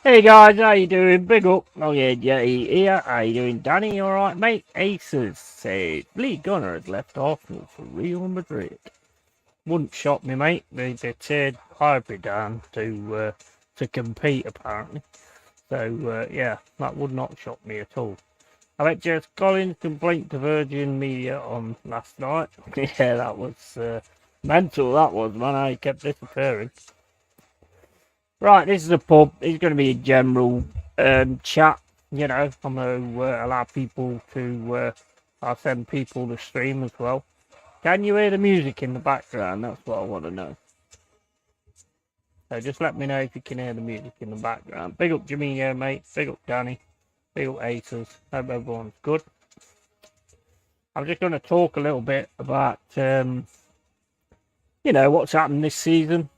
Hey guys, how you doing? Big up. Oh yeah, Yeti here. How you doing, Danny? You alright, mate? Aces said Lee Gunner has left Arsenal for Real Madrid. Wouldn't shock me, mate. They teared Highbury down to compete apparently. So yeah, that would not shock me at all. I bet Jess Collins complaint to Virgin Media on last night. Yeah, that was mental. That was, man. How he kept disappearing. Right, this is a pub. It's going to be a general chat. You know, I'm going to allow people to. I'll send people to stream as well. Can you hear the music in the background? That's what I want to know. So just let me know if you can hear the music in the background. Big up Jaminho, mate. Big up Danny. Big up Aces. Hope everyone's good. I'm just going to talk a little bit about, what's happened this season.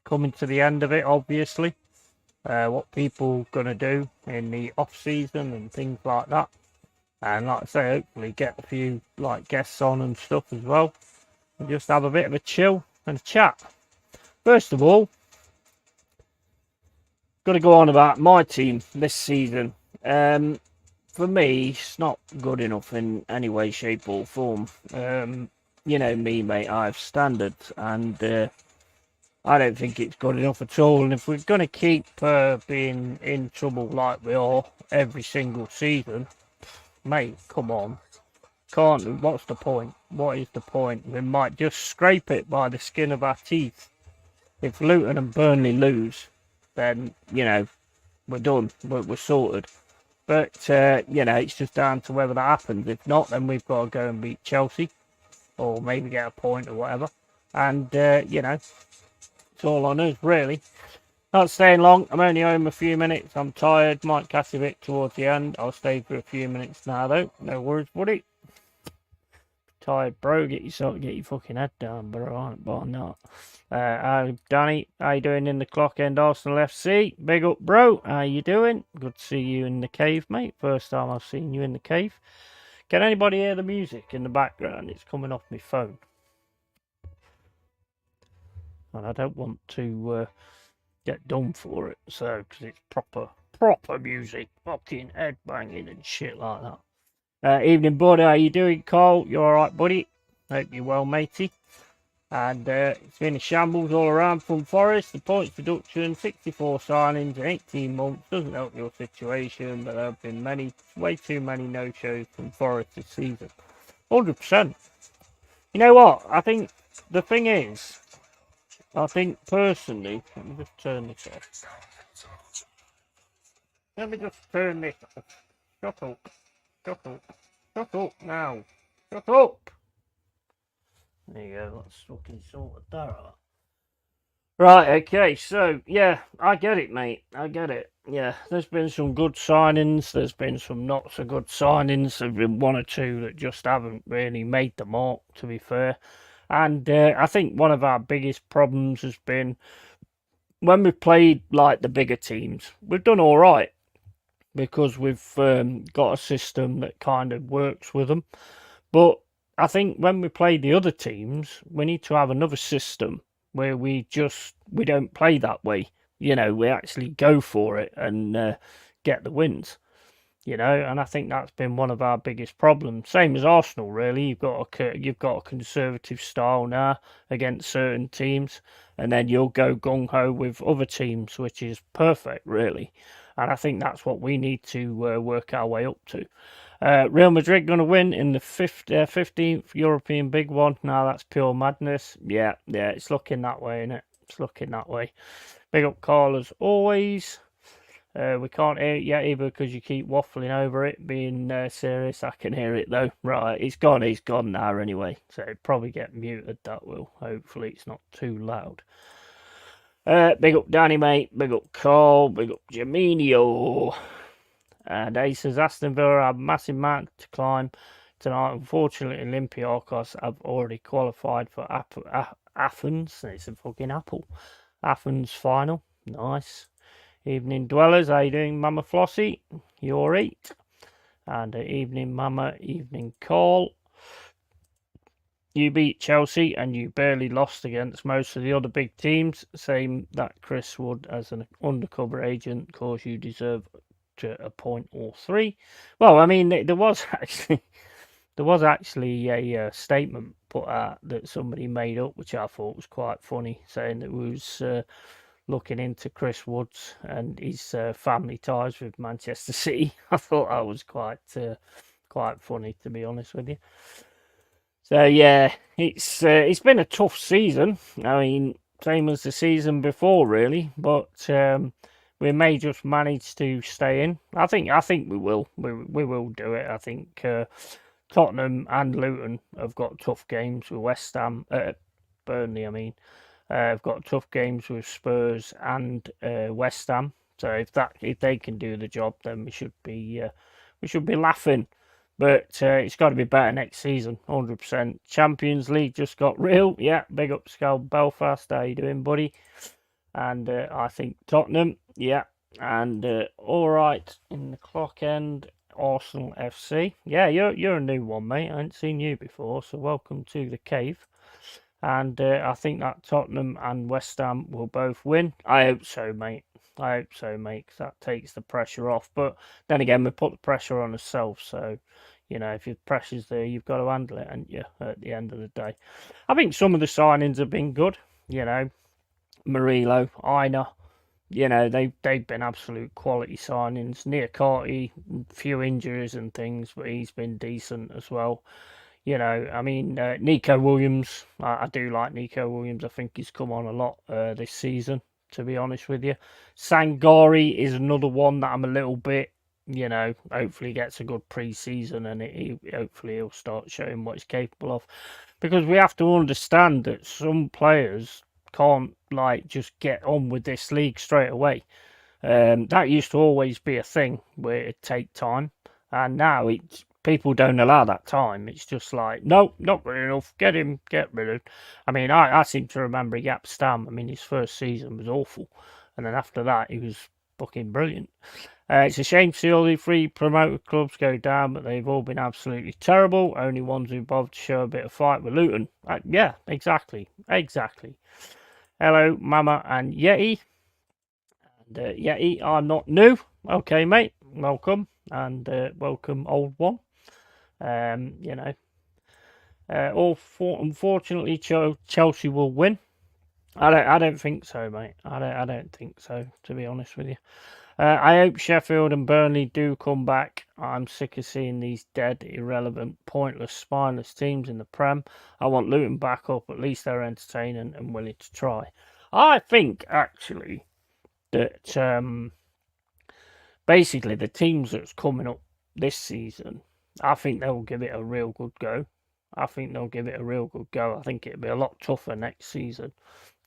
Coming to the end of it, obviously. What people gonna do in the off season and things like that, and like I say, hopefully get a few like guests on and stuff as well, and just have a bit of a chill and a chat. First of all, got to go on about my team this season. For me, it's not good enough in any way, shape, or form. You know me, mate. I have standards, and I don't think it's good enough at all. And if we're going to keep being in trouble like we are every single season, mate, come on. Can't. What's the point? What is the point? We might just scrape it by the skin of our teeth. If Luton and Burnley lose, then, we're done. We're sorted. But, it's just down to whether that happens. If not, then we've got to go and beat Chelsea. Or maybe get a point or whatever. And, it's all on us, really. Not staying long. I'm only home a few minutes. I'm tired. Might catch a bit towards the end. I'll stay for a few minutes now, though. No worries, buddy. Tired, bro. Get your fucking head down, bro. But I'm not. Danny, how you doing in the clock end Arsenal FC? Big up, bro. How you doing? Good to see you in the cave, mate. First time I've seen you in the cave. Can anybody hear the music in the background? It's coming off my phone. And I don't want to get done for it, so because it's proper music, fucking head banging and shit like that. Evening, buddy. How you doing, Cole? You all right, buddy? Hope you're well, matey. And it's been a shambles all around from Forest. The points production, 64 signings in 18 months doesn't help your situation, but there have been way too many no-shows from Forest this season. 100%. You know what? I think the thing is, I think personally, let me just turn this off. Let me just turn this off. Shut up. Shut up. Shut up now. Shut up. There you go. That's fucking sorted that out. Right, okay, so, yeah, I get it, mate. I get it. Yeah, there's been some good signings. There's been some not so good signings. There's been one or two that just haven't really made the mark, to be fair. And I think one of our biggest problems has been when we've played like the bigger teams, we've done all right because we've got a system that kind of works with them. But I think when we play the other teams, we need to have another system where we don't play that way. We actually go for it and get the wins. And I think that's been one of our biggest problems. Same as Arsenal, really. You've got a conservative style now against certain teams, and then you'll go gung ho with other teams, which is perfect, really. And I think that's what we need to work our way up to. Real Madrid going to win in the 15th European big one. Now that's pure madness. Yeah, it's looking that way, isn't it? It's looking that way. Big up Carl as always. We can't hear it yet either because you keep waffling over it. Being serious, I can hear it though. Right, it's gone now anyway. So it'll probably get muted, that will. Hopefully it's not too loud. Big up Danny, mate. Big up Carl. Big up Jaminho. And he says Aston Villa have a massive mountain to climb tonight. Unfortunately, Olympiacos have already qualified for Athens. It's a fucking apple. Athens final. Nice. Evening dwellers, how you doing, Mama Flossie? You alright? And evening, Mama. Evening, Call. You beat Chelsea and you barely lost against most of the other big teams, saying that Chris Wood, as an undercover agent, caused you deserve to a point or three. Well, I mean, there was actually a statement put out that somebody made up, which I thought was quite funny, saying that we was looking into Chris Woods and his family ties with Manchester City. I thought that was quite funny, to be honest with you. So yeah, it's been a tough season. I mean, same as the season before, really. But we may just manage to stay in. I think we will. We will do it. I think Tottenham and Luton have got tough games with West Ham, Burnley. I mean, have got tough games with Spurs and West Ham. So if they can do the job, then we should be laughing. But it's got to be better next season, 100%. Champions League just got real. Yeah, big up Scal Belfast. How you doing, buddy? And I think Tottenham. Yeah, and all right in the clock end. Arsenal FC. Yeah, you're a new one, mate. I ain't seen you before, so welcome to the cave. And I think that Tottenham and West Ham will both win. I hope so, mate. I hope so, mate, because that takes the pressure off. But then again, we put the pressure on ourselves. So, if your pressure's there, you've got to handle it, haven't you, at the end of the day. I think some of the signings have been good. Murillo, Aina, they've been absolute quality signings. Niakate, few injuries and things, but he's been decent as well. Nico Williams, I do like Nico Williams. I think he's come on a lot this season, to be honest with you. Sangari is another one that I'm a little bit, hopefully gets a good pre-season and hopefully he'll start showing what he's capable of. Because we have to understand that some players can't, just get on with this league straight away. That used to always be a thing where it'd take time. And now people don't allow that time. It's just like, no, not good enough. Get rid of him. I mean, I seem to remember Yap Stam. I mean, his first season was awful. And then after that, he was fucking brilliant. It's a shame to see all the three promoted clubs go down, but they've all been absolutely terrible. Only ones who bothered to show a bit of fight were Luton. Yeah, exactly. Hello, Mama and Yeti. And Yeti are not new. Okay, mate. Welcome. And welcome, old one. Unfortunately, Chelsea will win. I don't think so, mate. I don't think so, to be honest with you. I hope Sheffield and Burnley do come back. I'm sick of seeing these dead, irrelevant, pointless, spineless teams in the Prem. I want Luton back up. At least they're entertaining and willing to try. I think, actually, that basically the teams that's coming up this season, I think they'll give it a real good go. I think it'll be a lot tougher next season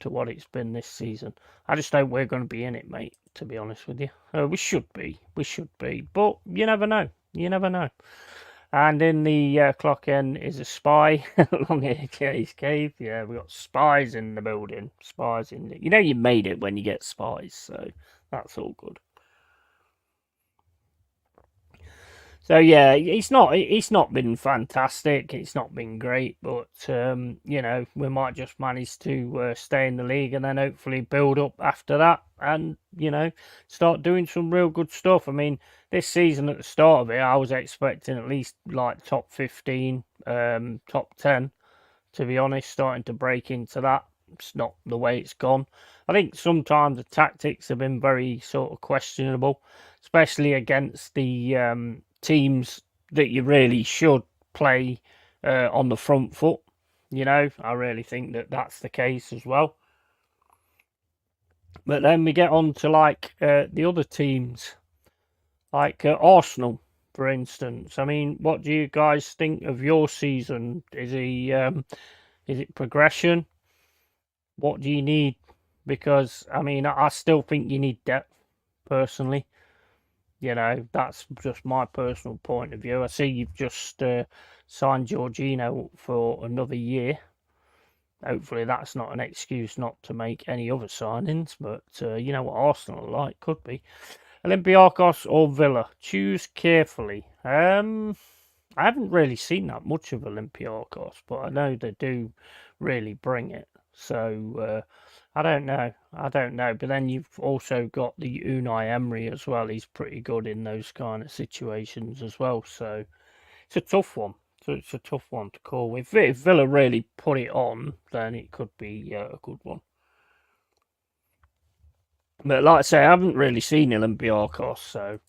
to what it's been this season. I just hope we're going to be in it, mate, to be honest with you. We should be. But you never know. And in the clock end is a spy. LongHairedYeti'sCave. Yeah, we got spies in the building. You made it when you get spies, so that's all good. So yeah, it's not been fantastic. It's not been great, but we might just manage to stay in the league and then hopefully build up after that, and start doing some real good stuff. I mean, this season at the start of it, I was expecting at least like top 15, top 10. To be honest, starting to break into that. It's not the way it's gone. I think sometimes the tactics have been very sort of questionable, especially against the teams that you really should play on the front foot. I really think that that's the case as well. But then we get on to the other teams, like Arsenal, for instance. I mean, what do you guys think of your season? Is it progression? What do you need? Because I mean, I still think you need depth, personally. That's just my personal point of view. I see you've just signed Jorginho for another year. Hopefully that's not an excuse not to make any other signings, but you know what Arsenal are like, could be. Olympiacos or Villa? Choose carefully. I haven't really seen that much of Olympiacos, but I know they do really bring it. So I don't know. I don't know. But then you've also got the Unai Emery as well. He's pretty good in those kind of situations as well. So it's a tough one. So it's a tough one to call. If Villa really put it on, then it could be a good one. But like I say, I haven't really seen Olympiacos, so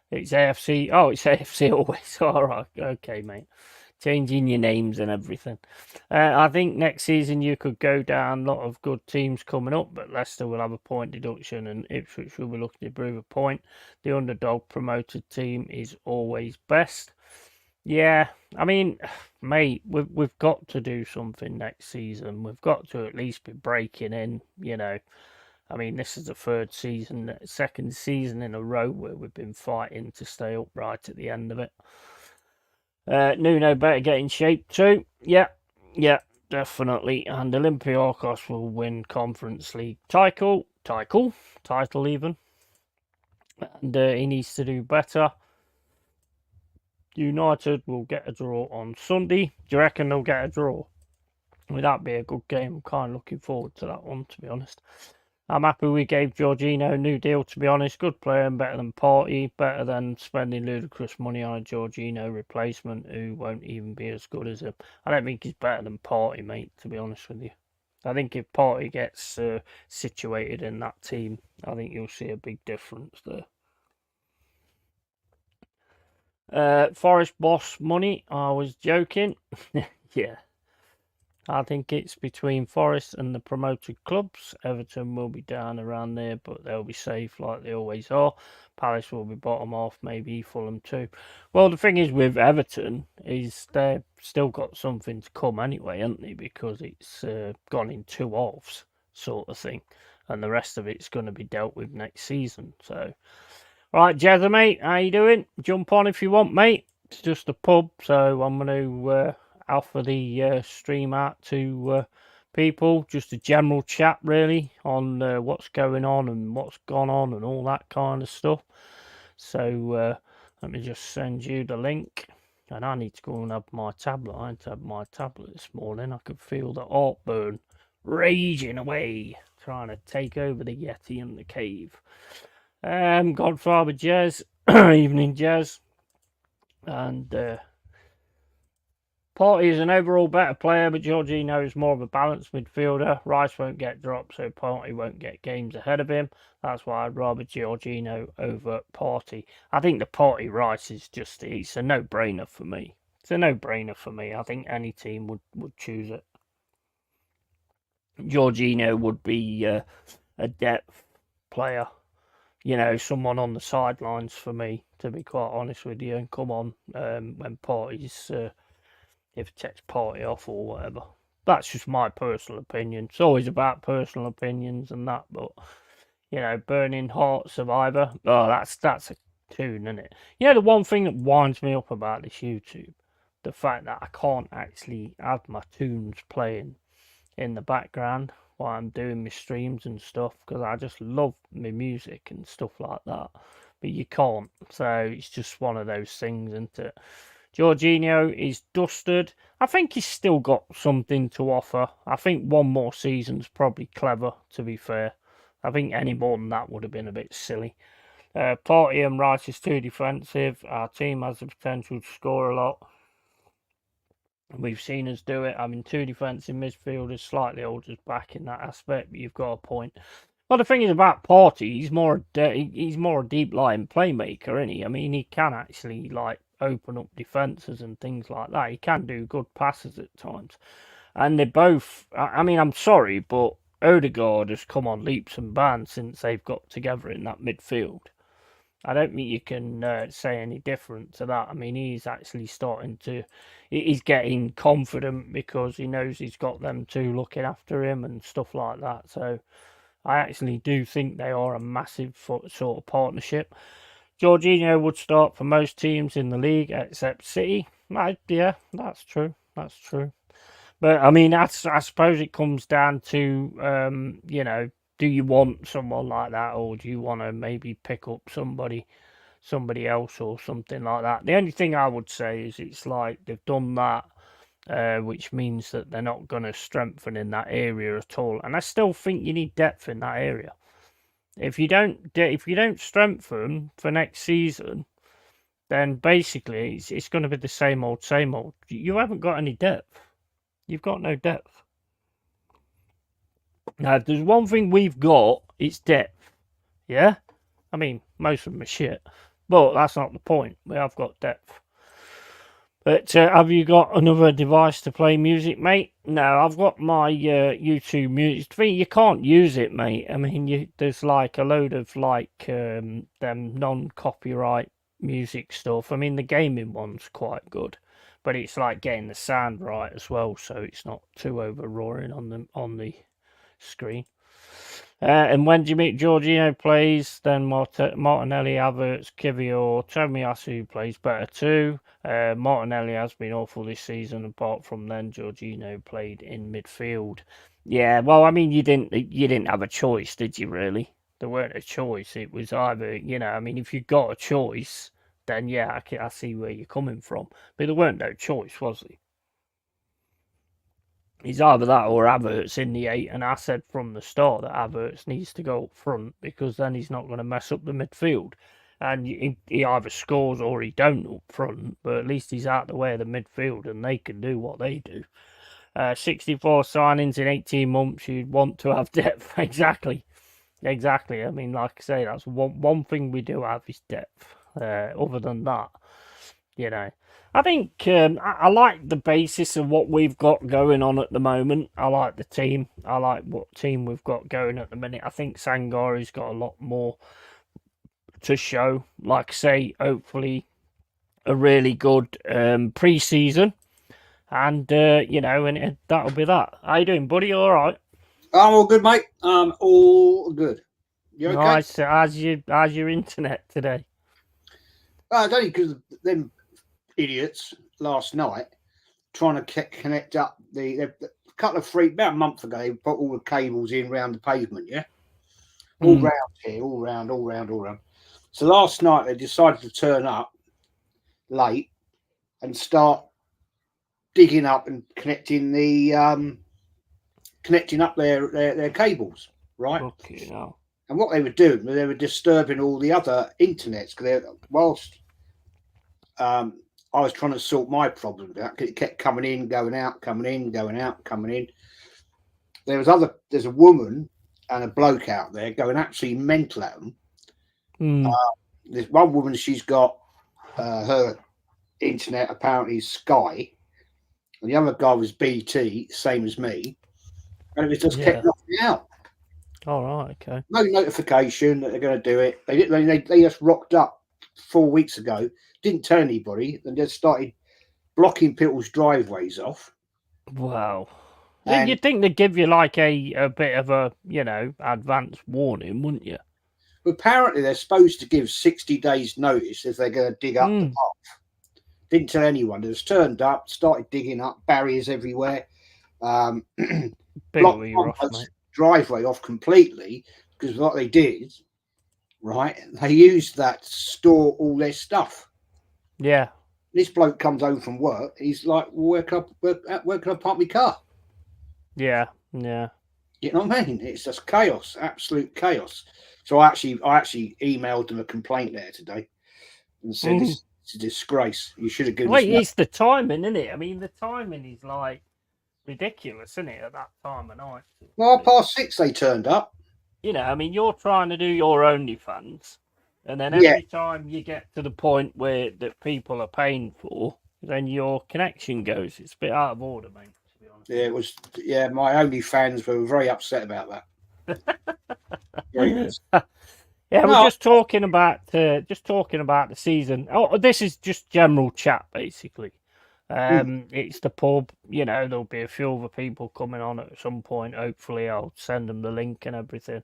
it's AFC. Oh, it's AFC always. All right, okay, mate. Changing your names and everything. I think next season you could go down. A lot of good teams coming up, but Leicester will have a point deduction, and Ipswich will be looking to prove a point. The underdog promoted team is always best. Yeah, I mean, mate, we've got to do something next season. We've got to at least be breaking in. I mean, this is the second season in a row where we've been fighting to stay upright at the end of it. Nuno better get in shape too. Yeah, definitely. And Olympiacos will win Conference League title even. And he needs to do better. United will get a draw on Sunday. Do you reckon they'll get a draw? Would that be a good game? I'm kind of looking forward to that one, to be honest. I'm happy we gave Jorginho a new deal, to be honest. Good player and better than Party. Better than spending ludicrous money on a Jorginho replacement who won't even be as good as him. I don't think he's better than Party, mate, to be honest with you. I think if Party gets situated in that team, I think you'll see a big difference there. Forest boss money, I was joking. Yeah. I think it's between Forest and the promoted clubs. Everton will be down around there, but they'll be safe like they always are. Palace will be bottom half, maybe Fulham too. Well, the thing is with Everton is they've still got something to come anyway, haven't they? Because it's gone in two halves, sort of thing, and the rest of it's going to be dealt with next season. So, right, Jezza, mate, how you doing? Jump on if you want, mate. It's just a pub, so I'm going to offer the stream out to people, just a general chat really on what's going on and what's gone on and all that kind of stuff. So let me just send you the link. And I need to go and have my tablet. I had to have my tablet this morning. I could feel the heartburn raging away, trying to take over the Yeti in the cave. Godfather Jez, evening Jez, and Party is an overall better player, but Jorginho is more of a balanced midfielder. Rice won't get dropped, so Party won't get games ahead of him. That's why I'd rather Jorginho over Party. I think the Party Rice is it's a no-brainer for me. It's a no-brainer for me. I think any team would choose it. Jorginho would be a depth player. Someone on the sidelines for me, to be quite honest with you. And come on, when Party's if it takes Party off or whatever. That's just my personal opinion. It's always about personal opinions and that, but Burning Heart Survivor. Oh, that's a tune, isn't it? The one thing that winds me up about this YouTube, the fact that I can't actually have my tunes playing in the background while I'm doing my streams and stuff, because I just love my music and stuff like that. But you can't, so it's just one of those things, isn't it? Jorginho is dusted. I think he's still got something to offer. I think one more season's probably clever, to be fair. I think any more than that would have been a bit silly. Party and Rice is too defensive. Our team has the potential to score a lot. We've seen us do it. Two defensive midfielders, slightly older back in that aspect, but you've got a point. Well, the thing is about Party, he's more a deep lying playmaker, isn't he? He can actually open up defences and things like that. He can do good passes at times. And they both, I'm sorry, but Odegaard has come on leaps and bounds since they've got together in that midfield. I don't think you can say any different to that. He's actually he's getting confident because he knows he's got them two looking after him and stuff like that. So I actually do think they are a massive sort of partnership. Jorginho would start for most teams in the league except City. Yeah, that's true. That's true. But I suppose it comes down to do you want someone like that, or do you want to maybe pick up somebody somebody else or something like that. The only thing I would say is it's like they've done that, which means that they're not going to strengthen in that area at all. And I still think you need depth in that area. If you don't strengthen for next season, then basically it's going to be the same old, same old. You haven't got any depth. You've got no depth. Now, if there's one thing we've got, it's depth. Yeah? I mean, most of them are shit. But that's not the point. We have got depth. But have you got another device to play music, mate? No, I've got my YouTube music. You can't use it, mate. I mean, there's like a load of like them non-copyright music stuff. I mean, the gaming one's quite good, but it's like getting the sound right as well, so it's not too over roaring on the screen. And when Jimmy Giorgino plays, then Martinelli, Havertz, Kivior, Tomiyasu plays better too. Martinelli has been awful this season. Apart from then, Giorgino played in midfield. Yeah, well, I mean, you didn't have a choice, did you? Really, there weren't a choice. It was either, I mean, if you got a choice, then yeah, I see where you're coming from. But there weren't no choice, was there? He's either that or Havertz in the 8, and I said from the start that Havertz needs to go up front because then he's not going to mess up the midfield. And he either scores or he don't up front, but at least he's out the way of the midfield and they can do what they do. 64 signings in 18 months, you'd want to have depth. Exactly. I mean, like I say, that's one thing we do have is depth. Other than that, I think I like the basis of what we've got going on at the moment. I like the team. I like what team we've got going at the minute. I think Sangari's got a lot more to show. Like I say, hopefully a really good pre-season. And, and that'll be that. How you doing, buddy? All right? I'm all good, mate. All good. You okay? Nice. How's your internet today? It's only because them idiots last night trying to connect up a couple of about a month ago, they put all the cables in round the pavement, yeah? All round here, all round. So last night they decided to turn up late and start digging up and connecting up their cables, right? Okay, no. And what they were doing, they were disturbing all the other internets because whilst I was trying to sort my problem out, it kept coming in, going out, coming in, going out, coming in. There's a woman and a bloke out there going absolutely mental at them. There's one woman, she's got her internet apparently is Sky, and the other guy was BT, same as me, and it was just kept knocking out. All right, okay. No notification that they're going to do it. They just rocked up 4 weeks ago, didn't tell anybody, and just started blocking people's driveways off. Wow. And you'd think they'd give you like a bit of a, advance warning, wouldn't you? Apparently, they're supposed to give 60 days notice if they're going to dig up the path. Didn't tell anyone. They just turned up, started digging up, barriers everywhere. Blocked the driveway off completely because what they did, right, they used that to store all their stuff. Yeah. This bloke comes home from work. He's like, where can I park my car? Yeah. You know what I mean? It's just chaos, absolute chaos. So I actually emailed them a complaint letter today and said this is a disgrace. You should have given. Wait, it's the timing, isn't it? I mean, the timing is like ridiculous, isn't it? At that time of night. Well, 6:30 they turned up. I mean, you're trying to do your OnlyFans, and then every time you get to the point where that people are paying for, then your connection goes. It's a bit out of order, mate. To be honest. Yeah, it was. Yeah, my OnlyFans were very upset about that. We're just talking about the season. Oh, this is just general chat, basically. It's the pub. There'll be a few other people coming on at some point. Hopefully, I'll send them the link and everything.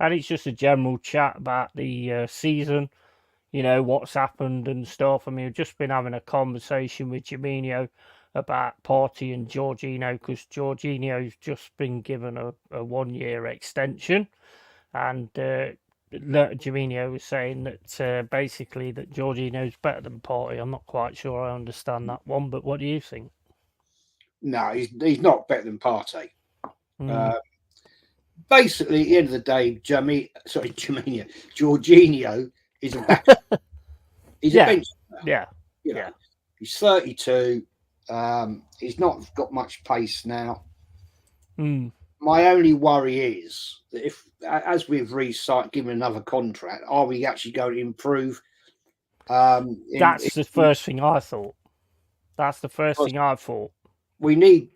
And it's just a general chat about the season. What's happened and stuff. I mean, we've just been having a conversation with Jaminho about Party and Jorginho because Jorginho's just been given a 1-year extension, and Jorginho was saying that basically that Jorginho's better than Partey. I'm not quite sure I understand that one, but what do you think? No, he's not better than Partey. Mm. Basically, at the end of the day, Jorginho is a back. He's a Yeah, bench player. yeah, You know, yeah. he's 32. He's not got much pace now. Mm. My only worry is that if, as we've given another contract, are we actually going to improve? That's the first thing I thought. That's the first thing I thought. We need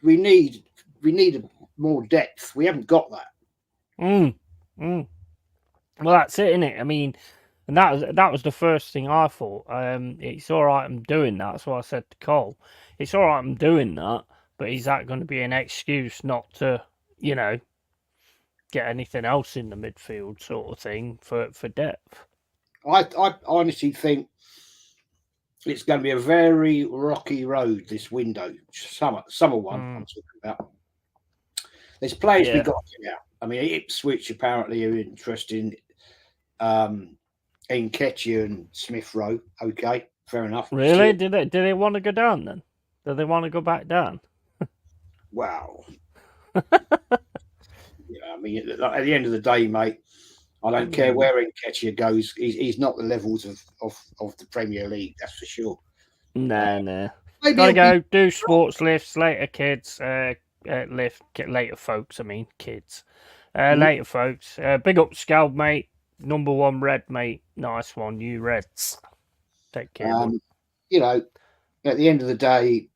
more depth. We haven't got that. Mm. Mm. Well, that's it, isn't it? I mean, and that was the first thing I thought. It's all right, I'm doing that. That's what I said to Cole. It's all right, I'm doing that, but is that going to be an excuse not to, get anything else in the midfield, sort of thing, for depth? I honestly think it's going to be a very rocky road this window. Summer one. I'm talking about. There's players we Yeah. got to get out. I mean, Ipswich apparently are interested in Nketiah and Smith Rowe. Okay, fair enough. Really? Did they want to go down then? Do they want to go back down? Wow. I mean, at the end of the day, mate, I don't care where Nketiah goes. He's not the levels of the Premier League, that's for sure. Nah. Maybe Gotta go do sports lifts later, kids. Later, folks. I mean, kids. Later, folks. Big up, Scout, mate. Number 1 red, mate. Nice one, you Reds. Take care, bud. At the end of the day,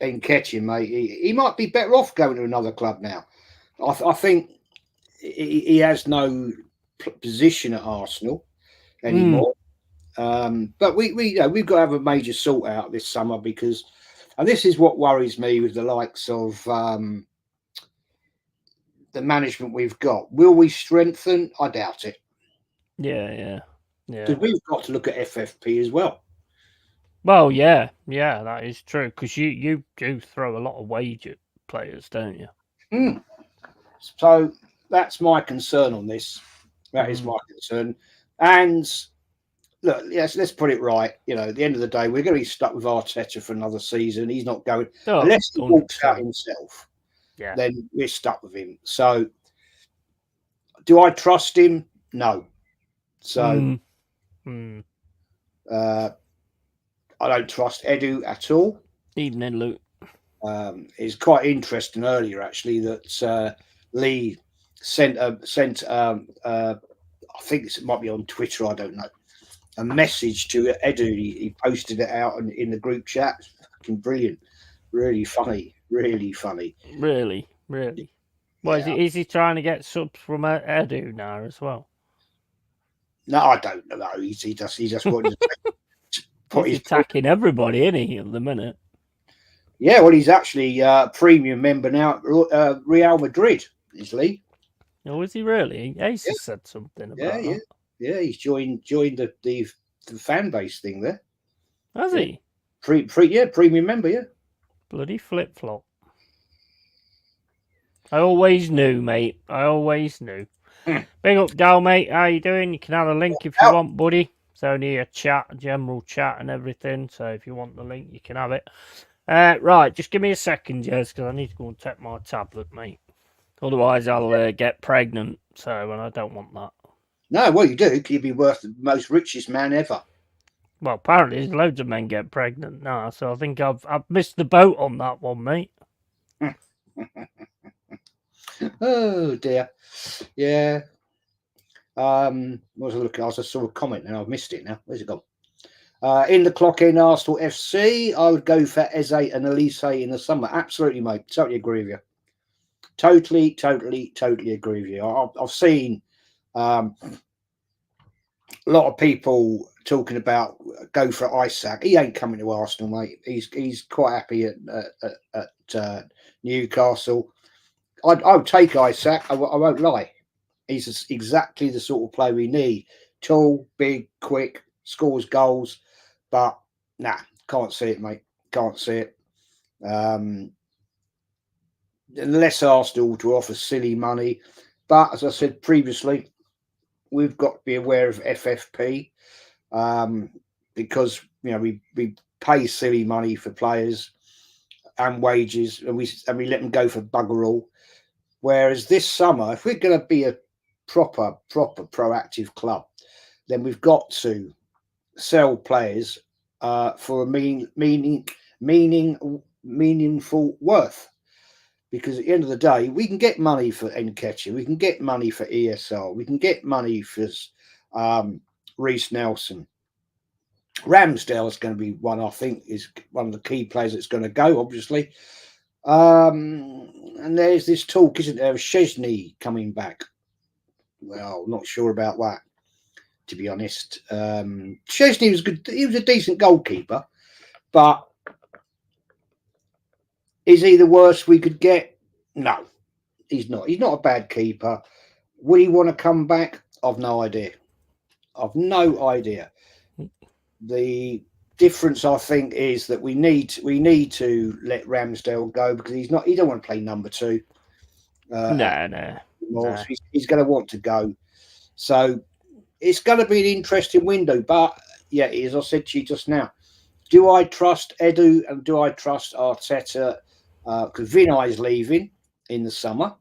Nketiah, mate, he might be better off going to another club now. I think he has no position at Arsenal anymore. But we've got to have a major sort out this summer because, and this is what worries me with the likes of the management we've got. Will we strengthen? I doubt it. Yeah. Because we've got to look at FFP as well. Well, yeah, that is true. Because you do throw a lot of wage at players, don't you? So that's my concern on this. That is my concern. And look, let's put it right. At the end of the day, we're going to be stuck with Arteta for another season. He's not going unless he walks out himself. Yeah. Then we're stuck with him. So, do I trust him? No. So, I don't trust Edu at all. Evening, Luke. It's quite interesting earlier actually that Lee sent I think it might be on Twitter, I don't know, a message to Edu. He posted it out in the group chat. Fucking brilliant, really funny. Really. Well, is he trying to get subs from Edu now as well? No, I don't know. He just wanted to he's attacking everybody, isn't he, at the minute? Yeah, well, he's actually a premium member now at Real Madrid, is Lee. Oh, is he really? Ace has said something about that. Yeah, he's joined the fan base thing there. Has he? Premium member, yeah. Bloody flip-flop. I always knew, mate. I always knew. Big up, Dal, mate. How you doing? You can have a link if you want, buddy. It's only a general chat and everything. So if you want the link, you can have it. Right, just give me a second, Jez, because I need to go and take my tablet, mate. Otherwise, I'll get pregnant. So, and I don't want that. No, well, you do. You'd be worth the most richest man ever. Well, apparently, there's loads of men get pregnant now, so I think I've missed the boat on that one, mate. Oh dear. Yeah. Was I looking? I saw a comment and I've missed it now. Where's it gone? In the clock in Arsenal FC, I would go for Eze and Elise in the summer. Absolutely, mate. Totally agree with you. Totally agree with you. I've seen a lot of people talking about go for Isaac. He ain't coming to Arsenal, mate. He's quite happy at Newcastle. I would take Isaac. I won't lie. He's exactly the sort of player we need. Tall, big, quick, scores goals. But nah, can't see it, mate. Can't see it. Unless Arsenal to offer silly money. But as I said previously, we've got to be aware of FFP, because we pay silly money for players and wages, and we let them go for bugger all. Whereas this summer, if we're going to be a proper proactive club, then we've got to sell players for a meaningful worth. Because at the end of the day, we can get money for Nketiah, we can get money for ESR, we can get money for Reece Nelson. Ramsdale is going to be one, I think, is one of the key players that's going to go, obviously. And there's this talk, isn't there, of Chesney coming back. Well, not sure about that, to be honest. Chesney was good. He was a decent goalkeeper, but is he the worst we could get? No, he's not. He's not a bad keeper. Would he want to come back? I've no idea. I've no idea. The difference, I think, is that we need to let Ramsdale go because he don't want to play number 2. No. So he's going to want to go. So it's going to be an interesting window. But yeah, as I said to you just now, do I trust Edu and do I trust Arteta? Because Vinay's leaving in the summer.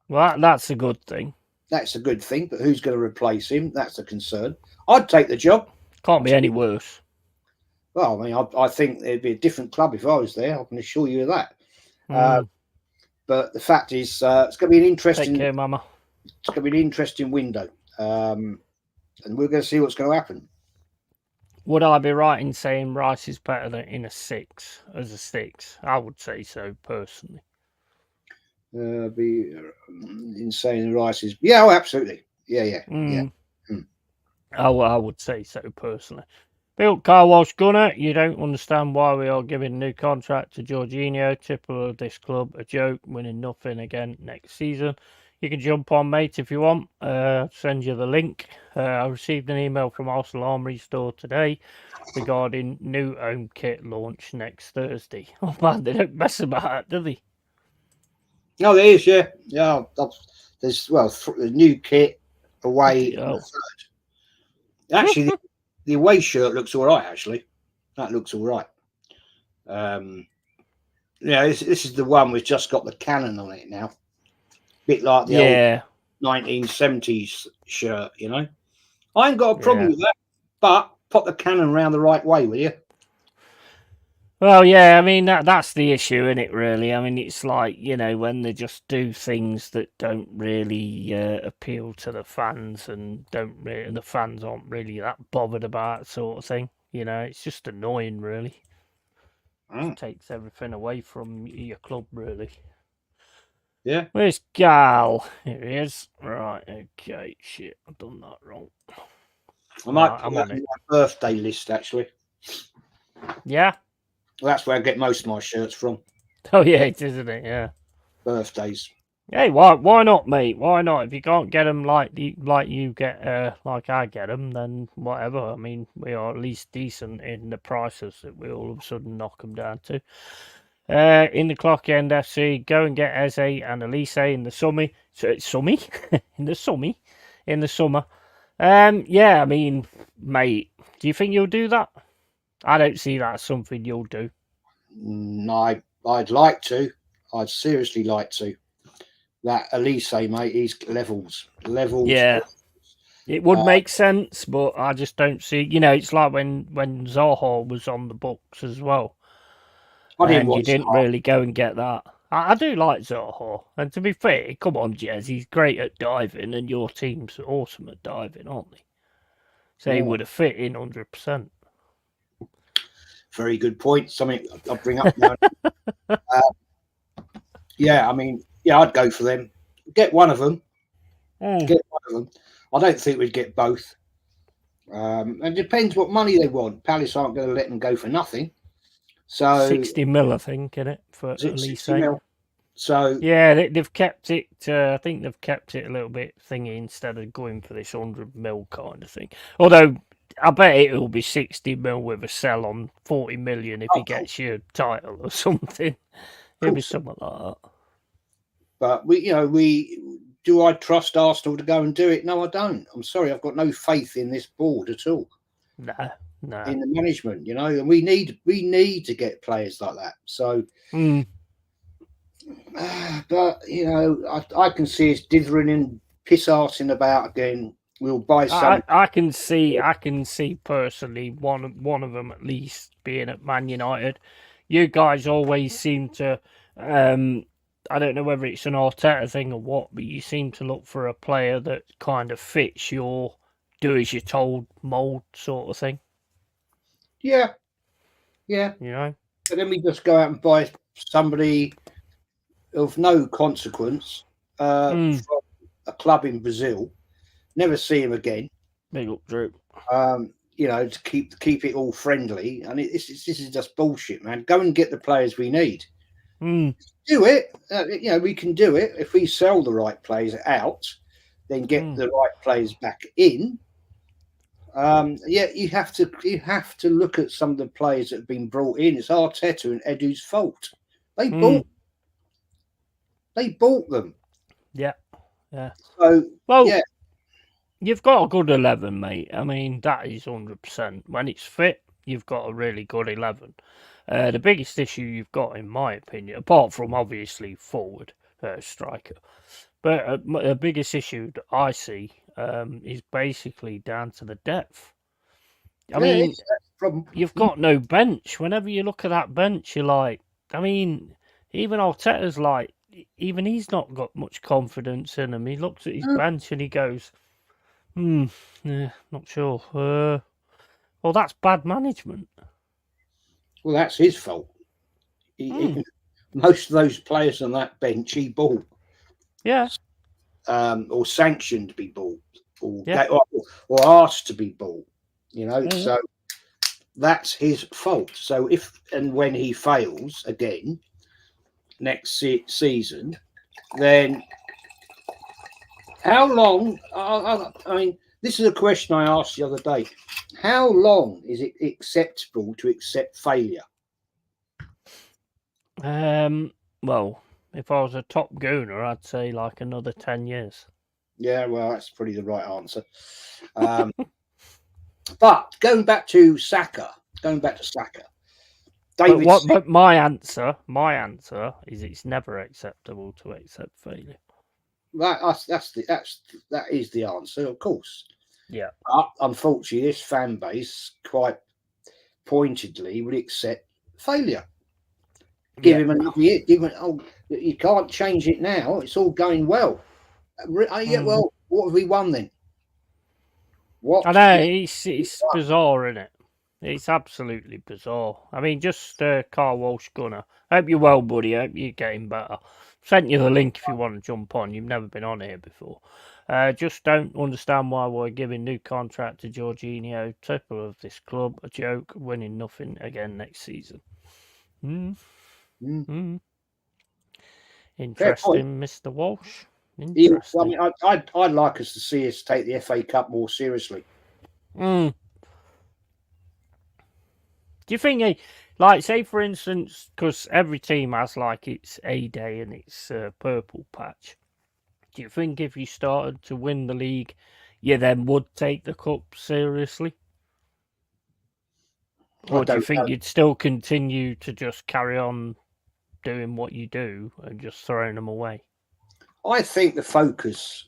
Well, that's a good thing. That's a good thing. But who's going to replace him? That's a concern. I'd take the job. Can't be any worse. Well, I mean, I think it'd be a different club if I was there. I can assure you of that. But the fact is, it's going to be an interesting. Take care, Mama. It's going to be an interesting window, and we're going to see what's going to happen. Would I be right in saying Rice is better than in a 6 as a 6? I would say so personally. Be in saying Rice is absolutely, yeah. I would say so personally. Built Car Wash Gunner, you don't understand why we are giving a new contract to Jorginho, typical of this club, a joke, winning nothing again next season. You can jump on, mate, if you want. Send you the link. I received an email from Arsenal Armory Store today regarding new home kit launch next Thursday. Oh man, they don't mess about, do they? No, there is, yeah. There's the new kit away. Actually, the away shirt looks all right. Actually, that looks all right. This is the one we've just got the cannon on it now. Bit like the old 1970s shirt, I ain't got a problem with that, but put the cannon around the right way, will you? Well, yeah, I mean, that's the issue, isn't it, really? I mean, it's like, when they just do things that don't really appeal to the fans and the fans aren't really that bothered about sort of thing. It's just annoying, really. It takes everything away from your club, really. Yeah. Where's Gal? Here he is. Right, okay, shit, I've done that wrong. I might put that on my birthday list, actually. Yeah? Well, that's where I get most of my shirts from. Oh, yeah, it is, isn't it? Yeah. Birthdays. Hey, why not, mate? Why not? If you can't get them like you get, like I get them, then whatever. I mean, we are at least decent in the prices that we all of a sudden knock them down to. In the Clock End FC, go and get Eze and Elise in the summer. In the summer. Yeah, I mean, mate, do you think you'll do that? I don't see that as something you'll do. No, I'd like to. I'd seriously like to. That Elise, mate, he's levels. Yeah. It would make sense, but I just don't see. It's like when Zaha was on the books as well. And you didn't really go and get that. I do like Zaha. And to be fair, come on, Jez, he's great at diving, and your team's awesome at diving, aren't they? So he would have fit in 100%. Very good point. Something I'll bring up now. I mean, I'd go for them. Get one of them. Get one of them. I don't think we'd get both. It depends what money they want. Palace aren't going to let them go for nothing. So 60 mil, I think, in it for Elise. So yeah, they've kept it. I think they've kept it a little bit thingy instead of going for this 100 mil kind of thing. Although I bet it will be 60 mil with a sell on 40 million if he gets your title or something. It'll be something like that. But we do I trust Arsenal to go and do it? No, I don't. I'm sorry, I've got no faith in this board at all. No. In the management, and we need to get players like that. So, but I can see us dithering and piss arsing about again. We'll buy some. I can see personally one of them at least being at Man United. You guys always seem to, I don't know whether it's an Arteta thing or what, but you seem to look for a player that kind of fits your do as you're told mould sort of thing. Yeah. But then we just go out and buy somebody of no consequence from a club in Brazil. Never see him again. Big up, Drew. To keep it all friendly, and this is just bullshit, man. Go and get the players we need. Do it. We can do it if we sell the right players out, then get the right players back in. You have to look at some of the players that have been brought in. It's Arteta and Edu's fault. They bought them. Yeah. So you've got a good 11, mate. I mean, that is 100%. When it's fit, you've got a really good 11. The biggest issue you've got, in my opinion, apart from obviously forward striker, but the biggest issue that I see is basically down to the depth. I mean, you've got no bench. Whenever you look at that bench, you're like, I mean, even Arteta's like, even he's not got much confidence in him. He looks at his bench and he goes, not sure. Well, that's bad management. Well, that's his fault. Most of those players on that bench he bought. Yeah. Or sanctioned to be bought, or asked to be bought. So that's his fault. So if and when he fails again next season, then how long? I mean, this is a question I asked the other day. How long is it acceptable to accept failure? Well, if I was a top gooner, I'd say like another 10 years. Yeah, well, that's pretty the right answer. But going back to Saka, David. But my answer is it's never acceptable to accept failure. That is the answer, of course. Yeah. But unfortunately, this fan base quite pointedly would accept failure. Give him another year. You can't change it now. It's all going well. Well, what have we won then? What? I know, it's bizarre, isn't it? It's absolutely bizarre. I mean, just Carl Walsh Gunner. Hope you're well, buddy. Hope you're getting better. Sent you the link if you want to jump on. You've never been on here before. Just don't understand why we're giving new contract to Jorginho, typical of this club. A joke, winning nothing again next season. Interesting, Mr. Walsh. Interesting. I mean, I'd like us to see us take the FA Cup more seriously. Do you think, like, say for instance, because every team has like its A day and its purple patch. Do you think if you started to win the league, you then would take the cup seriously? Or do you think you'd still continue to just carry on doing what you do and just throwing them away? I think the focus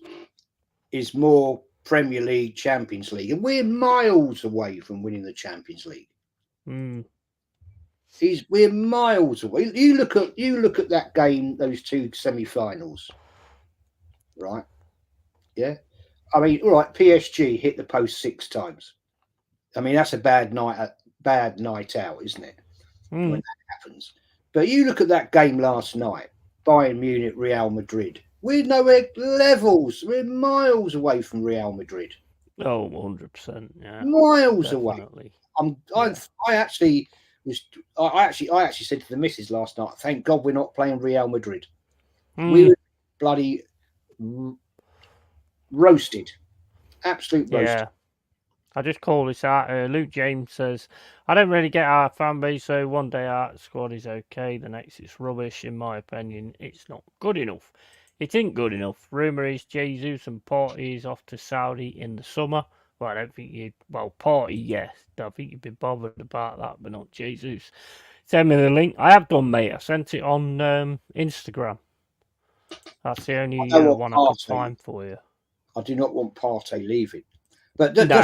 is more Premier League, Champions League, and we're miles away from winning the Champions League. We're miles away. You look at that game, those two semi-finals, right? Yeah, I mean, all right. PSG hit the post 6 times. I mean, that's a bad night out, isn't it? When that happens. But you look at that game last night, Bayern Munich, Real Madrid. We're nowhere levels. We're miles away from Real Madrid. Oh, 100%. Yeah, miles definitely. away. I actually said to the missus last night, thank God we're not playing Real Madrid. We were bloody roasted. Absolute roasted. Yeah. I just call this out. Luke James says, I don't really get our fan base, so one day our squad is okay, the next it's rubbish. In my opinion, it's not good enough. It ain't good enough. Rumour is Jesus and Party is off to Saudi in the summer. Well, I don't think you'd... Well, Party, yes. I think you'd be bothered about that, but not Jesus. Send me the link. I have done, mate. I sent it on Instagram. That's the I only don't want one I could Partey. find for you. I do not want Partey leaving. But No.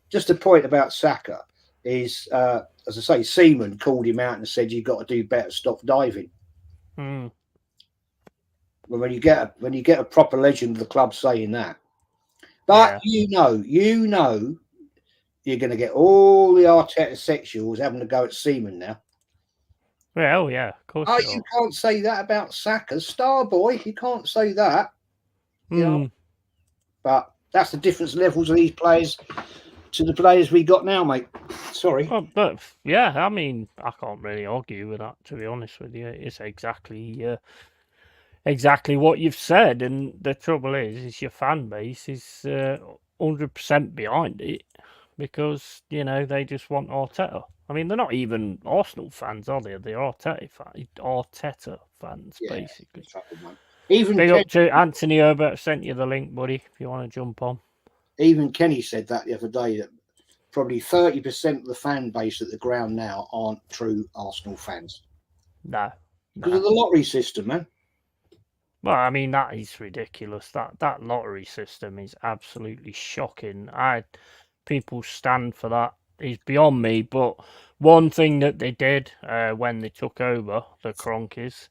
just a point about Saka is, as I say, Seaman called him out and said, "You've got to do better. Stop diving." Mm. Well, when you get a proper legend of the club saying that, but Yeah. you know, you're going to get all the Arteta sexuals having to go at Seaman now. Well, yeah, of course. Oh, you can't say that about Saka, star boy. You can't say that. You know, but that's the difference levels of these players to the players we got now, mate. Sorry. Well, but yeah, I mean, I can't really argue with that, to be honest with you. It's exactly what you've said, and the trouble is your fan base is 100% behind it because they just want Arteta. I mean, they're not even Arsenal fans, are they? They're Arteta fans, basically. Even big up to Anthony Herbert. Sent you the link, buddy, if you want to jump on. Even Kenny said that the other day, that probably 30% of the fan base at the ground now aren't true Arsenal fans. No. Because of the lottery system, man. Well, I mean, that is ridiculous. That lottery system is absolutely shocking. People stand for that. It's beyond me. But one thing that they did when they took over the Cronkies,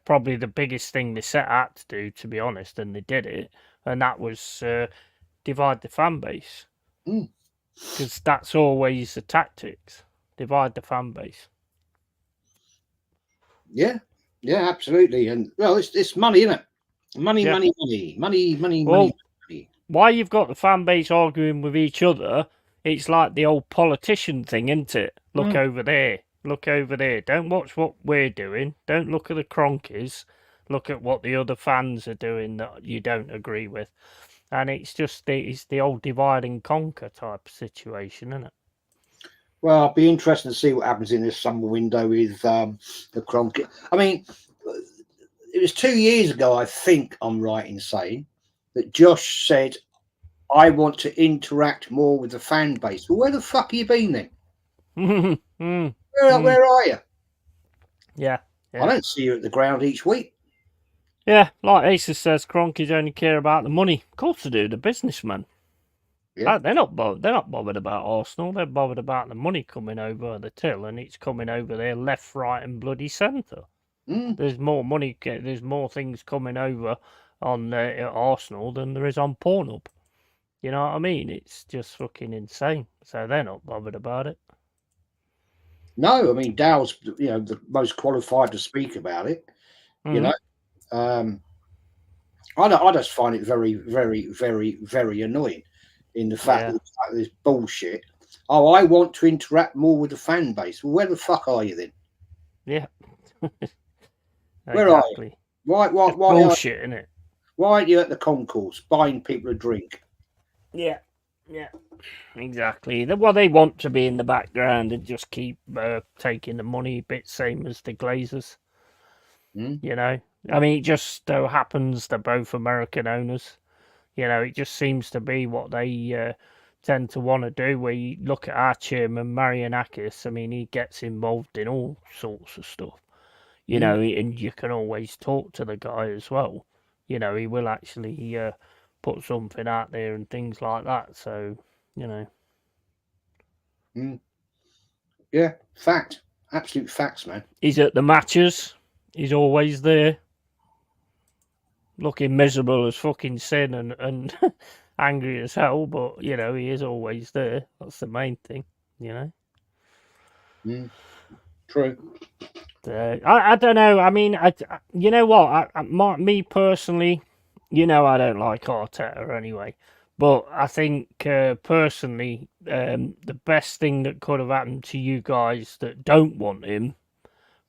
probably the biggest thing they set out to do, to be honest, and they did it, and that was divide the fan base. Because that's always the tactics. Divide the fan base. Yeah, absolutely. And well, it's money, isn't it? Money. Why you've got the fan base arguing with each other, it's like the old politician thing, isn't it? Look over there. Look over there. Don't watch what we're doing. Don't look at the Cronkies. Look at what the other fans are doing that you don't agree with. And it's just the old divide and conquer type of situation, isn't it? Well, I'll be interested to see what happens in this summer window with the Cronky. I mean, it was 2 years ago, I think I'm right in saying, that Josh said, "I want to interact more with the fan base." Well, where the fuck have you been then? Where are you? Yeah. I don't see you at the ground each week. Yeah, like Aces says, Cronkies only care about the money. Of course they do, the businessmen. Yeah. They're not bothered about Arsenal. They're bothered about the money coming over the till, and it's coming over there left, right, and bloody centre. There's more money. There's more things coming over on Arsenal than there is on Pornhub. You know what I mean? It's just fucking insane. So they're not bothered about it. No, I mean Dow's the most qualified to speak about it. You know, I just find it very, very, very, very annoying in the fact that this bullshit. Oh, I want to interact more with the fan base. Well, where the fuck are you then? Yeah. Where are you? Why bullshit, isn't it? Why aren't you at the concourse buying people a drink? Yeah, exactly. Well, they want to be in the background and just keep taking the money a bit, same as the Glazers. You know, I mean, it just so happens they're both American owners. You know, it just seems to be what they tend to want to do. Where you look at our chairman, Marianakis, I mean, he gets involved in all sorts of stuff. You know, and you can always talk to the guy as well. You know, he will actually put something out there and things like that. So, you know. Yeah, fact. Absolute facts, man. He's at the matches. He's always there. Looking miserable as fucking sin and angry as hell, but, you know, he is always there. That's the main thing, you know. True. I don't know. I mean, you know what? Me personally, you know, I don't like Arteta anyway. But I think personally, the best thing that could have happened to you guys that don't want him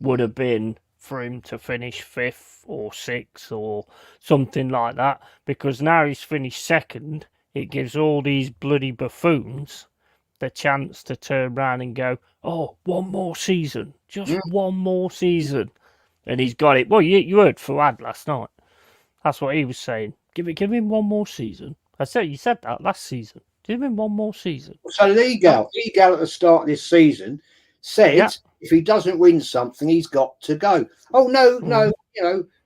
would have been for him to finish 5th or 6th or something like that. Because now he's finished 2nd, it gives all these bloody buffoons the chance to turn around and go, "Oh, one more season, just one more season," and he's got it. Well, you heard Fuad last night. That's what he was saying. Give him one more season. I said you said that last season. Give him one more season. So Legal at the start of this season said Yeah. if he doesn't win something, he's got to go. Oh no, Mm.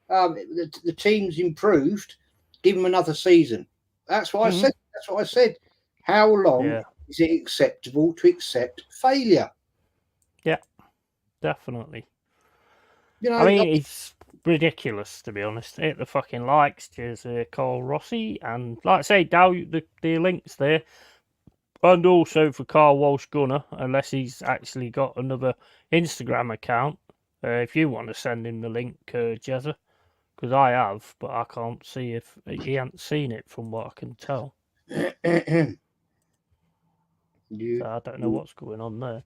the team's improved. Give him another season. That's what I said. That's what I said. How long is it acceptable to accept failure? Yeah, definitely. You know, I mean, it's ridiculous to be honest. Hit the fucking likes, cheers, Carl Rossi, and like I say, down the links there, and also for Carl Walsh Gunner, unless he's actually got another Instagram account. If you want to send him the link, Jezza, because I have, but I can't see if he hasn't seen it from what I can tell. So I don't know what's going on there.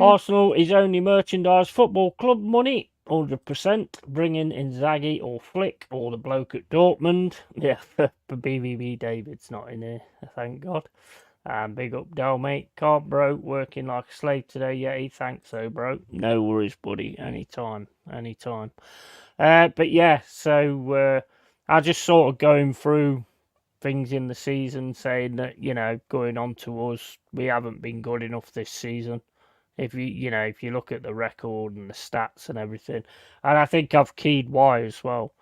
Arsenal is only merchandise football club money, 100%. Bringing Inzaghi or Flick or the bloke at Dortmund. Yeah, for BBB David's not in here, thank God. And big up Dell, mate. Can't bro, working like a slave today. Yeah, thanks though, bro. No worries, buddy. Anytime. But yeah, so I just sort of going through things in the season, saying that going on to us, we haven't been good enough this season. If you look at the record and the stats and everything, and I think I've keyed why as well.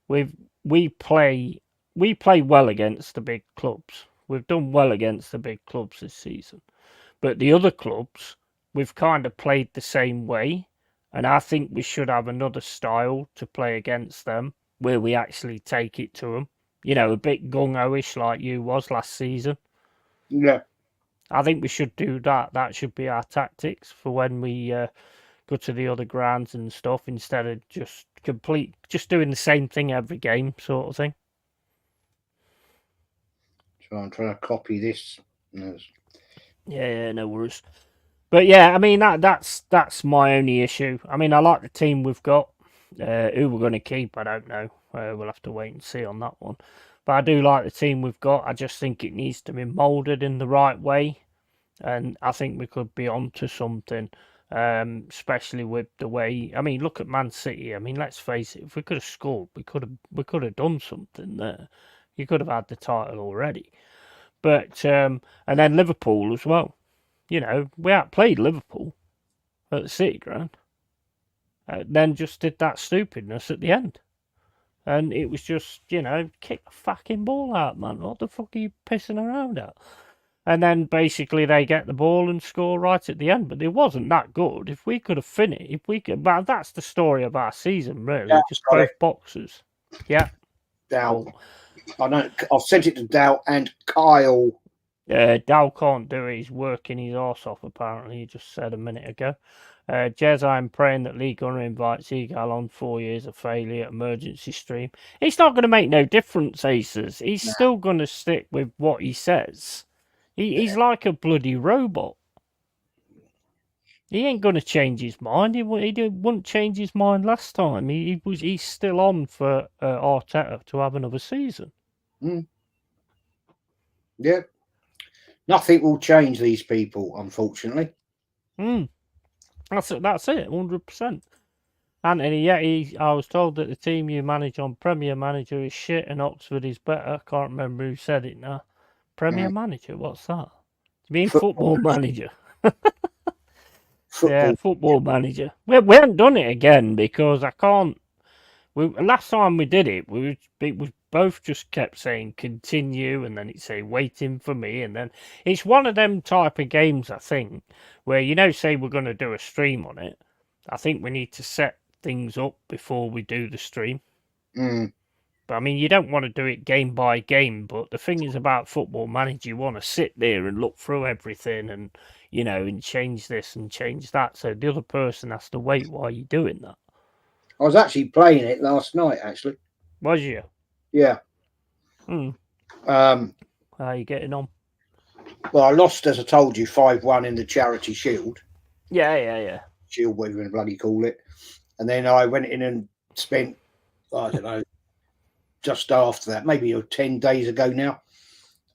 We we play well against the big clubs. We've done well against the big clubs this season, but the other clubs we've kind of played the same way, and I think we should have another style to play against them where we actually take it to them. A bit gung ho-ish like you was last season. Yeah. I think we should do that. That should be our tactics for when we go to the other grounds and stuff, instead of just doing the same thing every game, sort of thing. So I'm trying to copy this. Yeah, no worries. But yeah, I mean that's my only issue. I mean, I like the team we've got. Who we're going to keep, I don't know. We'll have to wait and see on that one. But I do like the team we've got. I just think it needs to be moulded in the right way, and I think we could be onto something. Especially with the way, I mean, look at Man City. I mean, let's face it. If we could have scored, we could have done something there. You could have had the title already. But and then Liverpool as well. We outplayed Liverpool at the City Ground. Then just did that stupidness at the end. And it was just, kick the fucking ball out, man. What the fuck are you pissing around at? And then basically they get the ball and score right at the end. But it wasn't that good. If we could have finished, but that's the story of our season, really. Yeah, just both boxers. Yeah. Dow. I've sent it to Dow and Kyle. Dow can't do it. He's working his arse off, apparently. He just said a minute ago. Jez, I'm praying that Lee Gunner invites Egal on 4 years of failure emergency stream. It's not going to make no difference, Aces. He's still going to stick with what he says. He's like a bloody robot. He ain't going to change his mind. He wouldn't change his mind last time. He's still on for Arteta to have another season. Yeah. Nothing will change these people, unfortunately. That's it, 100%. Anthony, I was told that the team you manage on Premier Manager is shit and Oxford is better. I can't remember who said it now. Premier Manager? What's that? Do you mean Football Manager? Yeah, Football Manager. We haven't done it again because I can't. Last time we did it, we both just kept saying continue, and then it say waiting for me, and then it's one of them type of games, I think, where say we're going to do a stream on it. I think we need to set things up before we do the stream. But I mean, you don't want to do it game by game. But the thing is about Football Manager, you want to sit there and look through everything, and and change this and change that. So the other person has to wait while you're doing that. I was actually playing it last night, actually. Was you? Yeah. How are you getting on? Well, I lost, as I told you, 5-1 in the Charity Shield. Yeah. Shield, whatever you bloody call it. And then I went in and spent, I don't know, just after that, maybe 10 days ago now,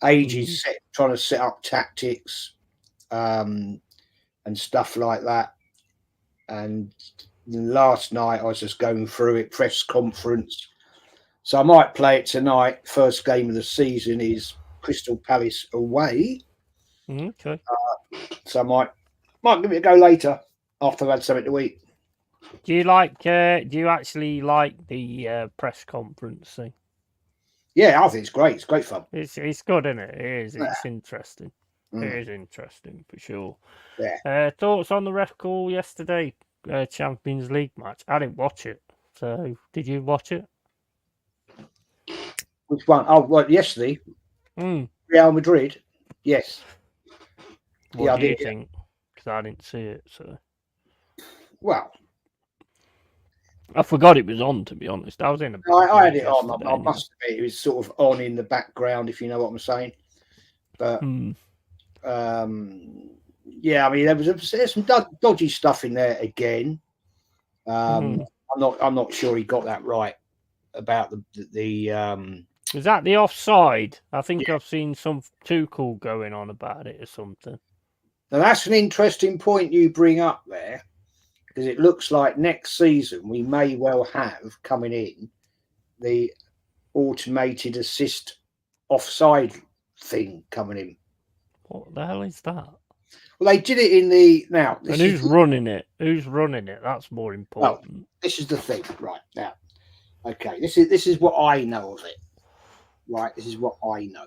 ages trying to set up tactics and stuff like that. And last night I was just going through it, press conference, So I might play it tonight. First game of the season is Crystal Palace away. Okay. So I might give it a go later after I've had something to eat. Do you like? Do you actually like the press conference thing? Yeah, I think it's great. It's great fun. It's good, isn't it? It is. Yeah. It's interesting. It is interesting for sure. Yeah. Thoughts on the ref call yesterday? Champions League match. I didn't watch it. So did you watch it? Which one? Oh, well, yesterday, Real Madrid. Yes. What do you think? Because I didn't see it. So well, I forgot it was on. To be honest, I was in a. I had it on. I anyway. must admit, it was sort of on in the background, if you know what I'm saying. But yeah, I mean, there's some dodgy stuff in there again. I'm not sure he got that right about the Is that the offside? I think I've seen some Tuchel going on about it or something. Now that's an interesting point you bring up there, because it looks like next season we may well have coming in the automated assist offside thing coming in. What the hell is that? Well, they did it in the now. And who's running it? Who's running it? That's more important. Well, this is the thing, right now. Okay, this is what I know of it. Right, this is what I know.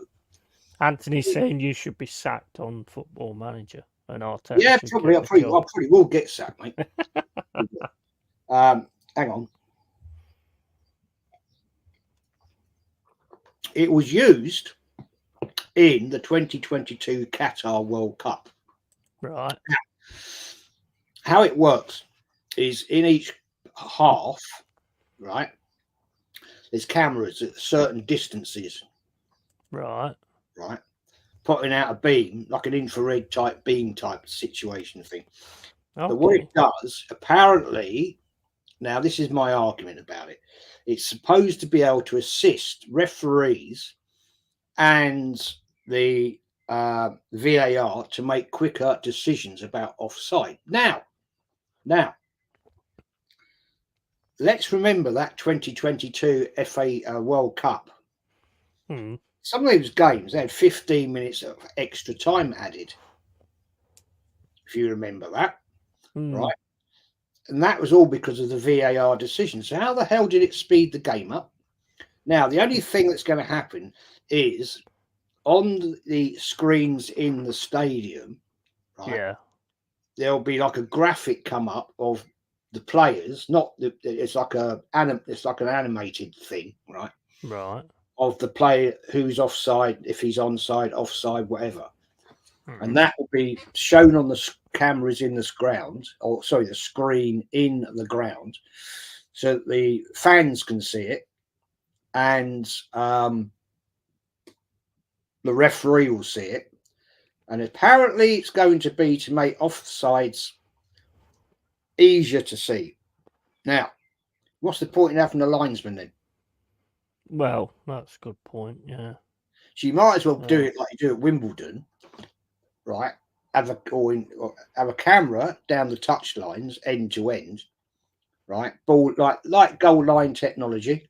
Anthony's saying you should be sacked on Football Manager, and Arteta. Yeah, probably. I probably will get sacked, mate. Hang on. It was used in the 2022 Qatar World Cup. Right. Now, how it works is in each half, right, there's cameras at certain distances. Right. Right. Putting out a beam, like an infrared type beam type situation thing. Okay. But what it does, apparently, now this is my argument about it, it's supposed to be able to assist referees and the VAR to make quicker decisions about offside. Now, let's remember that 2022 FA World Cup. Some of those games, they had 15 minutes of extra time added, if you remember that, right? And that was all because of the VAR decision. So how the hell did it speed the game up? Now, the only thing that's going to happen is on the screens in the stadium, right? There'll be like a graphic come up of the players, it's like an animated thing, right? Right. Of the player who's offside, if he's onside, offside, whatever. And that will be shown on the cameras in the ground, or sorry, the screen in the ground, so that the fans can see it, and the referee will see it. And apparently it's going to be to make offsides easier to see. Now, what's the point in having a linesman then? Well, that's a good point, yeah. So you might as well do it like you do at Wimbledon, right? Have a camera down the touch lines, end to end, right? Ball like goal line technology,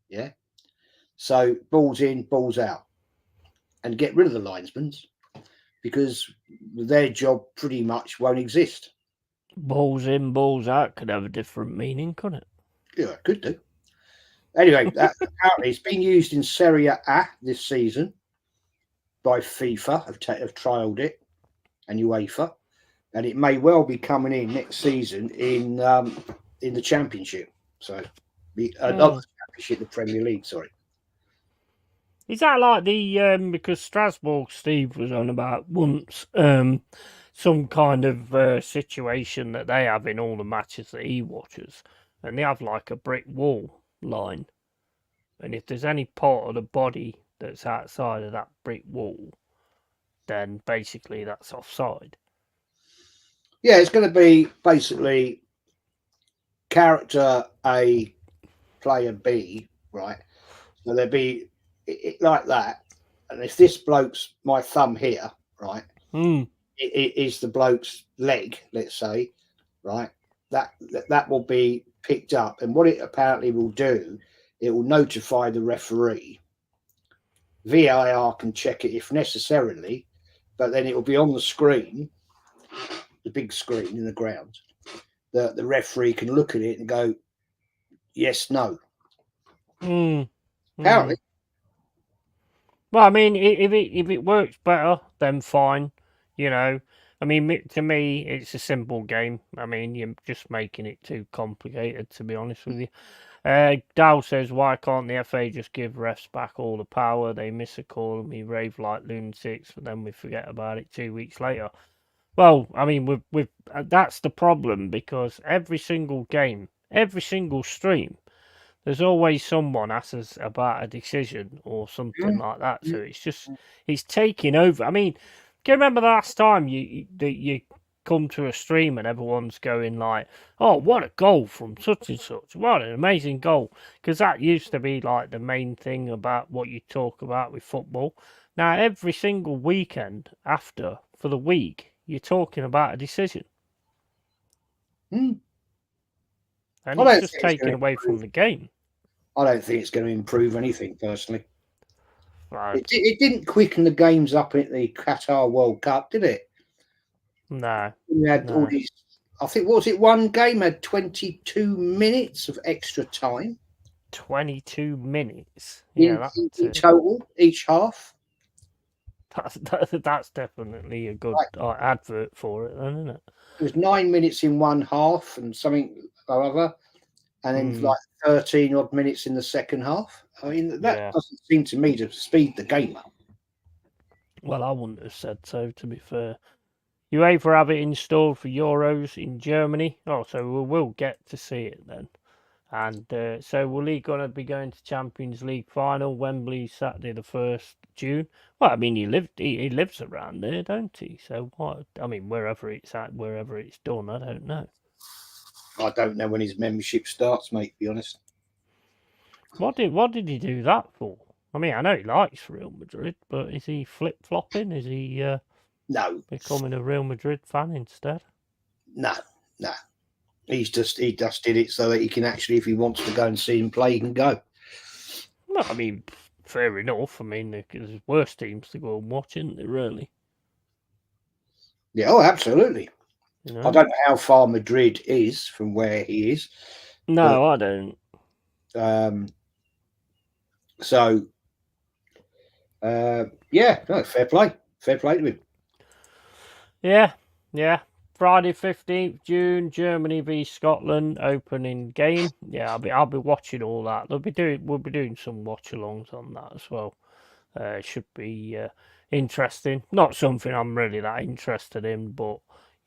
yeah. So balls in, balls out, and get rid of the linesmen, because their job pretty much won't exist. Balls in, balls out could have a different meaning, couldn't it? Yeah, it could do. Anyway, apparently it's been used in Serie A this season by FIFA, have trialled it, and UEFA, and it may well be coming in next season in the Championship. So another Championship, the Premier League. Sorry. Is that like the because Strasbourg Steve was on about once some kind of situation that they have in all the matches that he watches, and they have like a brick wall line, and if there's any part of the body that's outside of that brick wall, then basically that's offside. Yeah, it's going to be basically character A, player B, right? So there'll be like that, and if this bloke's my thumb here, right, it is the bloke's leg, let's say, right, that will be picked up, and what it apparently will do it will notify the referee. VAR can check it if necessarily, but then it will be on the screen, the big screen in the ground, that the referee can look at it and go, yes, no. Apparently. Well, I mean, if it works better, then fine. You know, I mean, to me, it's a simple game. I mean, you're just making it too complicated, to be honest with you. Dow says, why can't the FA just give refs back all the power? They miss a call and we rave like lunatics, but then we forget about it 2 weeks later. Well, I mean, that's the problem, because every single game, every single stream, there's always someone asks about a decision or something like that. So it's taking over. I mean, can you remember the last time you come to a stream and everyone's going like, "Oh, what a goal from such and such! What an amazing goal!" Because that used to be like the main thing about what you talk about with football. Now, every single weekend after for the week, you're talking about a decision. And it's just taken away from the game. I don't think it's going to improve anything, personally. Right. It didn't quicken the games up at the Qatar World Cup, did it? No. We had all these, I think, what was it? One game had 22 minutes of extra time. 22 minutes? Yeah, in total, each half. That's definitely a good advert for it, then, isn't it? It was 9 minutes in one half and something or other, and then like 13 odd minutes in the second half. I mean, that doesn't seem to me to speed the game up. Well, I wouldn't have said so, to be fair. You either have it installed for Euros in Germany. Oh, so we will get to see it then. And so will he going to be going to Champions League final, Wembley, Saturday the 1st June? Well, I mean, he lives around there, don't he? So what? I mean, wherever it's done, I don't know. I don't know when his membership starts, mate, to be honest. What did he do that for? I mean, I know he likes Real Madrid, but is he flip-flopping? Is he no becoming a Real Madrid fan instead? No. He just did it so that he can actually, if he wants to go and see him play, he can go. Well, I mean, fair enough. I mean, there's worse teams to go and watch, isn't there, really? Yeah, oh, absolutely. You know? I don't know how far Madrid is from where he is. No, I don't. So, yeah, no, fair play to him. Yeah. Friday 15th June, Germany v Scotland opening game. Yeah, I'll be watching all that. We'll be doing some watch-alongs on that as well. It should be interesting. Not something I'm really that interested in, but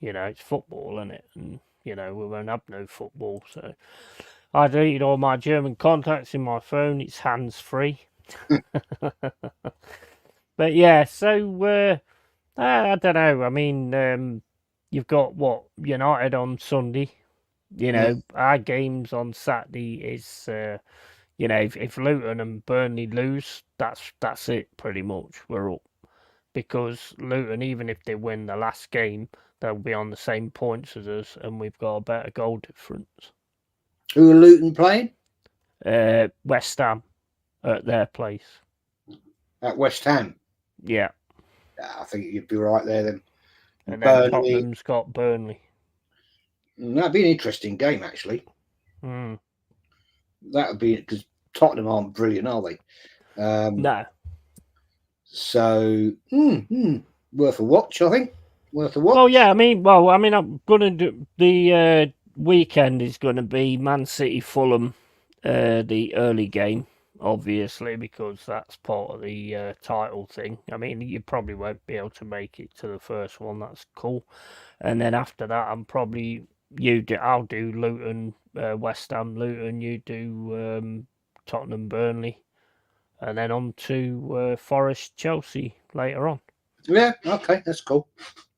you know, it's football, isn't it? And you know, we won't have no football, so I deleted all my German contacts in my phone. It's hands-free. But yeah, so I don't know. I mean, you've got United on Sunday. You know, our games on Saturday is you know, if Luton and Burnley lose, that's it pretty much. We're up, because Luton, even if they win the last game, they'll be on the same points as us, and we've got a better goal difference. Who are Luton playing? West Ham at their place. At West Ham. Yeah. I think you'd be right there then. And then Tottenham's got Burnley. That'd be an interesting game, actually. That would be, because Tottenham aren't brilliant, are they? No. So, worth a watch, I think. Worth a watch. Well, yeah, I mean, I'm going to do the weekend is going to be Man City Fulham, the early game, obviously, because that's part of the title thing. I mean, you probably won't be able to make it to the first one. That's cool. And then after that, I'll do Luton, West Ham, Luton. You do Tottenham, Burnley, and then on to Forest, Chelsea later on. Yeah, okay, that's cool.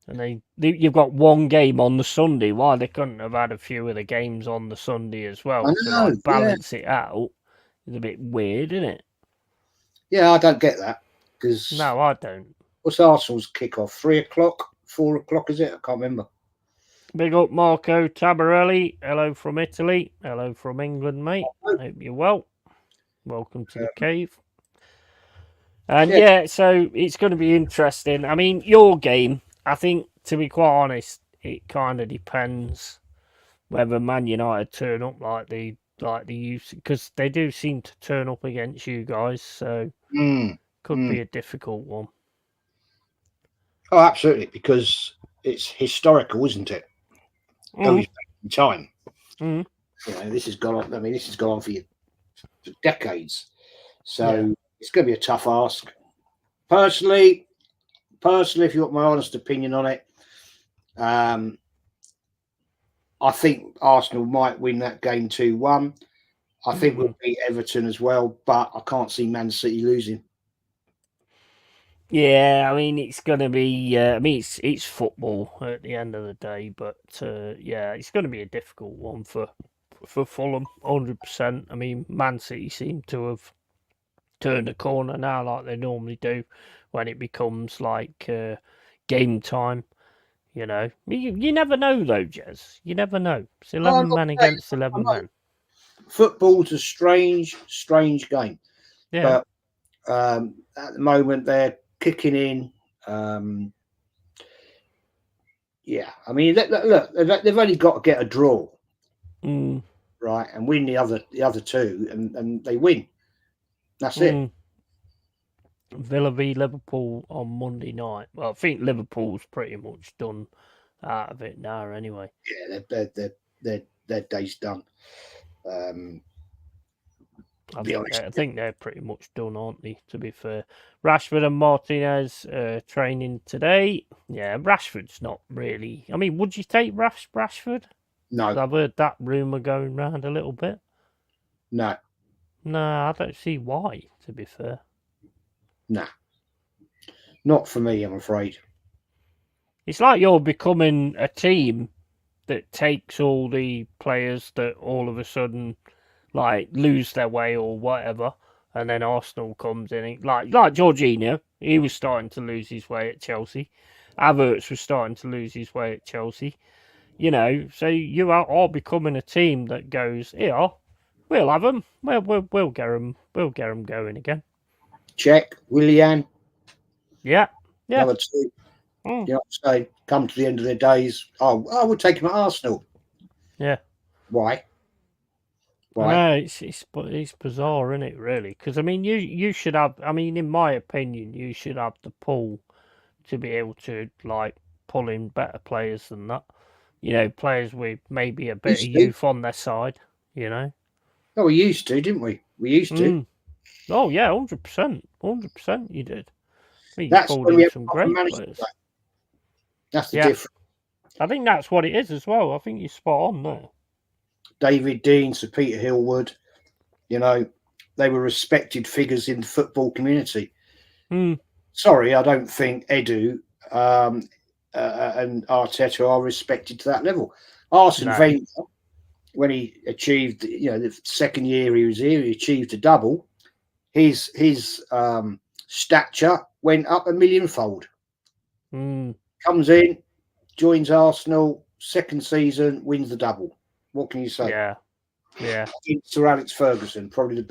And you've got one game on the Sunday. Why they couldn't have had a few of the games on the Sunday as well to balance it out? It's a bit weird, isn't it? Yeah, I don't get that. No, I don't. What's Arsenal's kickoff? 3 o'clock? 4 o'clock, is it? I can't remember. Big up Marco Tabarelli. Hello from Italy. Hello from England, mate. Hope you're well. Welcome to the cave. And so it's going to be interesting. I mean, your game, I think, to be quite honest, it kind of depends whether Man United turn up like they used to, because they do seem to turn up against you guys. So could be a difficult one. Oh, absolutely, because it's historical, isn't it? Goes back in time. Mm. You know, this has gone on. I mean, this has gone on for decades. So it's going to be a tough ask. Personally, if you want my honest opinion on it, I think Arsenal might win that game 2-1. I think we'll beat Everton as well, but I can't see Man City losing. Yeah, I mean it's going to be. I mean it's football at the end of the day, but it's going to be a difficult one for Fulham, 100%. I mean, Man City seem to have turned a corner now, like they normally do, when it becomes like game time. You know, you never know though, Jez. You never know. It's 11 men against 11 men. Football's a strange game. Yeah. But at the moment they're kicking in. I mean, look, they've only got to get a draw, right, and win the other two, and they win. That's it. Villa v Liverpool on Monday night. Well, I think Liverpool's pretty much done out of it now, anyway. Yeah, their day's done. I think they're pretty much done, aren't they? To be fair, Rashford and Martinez training today. Yeah, Rashford's not really. I mean, would you take Rashford? No, I've heard that rumor going round a little bit. No, I don't see why. To be fair, nah, not for me. I'm afraid. It's like you're becoming a team that takes all the players that all of a sudden like lose their way or whatever, and then Arsenal comes in. Like Jorginho, he was starting to lose his way at Chelsea. Havertz was starting to lose his way at Chelsea. You know, so you are all becoming a team that goes, yeah, we'll have them. We'll get them. We'll get them going again. Check, Willian. Yeah. Number two. You know, say come to the end of their days. Oh, I would take him at Arsenal. Yeah. Why? No, it's bizarre, isn't it? Really, because I mean, you should have. I mean, in my opinion, you should have the pull to be able to like pull in better players than that. You know, players with maybe a bit of youth on their side. You know. Oh, we used to, didn't we? We used to. Oh yeah, 100%, 100%. You did. I mean, That's when we had some great players. That's the difference. I think that's what it is as well. I think you're spot on there. David Dean, Sir Peter Hillwood, you know, they were respected figures in the football community. Sorry, I don't think Edu and Arteta are respected to that level. Arsene Wenger, when he achieved, you know, the second year he was here, he achieved a double. His stature went up a millionfold. Comes in, joins Arsenal, second season, wins the double. What can you say? Yeah. I think Sir Alex Ferguson, probably the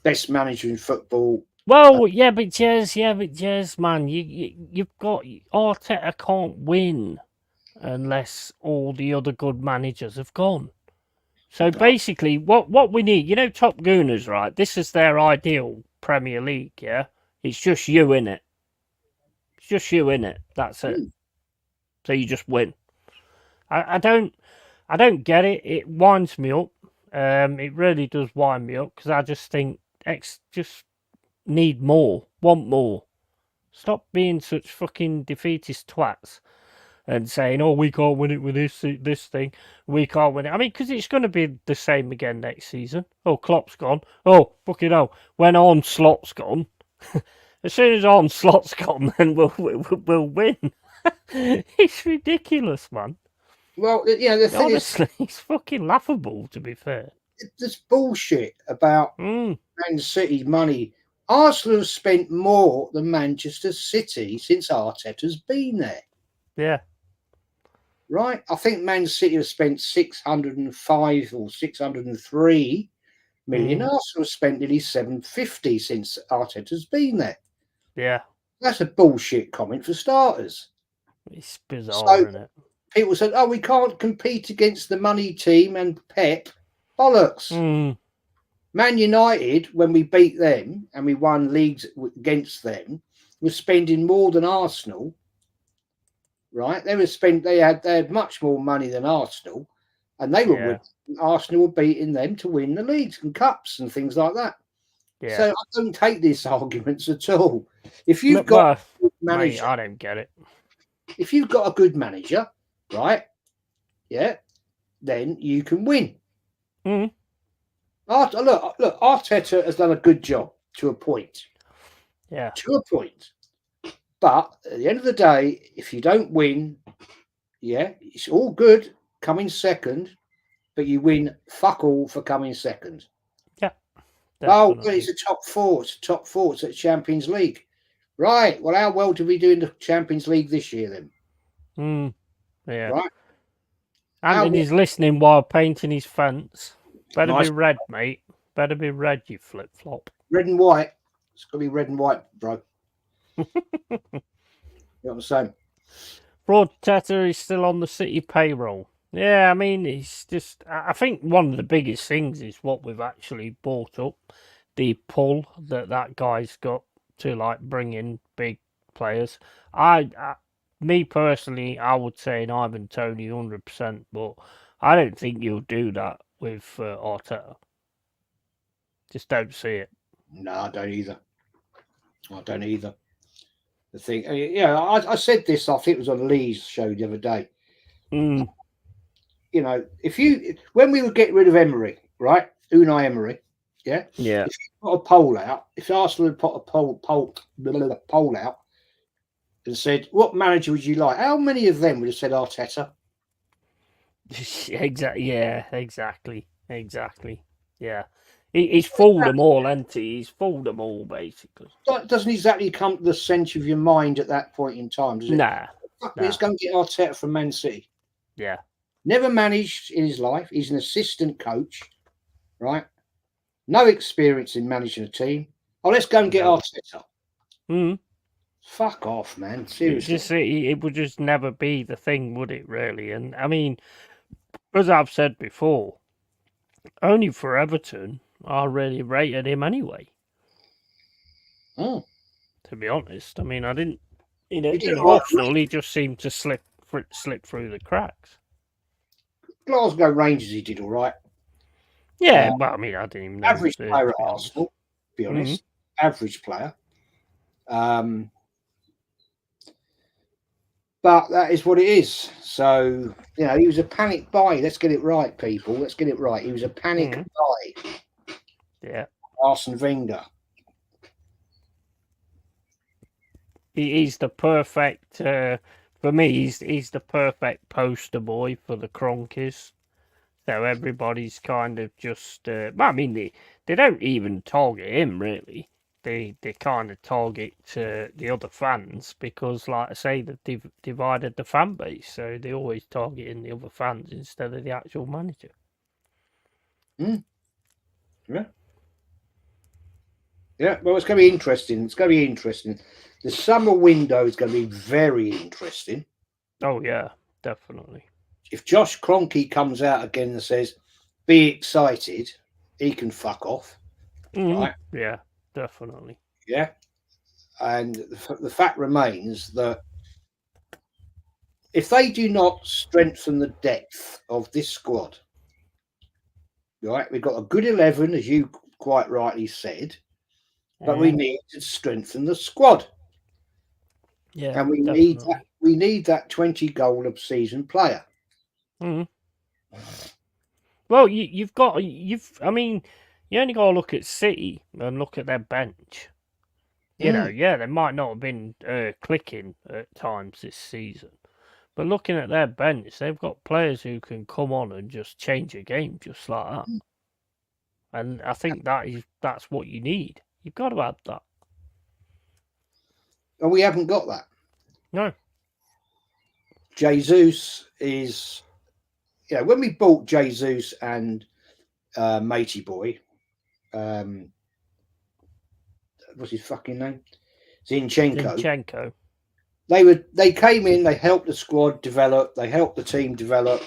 best manager in football. Well, but Jez, man, you've got Arteta can't win unless all the other good managers have gone. So basically, what we need, you know, Top Gooners, right? This is their ideal Premier League, yeah. It's just you in it. It's just you in it. That's it. So you just win. I don't get it. It winds me up. It really does wind me up because I just think just need more, want more. Stop being such fucking defeatist twats and saying, "Oh, we can't win it with this thing. We can't win it." I mean, because it's going to be the same again next season. Oh, Klopp's gone. Oh, fucking hell. When Onslaught's gone, as soon as Onslaught's gone, then we'll win. It's ridiculous, man. Well, yeah, the thing honestly, it's fucking laughable. To be fair, this bullshit about Man City's money. Arsenal have spent more than Manchester City since Arteta's been there. Yeah. Right? I think Man City have spent 605 or 603 million. Arsenal spent nearly 750 since Arteta's been there. Yeah. That's a bullshit comment for starters. It's bizarre, So isn't it? people said, "Oh, we can't compete against the money team and Pep." Bollocks. Man United, when we beat them and we won leagues against them, was spending more than Arsenal. Right? They had much more money than Arsenal, and they were Arsenal were beating them to win the leagues and cups and things like that. Yeah. So I don't take these arguments at all. If you've got a good manager, mate, I don't get it. If you've got a good manager, right? Yeah, then you can win. Mm. Look, Arteta has done a good job to a point. Yeah. To a point. But at the end of the day, if you don't win, yeah, it's all good coming second, but you win fuck all for coming second. Yeah. Definitely. Definitely. Well, it's a top four. It's top four. It's at Champions League. Right. Well, how well did we do in the Champions League this year then? Yeah. Right. Anthony's listening while painting his fence. Better Nice. be red, mate. Better be red, you flip flop. Red and white. It's got to be red and white, bro. You know what I'm saying? Broad Teta is still on the City payroll. Yeah, I mean, it's just. I think one of the biggest things is what we've actually bought up. The pull that guy's got to like bring in big players. Me personally, I would say an Ivan Toney 100%, but I don't think you'll do that with Arteta. Just don't see it. No, I don't either. The thing, yeah, I said this. I think it was on Lee's show the other day. Mm. You know, when we would get rid of Emery, right? Unai Emery, yeah. Yeah. If you put a poll out, if Arsenal had put a poll out and said, "What manager would you like?" How many of them would have said Arteta? Exactly. Yeah. Exactly. Yeah. He's fooled them all, hasn't he? He's fooled them all, basically. That doesn't exactly come to the centre of your mind at that point in time, does it? Nah. Let's go and get Arteta from Man City. Yeah. Never managed in his life. He's an assistant coach, right? No experience in managing a team. Oh, let's go and get Arteta. Fuck off, man. Seriously. It would just never be the thing, would it, really? And, I mean, as I've said before, only for Everton, I really rated him anyway. To be honest. I mean, I didn't... In Arsenal, he just seemed to slip through the cracks. Glasgow Rangers, he did all right. Yeah, but I mean, I didn't even know. Average player at Arsenal, to be honest. Average player. But that is what it is. So, you know, he was a panic buy. Let's get it right, people. Let's get it right. He was a panic buy. Yeah. Arsene Wenger. He's the perfect, for me, he's the perfect poster boy for the Cronkies. So everybody's kind of just, I mean, they don't even target him, really. They kind of target the other fans because, like I say, they've divided the fan base. So they always targeting the other fans instead of the actual manager. Yeah. Yeah, well, it's going to be interesting. The summer window is going to be very interesting. Oh, yeah, definitely. If Josh Kroenke comes out again and says, be excited, he can fuck off. Right? Yeah, definitely. Yeah. And the fact remains that if they do not strengthen the depth of this squad, right, we've got a good 11, as you quite rightly said, but we need to strengthen the squad. Yeah, and we need that 20 goal a season player. Well, you only got to look at City and look at their bench. You know, yeah, they might not have been clicking at times this season, but looking at their bench, they've got players who can come on and just change a game just like that. And I think that's what you need. You've got to have that. And we haven't got that. No. Jesus is, when we bought Jesus and Matey Boy, what's his fucking name? Zinchenko. Zinchenko. They came in, they helped the squad develop, they helped the team develop.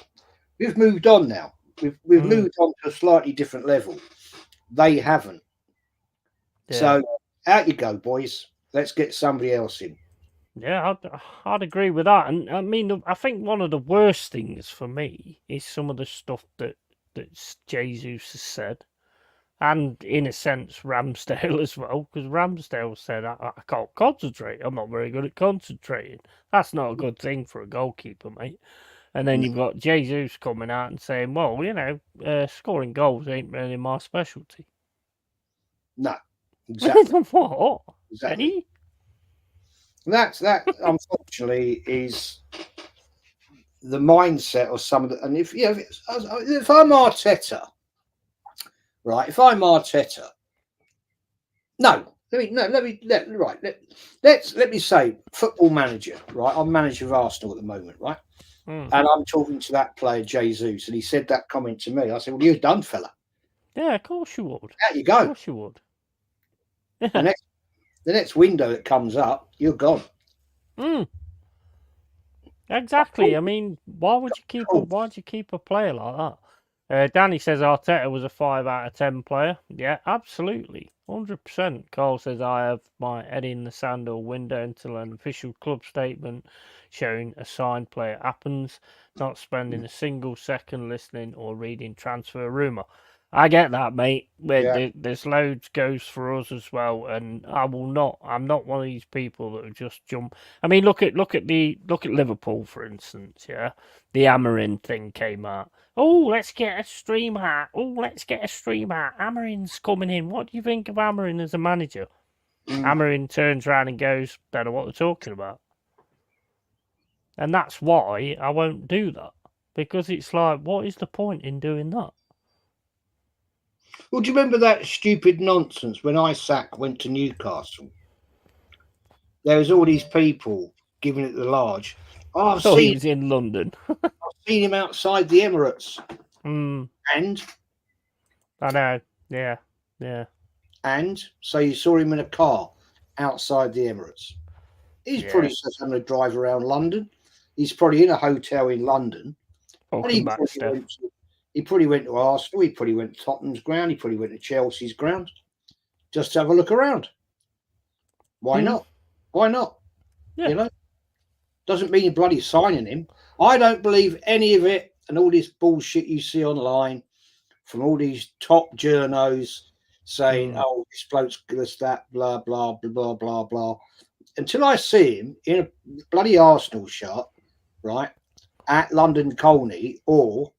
We've moved on now. We've moved on to a slightly different level. They haven't. Yeah. So out you go, boys. Let's get somebody else in. Yeah, I'd agree with that. And I mean, I think one of the worst things for me is some of the stuff that Jesus has said. And in a sense, Ramsdale as well, because Ramsdale said, I can't concentrate. I'm not very good at concentrating. That's not a good thing for a goalkeeper, mate. And then you've got Jesus coming out and saying, well, you know, scoring goals ain't really my specialty. No, exactly. What? Exactly. That unfortunately is the mindset of some of the. And if I'm Arteta, right? If I'm Arteta, let me say football manager, right? I'm manager of Arsenal at the moment, right? And I'm talking to that player Jesus, and he said that comment to me. I said, "Well, you're done, fella." Yeah, of course you would. Out you go. Of course you would. The next window that comes up, you're gone. Exactly. I mean, why would you keep a player like that? Danny says Arteta was a 5 out of 10 player. Yeah, absolutely, 100%. Carl says I have my head in the sand or window until an official club statement showing a signed player happens. Not spending a single second listening or reading transfer rumour. I get that, mate. There's loads goes for us as well, and I'm not one of these people that will just jump. I mean, look at Liverpool, for instance. Yeah, the Amarin thing came out. Oh, let's get a stream hat. Amarin's coming in. What do you think of Amarin as a manager? Amarin turns around and goes, "Don't know what they're talking about," and that's why I won't do that, because it's like, what is the point in doing that? Well, do you remember that stupid nonsense when Isaac went to Newcastle? There was all these people giving it the large. Oh, I've seen he was in London. I've seen him outside the Emirates. And I know, yeah. And so you saw him in a car outside the Emirates. He's probably just having a drive around London. He's probably in a hotel in London. He probably went to Arsenal. He probably went to Tottenham's ground. He probably went to Chelsea's ground. Just to have a look around. Why not? Why not? Yeah. You know, doesn't mean you're bloody signing him. I don't believe any of it, and all this bullshit you see online from all these top journos saying, "Oh, this bloke's this, that, blah blah blah blah blah blah." Until I see him in a bloody Arsenal shirt, right, at London Colney or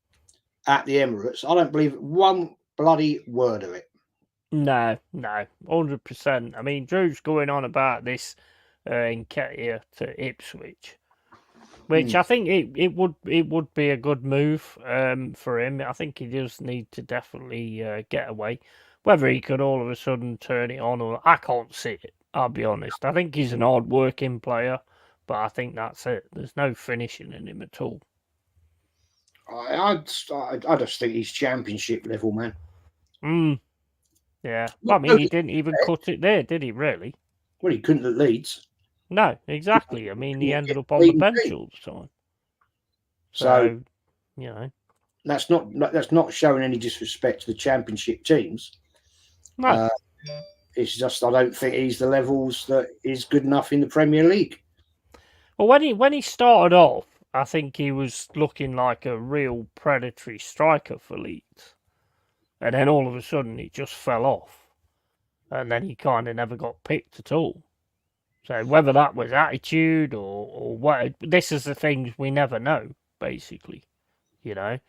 at the Emirates, I don't believe one bloody word of it. No, 100%. I mean, Drew's going on about this in Ketia to Ipswich, which I think it would be a good move for him. I think he does need to definitely get away. Whether he could all of a sudden turn it on, or I can't see it. I'll be honest. I think he's an hard-working player, but I think that's it. There's no finishing in him at all. I just think he's championship level, man. Yeah. Well, I mean, he didn't even cut it there, did he, really? Well, he couldn't at Leeds. No, exactly. I mean, he ended up on the bench all the time. So, you know. That's not showing any disrespect to the championship teams. No. It's just I don't think he's the levels that is good enough in the Premier League. Well, when he started off, I think he was looking like a real predatory striker for Leeds. And then all of a sudden it just fell off. And then he kind of never got picked at all. So whether that was attitude or what, this is the things we never know, basically. You know?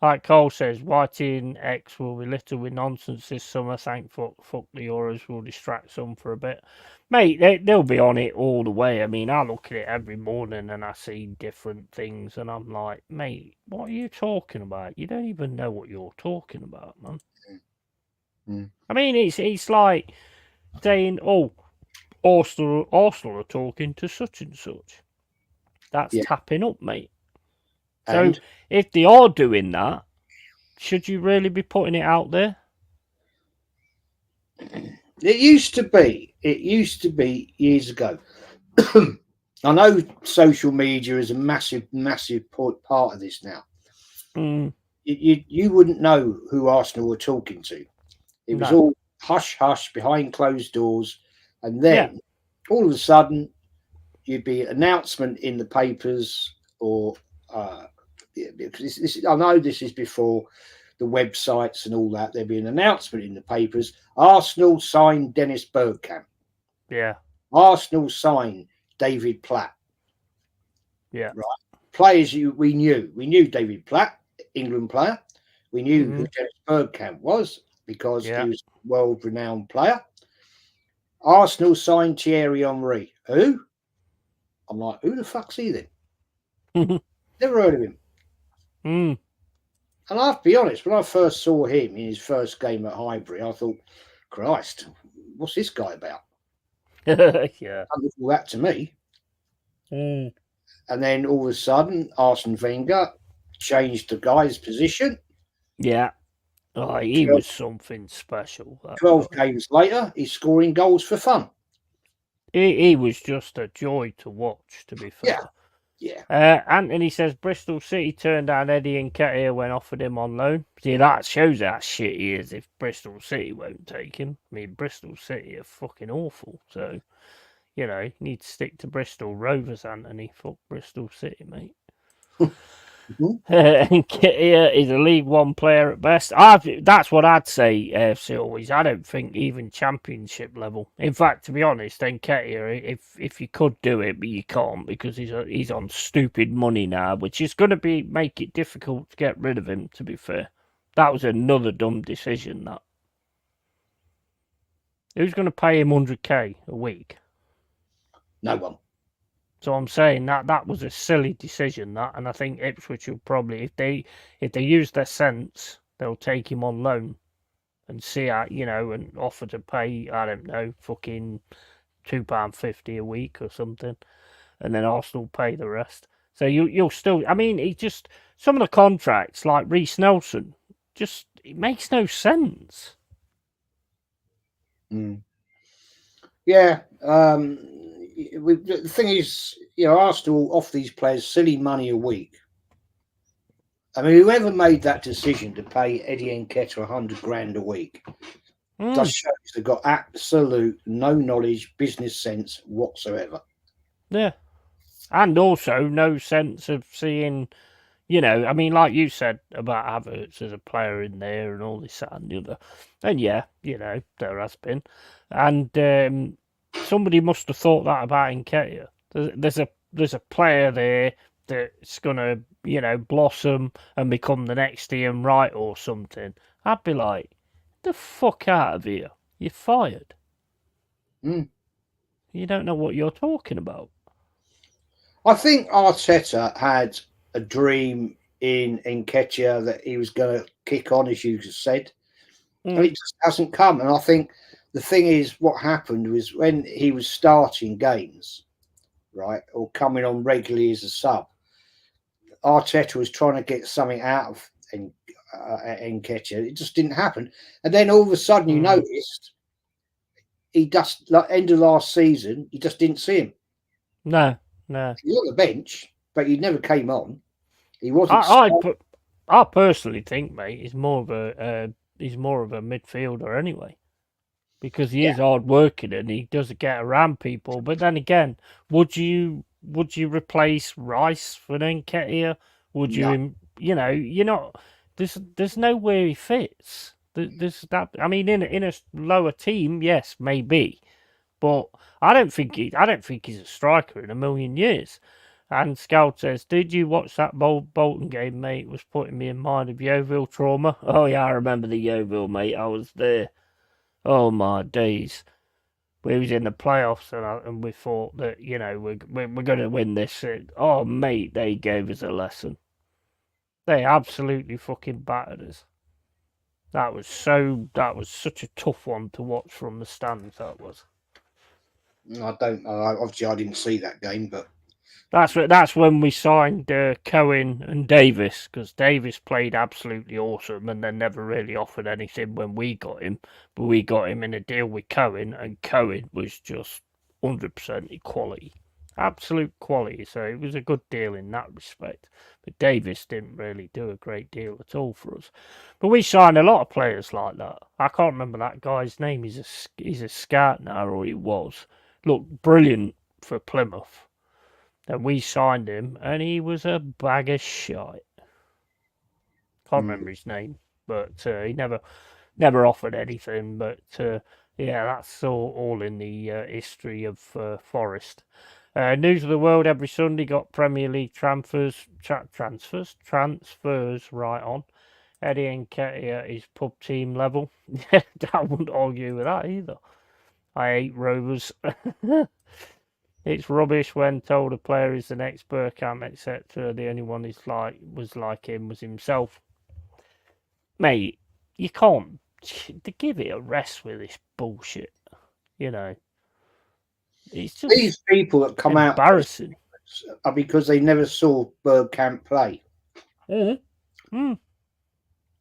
Like Cole says, Whitey and X will be littered with nonsense this summer. Fuck the Euros will distract some for a bit. Mate, they'll be on it all the way. I mean, I look at it every morning and I see different things and I'm like, mate, what are you talking about? You don't even know what you're talking about, man. I mean, it's like saying, oh, Arsenal are talking to such and such. That's tapping up, mate. So if they are doing that, should you really be putting it out there? It used to be. It used to be years ago. I know social media is a massive, massive part of this now. Mm, You wouldn't know who Arsenal were talking to. It was no. all hush hush behind closed doors, and Yeah. then all of a sudden you'd be an announcement in the papers or because I know this is before the websites and all that. There'd be an announcement in the papers. Arsenal signed Dennis Bergkamp. Yeah. Arsenal signed David Platt. Yeah. Right, players we knew. We knew David Platt, England player. We knew who Mm, Dennis Bergkamp was because yeah. he was a world-renowned player. Arsenal signed Thierry Henry. Who? I'm like, who the fuck's he then? Never heard of him. mm. And I have to be honest, when I first saw him in his first game at Highbury, I thought, Christ, what's this guy about? Yeah. Don't look all that to me. Mm. And then all of a sudden, Arsene Wenger changed the guy's position. Yeah. Oh, he 12, was something special, that 12 guy. games later, he's scoring goals for fun. He was just a joy to watch, to be Yeah, fair. yeah. Anthony says Bristol City turned down Eddie Nketiah when offered him on loan. See, that shows how shit he is if Bristol City won't take him. I mean, Bristol City are fucking awful. So, you know, you need to stick to Bristol Rovers, Anthony. Fuck Bristol City, mate. Mhm. Nketiah is a League One player at best. That's what I'd say, always. I don't think even Championship level. In fact, to be honest, Nketiah, if you could do it, but you can't because he's on stupid money now, which is going to make it difficult to get rid of him. To be fair, that was another dumb decision. That who's going to pay him 100k a week? No one. So I'm saying that was a silly decision, that, and I think Ipswich will probably, if they use their sense, they'll take him on loan and see how, and offer to pay, I don't know, fucking £2.50 a week or something, and then Arsenal pay the rest. So you'll still, I mean, some of the contracts like Reece Nelson, just it makes no sense. Mm. Yeah. The thing is, Arsenal offer these players silly money a week. I mean, whoever made that decision to pay Eddie Nketiah 100 grand a week just shows they've got absolute no knowledge, business sense whatsoever. Yeah, and also no sense of seeing. I mean, like you said about Havertz as a player in there and all this, that, and the other. And yeah, there has been. And somebody must have thought that about Nketiah. There's a player there that's going to, blossom and become the next Ian Wright or something. I'd be like, the fuck out of here. You're fired. Mm. You don't know what you're talking about. I think Arteta had a dream in Nketiah that he was going to kick on, as you just said, and it just hasn't come. And I think the thing is, what happened was when he was starting games, right, or coming on regularly as a sub, Arteta was trying to get something out of Nketiah. It just didn't happen. And then all of a sudden, you noticed he just, like end of last season, you just didn't see him. No. He was on the bench, but he never came on. He wasn't. I personally think, mate, he's more of a midfielder anyway, because he is hard working and he does get around people. But then again, would you replace Rice for Nketiah? Would No. you? You're not. There's nowhere he fits. There's that. I mean, in a lower team, yes, maybe, but I don't think he's a striker in a million years. And Scout says, "Did you watch that Bolton game, mate? It was putting me in mind of Yeovil trauma." Oh yeah, I remember the Yeovil, mate. I was there. Oh my days. We was in the playoffs and we thought that we're going to win this. Oh mate, they gave us a lesson. They absolutely fucking battered us. That was such a tough one to watch from the stands. That was. I don't. Obviously, I didn't see that game, but That's when we signed Cohen and Davis, because Davis played absolutely awesome and then never really offered anything when we got him. But we got him in a deal with Cohen, and Cohen was just 100% quality, absolute quality. So it was a good deal in that respect. But Davis didn't really do a great deal at all for us. But we signed a lot of players like that. I can't remember that guy's name. He's a scout now, or he was. Looked brilliant for Plymouth. Then we signed him, and he was a bag of shite. Can't remember his name, but he never offered anything. But yeah, that's all in the history of Forest. News of the World every Sunday got Premier League transfers right on. Eddie Nketiah is pub team level. I wouldn't argue with that either. I hate Rovers. It's rubbish when told a player is the next Burkham, etc. The only one was like him was himself. Mate, you can't give it a rest with this bullshit. You know, it's just These people that come out embarrassing. are because they never saw Bergkamp play.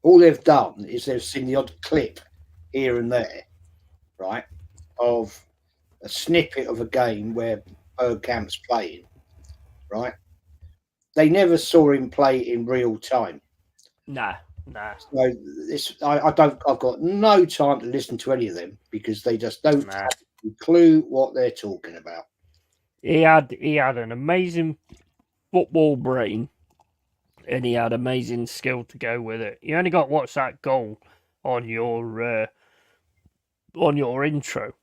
All they've done is they've seen the odd clip here and there, right, of a snippet of a game where Bergkamp's playing, right? They never saw him play in real time. Nah. So I've got no time to listen to any of them because they just don't have a clue what they're talking about. He had an amazing football brain, and he had amazing skill to go with it. You only got to watch that goal on your intro,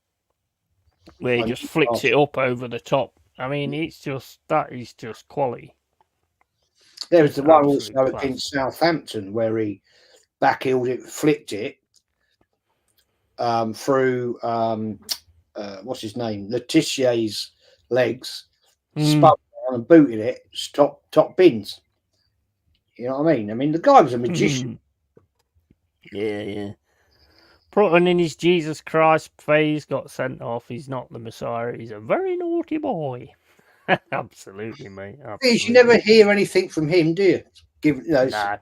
where he just flicks it up over the top. I mean, that is just quality. There was the one also against Southampton where he backheeled it, flicked it through what's his name, Letizier's legs, spun down and booted it top bins. You know what I mean? I mean, the guy was a magician. Yeah. Broughton in his Jesus Christ phase got sent off. He's not the Messiah. He's a very naughty boy. Absolutely, mate. Absolutely. You never hear anything from him, do you? Nah.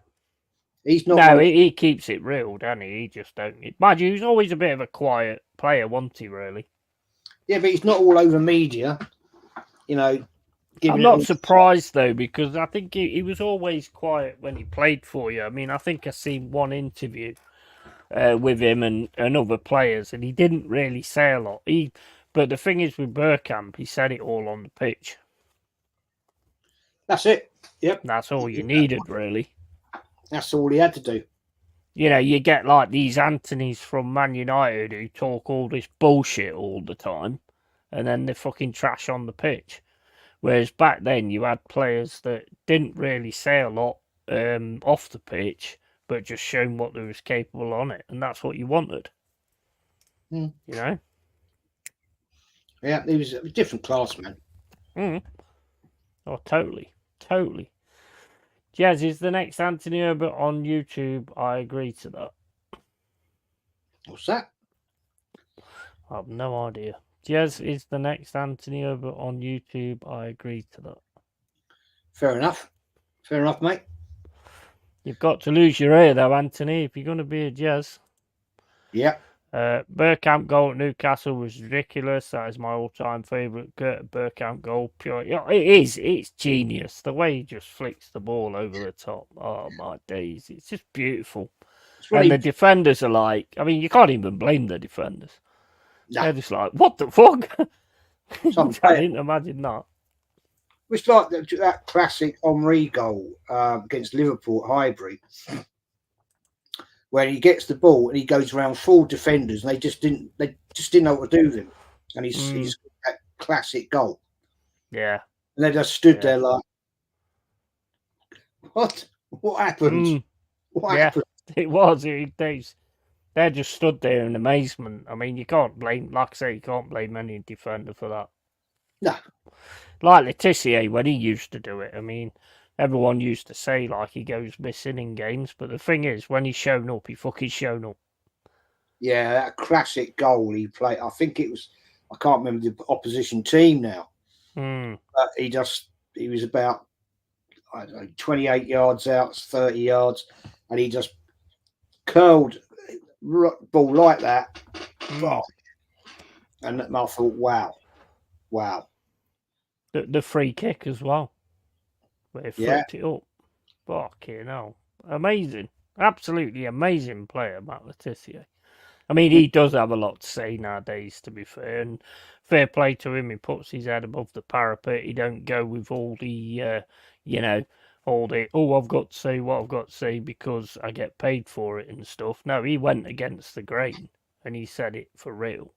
He's not. No, he keeps it real, doesn't he? He just don't. Mind you, he's always a bit of a quiet player, wasn't he? Really. Yeah, but he's not all over media. You know. I'm not surprised though, because I think he was always quiet when he played for you. I mean, I think I've seen one interview with him and other players, and he didn't really say a lot. But the thing is with Bergkamp, he said it all on the pitch. That's it. Yep. That's all you needed, really. That's all he had to do. You know, you get like these Anthonys from Man United who talk all this bullshit all the time, and then they're fucking trash on the pitch. Whereas back then, you had players that didn't really say a lot off the pitch, but just shown what they was capable on it, and that's what you wanted. You know? Yeah, he was a different class, man. Oh, totally. Jez, is the next Anthony Herbert on YouTube? I agree to that. What's that? I have no idea. Jez, is the next Anthony Herbert on YouTube? I agree to that. Fair enough, mate. You've got to lose your ear, though, Anthony, if you're going to be a Jez. Yeah. Bergkamp goal at Newcastle was ridiculous. That is my all-time favourite Bergkamp goal. Pure, it's genius. The way he just flicks the ball over the top. Oh my days, it's just beautiful. And the defenders are like, I mean, you can't even blame the defenders. No. They're just like, what the fuck? I didn't imagine that. It's like that classic Henry goal against Liverpool at Highbury, where he gets the ball and he goes around full defenders, and they just didn't know what to do with him, and he's that classic goal. Yeah, and they just stood there like, what happened? What happened? It was. They just stood there in amazement. I mean, you can't blame, like I say, you can't blame any defender for that. No, like Letizia when he used to do it. I mean, everyone used to say like he goes missing in games, but the thing is, when he's shown up, he fucking shown up. Yeah, that classic goal he played. I think it was. I can't remember the opposition team now. Mm. But he just he was about, I don't know, 28 yards out, 30 yards, and he just curled ball like that. And I thought, wow. The free kick as well. Where he flicked it up. Fucking hell. Amazing. Absolutely amazing player, Matt Le Tissier. I mean, he does have a lot to say nowadays, to be fair, and fair play to him. He puts his head above the parapet. He don't go with all the, I've got to say what I've got to say because I get paid for it and stuff. No, he went against the grain, and he said it for real.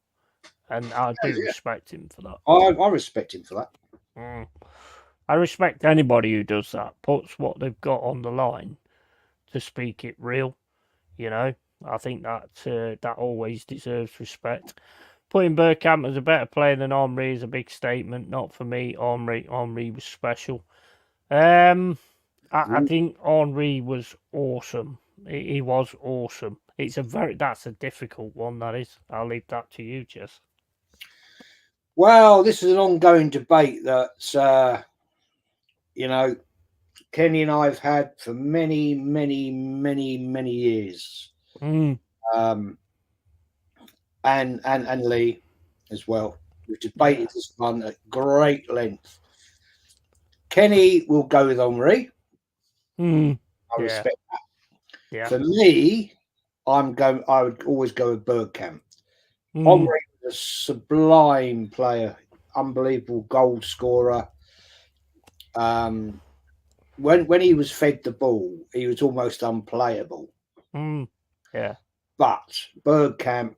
And I do respect him for that. I respect him for that. I respect anybody who does that, puts what they've got on the line to speak it real. I think that always deserves respect. Putting Bergkamp as a better player than Henry is a big statement. Not for me. Henry was special. I think Henry was awesome. He was awesome. That's a difficult one. That is. I'll leave that to you, Jess. Well, this is an ongoing debate that Kenny and I have had for many, many, many, many years. And Lee as well. We've debated this one at great length. Kenny will go with Henry. I respect that. Yeah. For me, I would always go with Bergkamp. Henry was a sublime player, unbelievable goal scorer. When he was fed the ball, he was almost unplayable. Yeah. But Bergkamp,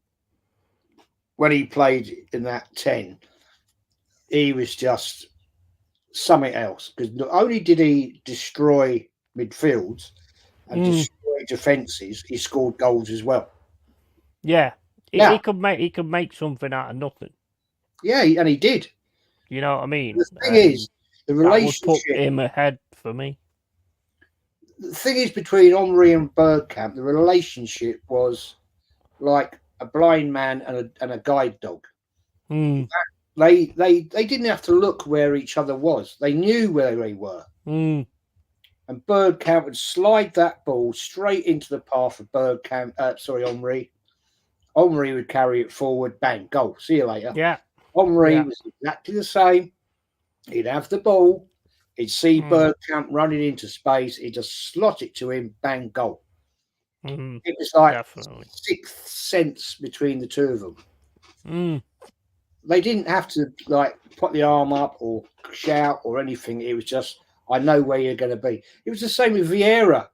when he played in that 10, he was just something else. Because not only did he destroy midfields and destroy defences, he scored goals as well. Yeah. He could make something out of nothing. Yeah, and he did. You know what I mean? The thing is, the relationship that would put him ahead for me. The thing is, between Henry and Bergkamp, the relationship was like a blind man and a guide dog. They didn't have to look where each other was. They knew where they were. And Bergkamp would slide that ball straight into the path of Henry. Henry would carry it forward, bang, goal. See you later. Yeah. Henry was exactly the same. He'd have the ball. He'd see Bergkamp running into space. He'd just slot it to him, bang, goal. It was like sixth sense between the two of them. They didn't have to put the arm up or shout or anything. It was just, I know where you're going to be. It was the same with Vieira.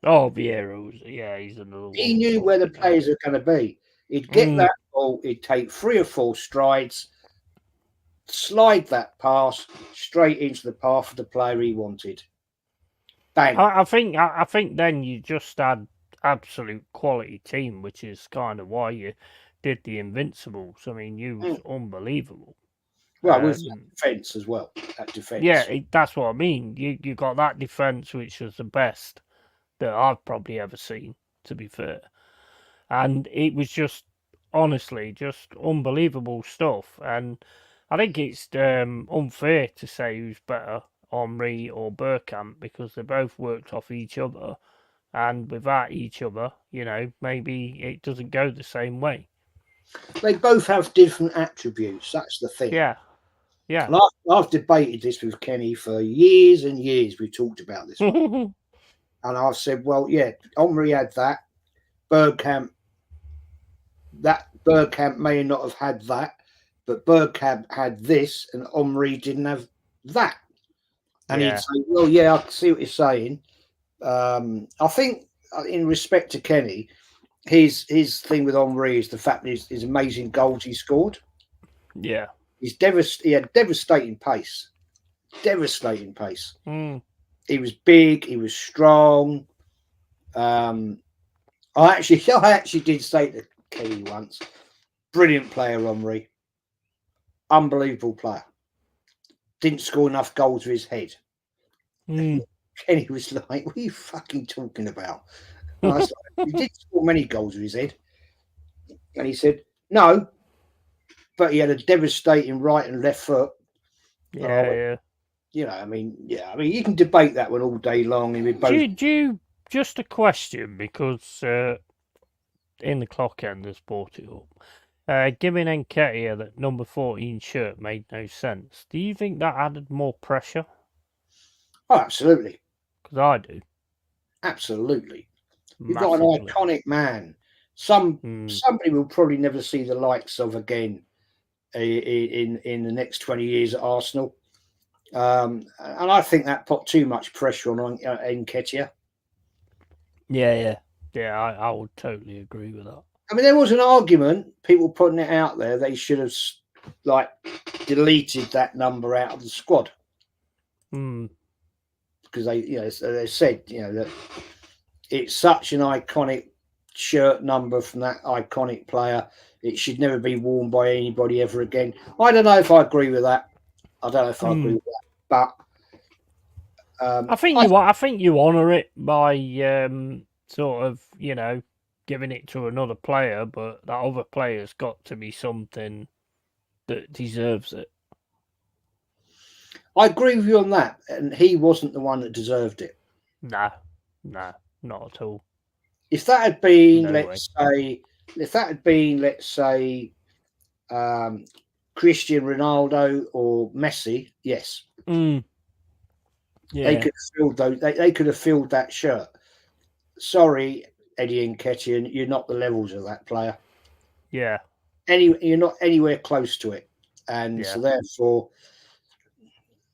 Oh, Vieira was, he's another one. He knew where the players were going to be. He'd get that ball. He'd take 3 or 4 strides, slide that pass straight into the path of the player he wanted. Bang. I think then you just had absolute quality team, which is kind of why you did the Invincibles. I mean, you was unbelievable. Well, with defence as well. That defence. Yeah, that's what I mean. You got that defence, which was the best that I've probably ever seen, to be fair. And it was just, honestly, just unbelievable stuff. And I think it's unfair to say who's better, Henry or Bergkamp, because they both worked off each other. And without each other, maybe it doesn't go the same way. They both have different attributes. That's the thing. Yeah. And I've debated this with Kenny for years and years. We've talked about this. And I've said, well, yeah, Henry had that. Bergkamp may not have had that, but Bergkamp had this, and Henry didn't have that. And he'd say, well, yeah, I see what you're saying. I think, in respect to Kenny, his thing with Henry is the fact that his amazing goals he scored. Yeah. He had devastating pace. He was big. He was strong. I actually did say to Kenny once, brilliant player, Henry. Unbelievable player. Didn't score enough goals with his head. Kenny was like, what are you fucking talking about? And I was like, he didn't score many goals with his head. And he said, no, but he had a devastating right and left foot. Yeah. You know, I mean, yeah, I mean, you can debate that one all day long, and we both. Do you just a question because in the clock end has brought it up. Giving Nketiah that number 14 shirt made no sense. Do you think that added more pressure? Oh, absolutely, Because I do, absolutely. You've got an massively. iconic man. Mm. Somebody will probably never see the likes of again in the next 20 years at Arsenal. And I think that put too much pressure on Nketiah. Yeah. I would totally agree with that. I mean, there was an argument, people putting it out there, they should have like deleted that number out of the squad Hmm. because they said, that it's such an iconic shirt number from that iconic player. It should never be worn by anybody ever again. I don't know if I agree with that. I don't know if I agree with that, but I think you honour it by sort of giving it to another player, but that other player's got to be something that deserves it. I agree with you on that. And he wasn't the one that deserved it. Nah, not at all. If that had been, No way. let's say, Cristiano Ronaldo or Messi, yes, Yeah. they could have filled those. They could have filled that shirt. Sorry, Eddie Nketiah, you're not the levels of that player. Yeah. You're not anywhere close to it, and Yeah. so therefore,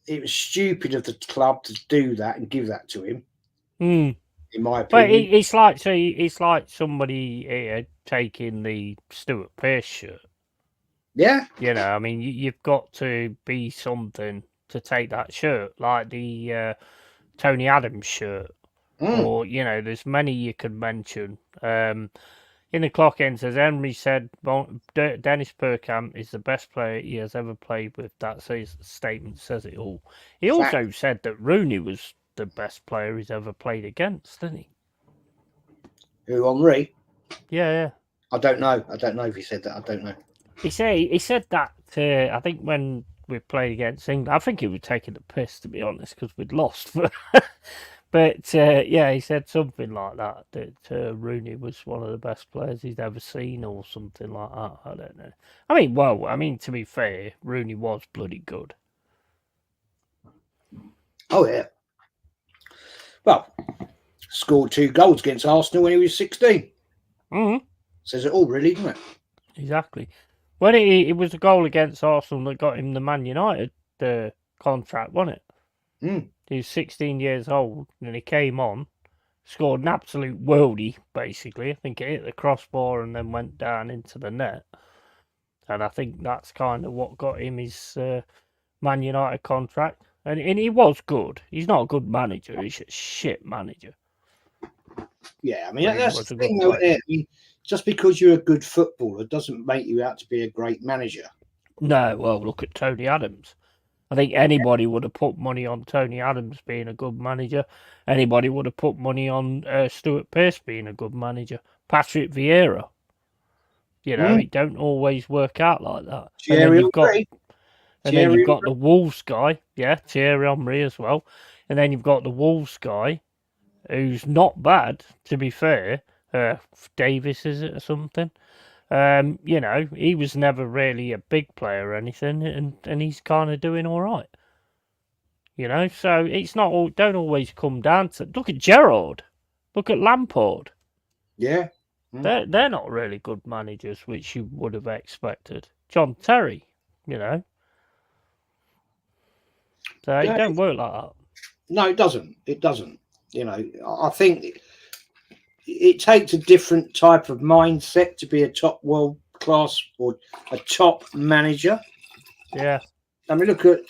it was stupid of the club to do that and give that to him. In my But opinion, it's like somebody here taking the Stuart Pearce shirt. yeah. I mean, you've got to be something to take that shirt, like the Tony Adams shirt, or there's many you could mention. In the clock end says Emery said Dennis Bergkamp is the best player he has ever played with. That statement says it all. He also said that Rooney was the best player he's ever played against, didn't he? Who, Henri? Yeah. I don't know. I don't know if he said that. I don't know. He said that. I think when we played against England, I think he was taking the piss, to be honest, because we'd lost. But yeah, he said something like that Rooney was one of the best players he's ever seen, or something like that. I don't know. I mean, to be fair, Rooney was bloody good. Oh yeah. Well, scored 2 goals against Arsenal when he was 16. Says it all, really, doesn't it? Exactly. Well, it was a goal against Arsenal that got him the Man United contract, wasn't it? He was 16 years old, and he came on, scored an absolute worldie, basically. I think it hit the crossbar and then went down into the net. And I think that's kind of what got him his Man United contract. And he was good. He's not a good manager. He's a shit manager. Yeah, I mean, that's the thing, though, isn't it? I mean, just because you're a good footballer doesn't make you out to be a great manager. No, well, look at Tony Adams. I think anybody would have put money on Tony Adams being a good manager. Anybody would have put money on Stuart Pearce being a good manager. Patrick Vieira. It don't always work out like that. And then you've got the Wolves guy, Thierry Henry as well. And then you've got the Wolves guy, who's not bad, to be fair. Davis, is it, or something? He was never really a big player or anything, and he's kind of doing all right. So it's not don't always come down to look at Gerrard, look at Lampard. Yeah, they're not really good managers, which you would have expected. John Terry, So it don't work like that. No, it doesn't. It doesn't. I think it takes a different type of mindset to be a top world class or a top manager. Yeah. I mean, look at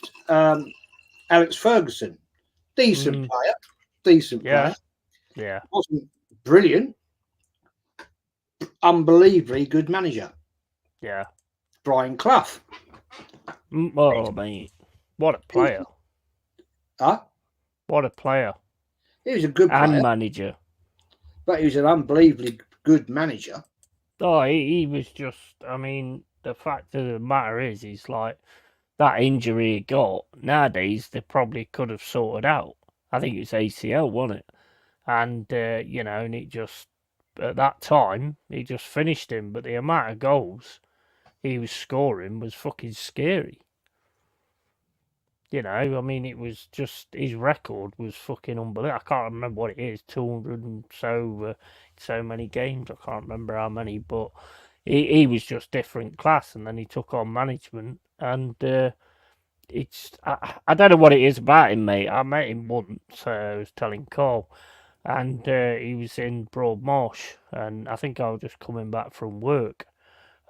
Alex Ferguson. Decent player. Yeah. Wasn't brilliant. Unbelievably good manager. Yeah. Brian Clough. Oh, mate. What a player. Huh? What a player. He was a good player. And manager. But he was an unbelievably good manager. Oh, he was just, I mean, the fact of the matter is, he's like, that injury he got, nowadays they probably could have sorted out. I think it's ACL, wasn't it? And and it just at that time he just finished him. But the amount of goals he was scoring was fucking scary. I mean, it was just his record was fucking unbelievable. I can't remember what it is, 200 and so many games. I can't remember how many, but he was just different class. And then he took on management, and I don't know what it is about him, mate. I met him once. I was telling Cole, and he was in Broadmarsh, and I think I was just coming back from work,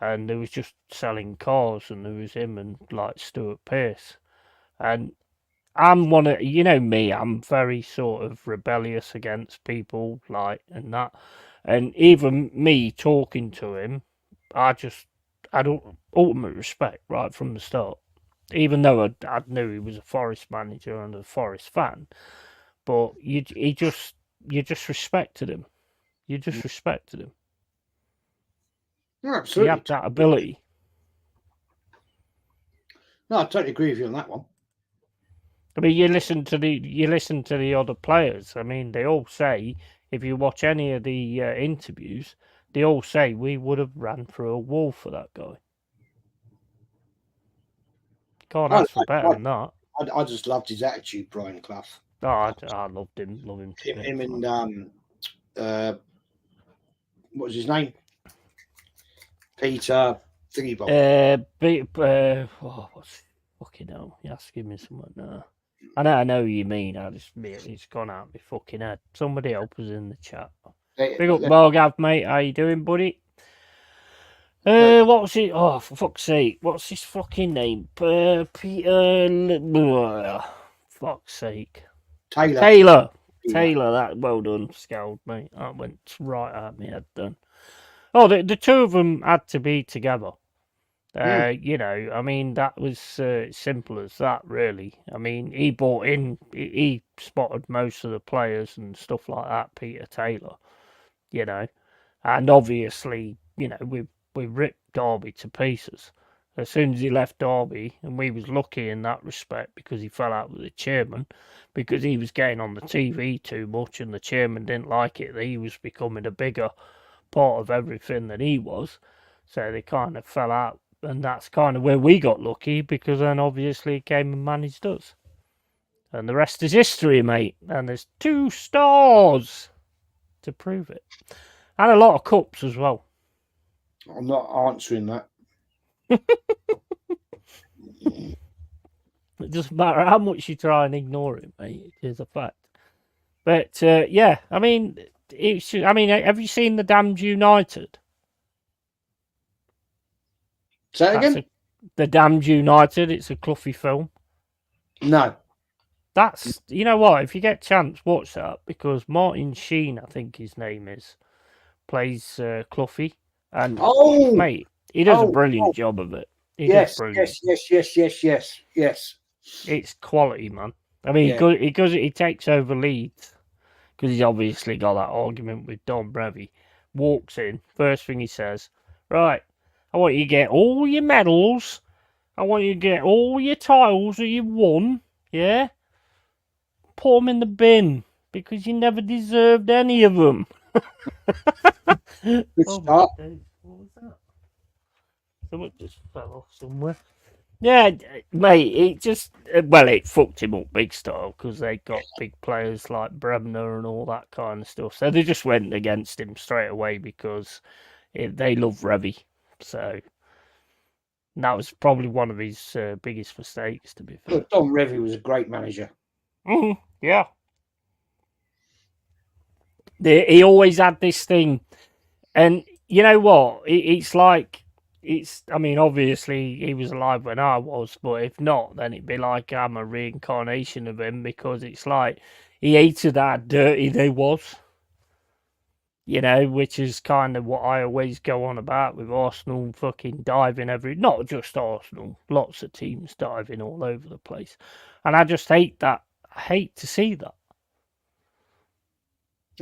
and there was just selling cars, and there was him and like Stuart Pearce, and I'm one of me. I'm very sort of rebellious against people like and that, and even me talking to him, I don't ultimate respect right from the start. Even though I knew he was a Forest manager and a Forest fan, but you just respected him. You just respected him. No, He absolutely. had that ability. No, I totally agree with you on that one. I mean, you listen to the other players. I mean, they all say if you watch any of the interviews, they all say we would have ran through a wall for that guy. Can't ask for better than that. I just loved his attitude, Brian Clough. Oh, I loved him. Love him. Him and what was his name? Peter Thingybob. What's fucking hell? You're asking me something now. I know who you mean. It's gone out my fucking head. Somebody help us in the chat. Big up, Morgav, mate. How you doing, buddy? What was it? Oh, for fuck's sake! What's his fucking name? Peter. Fuck's sake. Taylor. That well done, Scald, mate. That went right at me head done. Oh, the two of them had to be together. I mean, that was simple as that, really. I mean, he bought in, he spotted most of the players and stuff like that, Peter Taylor, and obviously, we ripped Derby to pieces as soon as he left Derby, and we was lucky in that respect because he fell out with the chairman because he was getting on the TV too much, and the chairman didn't like it that he was becoming a bigger part of everything than he was, so they kind of fell out. And that's kind of where we got lucky because then obviously he came and managed us. And the rest is history, mate. And there's 2 stars to prove it. And a lot of cups as well. I'm not answering that. It doesn't matter how much you try and ignore it, mate. It is a fact. But, yeah, I mean, have you seen The Damned United? Say that again? The Damned United. It's a Cloughie film. No. That's, you know what, if you get a chance, watch that, because Martin Sheen, I think his name is, plays Cloughie. And, mate, he does a brilliant job of it. Yes. It's quality, man. I mean, he takes over Leeds, because he's obviously got that argument with Don Brevy. Walks in, first thing he says, right, I want you to get all your medals. I want you to get all your titles that you won. Yeah? Put them in the bin. Because you never deserved any of them. Good start. What was that? Someone just fell off somewhere. Yeah, mate, it fucked him up big style. Because they got big players like Bremner and all that kind of stuff. So they just went against him straight away because they love Revy. So that was probably one of his biggest mistakes, to be fair. Look, Don Revy was a great manager. Yeah. He always had this thing. And you know what? I mean, obviously he was alive when I was, but if not, then it'd be like I'm a reincarnation of him because it's like he hated how dirty they was. Which is kind of what I always go on about with Arsenal fucking diving not just Arsenal, lots of teams diving all over the place. And I just hate that. I hate to see that.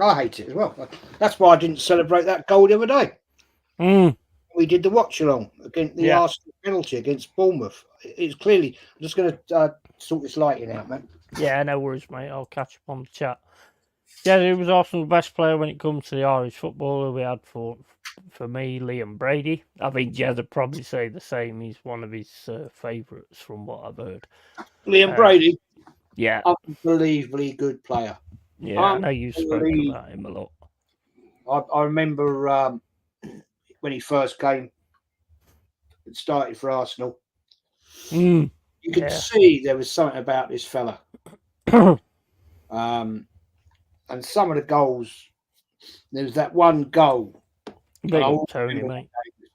I hate it as well. That's why I didn't celebrate that goal the other day. We did the watch along against the Yeah. Arsenal penalty against Bournemouth. It's clearly. I'm just going to sort this lighting out, man. Yeah, no worries, mate. I'll catch up on the chat. Yeah, he was Arsenal's best player when it comes to the Irish footballer. We had for me, Liam Brady. I think Jez would probably say the same. He's one of his favourites from what I've heard. Liam Brady, Yeah, unbelievably good player. yeah, I know you've spoken about him a lot. I remember when he first came and started for Arsenal. You could see there was something about this fella. And some of the goals, there was that one goal. Big up Tony, mate.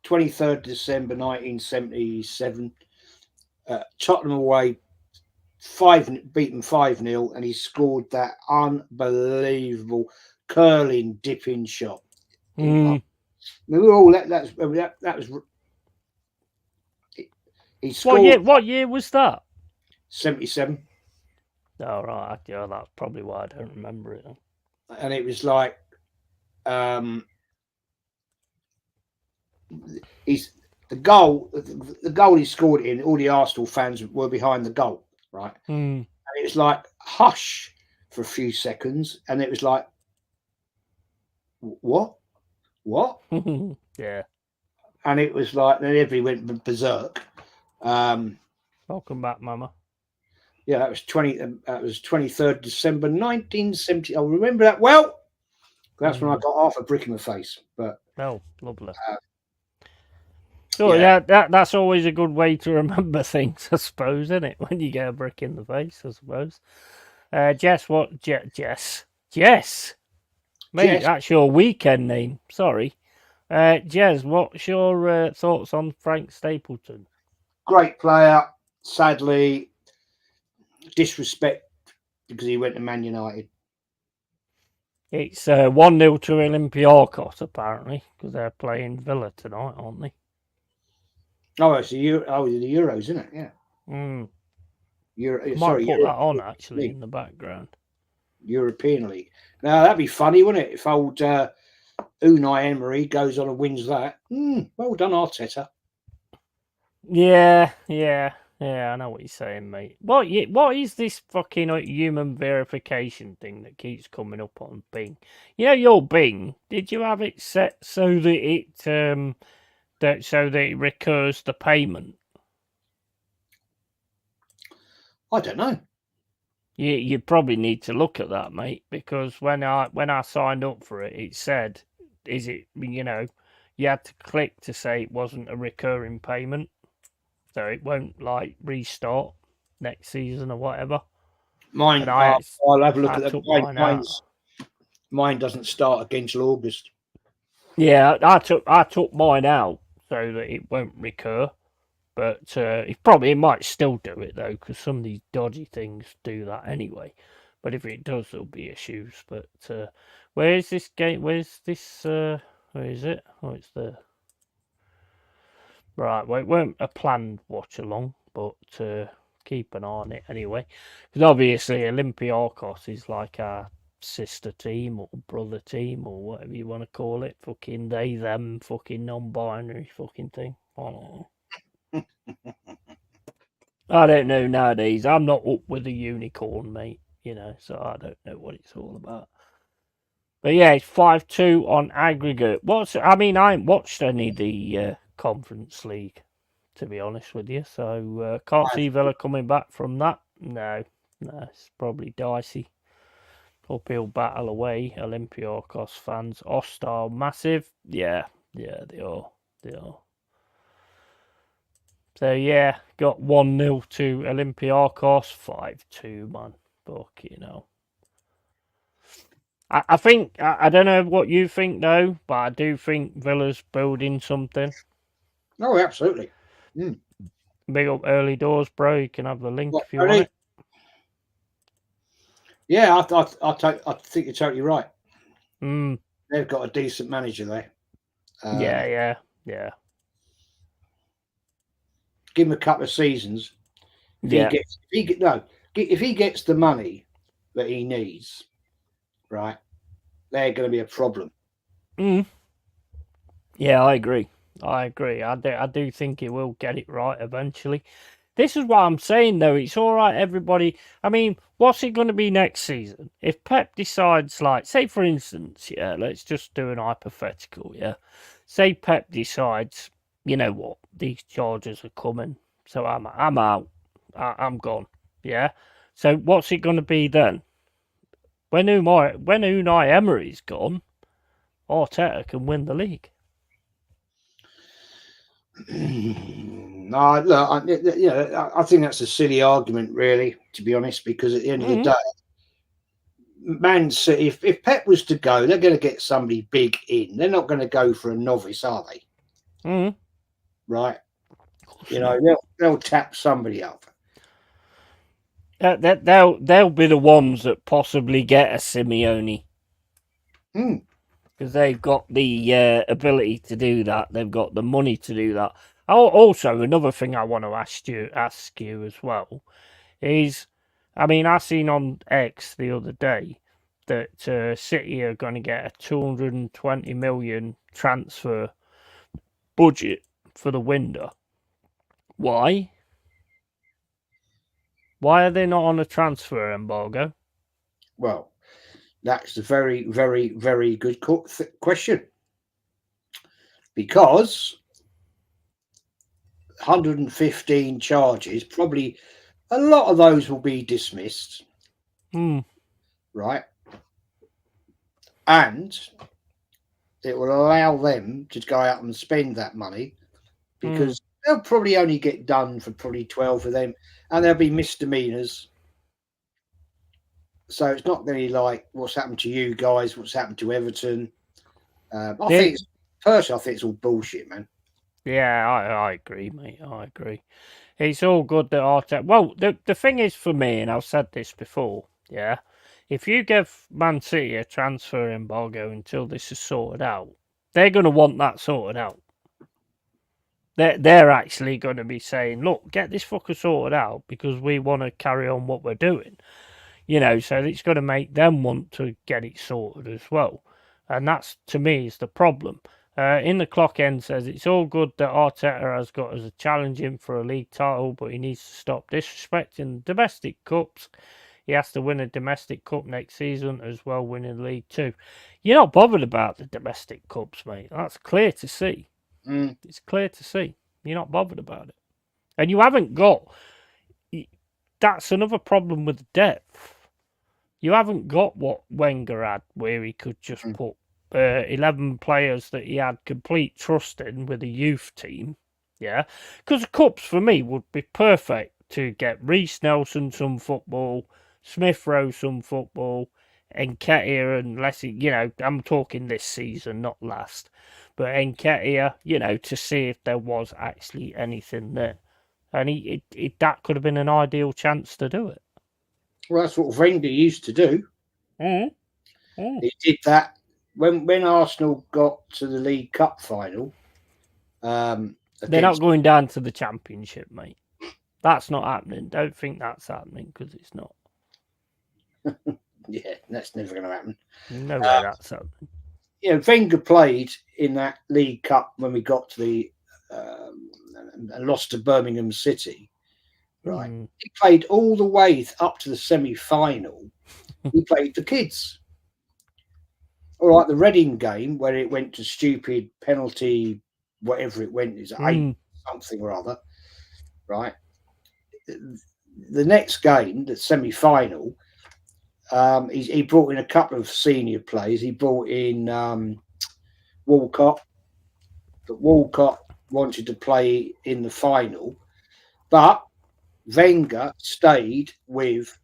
23rd December 1977. Tottenham away, beaten 5-0, and he scored that unbelievable curling dipping shot. We were all that was. He scored. What year was that? 77. Oh, right. Yeah, that's probably why I don't remember it. And it was like, he's the goal he scored in. All the Arsenal fans were behind the goal, right? And it was like hush for a few seconds, and it was like, what? Yeah. And it was like, then everybody went berserk. Welcome back, Mama. Yeah, that was 23rd December 1970. I remember that well. That's when I got half a brick in the face. But lovely. So yeah, that's always a good way to remember things, I suppose, isn't it? When you get a brick in the face, I suppose. Jess, Jess. Mate, that's your weekend name. Sorry. Jez, what's your thoughts on Frank Stapleton? Great player. Sadly, disrespect because he went to Man United. It's 1-0 to Olympiacos, apparently, because they're playing Villa tonight, aren't they? Oh, it's the Euros, isn't it? Yeah. Might put that on, actually, in the background. European League. Now, that'd be funny, wouldn't it, if old Unai Emery goes on and wins that. Well done, Arteta. Yeah, I know what you're saying, mate. What is this fucking human verification thing that keeps coming up on Bing? You know your Bing. Did you have it set so that it recurs the payment? I don't know. You probably need to look at that, mate, because when I signed up for it, it said, you had to click to say it wasn't a recurring payment. So it won't like restart next season or whatever. Mine, I'll have a look at that. Mine doesn't start again till August. Yeah, I took mine out so that it won't recur. But it might still do it though, because some of these dodgy things do that anyway. But if it does, there'll be issues. But where is this game? Where's this? Where is it? Oh, it's there. Right, well, it weren't a planned watch along, but keep an eye on it anyway. Because obviously Olympiacos is like our sister team or brother team or whatever you want to call it. Fucking they, them, fucking non-binary fucking thing. I don't know. I don't know nowadays. I'm not up with the unicorn, mate. So I don't know what it's all about. But yeah, it's 5-2 on aggregate. I ain't watched any of the Conference League, to be honest with you. So can't see Villa coming back from that. No, it's probably dicey. Uphill battle away. Olympiacos fans hostile, massive. Yeah, they are. So yeah, got 1-0 to Olympiacos, 5-2, man. Fucking hell. I think, I don't know what you think though, but I do think Villa's building something. Oh, absolutely. Big up early doors, bro. You can have the link if you want it. Yeah, I think you're totally right. They've got a decent manager there. Yeah. Give him a couple of seasons. If he gets the money that he needs, right, they're going to be a problem. Yeah, I agree. I agree. I do think he will get it right eventually. This is what I'm saying, though. It's all right, everybody. I mean, what's it going to be next season? If Pep decides, like, say, for instance, yeah, let's just do an hypothetical, yeah. Say Pep decides, you know what, these charges are coming, so I'm out. I'm gone, yeah. So what's it going to be then? When Unai Emery's gone, Arteta can win the league. No, look, I think that's a silly argument, really, to be honest, because at the end of the day, Man City, if Pep was to go, they're going to get somebody big in. They're not going to go for a novice, are they? Mm. Right? Of course not. They'll tap somebody up. They'll be the ones that possibly get a Simeone Hmm. because they've got the ability to do that. They've got the money to do that. Also, another thing I want to ask you as well is, I mean, I seen on X the other day that City are going to get a 220 million transfer budget for the window. Why? Why are they not on a transfer embargo? Well, that's a very, very, very good question. Because 115 charges, probably a lot of those will be dismissed, Hmm. right? And it will allow them to go out and spend that money because they'll probably only get done for probably 12 of them and there'll be misdemeanors. So it's not going to be like what's happened to you guys, what's happened to Everton. Personally, I think it's all bullshit, man. Yeah, I agree, mate. I agree. It's all good that Arteta. Well, the thing is for me, and I've said this before, yeah. If you give Man City a transfer embargo until this is sorted out, they're going to want that sorted out. They're actually going to be saying, "Look, get this fucker sorted out because we want to carry on what we're doing." So it's going to make them want to get it sorted as well, and that's to me is the problem. In the clock end says it's all good that Arteta has got as a challenge in for a league title, but he needs to stop disrespecting domestic cups. He has to win a domestic cup next season as well, winning the league too. You're not bothered about the domestic cups, mate. That's clear to see. Mm. It's clear to see. You're not bothered about it, and you haven't got. That's another problem with depth. You haven't got what Wenger had, where he could just put 11 players that he had complete trust in with a youth team. Yeah, because the cups for me would be perfect to get Reece Nelson some football, Smith Rowe some football, Nketiah and Leslie. I'm talking this season, not last, but Nketiah, to see if there was actually anything there, and that could have been an ideal chance to do it. Well, that's what Wenger used to do. Mm. He did that when Arsenal got to the League Cup final. They're not going down to the Championship, mate. That's not happening. Don't think that's happening because it's not. Yeah, that's never going to happen. No way that's happening. Wenger played in that League Cup when we got to the and lost to Birmingham City. Right, He played all the way up to the semi-final. He played the kids. All right, the Reading game where it went to stupid penalty, whatever it went, is 8 something or other. Right, the next game, the semi-final, he brought in a couple of senior players. He brought in Walcott, but Walcott wanted to play in the final, but Wenger stayed with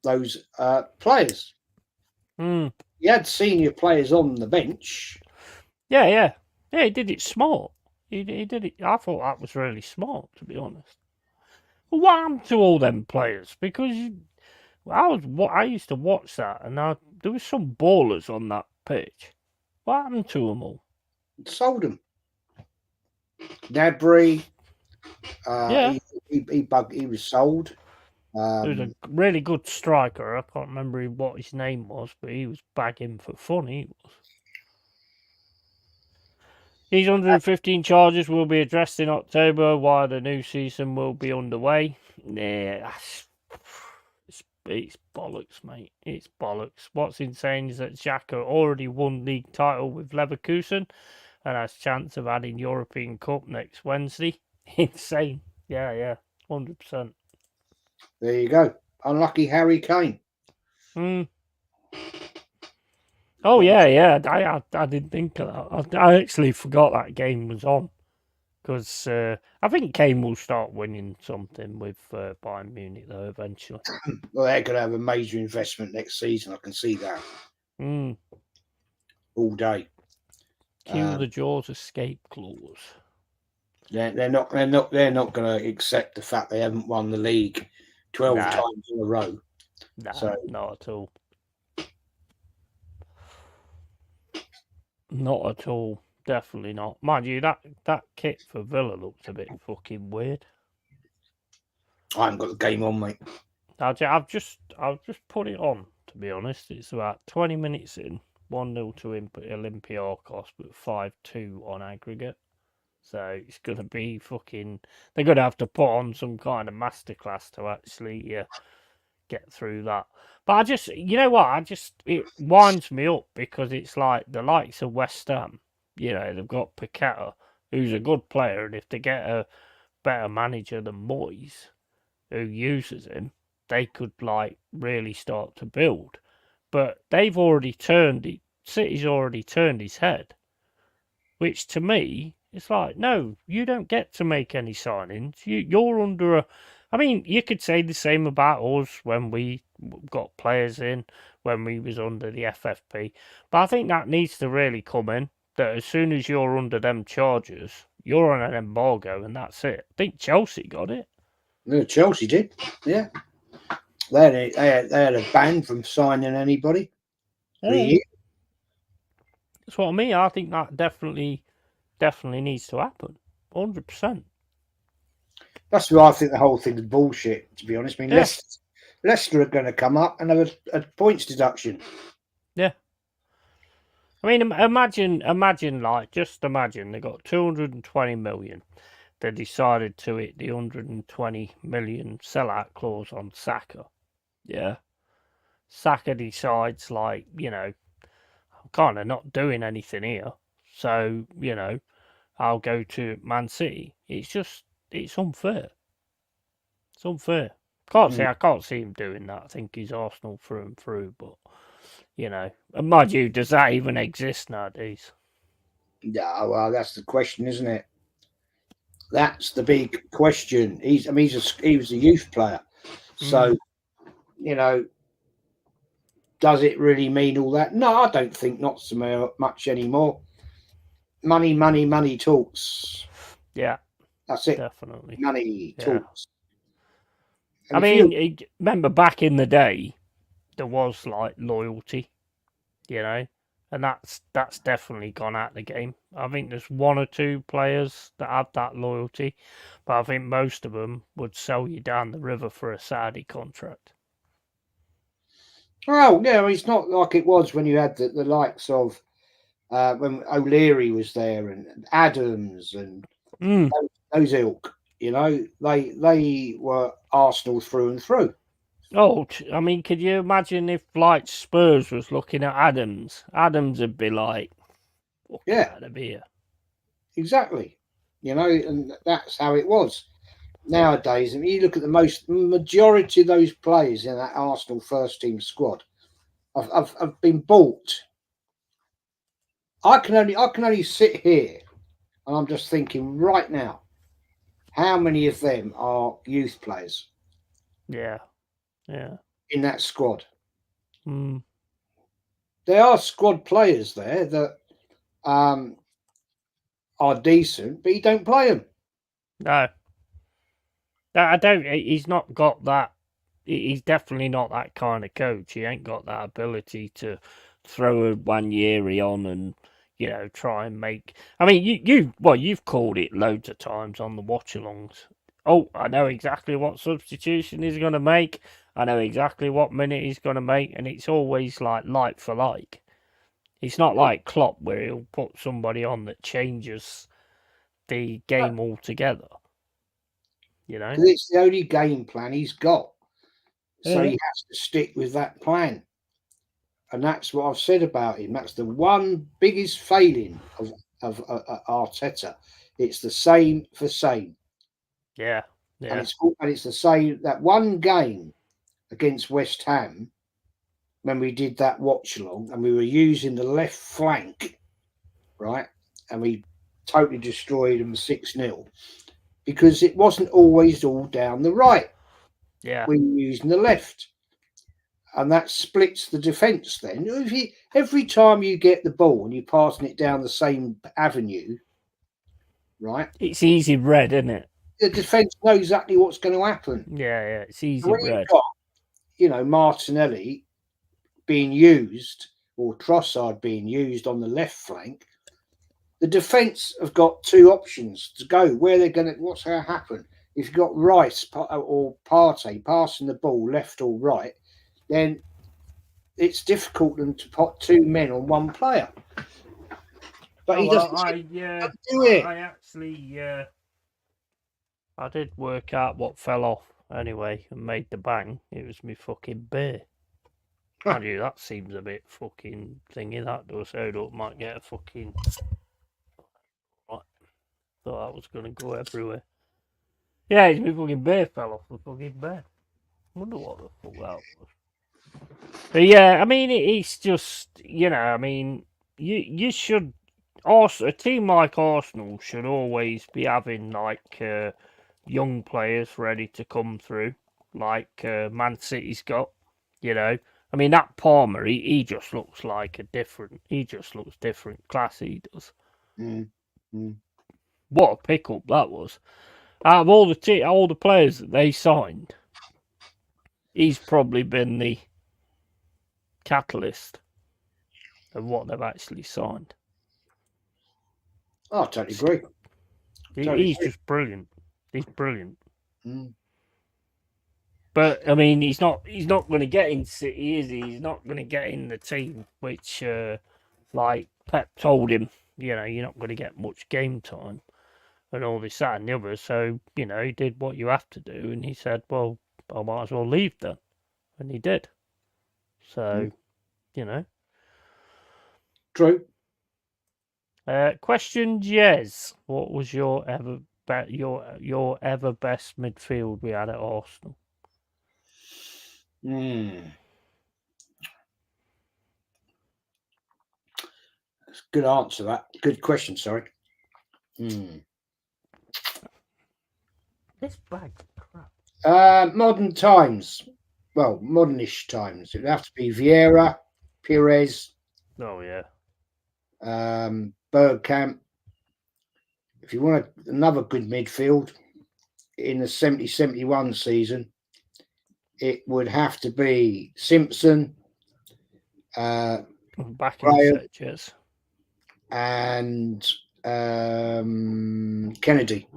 those players. He had senior players on the bench. Yeah. He did it smart. He did it. I thought that was really smart, to be honest. Well, what happened to all them players? Because I used to watch that, and there was some ballers on that pitch. What happened to them all? Sold them. Nabry. Yeah. He was sold. There was a really good striker. I can't remember what his name was, but he was bagging for fun. He was. These 115 charges will be addressed in October while the new season will be underway. Yeah, it's bollocks, mate. It's bollocks. What's insane is that Xhaka already won league title with Leverkusen and has chance of adding European Cup next Wednesday. Insane. Yeah, 100%. There you go. Unlucky Harry Kane. Oh yeah. I didn't think of that. I actually forgot that game was on because I think Kane will start winning something with Bayern Munich though eventually. Well, they're going to have a major investment next season. I can see that all day. Cue the Jaws escape clause. They're not going to accept the fact they haven't won the league 12 times in a row. Nah, so not at all. Not at all. Definitely not. Mind you, that kit for Villa looks a bit fucking weird. I haven't got the game on, mate. I've just put it on, to be honest. It's about 20 minutes in. 1-0 to Olympiacos, but 5-2 on aggregate. So it's going to be fucking... They're going to have to put on some kind of masterclass to actually get through that. But I just... You know what? It winds me up because it's like the likes of West Ham. You know, they've got Paqueta, who's a good player, and if they get a better manager than Moyes, who uses him, they could like really start to build. But they've already City's already turned his head, which to me it's like, no, you don't get to make any signings. You're under a. I mean, you could say the same about us when we got players in when we was under the FFP, but I think that needs to really come in. That as soon as you're under them charges, you're on an embargo, and that's it. I think Chelsea got it. No, Chelsea did, yeah. They had a ban from signing anybody for a year. That's what I mean. I think that definitely needs to happen. 100%. That's why I think the whole thing's bullshit, to be honest. I mean, Yeah. Leicester are going to come up and have a points deduction. Yeah. I mean, imagine, just imagine they got 220 million. They decided to hit the 120 million sellout clause on Saka. Yeah. Saka decides, like, you know, I'm kind of not doing anything here. So, you know, I'll go to Man City. It's unfair. It's unfair. I can't see him doing that. I think he's Arsenal through and through, but you know, and mind you, does that even exist nowadays? Yeah, well, that's the question, isn't it? That's the big question. He was a youth player, so you know, does it really mean all that? No, I don't think not so much anymore. Money talks. Yeah, that's it. Definitely, money talks. I mean, remember back in the day, there was like loyalty, you know, and that's definitely gone out the game. I think there's one or two players that have that loyalty, but I think most of them would sell you down the river for a Saudi contract. Oh, yeah, it's not like it was when you had the likes of when O'Leary was there and Adams and those ilk. You know, they were Arsenal through and through. Oh, I mean, could you imagine if like Spurs was looking at Adams? Adams would be like, yeah, out of here. Exactly. You know, and that's how it was. Nowadays, I mean, you look at the majority of those players in that Arsenal first team squad have been bought. I can only sit here and I'm just thinking right now, how many of them are youth players? Yeah. In that squad. There are squad players there that are decent, but you don't play them. No. I don't. He's not got that. He's definitely not that kind of coach. He ain't got that ability to throw a Wanyeri on and, you know, try and make. I mean, you've called it loads of times on the watch-alongs. Oh, I know exactly what substitution he's going to make. I know exactly what minute he's going to make, and it's always like for like. It's not like Klopp where he'll put somebody on that changes the game altogether. You know? Because it's the only game plan he's got. So Yeah. he has to stick with that plan. And that's what I've said about him. That's the one biggest failing of Arteta. It's the same for same. Yeah. And Yeah. it's the same, that one game against West Ham when we did that watch along and we were using the left flank, right? And we totally destroyed them 6-0 because it wasn't always all down the right. Yeah. We were using the left. And that splits the defence then. Every time you get the ball and you're passing it down the same avenue, right? It's easy red, isn't it? The defence know exactly what's going to happen. Yeah, yeah. It's easy When you've red. got, Martinelli being used or Trossard being used on the left flank, the defence have got two options to go where they're going to, what's going to happen. If you've got Rice or Partey passing the ball left or right, then it's difficult for them to put two men on one player. But he doesn't do it. I actually, I did work out what fell off anyway and made the bang. It was me fucking beer. Huh. Mind you, that seems a bit fucking thingy. That does. Hold up, might get a fucking. What? Thought that was gonna go everywhere. Yeah, it's me fucking beer fell off the fucking bed. Wonder what the fuck that was. But yeah, I mean, it's just I mean, you should also a team like Arsenal should always be having like young players ready to come through, like Man City's got. I mean that Palmer, he just looks like he just looks different class. He does. Mm. What a pickup that was! Out of all the players that they signed, he's probably been the catalyst of what they've actually signed. Oh, I totally agree. He's just brilliant. He's brilliant. Mm. But I mean, he's not going to get in City, is he? He's not going to get in the team, which like Pep told him, you're not going to get much game time and all this, that, and the other. So he did what you have to do, and he said, "Well, I might as well leave then," and he did. So, True. Question, Jez. What was your ever best midfield we had at Arsenal? That's a good answer. That good question. Sorry. This bag's crap. Modern times. Well, modernish times. It'd have to be Vieira, Pires, Oh yeah. Bergkamp. If you want another good midfield in the 70-71 season, it would have to be Simpson, Back in Graham, set, Jez. and Kennedy.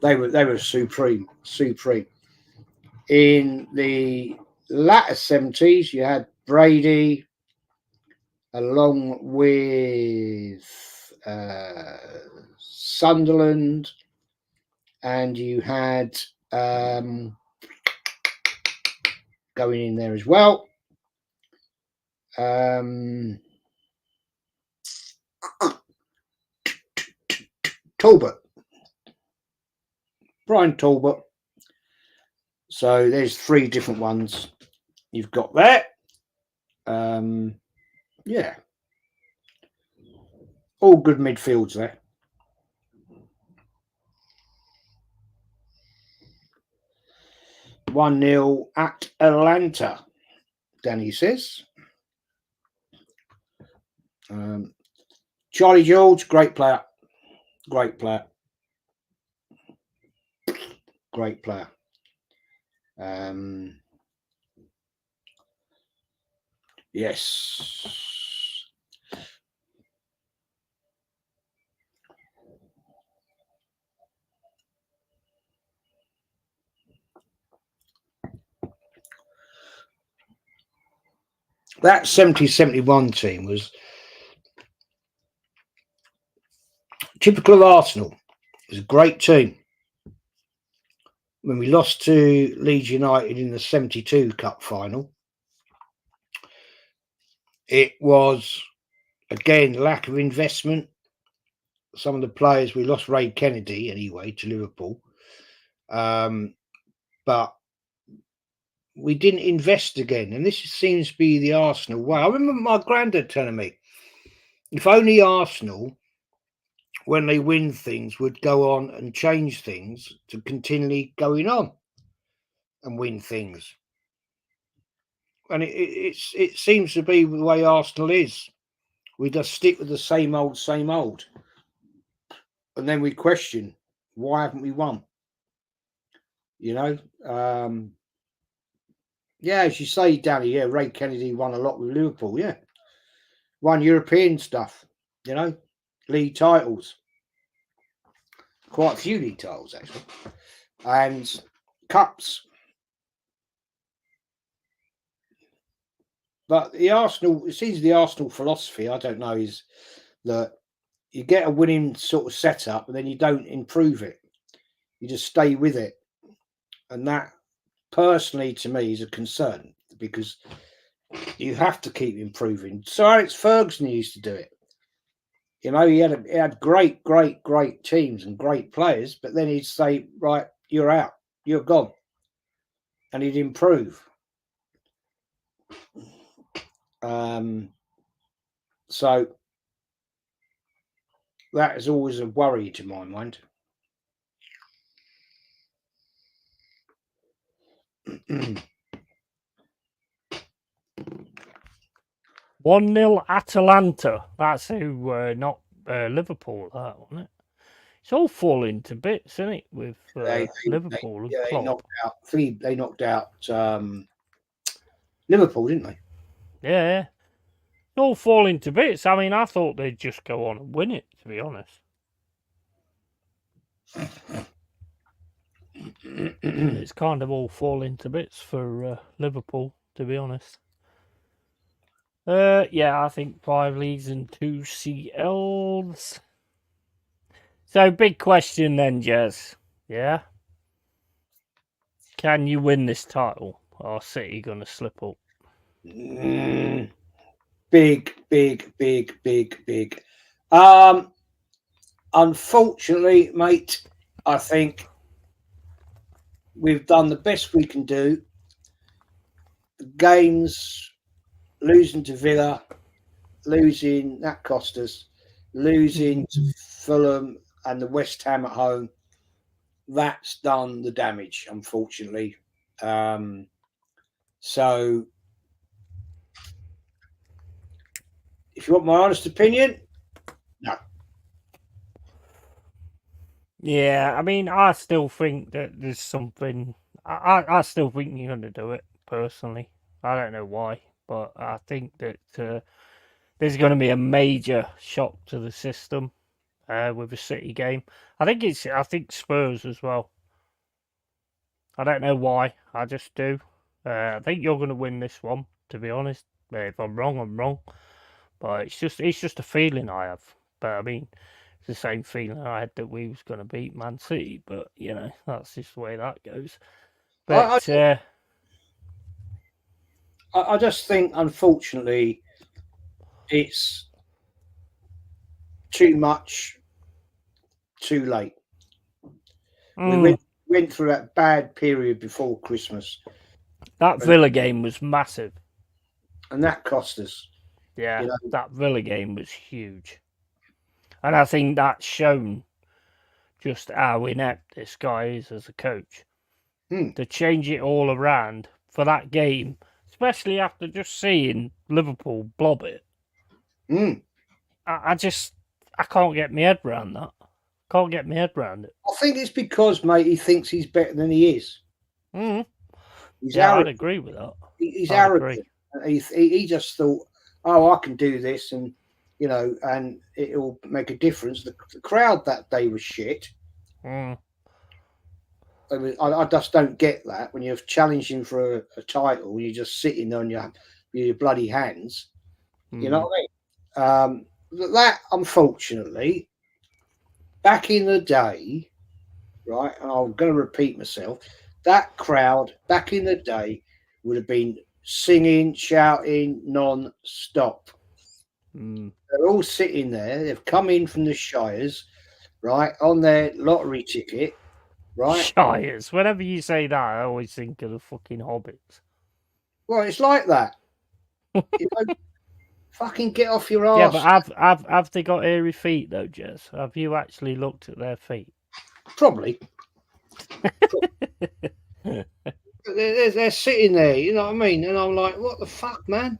They were supreme. In the latter 70s, you had Brady, along with Sunderland, and you had going in there as well. Talbot. Brian Talbot. So there's three different ones you've got there. Yeah. All good midfields there. 1-0 at Atlanta, Danny says. Charlie George, great player. Yes. that 70-71 team was typical of Arsenal. It was a great team. When we lost to Leeds United in the 72 Cup final, it was, again, lack of investment. Some of the players, we lost Ray Kennedy anyway to Liverpool, but we didn't invest again. And this seems to be the Arsenal way. I remember my granddad telling me, if only Arsenal, when they win things, would go on and change things to continually going on and win things. And it seems to be the way Arsenal is. We just stick with the same old, and then we question, why haven't we won? You know, yeah, as you say, Danny. Yeah, Ray Kennedy won a lot with Liverpool. Yeah, won European stuff. You know, league titles, quite a few league titles actually, and cups. But the Arsenal, it seems the Arsenal philosophy, I don't know, is that you get a winning sort of setup and then you don't improve it. You just stay with it. And that, personally, to me, is a concern because you have to keep improving. So Alex Ferguson used to do it. You know, he had great teams and great players, but then he'd say, right, you're out, you're gone. And he'd improve. So that is always a worry to my mind. 1-0 Atalanta. That's who knocked Liverpool, that, wasn't it? It's all falling to bits, isn't it, with Liverpool and Klopp. They knocked out Liverpool, didn't they? Yeah. It's all falling to bits. I mean, I thought they'd just go on and win it, to be honest. It's kind of all falling to bits for Liverpool, to be honest. Yeah, I think 5 leagues and 2 CLs. So, big question then, Jez. Yeah? Can you win this title? Or City going to slip up? Big. Unfortunately, mate, I think we've done the best we can do. Games, losing to Villa, losing, that cost us, losing to Fulham and the West Ham at home, that's done the damage, unfortunately. So, if you want my honest opinion, no. Yeah, I mean, I still think that there's something. I still think you're going to do it, personally. I don't know why, but I think that there's going to be a major shock to the system with the City game. I think Spurs as well. I don't know why. I just do. I think you're going to win this one, to be honest. If I'm wrong, I'm wrong. But it's just a feeling I have. But I mean, it's the same feeling I had that we was going to beat Man City. But you know, that's just the way that goes. But I just think, unfortunately, it's too much, too late. We went through that bad period before Christmas. That Villa game was massive. And that cost us. Yeah, that Villa game was huge. And I think that's shown just how inept this guy is as a coach. To change it all around for that game, especially after just seeing Liverpool blob it. I can't get my head around that. Can't get my head around it. I think it's because, mate, he thinks he's better than he is. I'd agree with that. He's arrogant. He just thought, oh, I can do this, and you know, and it'll make a difference. The crowd that day was shit. I just don't get that when you're challenging for a title, you're just sitting there and with your bloody hands. You know Mm. what I mean? That unfortunately, back in the day, right, and I'm going to repeat myself, that crowd back in the day would have been singing, shouting non-stop. Mm. They're all sitting there. They've come in from the Shires, right, on their lottery ticket, right? Shires. Whenever you say that, I always think of the fucking hobbits. Well, it's like that. You know, fucking get off your Yeah, but arse. have they got hairy feet though, Jez? Have you actually looked at their feet? Probably. They're sitting there, you know what I mean? And I'm like, what the fuck, man?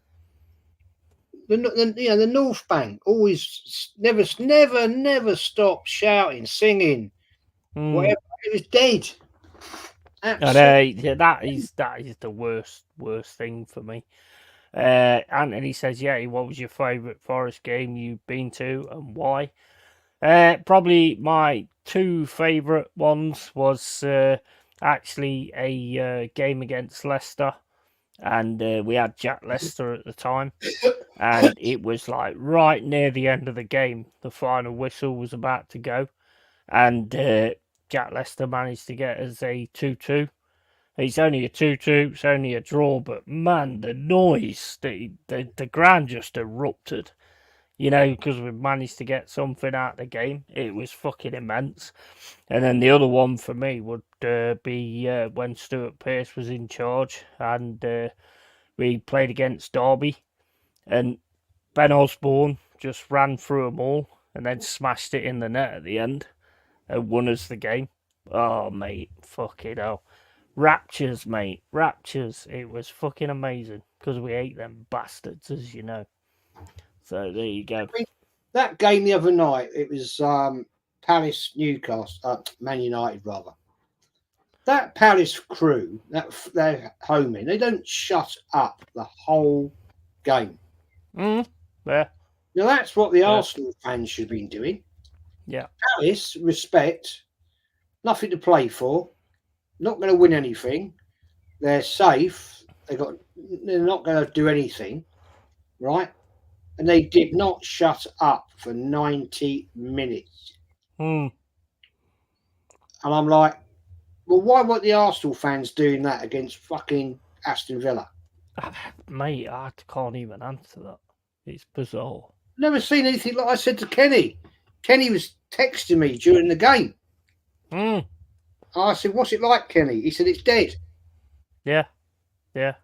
The North Bank always never stopped shouting, singing, Mm. whatever. It was dead. And Absolutely. yeah, that is the worst thing for me. Anthony says, "Yeah, what was your favourite Forest game you've been to and why?" Probably my two favourite ones was actually a game against Leicester, and we had Jack Lester at the time, and it was like right near the end of the game. The final whistle was about to go, and Jack Lester managed to get us a 2-2. It's only a 2-2, it's only a draw, but man, the noise, the ground just erupted, because we managed to get something out of the game. It was fucking immense. And then the other one for me would be when Stuart Pearce was in charge and we played against Derby, and Ben Osborne just ran through them all and then smashed it in the net at the end and won us the game. Oh, mate, fucking hell. Raptures, mate. Raptures. It was fucking amazing because we ate them bastards, as you know. So there you go. I mean, that game the other night, it was Palace Newcastle, Man United rather. That Palace crew, they're homing, they don't shut up the whole game. Yeah. Now that's what the Yeah. Arsenal fans should have been doing. Yeah. Palace, respect, nothing to play for, not going to win anything. They're safe. They're not going to do anything, right? And they did not shut up for 90 minutes. Mm. And I'm like, well, why weren't the Arsenal fans doing that against fucking Aston Villa? Mate, I can't even answer that. It's bizarre. Never seen anything like I said to Kenny. Kenny was texting me during the game. Mm. I said, what's it like, Kenny? He said, it's dead. Yeah. Yeah.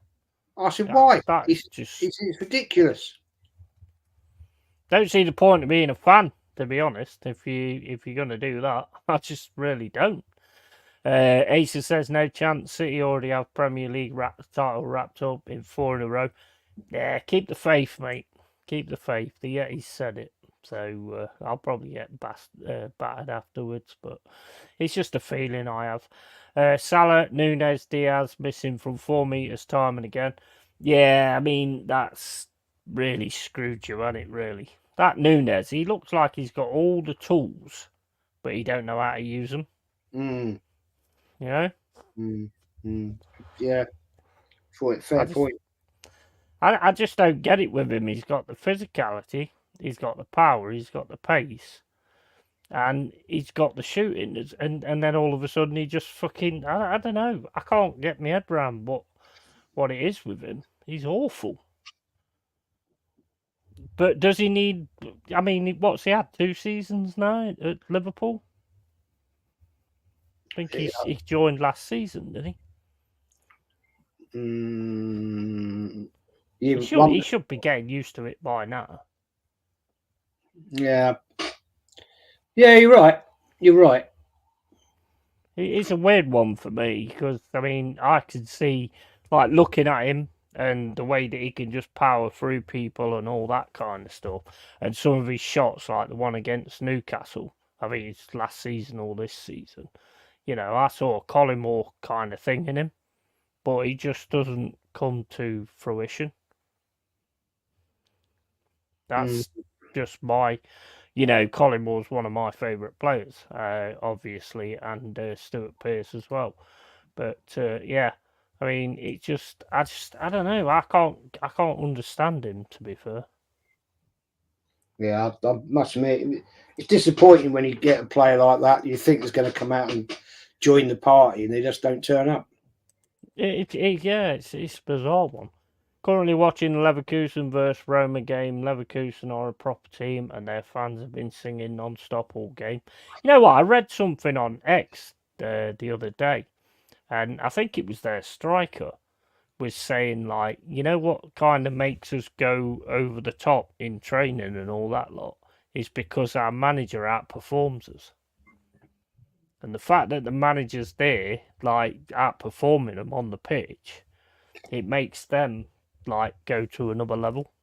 I said, why? That's just. It's ridiculous. Don't see the point of being a fan, to be honest. If you're gonna do that, I just really don't. Asa says no chance. City already have Premier League title wrapped up in 4 in a row. Yeah, keep the faith, mate. Keep the faith. The Yetis said it, so I'll probably get battered afterwards. But it's just a feeling I have. Salah, Nunes, Diaz missing from 4 meters time and again. Yeah, I mean that's really screwed you, hasn't it? Really, that Nunes, he looks like he's got all the tools, but he don't know how to use them. Mm, You know. yeah, fair just, point. I just don't get it with him. He's got the physicality, he's got the power, he's got the pace, and he's got the shooting. And then all of a sudden he just fucking I don't know. I can't get my head around what it is with him. He's awful. But does he need? I mean, what's he had? 2 seasons now at Liverpool. I think he joined last season, didn't he? He should be getting used to it by now. Yeah. Yeah, you're right. You're right. It's a weird one for me because I mean I can see like looking at him and the way that he can just power through people and all that kind of stuff, and some of his shots like the one against Newcastle. I think it's last season or this season. I saw a Collymore kind of thing in him, but he just doesn't come to fruition. That's just my, Collingwood's one of my favourite players, obviously, and Stuart Pearce as well. But yeah, I mean, I don't know. I can't understand him, to be fair. Yeah, I must admit, it's disappointing when you get a player like that. You think is going to come out and join the party, and they just don't turn up. Yeah, it's a bizarre one. Currently watching the Leverkusen versus Roma game. Leverkusen are a proper team, and their fans have been singing non-stop all game. You know what? I read something on X the other day, and I think it was their striker was saying like, you know what kind of makes us go over the top in training and all that lot is because our manager outperforms us. And the fact that the manager's there, like outperforming them on the pitch, it makes them like go to another level.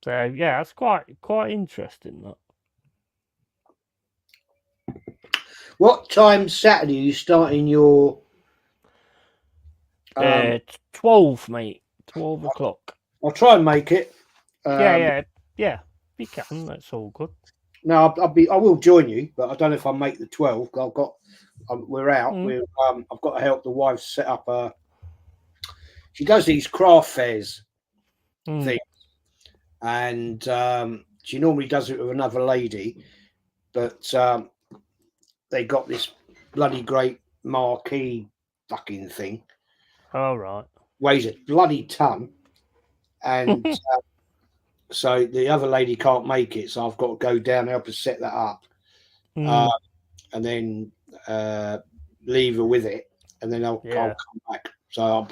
So yeah, that's quite interesting. That What time Saturday are you starting your? 12, mate, 12 o'clock. I'll try and make it. Yeah. You can. That's all good. No, I will join you, but I don't know if I'll make the 12. I've got. We're out. Mm. I've got to help the wife set up a. She does these craft fairs things, and she normally does it with another lady, but they got this bloody great marquee fucking thing. All right. Weighs a bloody ton, and so the other lady can't make it, so I've got to go down and help her set that up, and then leave her with it, and then I'll come back. So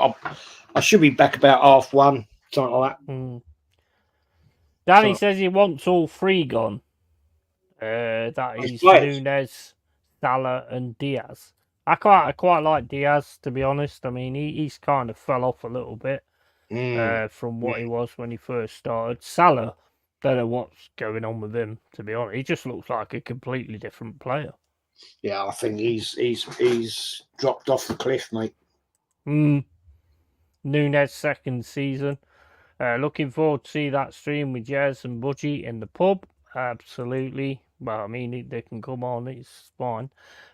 I should be back about 1:30, something like that. Danny says he wants all three gone. That is Nunes, Salah, and Diaz. I quite like Diaz, to be honest. I mean, he's kind of fell off a little bit from what he was when he first started. Salah, don't know what's going on with him, to be honest. He just looks like a completely different player. Yeah, I think he's dropped off the cliff, mate. Nunes' second season. Looking forward to see that stream with Jez and Budgie in the pub. Absolutely. Well, I mean, they can come on, it's fine.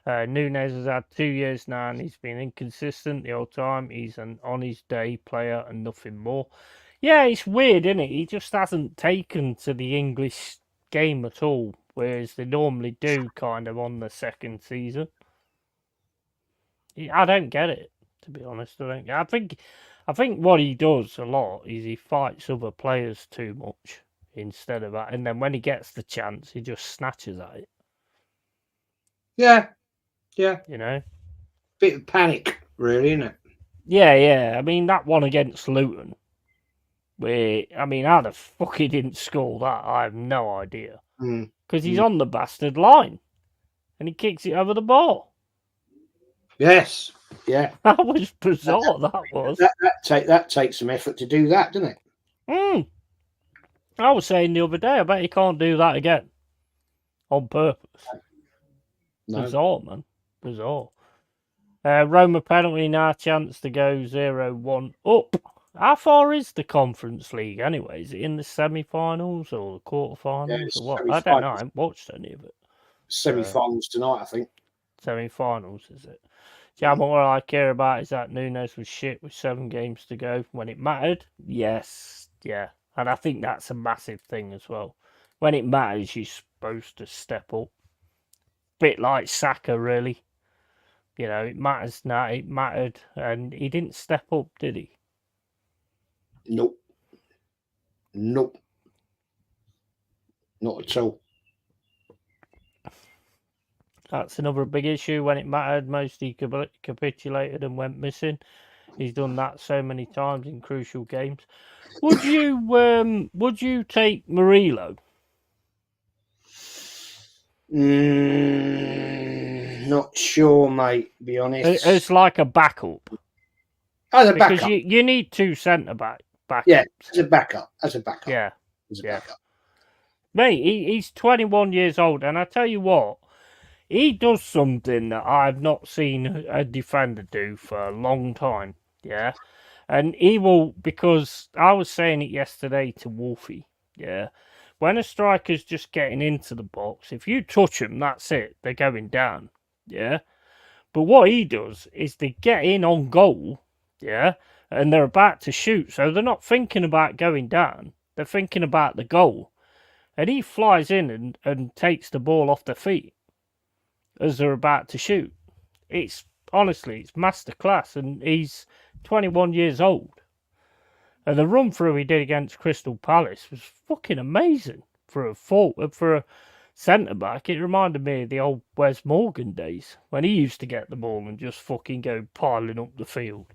Nunes has had 2 years now and he's been inconsistent the whole time. He's an on his day player and nothing more. Yeah, it's weird, isn't it? He just hasn't taken to the English game at all, whereas they normally do kind of on the second season. I don't get it, to be honest. I think what he does a lot is he fights other players too much instead of that, and then when he gets the chance, he just snatches at it. Yeah. You know, bit of panic, really, isn't it? Yeah. I mean, that one against Luton, where I mean, how the fuck he didn't score that, I have no idea. Because he's on the bastard line, and he kicks it over the bar. Yes. Yeah. That was bizarre. That was. That takes some effort to do that, doesn't it? I was saying the other day, I bet he can't do that again on purpose. No. Bizarre, man. Bizarre. Roma penalty now, chance to go 0-1 up. How far is the Conference League anyway? Is it in the semi-finals or the quarter-finals or what? I don't know. I haven't watched any of it. Semi-finals tonight, I think. Semi-finals, is it? Yeah, all I care about is that Nunes was shit with 7 games to go. When it mattered, yes, yeah. And I think that's a massive thing as well. When it matters, you're supposed to step up. Bit like Saka, really. You know, it matters now. It mattered, and he didn't step up, did he? Nope. Not at all. That's another big issue. When it mattered most, he capitulated and went missing. He's done that so many times in crucial games. Would you take Murillo? Not sure, mate. To be honest, it's like a backup. As a backup, because you need 2 centre backs. Yeah, as a backup. Yeah, as a backup. Mate, he's 21 years old, and I tell you what, he does something that I've not seen a defender do for a long time. Yeah, and he will, because I was saying it yesterday to Wolfie. Yeah. When a striker's just getting into the box, if you touch them, that's it. They're going down. Yeah. But what he does is they get in on goal, yeah, and they're about to shoot, so they're not thinking about going down. They're thinking about the goal. And he flies in and takes the ball off their feet as they're about to shoot. It's honestly, it's masterclass, and he's 21 years old. And the run through he did against Crystal Palace was fucking amazing for a centre back. It reminded me of the old Wes Morgan days when he used to get the ball and just fucking go piling up the field.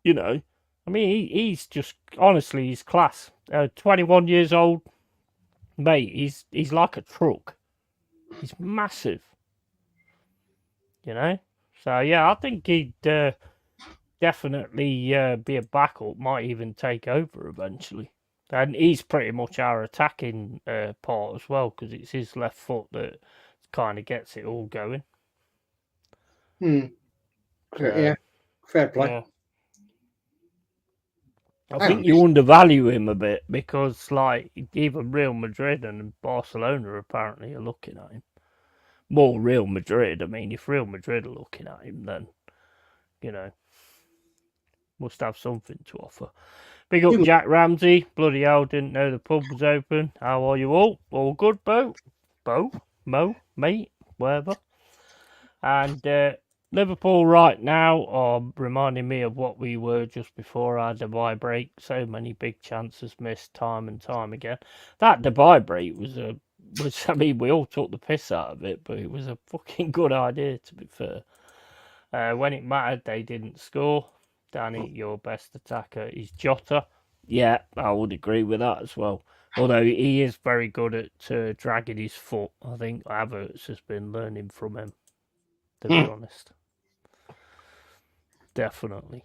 You know, I mean, he's just honestly, he's class. 21 years old, mate. He's like a truck. He's massive. You know, so yeah, I think he'd definitely be a backup. Might even take over eventually. And he's pretty much our attacking part as well, because it's his left foot that kind of gets it all going. Yeah, fair play. Yeah. I think you undervalue him a bit because, like, even Real Madrid and Barcelona apparently are looking at him. More Real Madrid. I mean, if Real Madrid are looking at him, then, you know, must have something to offer. Big up Jack Ramsey. Bloody hell, didn't know the pub was open. How are you all? All good, Bo? Mo? Mate? Whatever. And Liverpool right now are reminding me of what we were just before our Dubai break. So many big chances missed time and time again. That Dubai break was I mean, we all took the piss out of it, but it was a fucking good idea, to be fair. When it mattered, they didn't score. Danny, your best attacker is Jota. Yeah, I would agree with that as well. Although he is very good at dragging his foot. I think Havertz has been learning from him, to be honest. Definitely.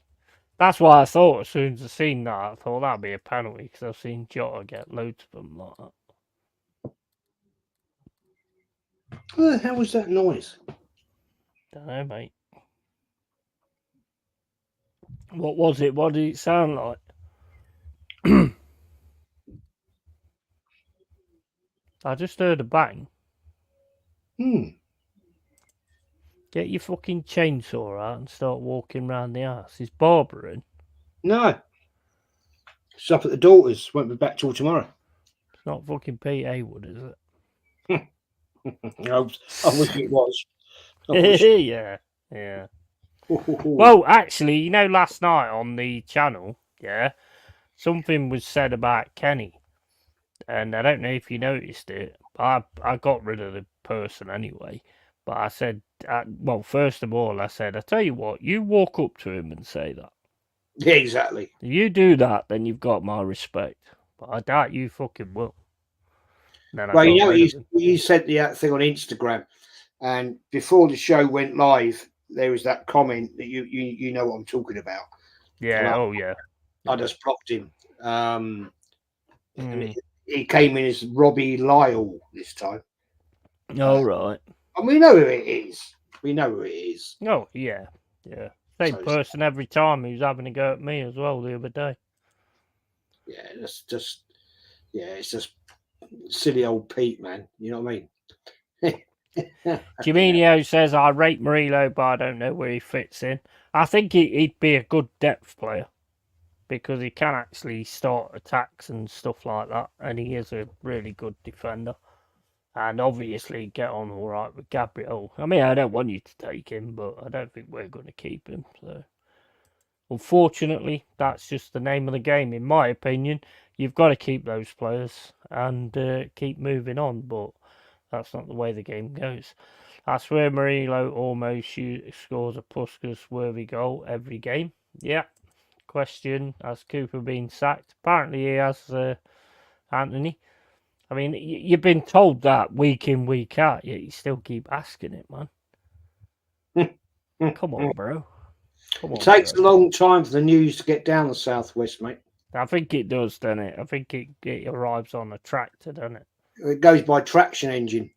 That's why I thought as soon as I seen that, I thought that'd be a penalty, because I've seen Jota get loads of them like that. What the hell was that noise? Don't know, mate. What was it? What did it sound like? I just heard a bang. Get your fucking chainsaw out and start walking round the house. Is Barbara in? No. It's up at the daughter's. Won't be back till tomorrow. It's not fucking Pete Haywood, is it? I wish it was. Yeah. Well, actually, you know, last night on the channel, yeah, something was said about Kenny. And I don't know if you noticed it, but I got rid of the person anyway. But I said, well, first of all, I said, I tell you what, you walk up to him and say that. Yeah, exactly. If you do that, then you've got my respect. But I doubt you fucking will. Well, you know, you sent the thing on Instagram, and before the show went live, there was that comment that you know what I'm talking about. Yeah. I just blocked him. And he came in as Robbie Lyle this time. Oh, right. And we know who it is. Oh, yeah. Same person every time who's having a go at me as well the other day. Yeah, it's just silly old Pete, man. You know what I mean? Jimenio says, I rate Murillo, but I don't know where he fits in. I think he'd be a good depth player because he can actually start attacks and stuff like that, and he is a really good defender. And obviously get on all right with Gabriel. I mean, I don't want you to take him, but I don't think we're going to keep him. So, unfortunately, that's just the name of the game, in my opinion. You've got to keep those players and keep moving on, but that's not the way the game goes. That's where Murillo almost scores a Puskas-worthy goal every game. Yeah. Question, has Cooper been sacked? Apparently he has, Anthony. I mean, you've been told that week in, week out, yet you still keep asking it, man. Come on, bro. It takes a long time for the news to get down the southwest, mate. I think it does, doesn't it? I think it arrives on a tractor, doesn't it? It goes by traction engine.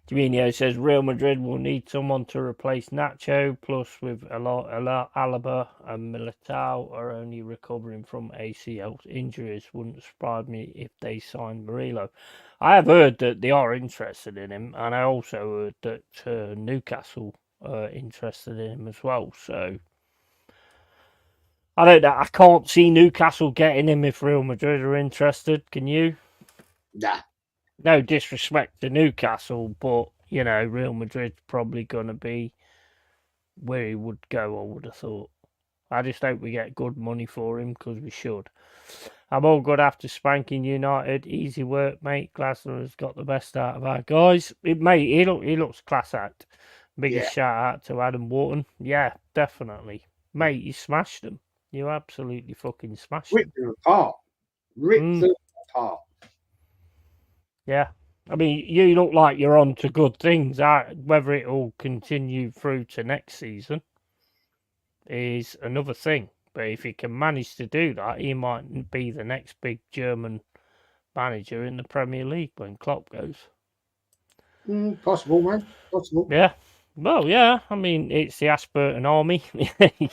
Domino says Real Madrid will need someone to replace Nacho, plus with Alaba and Militao are only recovering from ACL injuries. Wouldn't surprise me if they signed Murillo. I have heard that they are interested in him, and I also heard that Newcastle are interested in him as well. So I don't know. I can't see Newcastle getting him if Real Madrid are interested. Can you? Nah. No disrespect to Newcastle, but Real Madrid's probably going to be where he would go, I would have thought. I just hope we get good money for him because we should. I'm all good after spanking United. Easy work, mate. Glasner has got the best out of our guys. Mate, he looks class act. Biggest shout out to Adam Wharton. Yeah, definitely. Mate, you smashed them. You absolutely fucking smashed them. Ripped them apart. Ripped them apart. Yeah. I mean, you look like you're on to good things. Whether it will continue through to next season is another thing. But if he can manage to do that, he might be the next big German manager in the Premier League when Klopp goes. Possible, man. Possible. Yeah. Well, yeah. I mean, it's the Ashburton Army.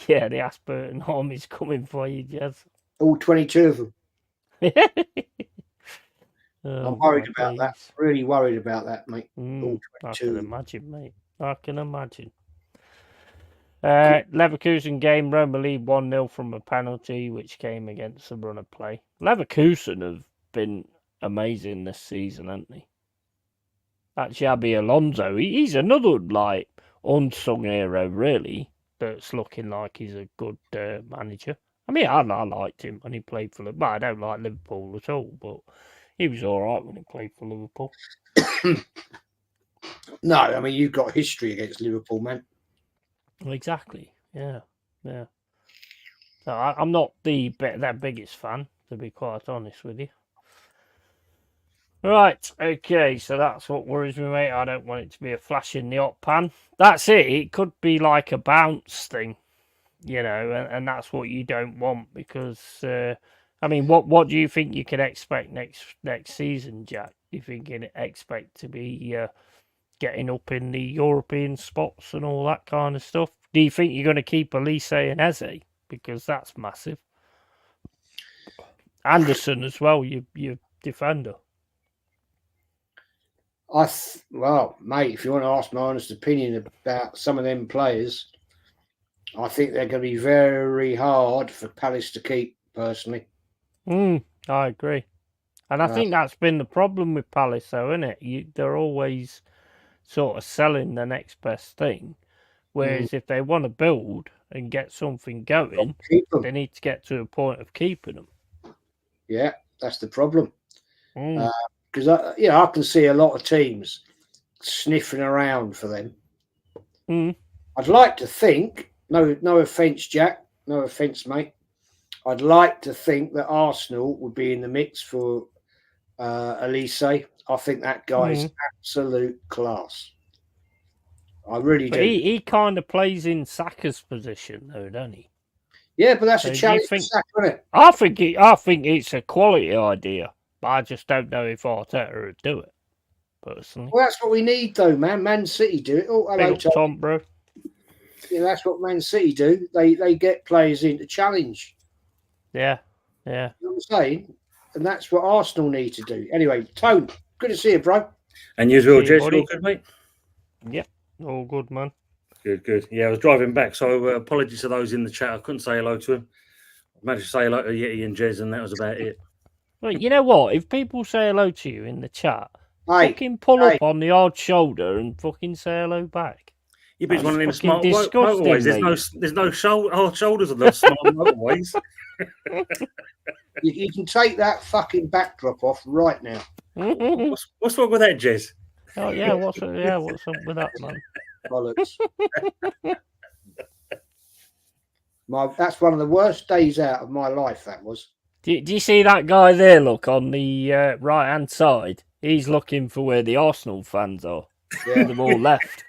Yeah, the Ashburton Army's coming for you, Jez. All 22 of them. Oh, I'm worried about that. Really worried about that, mate. I can imagine, mate. I can imagine. Leverkusen game, Roma lead 1-0 from a penalty, which came against the run of play. Leverkusen have been amazing this season, haven't they? That Xabi Alonso, he's another, unsung hero, really, that's looking like he's a good manager. I mean, I liked him when he played for Liverpool. I don't like Liverpool at all, but he was all right when he played for Liverpool. No, I mean, you've got history against Liverpool, man. Exactly. Yeah. So I'm not their biggest fan, to be quite honest with you. Right, okay, so that's what worries me, mate. I don't want it to be a flash in the hot pan. That's it. It could be like a bounce thing, and that's what you don't want because, I mean, what do you think you can expect next season, Jack? Do you think you can expect to be getting up in the European spots and all that kind of stuff? Do you think you're going to keep Elise and Eze? Because that's massive. Anderson as well, your defender. Well, mate, if you want to ask my honest opinion about some of them players, I think they're going to be very hard for Palace to keep, personally. I agree. And I think that's been the problem with Palace, though, isn't it? They're always sort of selling the next best thing. Whereas if they want to build and get something going, they need to get to a point of keeping them. Yeah, that's the problem. Because I can see a lot of teams sniffing around for them. I'd like to think, no offence, Jack, no offence, mate. I'd like to think that Arsenal would be in the mix for Elise. I think that guy is absolute class. I really do. He kind of plays in Saka's position, though, doesn't he? Yeah, but that's a challenge for Saka, isn't it? I think it's a quality idea, but I just don't know if Arteta would do it, personally. Well, that's what we need, though, man. Man City do it. Oh, hello, Tom, bro. Yeah, that's what Man City do. They get players in to challenge. Yeah. You know what I'm saying? And that's what Arsenal need to do. Anyway, Tone, good to see you, bro. And you as well, Jez. All good, mate? Yep, all good, man. Good. Yeah, I was driving back, so apologies to those in the chat. I couldn't say hello to him. I managed to say hello to Yeti and Jez, and that was about it. Well, you know what? If people say hello to you in the chat, fucking pull up on the odd shoulder and fucking say hello back. Yeah, but it's one of them smart motorways. There's no hard shoulders on those smart motorways. You can take that fucking backdrop off right now. What's wrong with that, Jez? Oh yeah, what's up with that, man? Bollocks. That's one of the worst days out of my life. That was. Do you see that guy there? Look on the right hand side. He's looking for where the Arsenal fans are. Yeah, they've all left.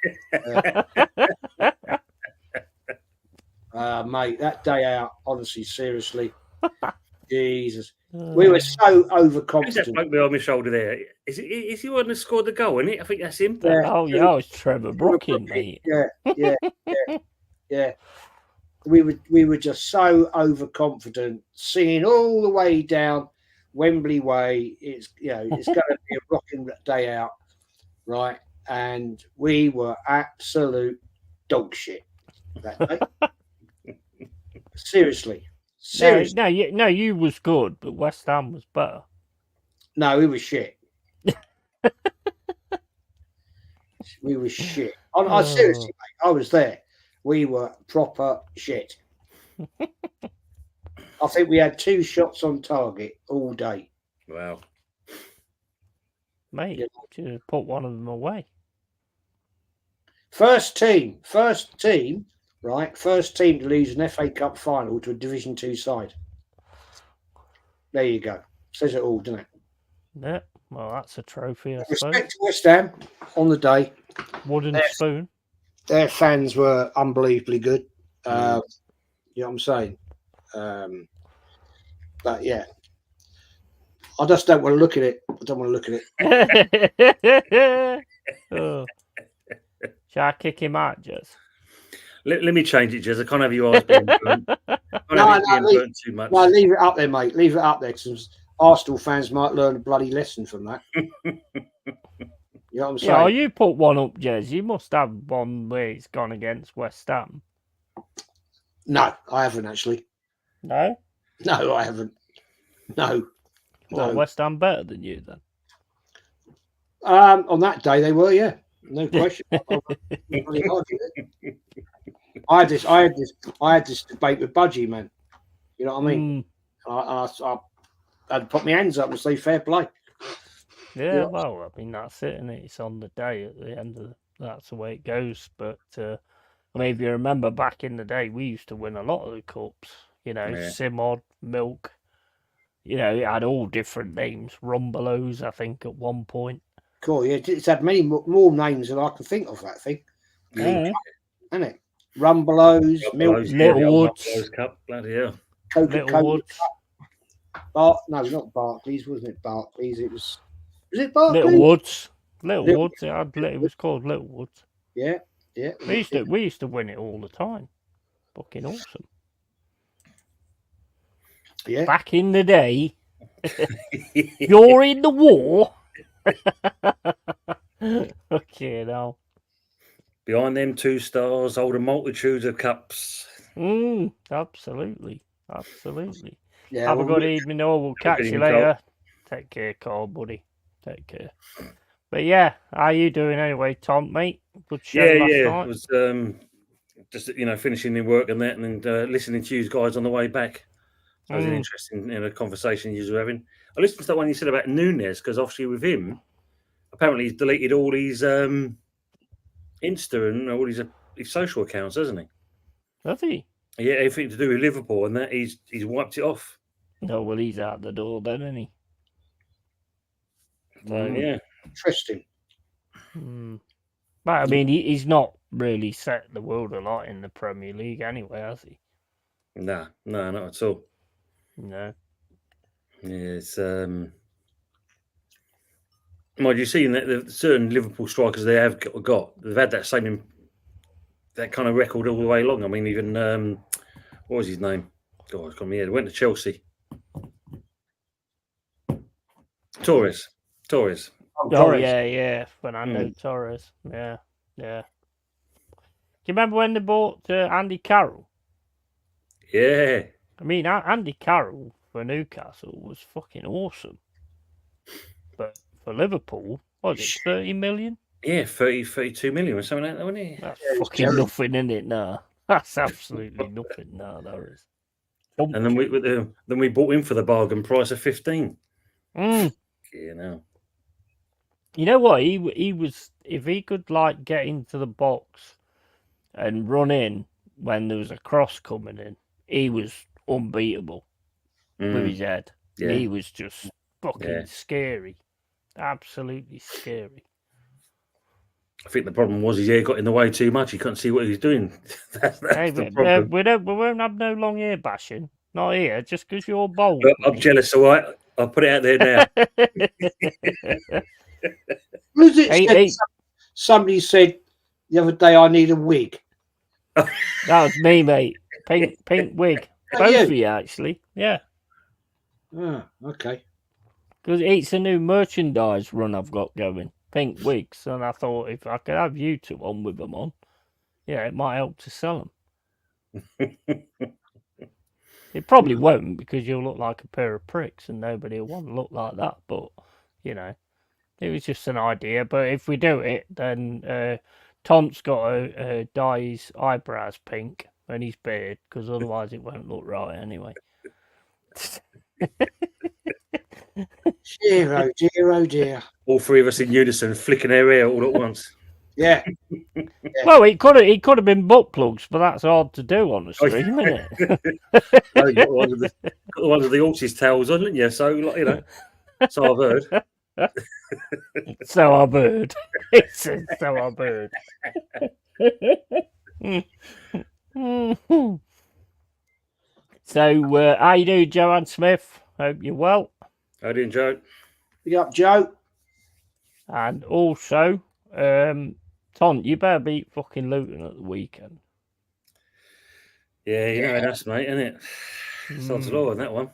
Mate, that day out, honestly, seriously, Jesus. We were so Who's that overconfident. bloke behind my shoulder there? Is he the one that scored the goal, isn't it? I think that's him. Yeah. Oh, yeah, it's Trevor Brooking, mate. Yeah. We were just so overconfident, singing all the way down Wembley Way. It's it's going to be a rocking day out, right? And we were absolute dog shit that day. Seriously. No, you was good, but West Ham was better. No, we were shit. We were shit. I seriously, mate, I was there. We were proper shit. I think we had 2 shots on target all day. Wow. Mate, you put one of them away. First team, right? First team to lose an FA Cup final to a Division 2 side. There you go. Says it all, doesn't it? Yeah, well, that's a trophy, I suppose. Respect to West Ham on the day. Wooden spoon. Their fans were unbelievably good. You know what I'm saying? But yeah, I just don't want to look at it. I don't want to look at it. Oh. Shall I kick him out, Jez? Let me change it, Jez. I can't have you always being burnt. Too much. No, leave it up there, mate. Leave it up there, because Arsenal fans might learn a bloody lesson from that. You know what I'm saying? Yeah, you put one up, Jez. You must have one where it's gone against West Ham. No, I haven't actually. No? No, I haven't. No. Well, West Ham better than you then? On that day they were, yeah. No question. I had this debate with Budgie, man. You know what I mean? I had to put my hands up and say fair play. Yeah, well, I mean, that's it, and it's on the day at the end of that's the way it goes. But I mean, if you remember back in the day, we used to win a lot of the cups. You know, Simod, Milk. You know, it had all different names. Rumbelows, I think, at one point. Cool, yeah. It's had many more names than I can think of, that thing. Yeah. Isn't it? Rumbelows, Milk, Little Woods. Cup, bloody hell. Little Woods. No, not Barclays, wasn't it? Barclays, was it Barclays? Little Woods. Little Woods. It was called Little Woods. Yeah. We used to win it all the time. Fucking awesome. Yeah. Back in the day, during the war. Okay, now. Behind them 2 stars hold a multitude of cups. Absolutely. Yeah, Have a good evening, all. We'll catch you later. Take care, Carl, buddy. Take care. But yeah, how you doing anyway, Tom, mate? Good show last night. It was just finishing the work and that, and listening to you guys on the way back. So it was an interesting conversation you were having. I listened to that one you said about Nunez, because obviously with him, apparently he's deleted all his Insta and all his social accounts, hasn't he? Has he? Yeah, everything to do with Liverpool and that, he's wiped it off. No, well, he's out the door then, isn't he? So, yeah. Interesting. But I mean, he's not really set the world alight in the Premier League anyway, has he? No, not at all. No. Yeah, it's mind you, seen that the certain Liverpool strikers they have got, they've had that that kind of record all the way along. I mean, even what was his name? God, it's got me head. Went to Chelsea. Torres. Oh yeah. Fernando Torres. Yeah. Do you remember when they bought Andy Carroll? Yeah. I mean, Andy Carroll for Newcastle was fucking awesome. But for Liverpool, what was it, 30 million? Yeah, 32 million or something like that, wasn't it? That's fucking nothing, isn't it? No. That's absolutely nothing. No, that is. And then we bought him for the bargain price of 15. You know what? He was, if he could like get into the box and run in when there was a cross coming in, he was unbeatable with his head. Yeah. He was just fucking scary. Absolutely scary. I think the problem was his hair got in the way too much. He couldn't see what he was doing. That's the problem. We won't have no long hair bashing. Not here, just because you're bold. Look, I'm jealous, all right? I'll put it out there now. Who's it Hey, said? hey. Somebody said the other day, I need a wig. That was me, mate. Pink wig. That Both you? of you, actually. Yeah. Oh, okay. Because it's a new merchandise run I've got going. Pink wigs. And I thought if I could have you two on with them on, yeah, it might help to sell them. It probably won't because you'll look like a pair of pricks and nobody will want to look like that. But, you know, it was just an idea. But if we do it, then Tom's got to dye his eyebrows pink and his beard because otherwise it won't look right anyway. Dear, oh dear, oh dear. All three of us in unison, flicking our hair all at once. Yeah. Well, it could have been butt plugs, but that's hard to do on the stream, isn't it? Oh, you got one of the horse's tails on, didn't you? So, like, you know, so I've heard. So I've heard. It says so I've heard. So, how you doing, Joanne Smith? Hope you're well. How do you enjoy it? Big up, Joe. And also, Tom, you better beat fucking Luton at the weekend. Yeah, you know that's mate, isn't it? Sounds low on that one.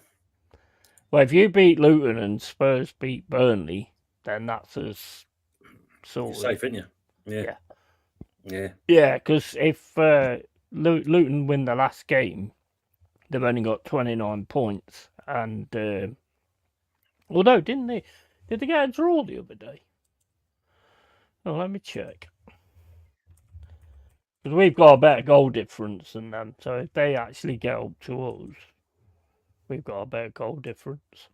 Well, if you beat Luton and Spurs beat Burnley, then that's as sort of safe, isn't you? Yeah. Yeah. Yeah, because if Luton win the last game, they've only got 29 points. And although, didn't they? Did they get a draw the other day? Oh, let me check. Because we've got a better goal difference than them. So if they actually get up to us, we've got a better goal difference.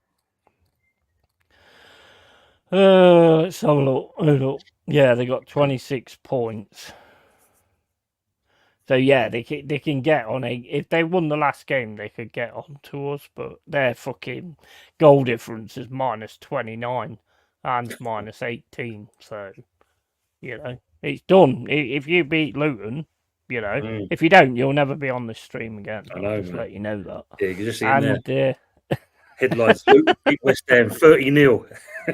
Let's have a look. Yeah, they got 26 points. So yeah, they can get on if they won the last game, they could get on to us, but their fucking goal difference is minus 29 and minus 18. So, you know, it's done. If you beat Luton, you know, if you don't, you'll never be on the stream again. I know, just let you know that. Yeah, you can just see and there. Headlines: Luton beat West Ham 30-0.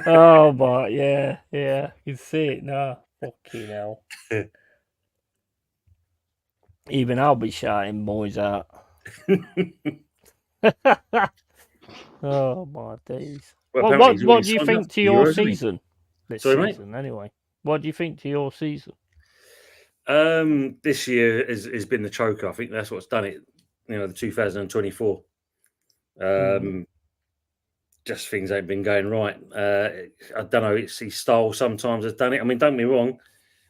Oh, but yeah, you can see it now. Fucking hell. Even I'll be shouting boys out. Oh my days. Well, what do you think to your season? This Sorry, season, anyway. What do you think to your season? This year has been the choker. I think that's what's done it. You know, the 2024. Just things ain't been going right. I don't know. It's his style sometimes has done it. I mean, don't get me wrong.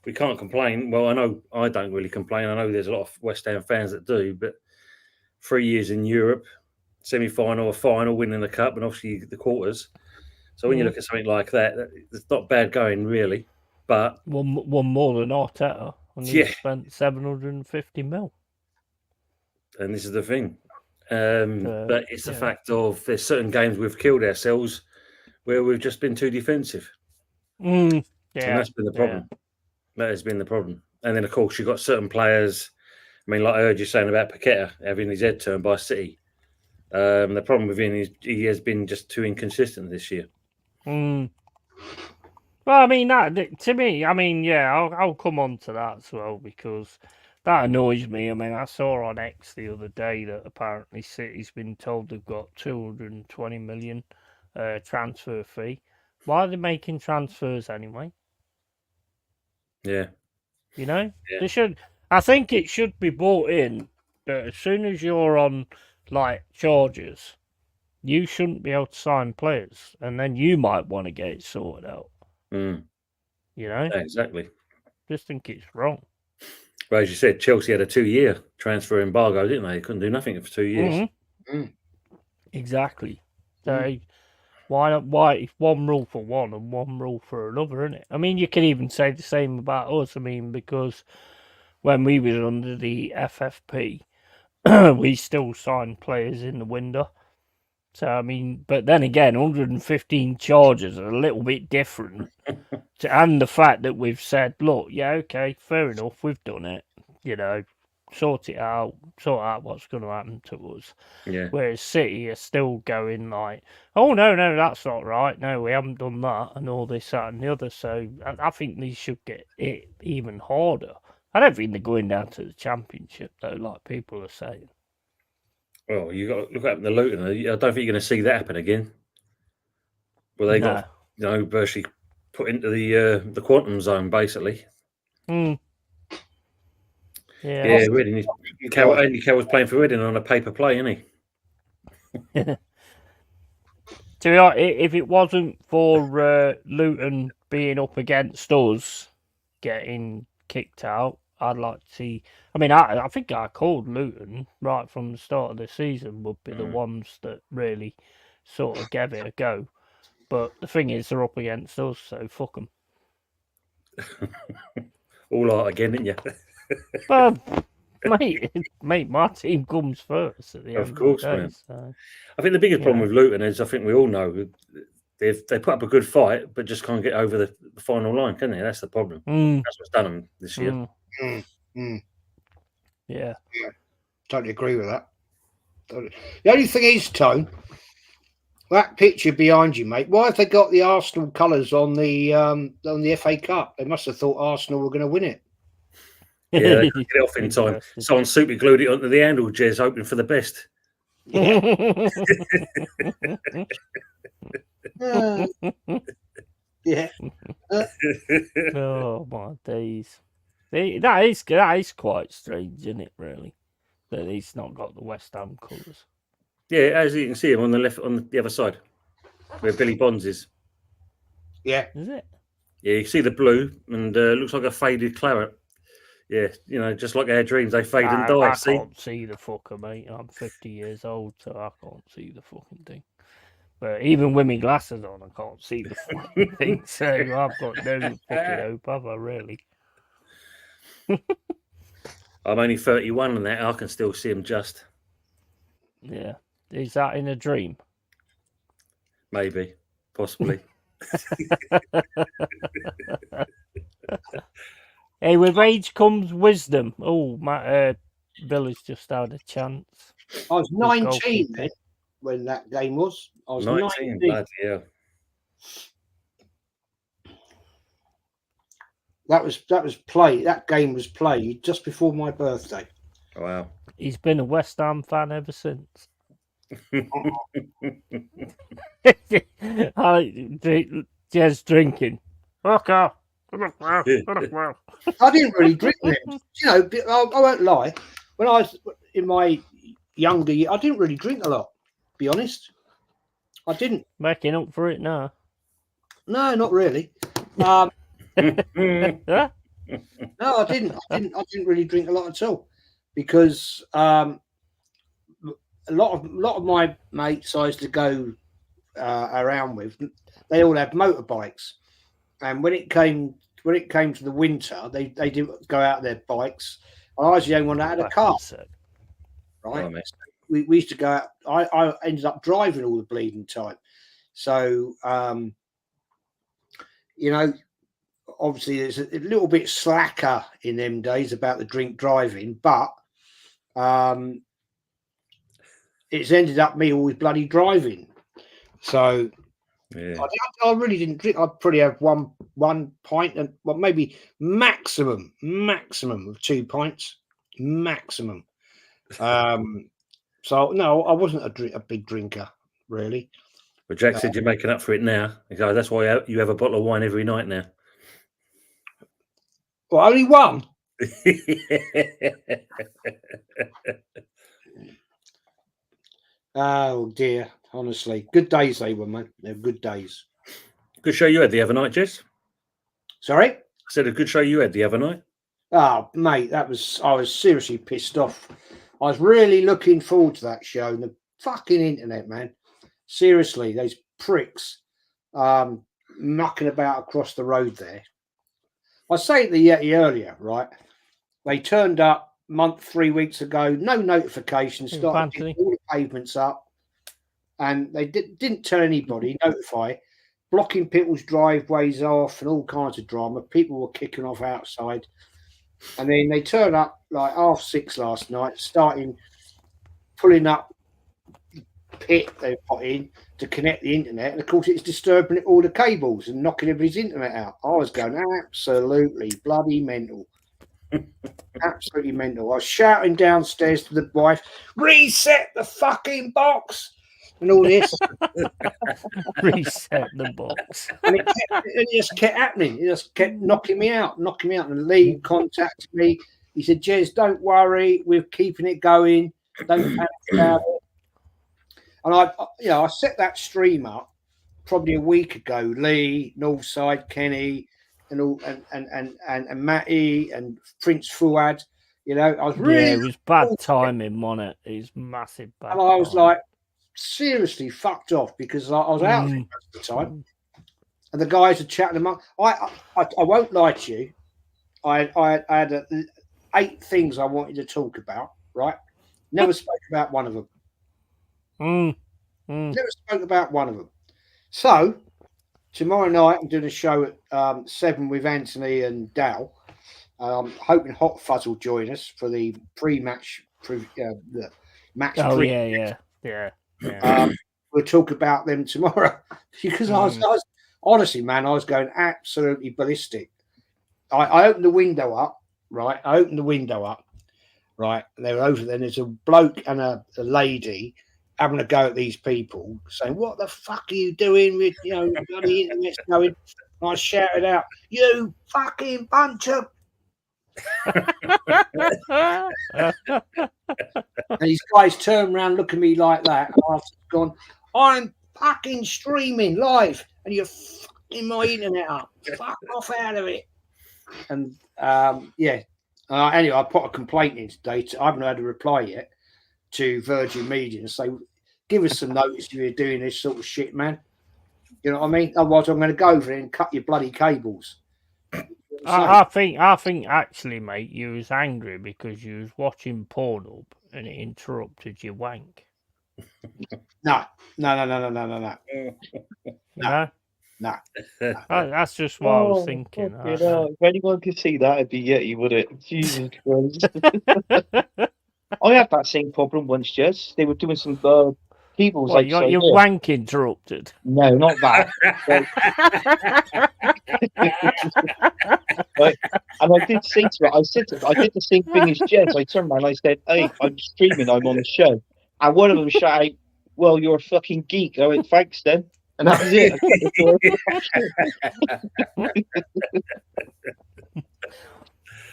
We can't complain. Well, I know I don't really complain. I know there's a lot of West Ham fans that do, but 3 years in Europe, semi-final or final, winning the cup, and obviously the quarters. So when you look at something like that, it's not bad going, really. But one more than Arteta, and he spent 750 mil. And this is the thing. But it's the fact of there's certain games we've killed ourselves where we've just been too defensive. And that's been the problem. That has been the problem. And then, of course, you've got certain players. I mean, like I heard you saying about Paqueta having his head turned by City. The problem with him is he has been just too inconsistent this year. Well, I mean, that to me, I mean, yeah, I'll come on to that as well because that annoys me. I mean, I saw on X the other day that apparently City's been told they've got 220 million transfer fee. Why are they making transfers anyway? Yeah. You know, they should. I think it should be brought in that as soon as you're on like charges, you shouldn't be able to sign players, and then you might want to get it sorted out. You know, exactly. Just think it's wrong. Well, as you said, Chelsea had a 2-year transfer embargo, didn't they? They couldn't do nothing for 2 years. Exactly. So why not? Why it's one rule for one and one rule for another, isn't it? I mean, you can even say the same about us. I mean, because when we was under the FFP, we still signed players in the window. So I mean, but then again, 115 charges are a little bit different. And the fact that we've said, look, yeah, okay, fair enough, we've done it. You know, sort out what's going to happen to us. Yeah. Whereas City are still going like, oh no, that's not right. No, we haven't done that, and all this, that, and the other. So I think these should get it even harder. I don't think they're going down to the Championship though, like people are saying. Well, you got to look at the Luton. I don't think you're going to see that happen again. Well, they got virtually put into the quantum zone basically. Yeah. Yeah, Reading. Andy Carroll's playing for Reading on a paper play, isn't he? To be honest, if it wasn't for Luton being up against us getting kicked out, I'd like to see. I mean, I think I called Luton right from the start of the season would be the ones that really sort of gave it a go. But the thing is, they're up against us, so fuck them. All out again, didn't you? But mate, my team comes first at the end. Of course, of the day, man. So, I think the biggest problem with Luton is, I think we all know, they put up a good fight, but just can't get over the final line, can they? That's the problem. That's what's done them this year. Yeah, totally agree with that. The only thing is, Tone, that picture behind you, mate. Why have they got the Arsenal colours on the FA Cup? They must have thought Arsenal were going to win it. Yeah, they couldn't get it off in time. Someone super glued it onto the handle, Jez, hoping for the best. Yeah. Yeah. Oh my days! That is quite strange, isn't it? Really, that he's not got the West Ham colours. Yeah, as you can see him on the left, on the other side, where Billy Bonds is. Yeah. Is it? Yeah, you can see the blue, and looks like a faded claret. Yeah, just like our dreams, they fade and die. I can't see the fucker, mate. I'm 50 years old, so I can't see the fucking thing. But even with my glasses on, I can't see the fucking thing. So I've got no fucking hope, have I, really? I'm only 31 and that I can still see him just. Yeah. Is that in a dream? Maybe. Possibly. Hey, with age comes wisdom. Oh, Billy's just had a chance. I was 19 then when that game was. I was 19. Bloody hell. That was played. That game was played just before my birthday. Wow. He's been a West Ham fan ever since. Just drinking. Fuck off. I didn't really drink then. I won't lie. When I was in my younger year, I didn't really drink a lot. Be honest, I didn't. Making up for it now. No, not really. No, I didn't. I didn't really drink a lot at all because a lot of my mates I used to go around with, they all had motorbikes, and when it came to the winter, they didn't go out their bikes. And I was the only one that had a car. Right? Oh, we used to go out. I ended up driving all the bleeding time. So obviously it's a little bit slacker in them days about the drink driving, but it's ended up me always bloody driving. So yeah. I really didn't drink. I'd probably have one pint and maybe maximum of 2 pints, maximum. So no, I wasn't a big drinker really. But Jack said you're making up for it now. That's why you have a bottle of wine every night now. Well, only one. Oh dear, honestly, good days they were, man. They're good days. Good show you had the other night, Jess. Sorry? I said a good show you had the other night. Oh, mate, I was seriously pissed off. I was really looking forward to that show. And the fucking internet, man. Seriously, those pricks mucking about across the road there. I say the Yeti earlier, right? They turned up 3 weeks ago, no notifications, started getting all the pavements up, and they didn't tell anybody, notify, blocking people's driveways off and all kinds of drama. People were kicking off outside. And then they turn up like 6:30 last night, pulling up the pit they put in to connect the internet. And of course, it's disturbing all the cables and knocking everybody's internet out. I was going absolutely bloody mental. Absolutely mental. I was shouting downstairs to the wife, reset the fucking box and all this. Reset the box. And it just kept happening. It just kept knocking me out. And Lee contacted me. He said, Jez, don't worry. We're keeping it going. Don't panic about it. And I set that stream up probably a week ago. Lee, Northside, Kenny, and all, and Matty and Prince Fuad. I was really. It was bad timing, wasn't it? It was massive bad. And I was like, seriously fucked off because I was out most of the time. And the guys are chatting among. I won't lie to you. I had 8 things I wanted to talk about. Right, never spoke about one of them. Never spoke about one of them. So tomorrow night I'm doing a show at 7 with Anthony and Dal. I'm hoping Hot Fuzz will join us for the pre-match. The match. Oh yeah. We'll talk about them tomorrow because I was honestly, man, I was going absolutely ballistic. I opened the window up, right? And they were over there. And there's a bloke and a lady having a go at these people, saying, "What the fuck are you doing with bloody internet's going?" And I shouted out, "You fucking bunch of." And these guys turned around, look at me like that, and I've gone, "I'm fucking streaming live, and you're fucking my internet up. Fuck off out of it." And anyway, I put a complaint in today. I haven't had a reply yet to Virgin Media and say, "Give us some notice if you're doing this sort of shit, man." You know what I mean? Otherwise, I'm going to go over there and cut your bloody cables. I think actually, mate, you was angry because you was watching Pornhub and it interrupted your wank. No. No. That's just what I was thinking. If anyone could see that, it'd be Yeti, would it? Jesus Christ. I had that same problem once, Jess. They were doing some cables. What, you got your wank interrupted? No, not that. Right. And I did say to her, I did the same thing as Jess. I turned around and I said, "Hey, I'm streaming, I'm on the show." And one of them shouted, "Well, you're a fucking geek." I went, "Thanks then." And that was it.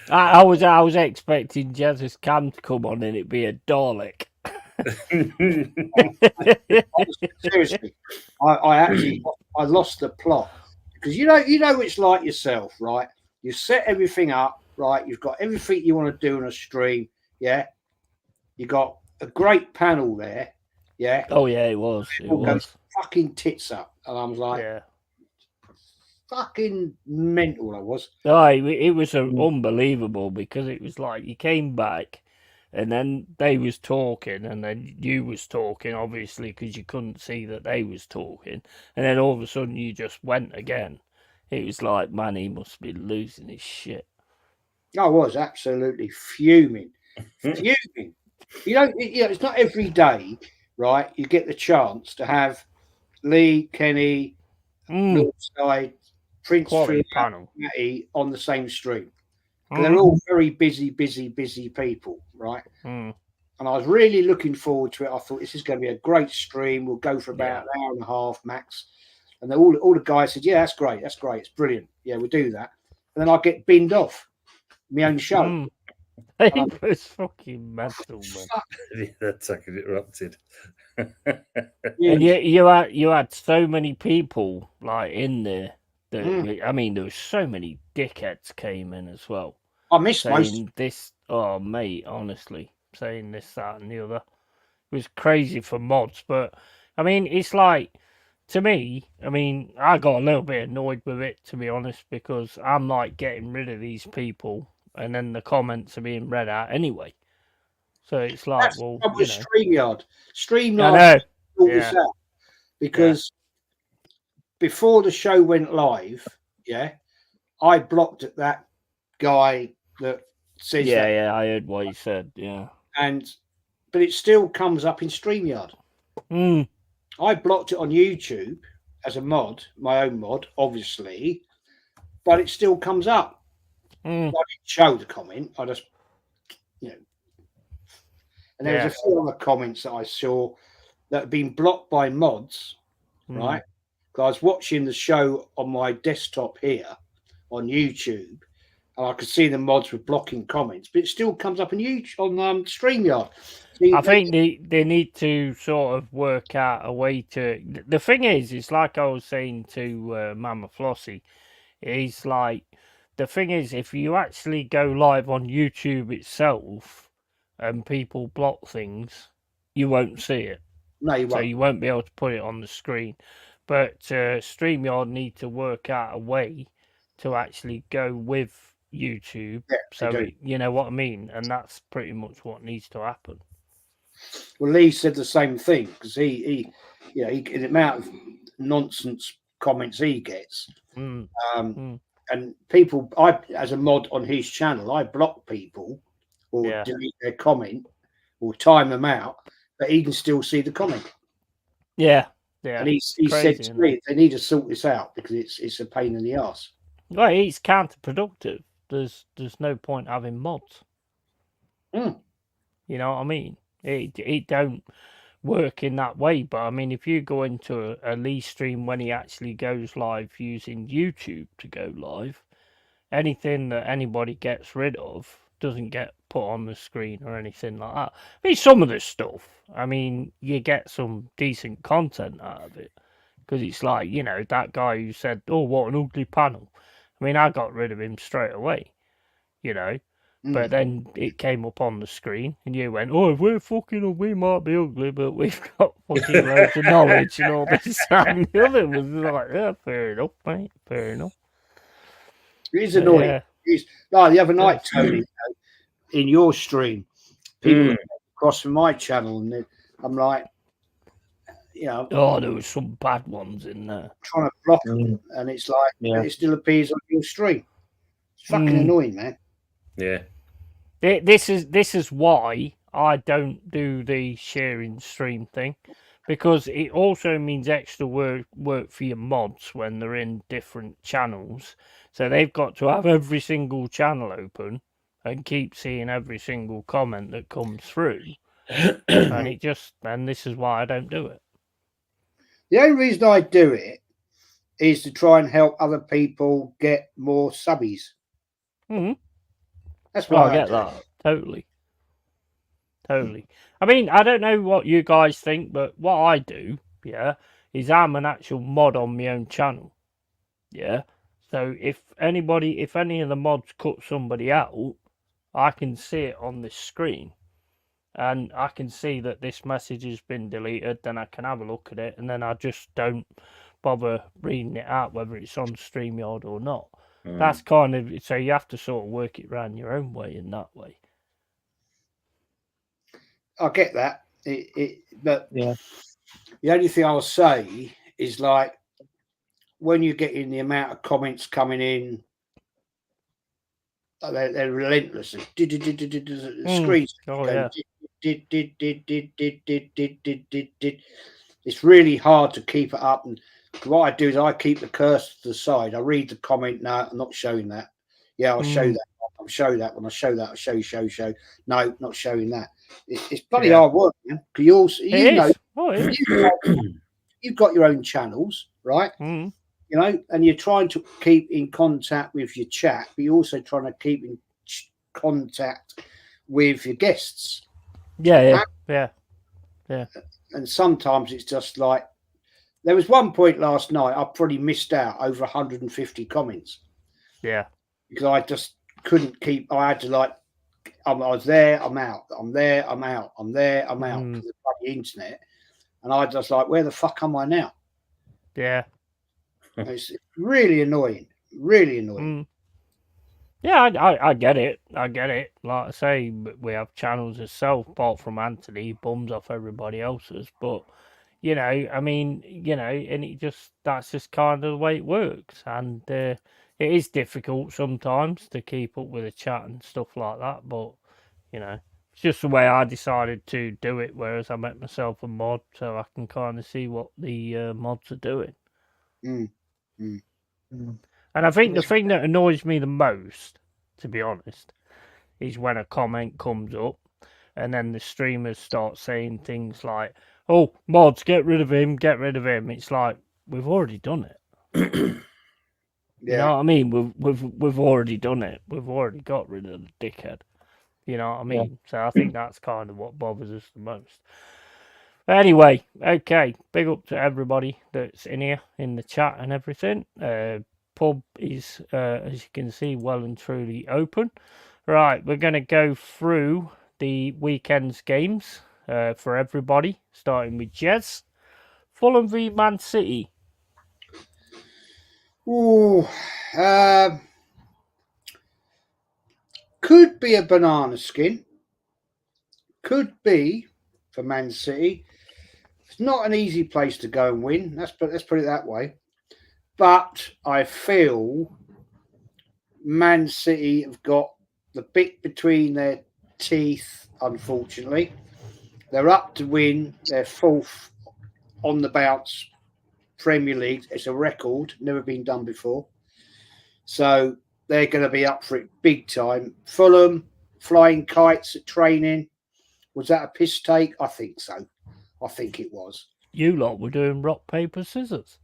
I was expecting Jazz's cam to come on and it'd be a Dalek. Seriously, I lost the plot because you know it's like yourself, right? You set everything up, right? You've got everything you want to do on a stream, yeah. You got a great panel there, yeah. Oh yeah, it was. It was fucking tits up, and I was like, yeah. Fucking mental. I was. Oh, it was unbelievable because it was like you came back. And then they was talking, and then you was talking, obviously, because you couldn't see that they was talking. And then all of a sudden, you just went again. It was like, man, he must be losing his shit. I was absolutely fuming. Fuming. It's not every day, right? You get the chance to have Lee, Kenny, Northside, Prince panel, Matty on the same stream. They're all very busy people, right? And I was really looking forward to it. I thought this is going to be a great stream. We'll go for about an hour and a half max. And then all the guys said, "Yeah, that's great. It's brilliant. Yeah, we'll do that." And then I get binned off my own show. It was fucking mental, man. That's like it erupted. And you had so many people like in there. I mean, there was so many dickheads came in as well. I missed most. This, oh mate, honestly, saying this, that, and the other. It was crazy for mods, but I mean, it's like, to me, I mean, I got a little bit annoyed with it, to be honest, because I'm like getting rid of these people, and then the comments are being read out anyway. So it's like, that's well, probably StreamYard. StreamYard sort this out because before the show went live, I blocked that guy that says Yeah, that, yeah, I heard what you said. Yeah. but it still comes up in StreamYard. Mm. I blocked it on YouTube as a mod, my own mod, obviously, but it still comes up. Mm. I didn't show the comment. I just, you know, and there was Yeah. a few other comments that I saw that had been blocked by mods, Mm. right? Because I was watching the show on my desktop here on YouTube, and I could see the mods were blocking comments, but it still comes up on YouTube on StreamYard. I think they need to sort of work out a way to. The thing is, it's like I was saying to Mama Flossie. Is like the thing is, if you actually go live on YouTube itself and people block things, you won't see it. No, you So won't. you won't be able to put it on the screen. But StreamYard need to work out a way to actually go with YouTube. Yeah, So they do. you know what I mean, and that's pretty much what needs to happen. Well, Lee said the same thing because he the amount of nonsense comments he gets, Mm. and people, as a mod on his channel, I block people or Yeah. delete their comment or time them out, but he can still see the comment. Yeah, yeah. And he crazy, said to isn't me, they need to sort this out because it's a pain in the ass. Well, it's counterproductive. There's no point having mods. Mm. You know what I mean? It don't work in that way. But I mean, if you go into a Lee stream when he actually goes live using YouTube to go live, anything that anybody gets rid of doesn't get put on the screen or anything like that. I mean, some of the stuff, I mean, you get some decent content out of it. Because it's like, you know, that guy who said, oh, what an ugly panel. I mean, I got rid of him straight away, you know. But then it came up on the screen, and you went, "Oh, if we're fucking, we might be ugly, but we've got fucking loads of knowledge and all this." And the other was like, "Yeah, fair enough, mate. Fair enough." It is annoying. Yeah. No, the other night, Tony, in your stream, people across from my channel, and I'm like, you know, Oh, there was some bad ones in there. trying to block them, and it's like it still appears on your stream. It's fucking annoying, man. Yeah. This is why I don't do the sharing stream thing, because it also means extra work for your mods when they're in different channels. So they've got to have every single channel open and keep seeing every single comment that comes through. And this is why I don't do it. The only reason I do it is to try and help other people get more subbies. Mm-hmm. That's why I get that. Totally. I mean, I don't know what you guys think, but what I do, yeah, is I'm an actual mod on my own channel. Yeah. So if any of the mods cut somebody out, I can see it on this screen. And I can see that this message has been deleted, then I can have a look at it, and then I just don't bother reading it out, whether it's on StreamYard or not. That's kind of, so you have to sort of work it around your own way in that way. I get that. But the only thing I'll say is, like, when you're getting the amount of comments coming in, they're relentless. Screens. Oh, yeah. It's really hard to keep it up. And what I do is I keep the cursor to the side. I read the comment. No, I'm not showing that. Yeah, I'll show that. I'll show that. When I show that, I'll show. No, not showing that. It's bloody hard work, man. Because you also, you've got your own channels, right? Mm. You know, and you're trying to keep in contact with your chat, but you're also trying to keep in contact with your guests. Yeah. And sometimes it's just like, there was one point last night I probably missed out over 150 comments. Yeah. Because I just couldn't keep. I had to, like, I was there, I'm out. I'm there, I'm out. I'm there, I'm out. Because of the internet, and I just like, where the fuck am I now? Yeah. It's really annoying. Really annoying. Yeah, I get it. I get it. Like I say, we have channels itself, apart from Anthony, he bums off everybody else's. But, you know, I mean, you know, and that's just kind of the way it works. And it is difficult sometimes to keep up with a chat and stuff like that. But, you know, it's just the way I decided to do it. Whereas I make myself a mod so I can kind of see what the mods are doing. Mm. Mm. And I think the thing that annoys me the most, to be honest, is when a comment comes up and then the streamers start saying things like, "Oh, mods, get rid of him, get rid of him." It's like we've already done it. You know Yeah. what I mean? We've already done it. We've already got rid of the dickhead. You know what I Yeah. mean? So I think that's kind of what bothers us the most. Anyway, okay, big up to everybody that's in here in the chat and everything. Pub is, as you can see, well and truly open. Right, we're going to go through the weekend's games for everybody, starting with Jez. Fulham v Man City. Ooh, could be a banana skin. Could be for Man City. It's not an easy place to go and win. Let's put it that way. But I feel Man City have got the bit between their teeth. Unfortunately, they're up to win. They're fourth on the bounce Premier League. It's a record, never been done before. So they're going to be up for it big time. Fulham flying kites at training. Was that a piss take? I think so. I think it was. You lot were doing rock, paper, scissors.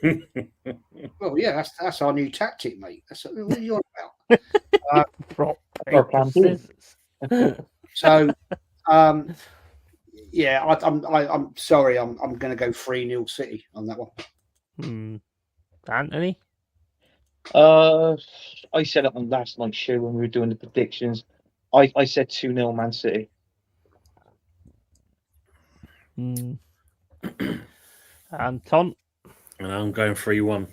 Well, yeah, that's our new tactic, mate. What are you on about? Rock, Or paper, can do. scissors. So, yeah, I'm sorry. I'm going to go 3-0 City on that one. Anthony? I said it on last night's show when we were doing the predictions. I said 2-0 Man City. Anton? And I'm going 3-1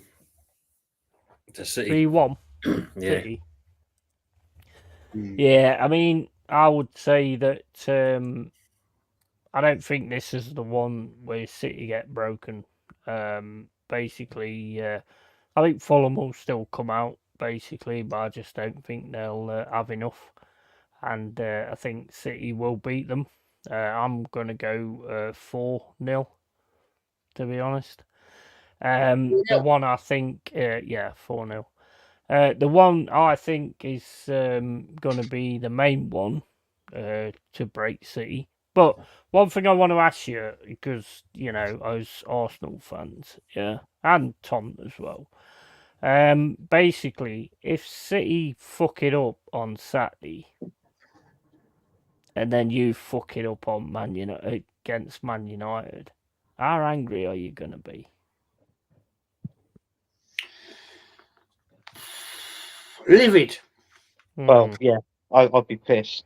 to City. 3-1 Yeah. City. Yeah, I mean, I would say that I don't think this is the one where City get broken. Basically, I think Fulham will still come out, basically, but I just don't think they'll have enough. And I think City will beat them. I'm going to go 4-0, to be honest. The one I think, 4-0. The one I think is going to be the main one to break City. But one thing I want to ask you, because, you know, as Arsenal fans, yeah, and Tom as well, basically, if City fuck it up on Saturday, and then you fuck it up on against Man United, how angry are you going to be? Livid. Well, yeah, I'd be pissed.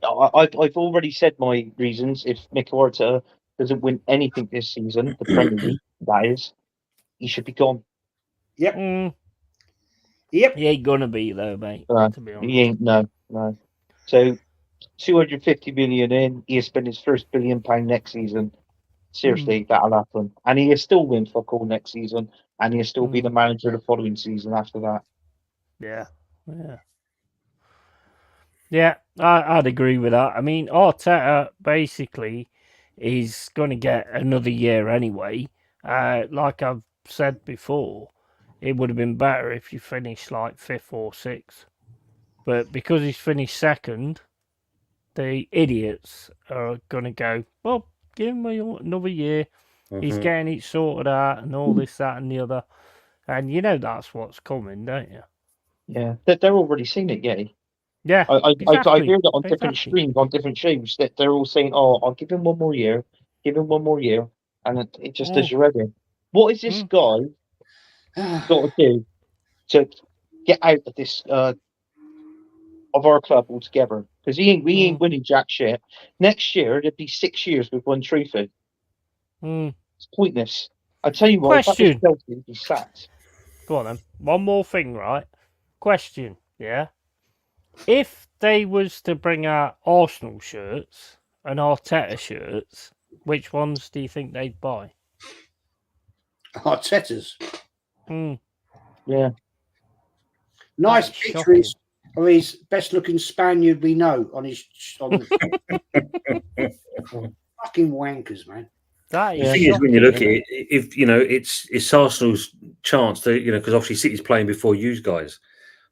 I've already said my reasons. If Mikel Arteta doesn't win anything this season, the Premier League, that is, he should be gone. Yep. Yep. He ain't gonna be though, mate. To be honest, he ain't. No. So, 250 million in, he'll spend his first £1 billion next season. Seriously, that'll happen, and he'll still win fuck all next season, and he'll still be the manager the following season after that. Yeah, I'd agree with that. I mean, Arteta basically is going to get another year anyway. Like I've said before, it would have been better if you finished like 5th or 6th. But because he's finished 2nd, the idiots are going to go, well, give him another year. He's getting it sorted out and all this, that, and the other. And you know that's what's coming, don't you? Yeah, they're already seeing it, yeah. Yeah, I exactly. hear that on different streams, on different shows, that they're all saying, "Oh, I'll give him one more year, and it just does you ready. What is this guy got to do to get out of this of our club altogether? Because we ain't winning jack shit. Next year it'd be 6 years with one trophy. It's pointless. I tell you what, Question. if that was Chelsea, it'd be sacked. Go on then. One more thing, right? Question. Yeah. If they was to bring out Arsenal shirts and Arteta shirts, Which ones do you think they'd buy? Arteta's. Yeah. Nice That is picture shocking. of his best looking Spaniard we know on the fucking wankers, man. That is The thing shocking. is, when you look at isn't it, if it's Arsenal's chance to, because obviously City's playing before you guys,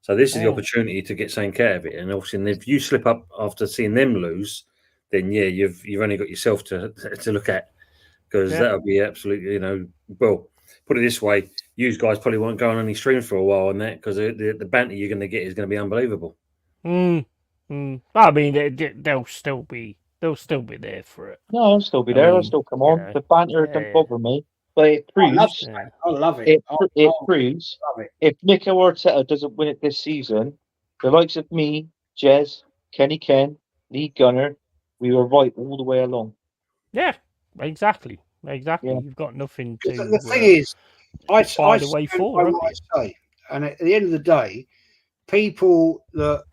so this is the opportunity to get something out of it. And obviously, if you slip up after seeing them lose, then yeah, you've only got yourself to look at, because that'll be absolutely, well, put it this way, you guys probably won't go on any stream for a while on that, because the banter you're going to get is going to be unbelievable. I mean, they'll still be there for it. No, I'll still be there. I'll still come on. The banter don't bother me, but it proves. I love it. It proves if Mikel Arteta doesn't win it this season, the likes of me, Jez, Kenny Ken, Lee Gunner, we were right all the way along. Yeah, exactly. Yeah. You've got nothing to. The thing is, I find a way forward. What I say, and at the end of the day, people that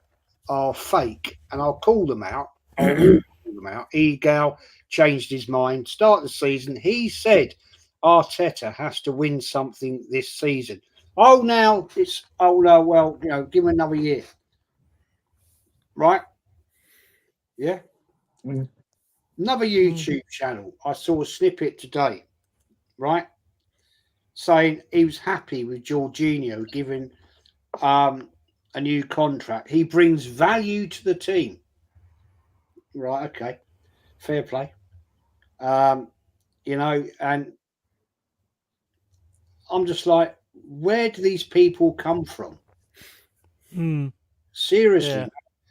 are fake, and I'll call them out. Egal changed his mind. Start of the season, he said Arteta has to win something this season. Well, give him another year, right? Yeah. Another YouTube channel. I saw a snippet today, right, saying he was happy with Jorginho giving a new contract. He brings value to the team. Right, okay. Fair play. And I'm just like, where do these people come from? Seriously,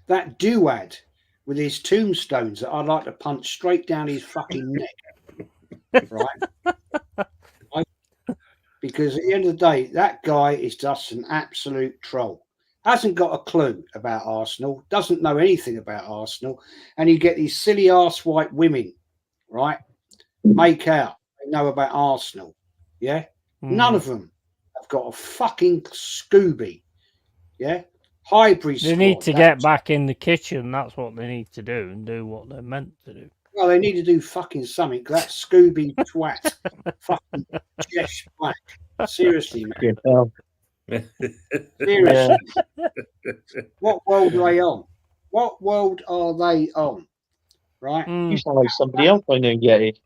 that duad with his tombstones that I'd like to punch straight down his fucking neck. Right? Because at the end of the day, that guy is just an absolute troll. Hasn't got a clue about Arsenal, doesn't know anything about Arsenal, and you get these silly ass white women, right, make out they know about Arsenal. Yeah? None of them have got a fucking Scooby. Yeah? Highbury They need to get back in the kitchen. That's what they need to do, and do what they're meant to do. Well, they need to do fucking something. That Scooby twat, fucking Jeff Black. Seriously, man. Seriously. What world are they on? What world are they on? Right? You sound like somebody else I know, Yeti.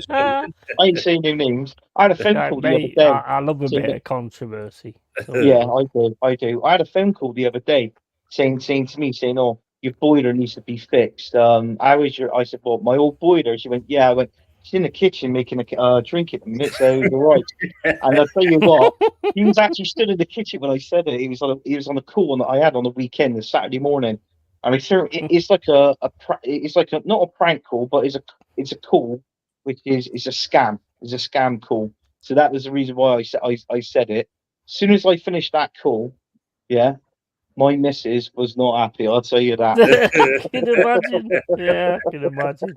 I ain't saying no names. I had a phone call the other day. I love a bit of controversy. So. Yeah, I do. I had a phone call the other day saying to me, "Oh, your boiler needs to be fixed. How is your?" I said, "Well, my old boiler." She went, "Yeah." I went, "She's in the kitchen making a drink at the minute, so you're right." And I'll tell you what, he was actually stood in the kitchen when I said it. He was on a call that I had on the weekend, the Saturday morning. And I said, it's like not a prank call, but it's a call which is a scam. It's a scam call. So that was the reason why I said it. As soon as I finished that call, yeah, my missus was not happy. I'll tell you that. I can imagine. Yeah, I can imagine.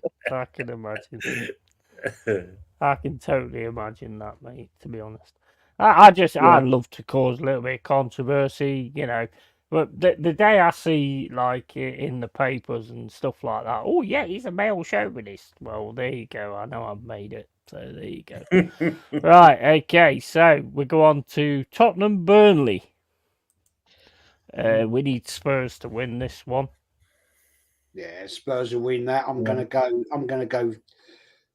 I can totally imagine that, mate. To be honest, I love to cause a little bit of controversy, But the day I see, like, in the papers and stuff like that, oh, yeah, he's a male chauvinist. Well, there you go. I know I've made it. So there you go. Right, okay. So we go on to Tottenham Burnley. We need Spurs to win this one. Yeah, Spurs will win that. I'm gonna go.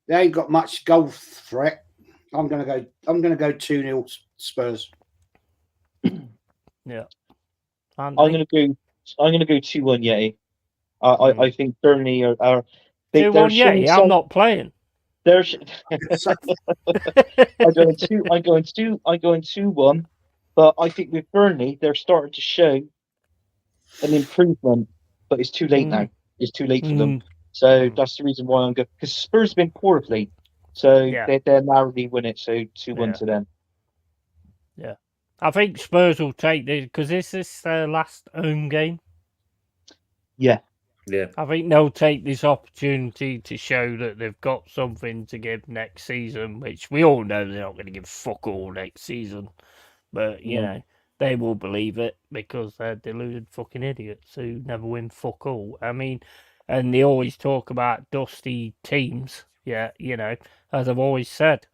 They ain't got much goal threat. I'm gonna go 2-0 Spurs. Yeah. I'm gonna go 2-1 Yeti. I think Burnley are 2-1 Yeti. I'm not playing. I'm going 2-1, but I think with Burnley they're starting to show an improvement, but it's too late now. It's too late for them. So that's the reason why I'm going, because Spurs have been poor of late. So they're narrowly win it. So 2-1 to them. Yeah. I think Spurs will take this, because this is their last home game. Yeah. Yeah. I think they'll take this opportunity to show that they've got something to give next season, which we all know they're not going to give fuck all next season. But, you know, they will believe it because they're deluded fucking idiots who never win fuck all. I mean, and they always talk about dusty teams. Yeah, as I've always said,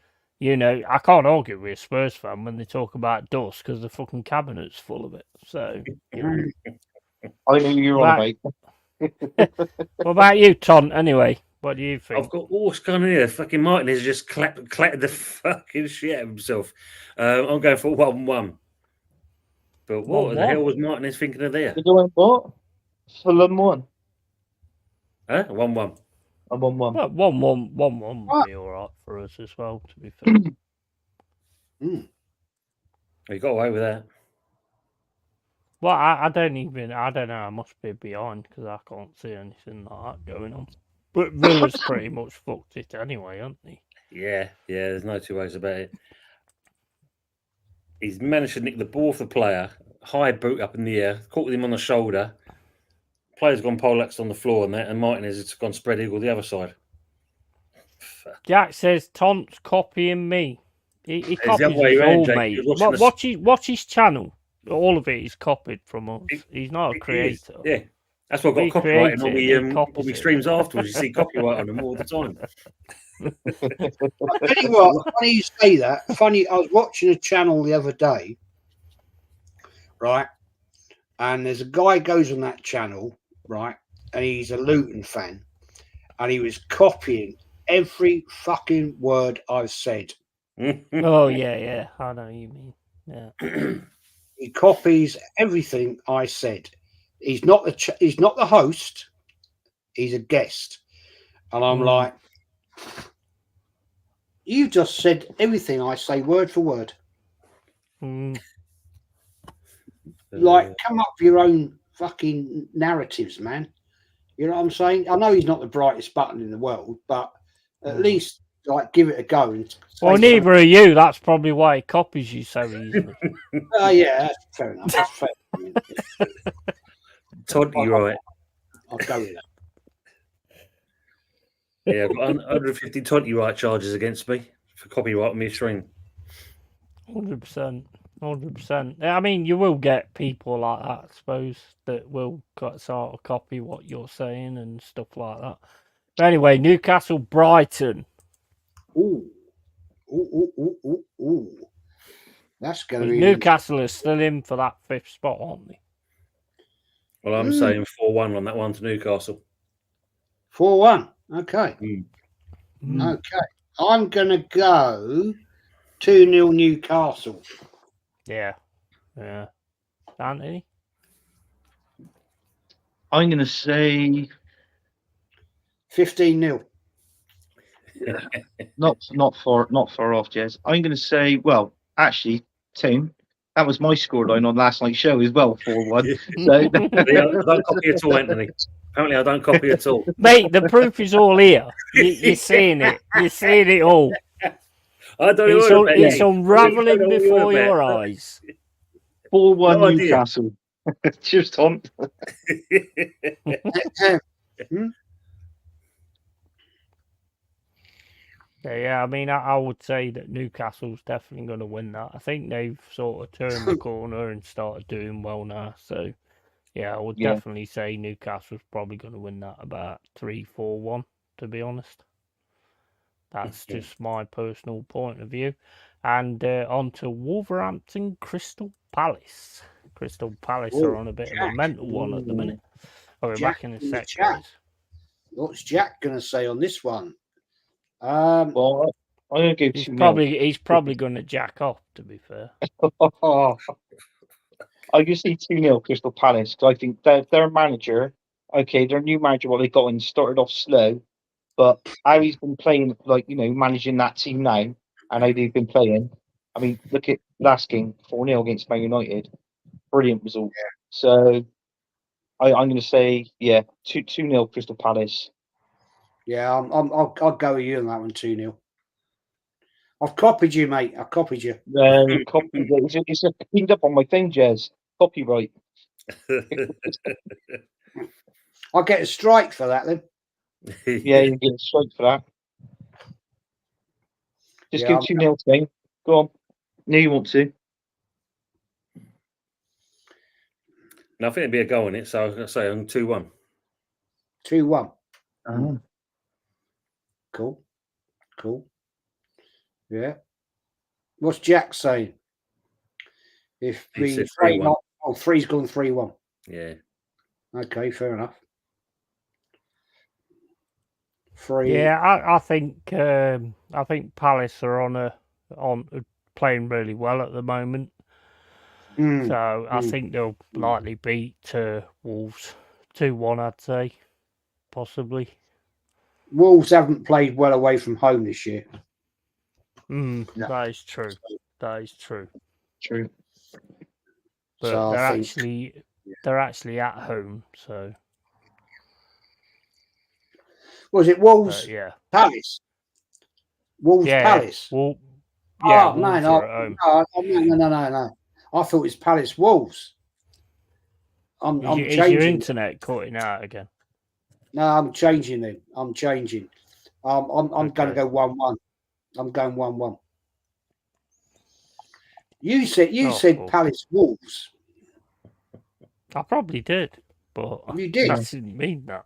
I can't argue with a Spurs fan when they talk about dust because the fucking cabinet's full of it. So, I know who you're on about. What about you, Ton? Anyway, what do you think? I've got what's going on here. Fucking Martin has just clattered the fucking shit out of himself. I'm going for 1-1. But what the 1-1? hell was Martin thinking of there? You're doing what? Fulham 1. Huh? 1-1. I'm 1-1. Well, 1-1 would be all right for us as well, to be fair. He got away with that. Well, I don't know. I must be behind because I can't see anything like that going on. But Villa's pretty much fucked it anyway, aren't they? Yeah. There's no two ways about it. He's managed to nick the ball off the player, high boot up in the air, caught him on the shoulder. Player's gone poleaxed on the floor and that, and Martin has gone spread eagle the other side. Jack says Tont's copying me. He It's copies the other way us around, all, Jake. mate. He was watching Watch his channel. All of it is copied from us. He's not a It is, creator. yeah. That's why I've got We copyright in create it, he all copies the it. streams afterwards. You see copyright on them all the time. I tell you what, funny you say that. Funny, I was watching a channel the other day, right? And there's a guy goes on that channel, right? And he's a Luton fan, and he was copying every fucking word I've said. Oh yeah, I know what you mean. Yeah. He copies everything I said. He's not the host. He's a guest, and I'm like, you just said everything I say word for word. Like, come up with your own fucking narratives, man. You know what I'm saying? I know he's not the brightest button in the world, but at least like give it a go. And well, neither are you. That's probably why he copies you so easily. Oh yeah, that's fair enough. That's fair. I mean, Todd, you're right. I'll go with that. Yeah, I've got 150 20 right charges against me for copyright on my stream. 100%. I mean, you will get people like that, I suppose, that will sort of copy what you're saying and stuff like that. But anyway, Newcastle, Brighton. Ooh. That's going to be Newcastle is still in for that 5th spot, aren't they? Well, I'm saying 4-1 on that one to Newcastle. 4-1. Okay. Okay. I'm going to go 2-0 Newcastle. Yeah. Anthony? I'm going to say 15-0. not far off, Jez. I'm going to say, well, actually, Tim, that was my scoreline on last night's show as well, 4-1. So I don't copy at all, Anthony. Apparently, I don't copy at all. Mate, the proof is all here. You're seeing it. You're seeing it all. I don't know. It's unraveling before your eyes. 4-1 Newcastle. Cheers, Tom. Yeah, I mean, I would say that Newcastle's definitely going to win that. I think they've sort of turned the corner and started doing well now. So, yeah, I would definitely say Newcastle's probably going to win that about 3-4-1, to be honest. That's just my personal point of view. And on to Wolverhampton, Crystal Palace. Crystal Palace are on a bit of a mental one at the minute. I'll be back in a sec, guys. What's Jack going to say on this one? Well, I'm going to go he's probably going to jack off, to be fair. I can see 2-0 Crystal Palace because I think their manager, their new manager, what they got in, started off slow, but how he's been playing, managing that team now, and how they've been playing. I mean, look at last game, 4-0 against Man United, brilliant result. Yeah. So I'm going to say, 2-0 Crystal Palace. Yeah, I'll go with you on that one, 2-0. I've copied you, mate. I copied you. It's cleaned up on my thing, Jez. Copyright. I'll get a strike for that then. Yeah, you get a strike for that. Just go 2-0 thing. Go on. No, you want to. No, I think it'd be a go on it, so I'll say I'm 2-1. 2-1. Ah. Cool. Yeah. What's Jack saying? If He we said play 3-1. not, oh, 3's gone 3-1. Yeah. Okay, fair enough. 3. Yeah, I think Palace are on playing really well at the moment. So I think they'll likely beat Wolves 2-1. I'd say, possibly. Wolves haven't played well away from home this year. No. No. That is true. That is true. True. But So they're actually at home. So was it Wolves? yeah. Palace. Wolves Palace. Wolves man, are at home. No. I thought it was Palace Wolves. I'm Is changing. your internet cutting out again? No, I'm changing them. I'm changing. I'm going to Okay. go 1-1. I'm going 1-1. You said cool. Palace Wolves. I probably did, but You did. I didn't mean that.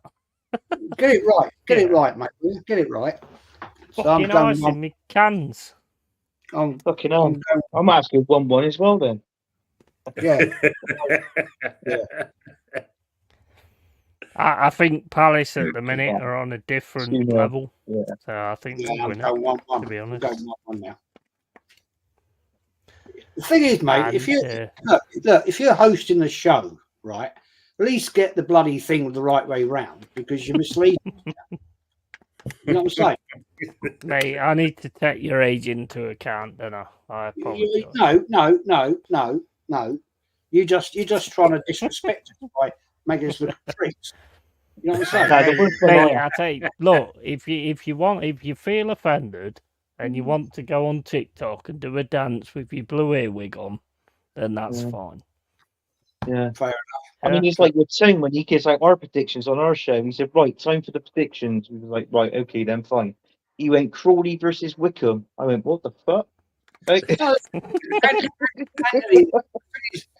Get it right. Get it Yeah. right, mate. Get it right. So Fucking ice in me cans. Fucking hell. I'm asking 1-1 as well then. Yeah. I think Palace at the minute are on a different 2-0. level. Yeah. So I think Yeah, they'll I'm win going it, 1-1. to be I'm honest. going 1-1 now. The thing is, mate, And, if you're hosting the show, right, at least get the bloody thing the right way round, because you're misleading. You know what I'm saying? mate, I need to take your age into account, don't I? I apologise. No. You're just trying to disrespect us by making us look at freaks. You know what I'm saying? No, the worst one Mate, I I tell you, look, if you feel offended and you want to go on TikTok and do a dance with your blue earwig on, then that's fine. Yeah. Fair enough. I mean, it's like with Tone when he gives out our predictions on our show. He said, "Right, time for the predictions." We was like, "Right, okay, then fine." He went Crawley versus Wickham. I went, "What the fuck?"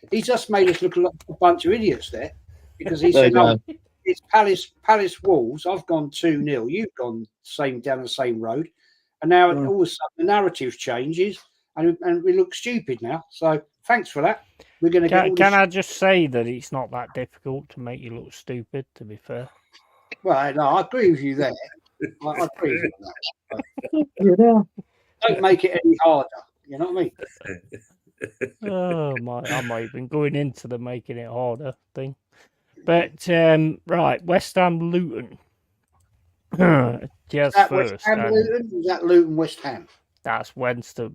He just made us look like a bunch of idiots there, because he There said, you "Oh, go. it's Palace Wolves. I've gone 2-0. You've gone down the same road, and now all of a sudden the narrative changes, and we look stupid now. So thanks for that. We're going to get all Can this. I just say that it's not that difficult to make you look stupid, to be fair? Well, no, I agree with you there. I agree with you on that. Yeah. Don't make it any harder. You know what I mean? Oh my! I'm not even going into the making it harder thing. But right, West Ham Luton. Just That first, West Ham and Luton? Was that Luton West Ham? that's West Ham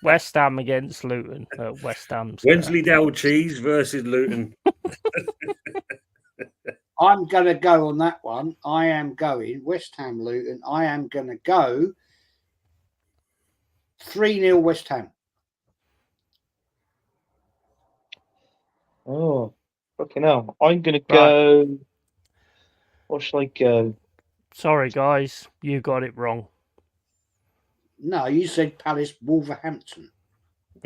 West Ham against Luton. West Ham's Wensleydale Cheese versus Luton. I'm going to go on that one. I am going West Ham Luton. I am going to go 3-0 West Ham. Oh, fucking hell! I'm gonna go. What shall I go? Sorry, guys, you got it wrong. No, you said Palace Wolverhampton.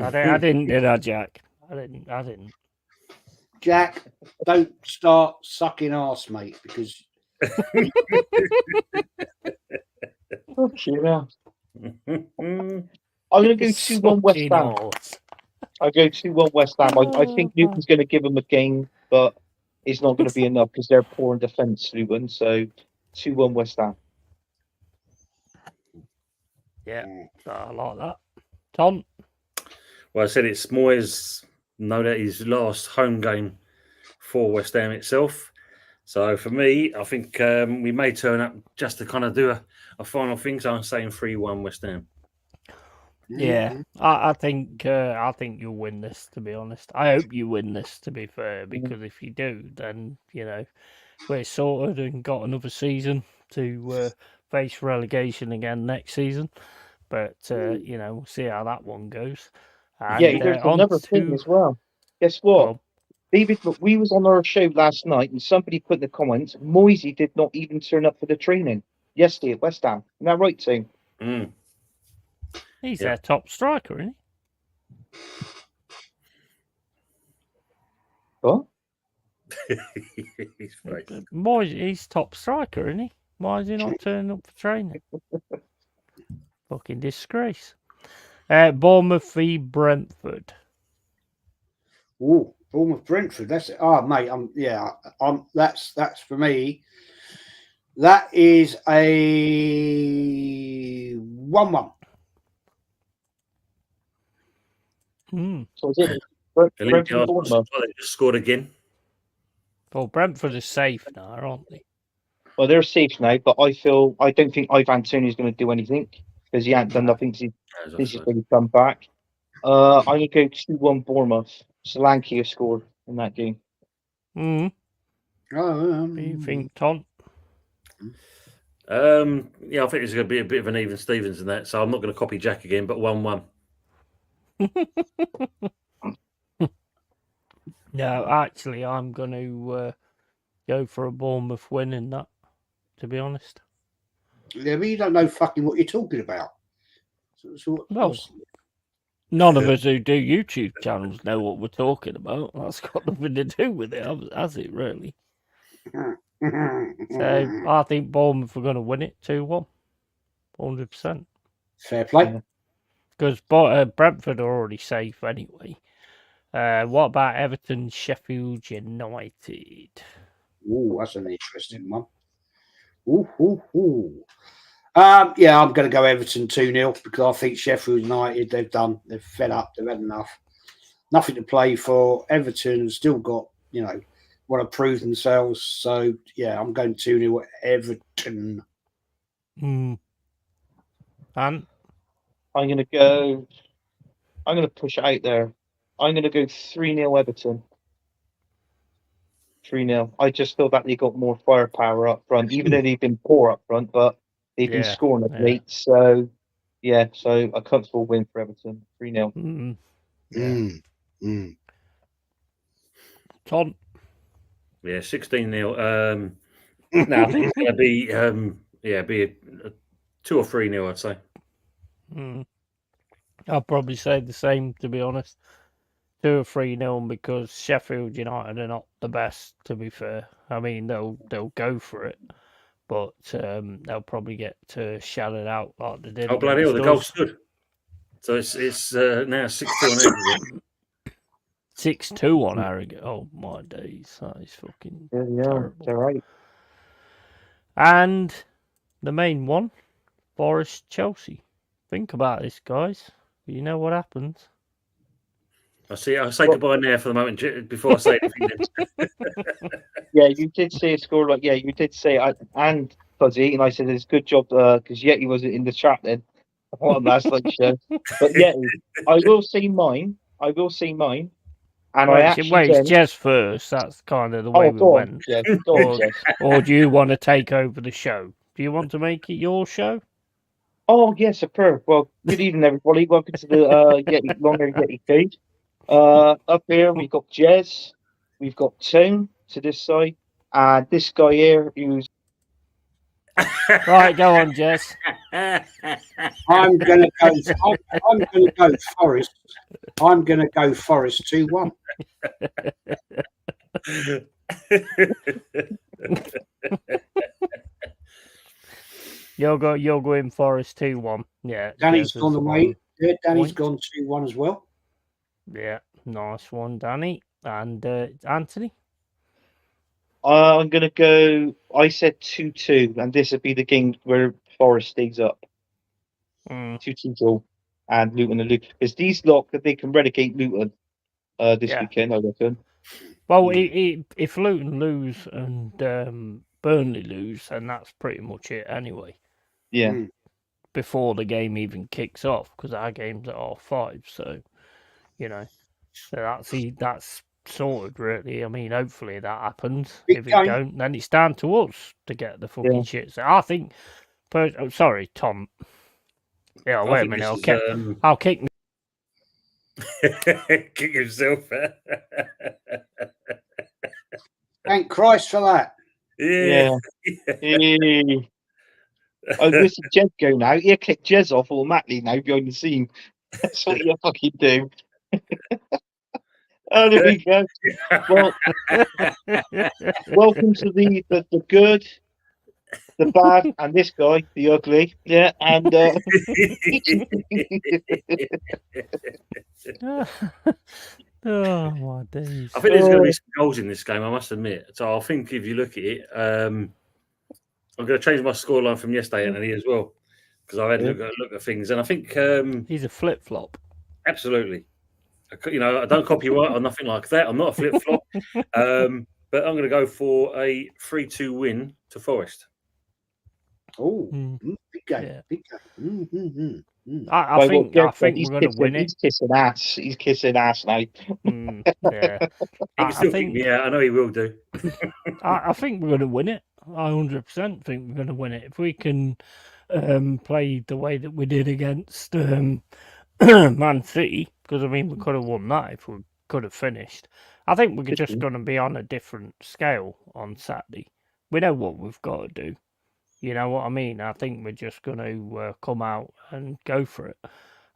I didn't, did I, Jack? I didn't. Jack, don't start sucking arse, mate, because Fucking hell! I'm gonna go 2-1 West Sucking Ham. arse. I go 2-1 West Ham. I think Newton's going to give them a game, but it's not going to be enough because they're poor in defence, Luton. So 2-1 West Ham. Yeah, I like that. Tom? Well, I said it's Moyes, no doubt his last home game for West Ham itself. So for me, I think we may turn up just to kind of do a final thing. So I'm saying 3-1 West Ham. Yeah, I think you'll win this. To be honest, I hope you win this. To be fair, because if you do, then we're sorted and got another season to face relegation again next season. But we'll see how that one goes. And, Yeah, there's another thing as well. Guess what? David, we was on our show last night, and somebody put in the comments, Moisey did not even turn up for the training yesterday at West Ham. Isn't that right, Tim? He's their top striker, isn't he? What? His face. Why he's top striker, isn't he? Why is he not turning up for training? Fucking disgrace. Bournemouth v Brentford. Oh, Bournemouth Brentford. That's it. Oh, mate. That's for me. That is a 1-1. So is it Elite Brentford Arsenal, Bournemouth? they just scored again. Well, Brentford is safe now, aren't they? Well, they're safe now, but I don't think Ivan Toney's going to do anything because he ain't done nothing since he's really come back. I'm going to go 2-1 Bournemouth. Solanke has scored in that game. What do you think, Tom? Yeah, I think it's going to be a bit of an even Stevens in that, so I'm not going to copy Jack again, but 1-1. No, actually, I'm going to go for a Bournemouth win in that, to be honest. Yeah, but you don't know fucking what you're talking about. None of us who do YouTube channels know what we're talking about. That's got nothing to do with it, has it, really? So, I think Bournemouth are going to win it 2-1. 100%. Fair play. Because Brentford are already safe anyway. What about Everton, Sheffield United? Oh, that's an interesting one. Yeah, I'm going to go Everton 2-0 because I think Sheffield United, they've fed up, they've had enough. Nothing to play for. Everton still got, want to prove themselves. So, yeah, I'm going 2-0 Everton. And I'm going to push it out there. I'm going to go 3-0 Everton. 3-0. I just feel that they got more firepower up front, even though they've been poor up front, but they've been scoring of late. So, so a comfortable win for Everton. 3-0. Tom? Yeah, 16-0. No, I think it's going to be, be a 2 or 3-0, I'd say. I'll probably say the same, to be honest. 2 or 3-0 because Sheffield United are not the best, to be fair. I mean, they'll go for it, but they'll probably get shouted out like they did. Oh, bloody hell, the goal stood. So it's now 6-2 on aggregate. 6-2 on aggregate. Oh, my days. That is fucking terrible. They're right. And the main one, Forest Chelsea. Think about this, guys. You know what happens. I'll say goodbye now for the moment before I say anything. Yeah, you did say a score you did say, and Fuzzy, and I said it's a good job because Yeti wasn't in the chat then. What a last show. But Yeti, I will say mine. And wait, it's Jez first. That's kind of the way we went. Or do you want to take over the show? Do you want to make it your show? Oh, yes, superb. Well, good evening, everybody. Welcome to the LongHairedYeti'sCave. Up here, we've got Jez, we've got Tone to this side, and this guy here who's. Right, go on, Jez. I'm going to go Forest. I'm going to go Forest 2-1. You're going Forest 2-1. Yeah. Danny's gone away. Yeah, Danny's gone 2-1 as well. Yeah, nice one, Danny. And Anthony? I'm going to go. I said 2-2, and this would be the game where Forest stays up. 2-2 and Luton and Luton. Because these lot, they can relegate Luton this weekend, I reckon. Well, if Luton lose and Burnley lose, then that's pretty much it anyway. Yeah. Before the game even kicks off, because our game's at 5:30, so so that's sorted really. I mean, hopefully that happens. If it don't, then it's down to us to get the fucking shit. So I think. Sorry, Tom. Yeah, wait a minute. I'll kick. Kick yourself. Thank Christ for that. Yeah. Oh, listen, Jez go now. You kick Jez off automatically now behind the scene. That's what you fucking do. Oh, there we go. Well, welcome to the good, the bad, and this guy, the ugly. Yeah, and Oh my days. I think there's going to be some goals in this game, I must admit. So I think if you look at it, I'm going to change my scoreline from yesterday, Anthony, as well, because I've had a look at things, and I think He's a flip flop. absolutely. You know, I don't copyright or nothing like that. I'm not a flip flop, but I'm going to go for a 3-2 win to Forest. Oh, Mm. big game, Yeah. big game. I think we're going to win it. He's kissing ass. He's kissing ass now. Yeah. He can still kick me out. I know he will do. I think we're going to win it. I 100% think we're going to win it. If we can play the way that we did against Man City, because, I mean, we could have won that if we could have finished. I think we're just going to be on a different scale on Saturday. We know what we've got to do. You know what I mean? I think we're just going to come out and go for it.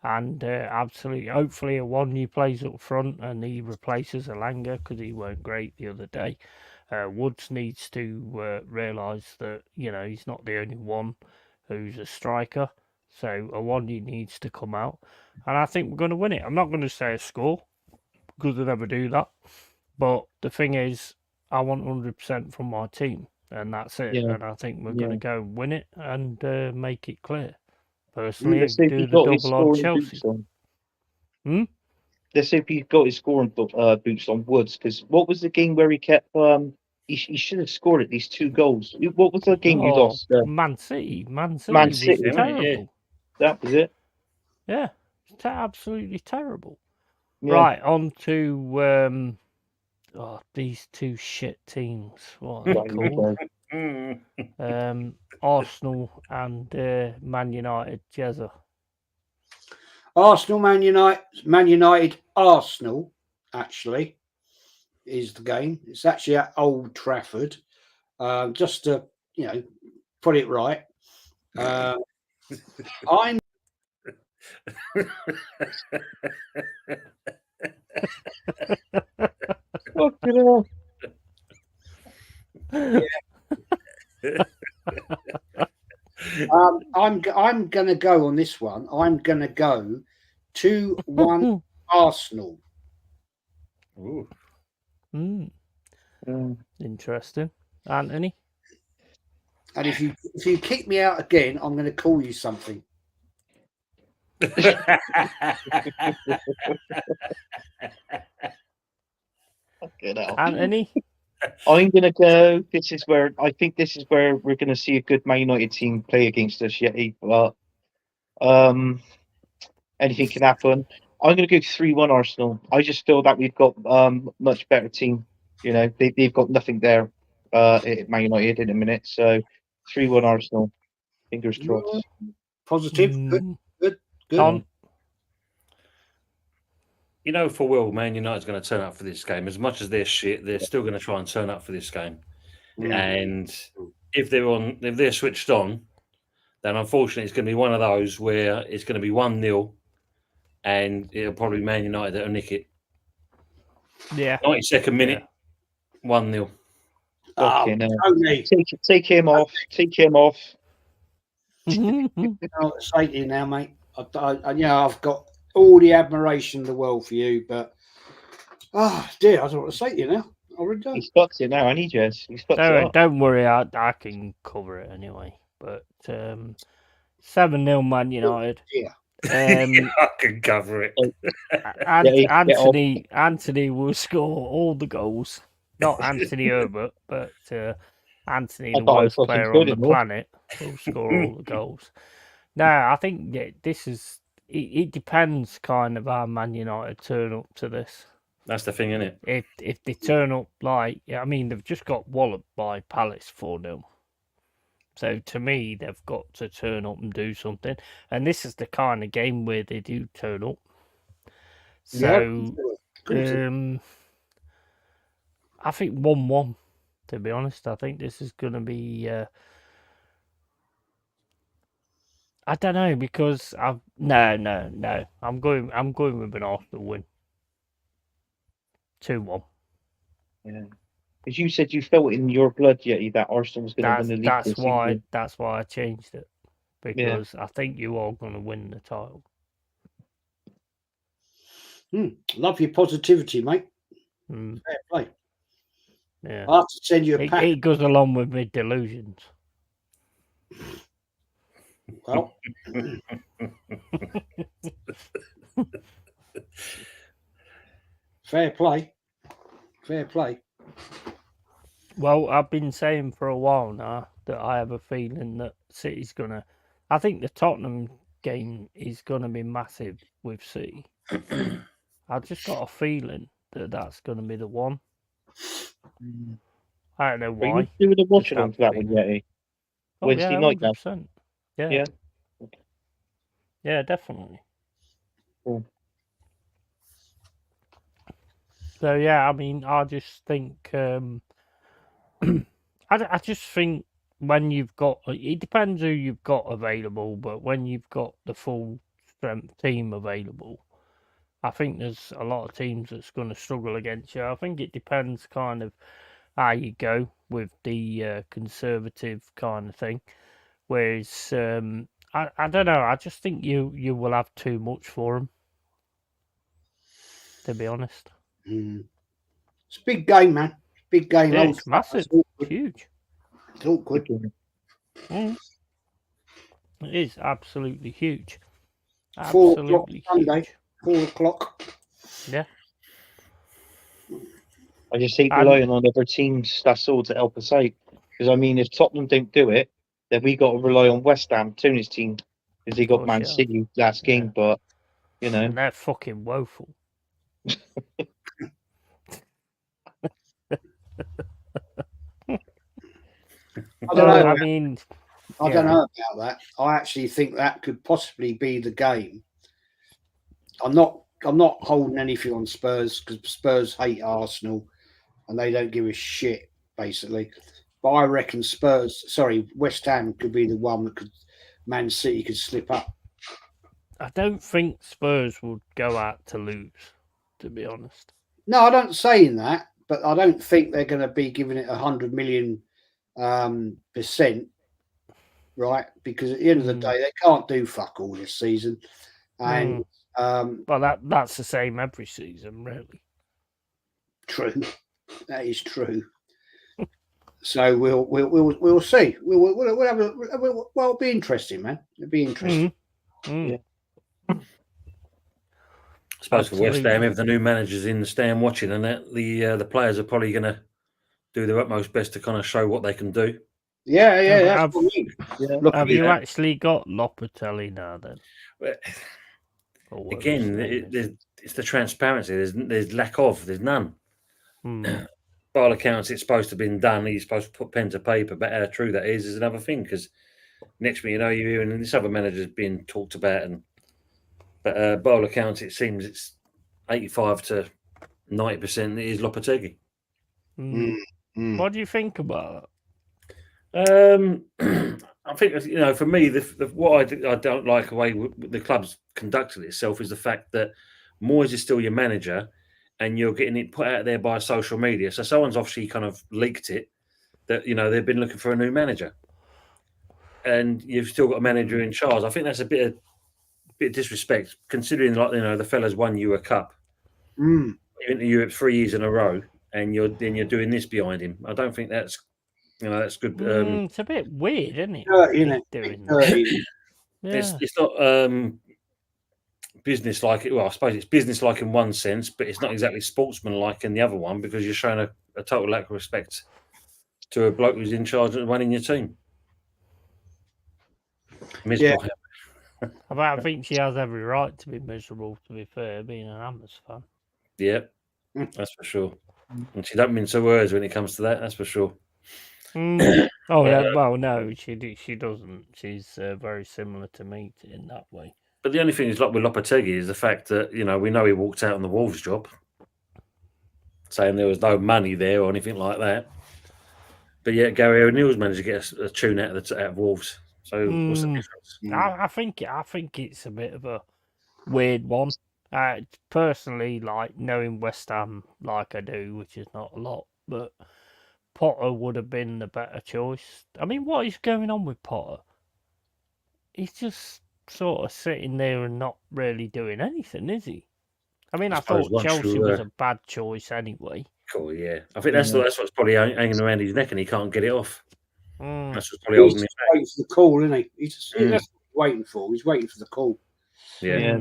And absolutely, hopefully, Awonyi plays up front and he replaces Alanga because he weren't great the other day. Woods needs to realise that, you know, he's not the only one who's a striker. So Awonyi needs to come out. And I think we're going to win it. I'm not going to say a score because I never do that. But the thing is, I want 100% from my team. And that's it. Yeah. And I think we're going to go and win it and make it clear. Personally, Let's see if do he the got his double on scoring Chelsea. boots on. Hmm? Let's see if he got his scoring boots on Woods. Because what was the game where he kept? He should have scored at least 2 goals. What was the game you lost? Man City. Man City Man was City, terrible. That was it. Yeah, it's absolutely terrible. Yeah. Right, on to these two shit teams. What are they called? Arsenal and Man United. Jezza. Arsenal, Man United, Arsenal, actually, is the game. It's actually at Old Trafford. Just to, you know, put it right. I'm Fucking hell. I'm gonna go on this one. I'm gonna go 2-1 Arsenal. Ooh. Interesting. Anthony? And if you kick me out again, I'm going to call you something. Anthony? I'm gonna go. I think this is where we're gonna see a good Man United team play against us. Yeti, but anything can happen. I'm gonna go 3-1 Arsenal. I just feel that we've got much better team. You know, they've got nothing there. At Man United in a minute, so 3-1 Arsenal. Fingers crossed. Positive. Good. Tom? You know, for Will, Man United's going to turn up for this game. As much as they're shit, they're still going to try and turn up for this game. And if they're switched on, then unfortunately it's going to be one of those where it's going to be 1-0 and it'll probably be Man United that'll nick it. Yeah. 92nd minute, 1-0. Okay, no. Take him off. Take him off. I'll say to you now, mate. I've got all the admiration in the world for you, but dear, I don't know what to say to you now. I really don't. He's fucked it now, and he just don't worry, I can cover it anyway. But 7-0 Man United. Yeah. I can cover it. Anthony will score all the goals. Not Anthony Herbert, but Anthony, the worst player on the planet, will score all the goals. No, I think this is. It depends kind of how Man United turn up to this. That's the thing, isn't it? If they turn up they've just got walloped by Palace 4-0. So to me, they've got to turn up and do something. And this is the kind of game where they do turn up. So I think 1-1. To be honest, I think this is going to be. I don't know because no. I'm going with an Arsenal win. 2-1. Yeah. Because you said you felt in your blood, Yeti, that Arsenal was going to win the league That's this why. season. That's why I changed it, because I think you are going to win the title. Love your positivity, mate. Mm, Fair play. yeah, I'll have to send you a pack. it goes along with my delusions. Well, fair play. Fair play. Well, I've been saying for a while now that I have a feeling that City's gonna. I think the Tottenham game is gonna be massive with City. I've just got a feeling that that's gonna be the one. I don't know Are why. you doing the watching have on for that one, feeling. Yeti? Oh Wednesday yeah, night now? 100%. Yeah. Yeah. Yeah, definitely. Cool. So yeah, I mean, I just think, I just think when you've got, it depends who you've got available, but when you've got the full strength team available, I think there's a lot of teams that's going to struggle against you. I think it depends kind of how you go with the conservative kind of thing. Whereas, I don't know, I just think you will have too much for them, to be honest. It's a big game, man. Big game. Yeah, Old it's stuff. massive. It's It's huge. awkward. Mm. It is absolutely huge. 4 o'clock Absolutely Sunday. huge. 4 o'clock. Yeah. I just hate And- relying on other teams, that's all, to help us out. Because, I mean, if Tottenham don't do it, then we got to rely on West Ham, Tony's team, because they got course, Man yeah. City last game, but, you know. And they're fucking woeful. I don't know. I mean, I yeah. don't know about that. I actually think that could possibly be the game. I'm not holding anything on Spurs, because Spurs hate Arsenal and they don't give a shit, basically. But I reckon West Ham could be the one that Man City could slip up. I don't think Spurs would go out to lose, to be honest. No, I don't saying that, but I don't think they're going to be giving it 100 million %, right? Because at the end of the day, they can't do fuck all this season, and well, that's the same every season, really. True, that is true. So we'll see. We'll have it'll be interesting, man. It'll be interesting. Yeah. I suppose for West Ham, if the new manager's in the stand watching, and that the players are probably going to do their utmost best to kind of show what they can do. Yeah, that's what I mean. Yeah. Have you actually got Lopetegui now then? Well, again, it's the transparency. There's lack of. There's none. By all accounts, it's supposed to have been done. He's supposed to put pen to paper, but how true that is another thing. Because next thing you know, you're hearing this other manager's being talked about, but by all accounts, it seems it's 85 to 90% it is Lopetegui. What do you think about that? I think, for me, what I don't like the way the club's conducted itself is the fact that Moyes is still your manager, and you're getting it put out there by social media. So someone's obviously kind of leaked it that they've been looking for a new manager, and you've still got a manager in charge. I think that's a bit of disrespect, considering the fellas won you a cup, you're into Europe 3 years in a row, and you're doing this behind him. I don't think that's that's good. It's a bit weird, isn't it? It's not business like it. Well, I suppose it's business like in one sense, but it's not exactly sportsman like in the other one, because you're showing a total lack of respect to a bloke who's in charge of running your team. Miserable. Yeah. I think she has every right to be miserable, to be fair, being an Hammers fan. Yeah, that's for sure. And she don't mince her words when it comes to that, that's for sure. Well, no, she doesn't. She's very similar to me in that way. But the only thing is, like with Lopetegui, is the fact that, we know he walked out on the Wolves job, saying there was no money there or anything like that. But yet Gary O'Neill's managed to get a tune out of Wolves. So what's the difference? I think it's a bit of a weird one. Personally, like knowing West Ham like I do, which is not a lot, but Potter would have been the better choice. I mean, what is going on with Potter? He's just sort of sitting there and not really doing anything, is he? I mean, I suppose thought once Chelsea you, was a bad choice anyway. Cool, yeah. I think that's what's probably hanging around his neck, and he can't get it off. Mm. That's what's probably He's holding him just back. waiting for the call, isn't he? That's what he's waiting for. He's waiting for the call. Yeah.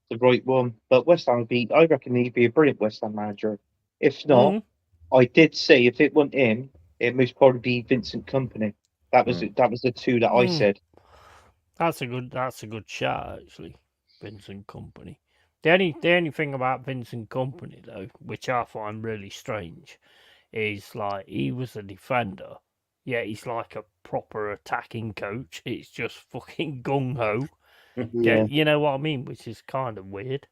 The right one. But West Ham would be, I reckon he'd be a brilliant West Ham manager. If not, I did say if it wasn't him, it most probably be Vincent Company. That was the two that I said. That's a good shot actually, Vincent Company. The only thing about Vincent Company though, which I find really strange, is like he was a defender, yet he's like a proper attacking coach. It's just fucking gung ho. Yeah, you know what I mean, which is kind of weird.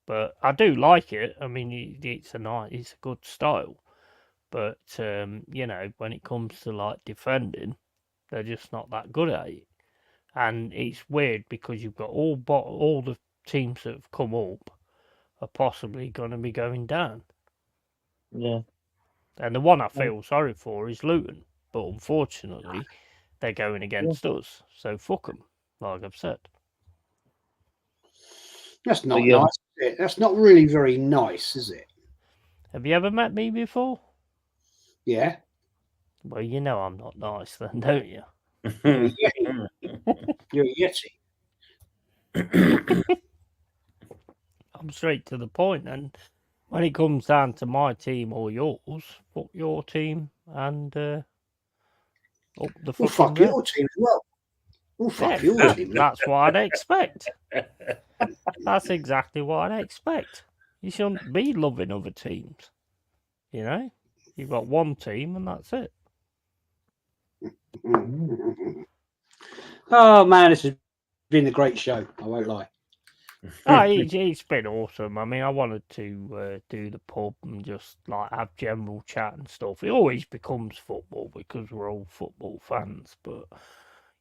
But I do like it. I mean, it's a good style. But you know, when it comes to like defending, they're just not that good at it. And it's weird because you've got all the teams that have come up are possibly going to be going down. Yeah. And the one I feel sorry for is Luton, but unfortunately, they're going against us. So fuck them, like I've said. That's not nice, is it? That's not really very nice, is it? Have you ever met me before? Yeah. Well, you know I'm not nice then, don't you? You're a Yeti. You're a Yeti. I'm straight to the point, and when it comes down to my team or yours, fuck your team and up the Well, fuck your team as well. Well, fuck your team. That's what I'd expect. That's exactly what I'd expect. You shouldn't be loving other teams. You know? You've got one team and that's it. Oh, man, this has been a great show. I won't lie. It's been awesome. I mean, I wanted to do the pub and just like have general chat and stuff. It always becomes football because we're all football fans. But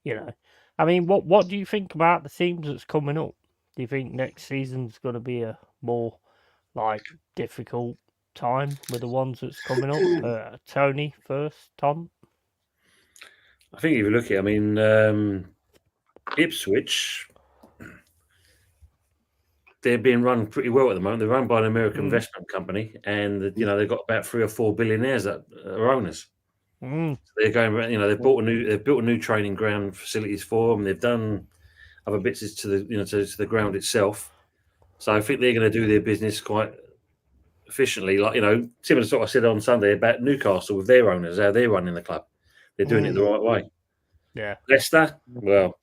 you know, I mean, what do you think about the teams that's coming up? Do you think next season's going to be a more like difficult time with the ones that's coming up? Tony first, Tom. I think if you look at, I mean, Ipswich. They're being run pretty well at the moment. They're run by an American investment company, and you know they've got about 3 or 4 billionaires that are owners. So they're going, you know, they've built a new training ground facilities for them. They've done other bits to the, you know, to the ground itself. So I think they're going to do their business quite efficiently. Like, you know, similar to what I said on Sunday about Newcastle with their owners, how they're running the club. They're doing it the right way. Yeah. Leicester, well,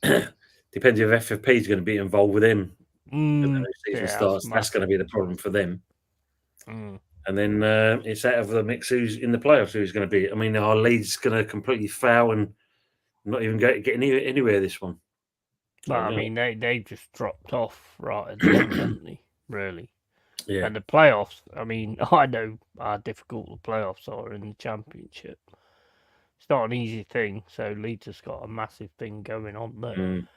depends if FFP is going to be involved with them. When the new season starts, that's going to be the problem for them. And then it's out of the mix who's in the playoffs, who's going to be. I mean, our Leeds going to completely foul and not even get anywhere this one. Well, I mean, they just dropped off right at the end, haven't they? Really. Yeah. And the playoffs, I mean, I know how difficult the playoffs are in the Championship. It's not an easy thing, so Leeds has got a massive thing going on there.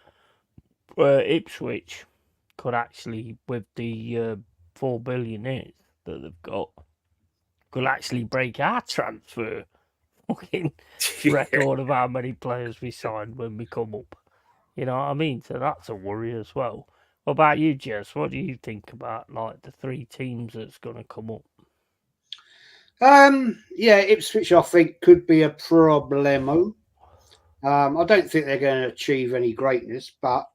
Ipswich could actually, with the 4 billionaires that they've got, could actually break our transfer fucking record of how many players we signed when we come up. You know what I mean? So that's a worry as well. What about you, Jess? What do you think about like the 3 teams that's going to come up? Yeah, Ipswich I think could be a problemo. I don't think they're going to achieve any greatness, but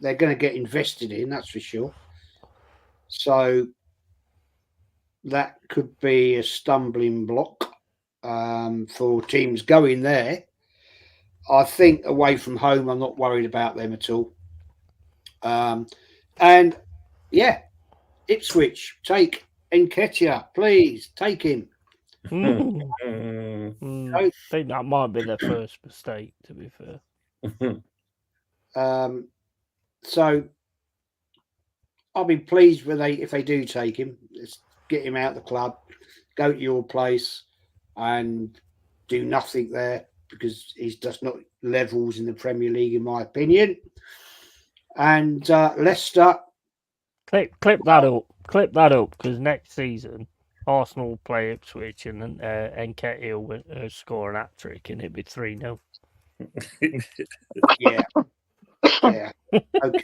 they're going to get invested in, that's for sure. So that could be a stumbling block for teams going there. I think away from home, I'm not worried about them at all. And yeah, Ipswich, take Nketiah, please take him. I think that might be their first mistake, to be fair. So I'll be pleased if they do take him. Let's get him out of the club, go to your place, and do nothing there because he's just not levels in the Premier League, in my opinion. And Leicester, Clip that up. Clip that up, because next season Arsenal will play Ipswich and Nketiah will score an hat-trick and it'd be 3-0. Yeah. Yeah. Okay.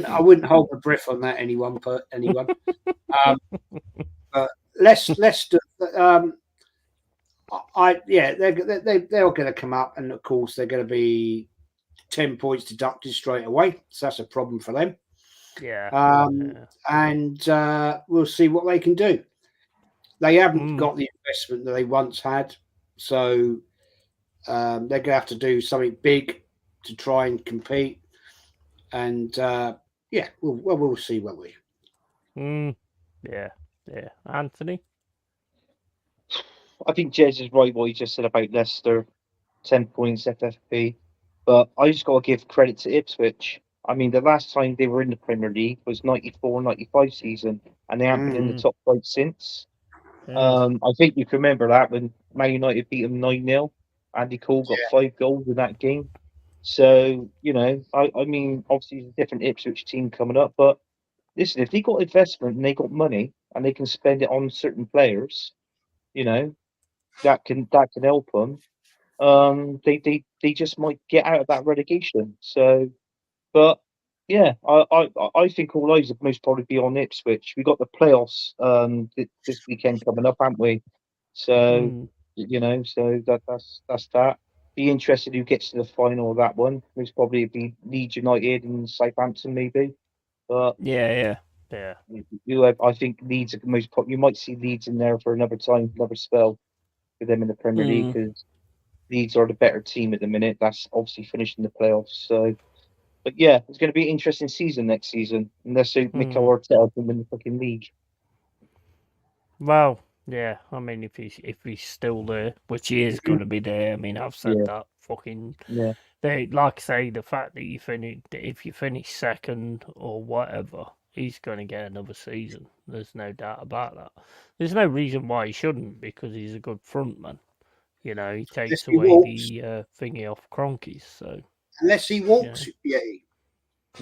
I wouldn't hold my breath on that. Anyone. But Leicester. They're going to come up, and of course they're going to be 10 points deducted straight away. So that's a problem for them. Yeah. And we'll see what they can do. They haven't got the investment that they once had, so they're going to have to do something big to try and compete. And we'll see, won't we? Yeah. Anthony? I think Jez is right what he just said about Leicester, 10 points FFP. But I just got to give credit to Ipswich. I mean, the last time they were in the Premier League was 94-95 season, and they haven't been in the top 5 since. I think you can remember that when Man United beat them 9-0. Andy Cole got 5 goals in that game. So, I mean, obviously it's a different Ipswich team coming up. But listen, if they got investment and they got money and they can spend it on certain players, that can help them. They just might get out of that relegation. So, but yeah, I think all eyes would most probably be on Ipswich. We got the playoffs this weekend coming up, haven't we? So so that's that. Be interested who gets to the final of that one. Most probably be Leeds United and Southampton maybe. But yeah. I think Leeds are the most. You might see Leeds in there for another spell for them in the Premier League because Leeds are the better team at the minute. That's obviously finishing the playoffs. So, but yeah, it's going to be an interesting season next season unless Mikel Arteta can win the fucking league. Well, yeah. I mean, if he's still there, which he is going to be there. I mean, I've said that. Fucking yeah. They like I say the fact that if you finish second or whatever, he's going to get another season. There's no doubt about that. There's no reason why he shouldn't because he's a good frontman. He takes away the thingy off Cronkies. So unless he walks, Yeah,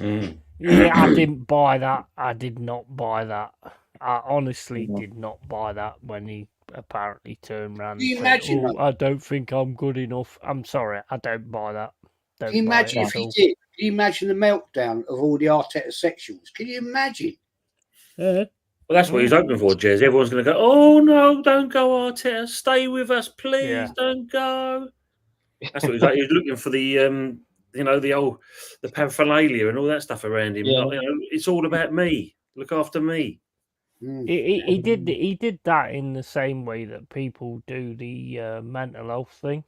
I didn't buy that. I did not buy that. I honestly did not buy that when he apparently turned around and said, "Oh, I don't think I'm good enough." I'm sorry, I don't buy that. Can you imagine if he did? Can you imagine the meltdown of all the Arteta sections? Can you imagine? Well, that's what he's hoping for, Jez. Everyone's going to go, "Oh no, don't go, Arteta. Stay with us, please. Don't go." That's what he's looking for. The the paraphernalia and all that stuff around him. Yeah. It's all about me. Look after me. He did that in the same way that people do the mental health thing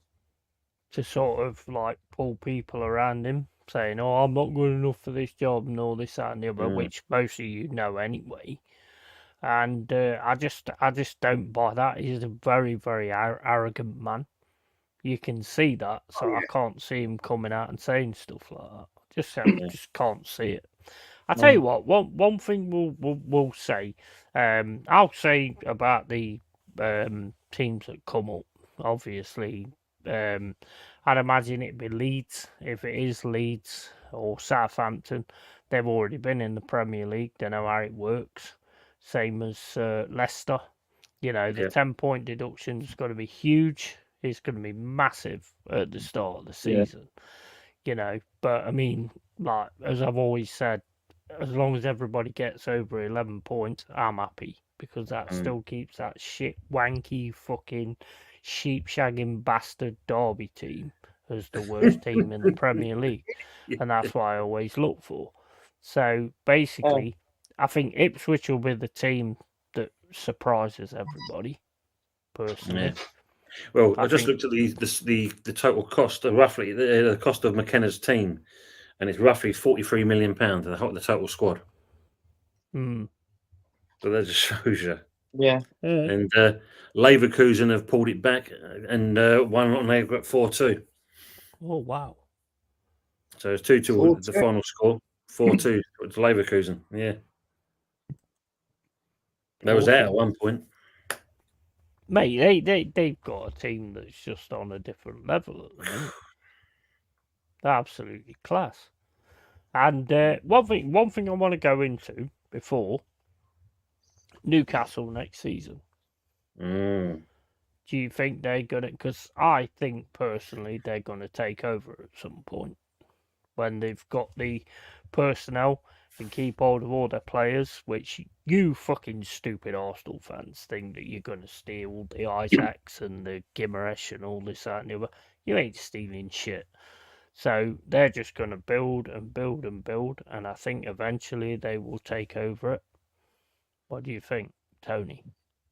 to sort of like pull people around him, saying, "Oh, I'm not good enough for this job," and all this, that, and the other, which most of you know anyway. And I just don't buy that. He's a very, very arrogant man. You can see that, so I can't see him coming out and saying stuff like that. Just can't see it. I tell you what, one thing we'll say, I'll say about the teams that come up. Obviously, I'd imagine it'd be Leeds. If it is Leeds or Southampton, they've already been in the Premier League. They know how it works. Same as Leicester. The 10-point deduction is going to be huge. It's going to be massive at the start of the season. But I mean, like as I've always said, as long as everybody gets over 11 points, I'm happy because that still keeps that shit wanky fucking sheep shagging bastard Derby team as the worst team in the Premier League, and that's what I always look for. So basically, I think Ipswich will be the team that surprises everybody. Personally. Yeah. Well, I just looked at the total cost, roughly the cost of McKenna's team, and it's roughly £43 million the total squad. So that just shows you. Yeah. And Leverkusen have pulled it back and won on there got 4-2. Oh wow! So it's 2-2 the final score. 4-2 to Leverkusen. Yeah. That was at one point. Mate, they've got a team that's just on a different level at the minute. They're absolutely class. And one thing I want to go into before Newcastle next season. Mm. Do you think they're gonna? Because I think personally they're gonna take over at some point when they've got the personnel and keep hold of all their players. Which you fucking stupid Arsenal fans think that you're gonna steal the Isaacs and the Gimaresh and all this that and the other. You ain't stealing shit. So they're just gonna build and build and build, and I think eventually they will take over it. What do you think, Tony?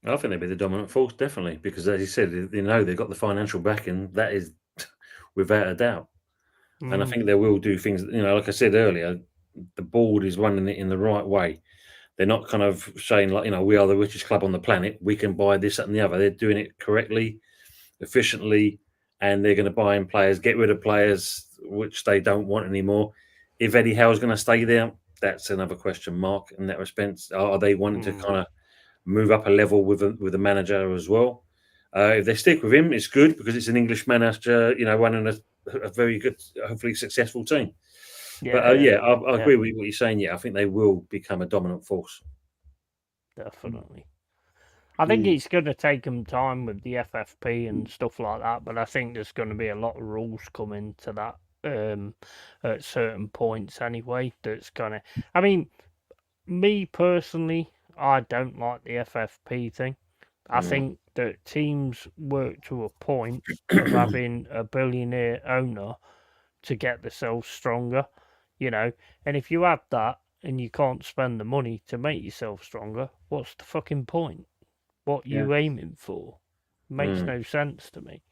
I think they'd be the dominant force, definitely, because as you said, they've got the financial backing. That is without a doubt. And I think they will do things, like I said earlier, the board is running it in the right way. They're not kind of saying, like, we are the richest club on the planet. We can buy this, that, and the other. They're doing it correctly, efficiently, and they're going to buy in players, get rid of players which they don't want anymore. If Eddie Howe's going to stay there, that's another question mark in that respect. Are they wanting to kind of move up a level with the manager as well? If they stick with him, it's good because it's an English manager, running a very good, hopefully successful team. But I agree with what you're saying. Yeah, I think they will become a dominant force. Definitely. I think it's going to take them time with the FFP and stuff like that, but I think there's going to be a lot of rules coming to that at certain points anyway. That's going to. I mean, me personally, I don't like the FFP thing. I think that teams work to a point of having a billionaire owner to get themselves stronger, and if you have that and you can't spend the money to make yourself stronger, what's the fucking point? What you aiming for? Makes no sense to me.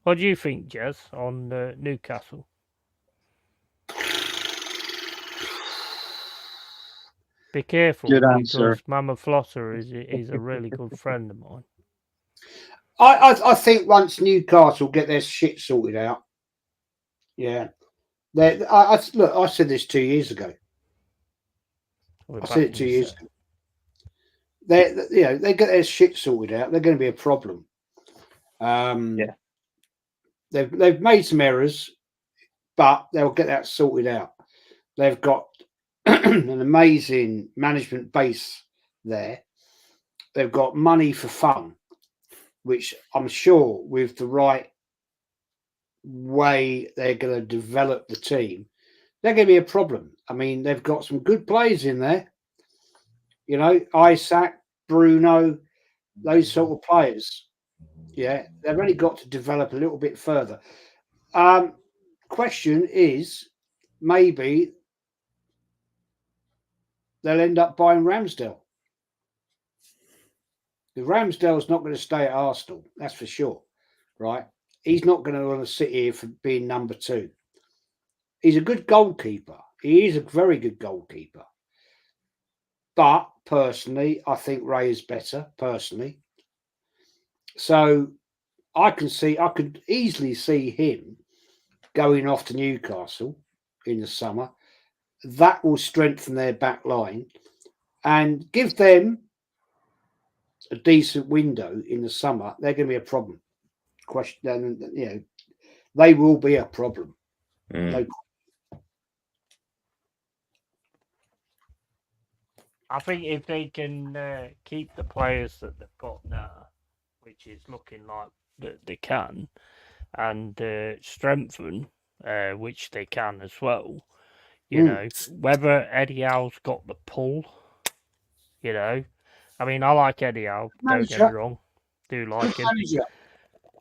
What do you think, Jez, on Newcastle? Be careful, Good answer. because Mama Flosser is a really good friend of mine. I think once Newcastle get their shit sorted out, look, I said this 2 years ago. I said it 2 years ago. They get their shit sorted out, they're going to be a problem. They've made some errors, but they'll get that sorted out. They've got an amazing management base there. They've got money for fun, which I'm sure with the right way they're going to develop the team, they're going to be a problem. I mean, they've got some good players in there. Isaac, Bruno, those sort of players. Yeah, they've only got to develop a little bit further. Question is, maybe they'll end up buying Ramsdale. The Ramsdale's not going to stay at Arsenal, that's for sure, right? He's not going to want to sit here for being number 2. He's a good goalkeeper. He is a very good goalkeeper. But personally, I think Ray is better, personally. So I could easily see him going off to Newcastle in the summer. That will strengthen their back line and give them a decent window in the summer. They're going to be a problem. They will be a problem. No. I think if they can keep the players that they've got now, which is looking like that they can, and strengthen, which they can as well, whether Eddie Howe's got the pull, I mean, I like Eddie Howe, don't get me wrong, do like him,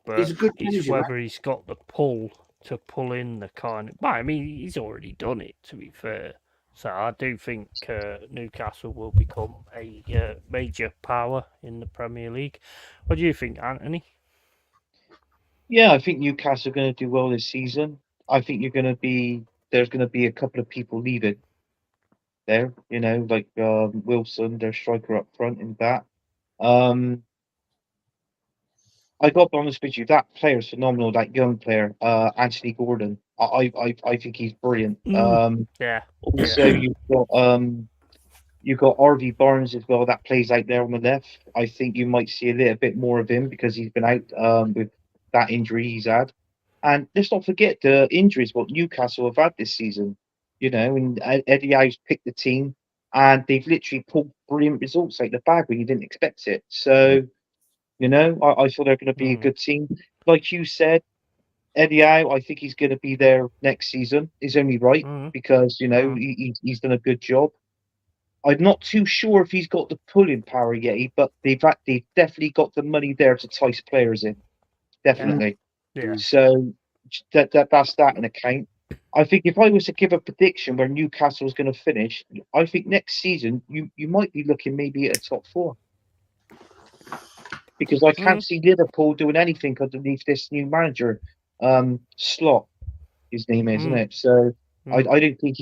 but he's a good it's manager, whether he's got the pull to pull in the kind of, well, I mean, he's already done it, to be fair. So I do think Newcastle will become a major power in the Premier League. What do you think, Anthony? Yeah, I think Newcastle are going to do well this season. I think there's going to be a couple of people leaving there, like Wilson, their striker up front in that. I got to be honest with you, that player is phenomenal, that young player, Anthony Gordon. I think he's brilliant. Yeah. Also, you've got RV Barnes as well, that plays out there on the left. I think you might see a little bit more of him because he's been out with that injury he's had. And let's not forget the injuries what Newcastle have had this season. and Eddie Howe's picked the team, and they've literally pulled brilliant results out the bag when you didn't expect it. So, I feel they're going to be a good team. Like you said, Eddie Howe, I think he's going to be there next season. Is only right because he's done a good job. I'm not too sure if he's got the pulling power yet, but they've definitely got the money there to entice players in. Definitely. Yeah. So that's that in account. I think if I was to give a prediction where Newcastle is going to finish, I think next season you might be looking maybe at a top 4. Because I can't see Liverpool doing anything underneath this new manager, Slot, his name is, isn't it? So I don't think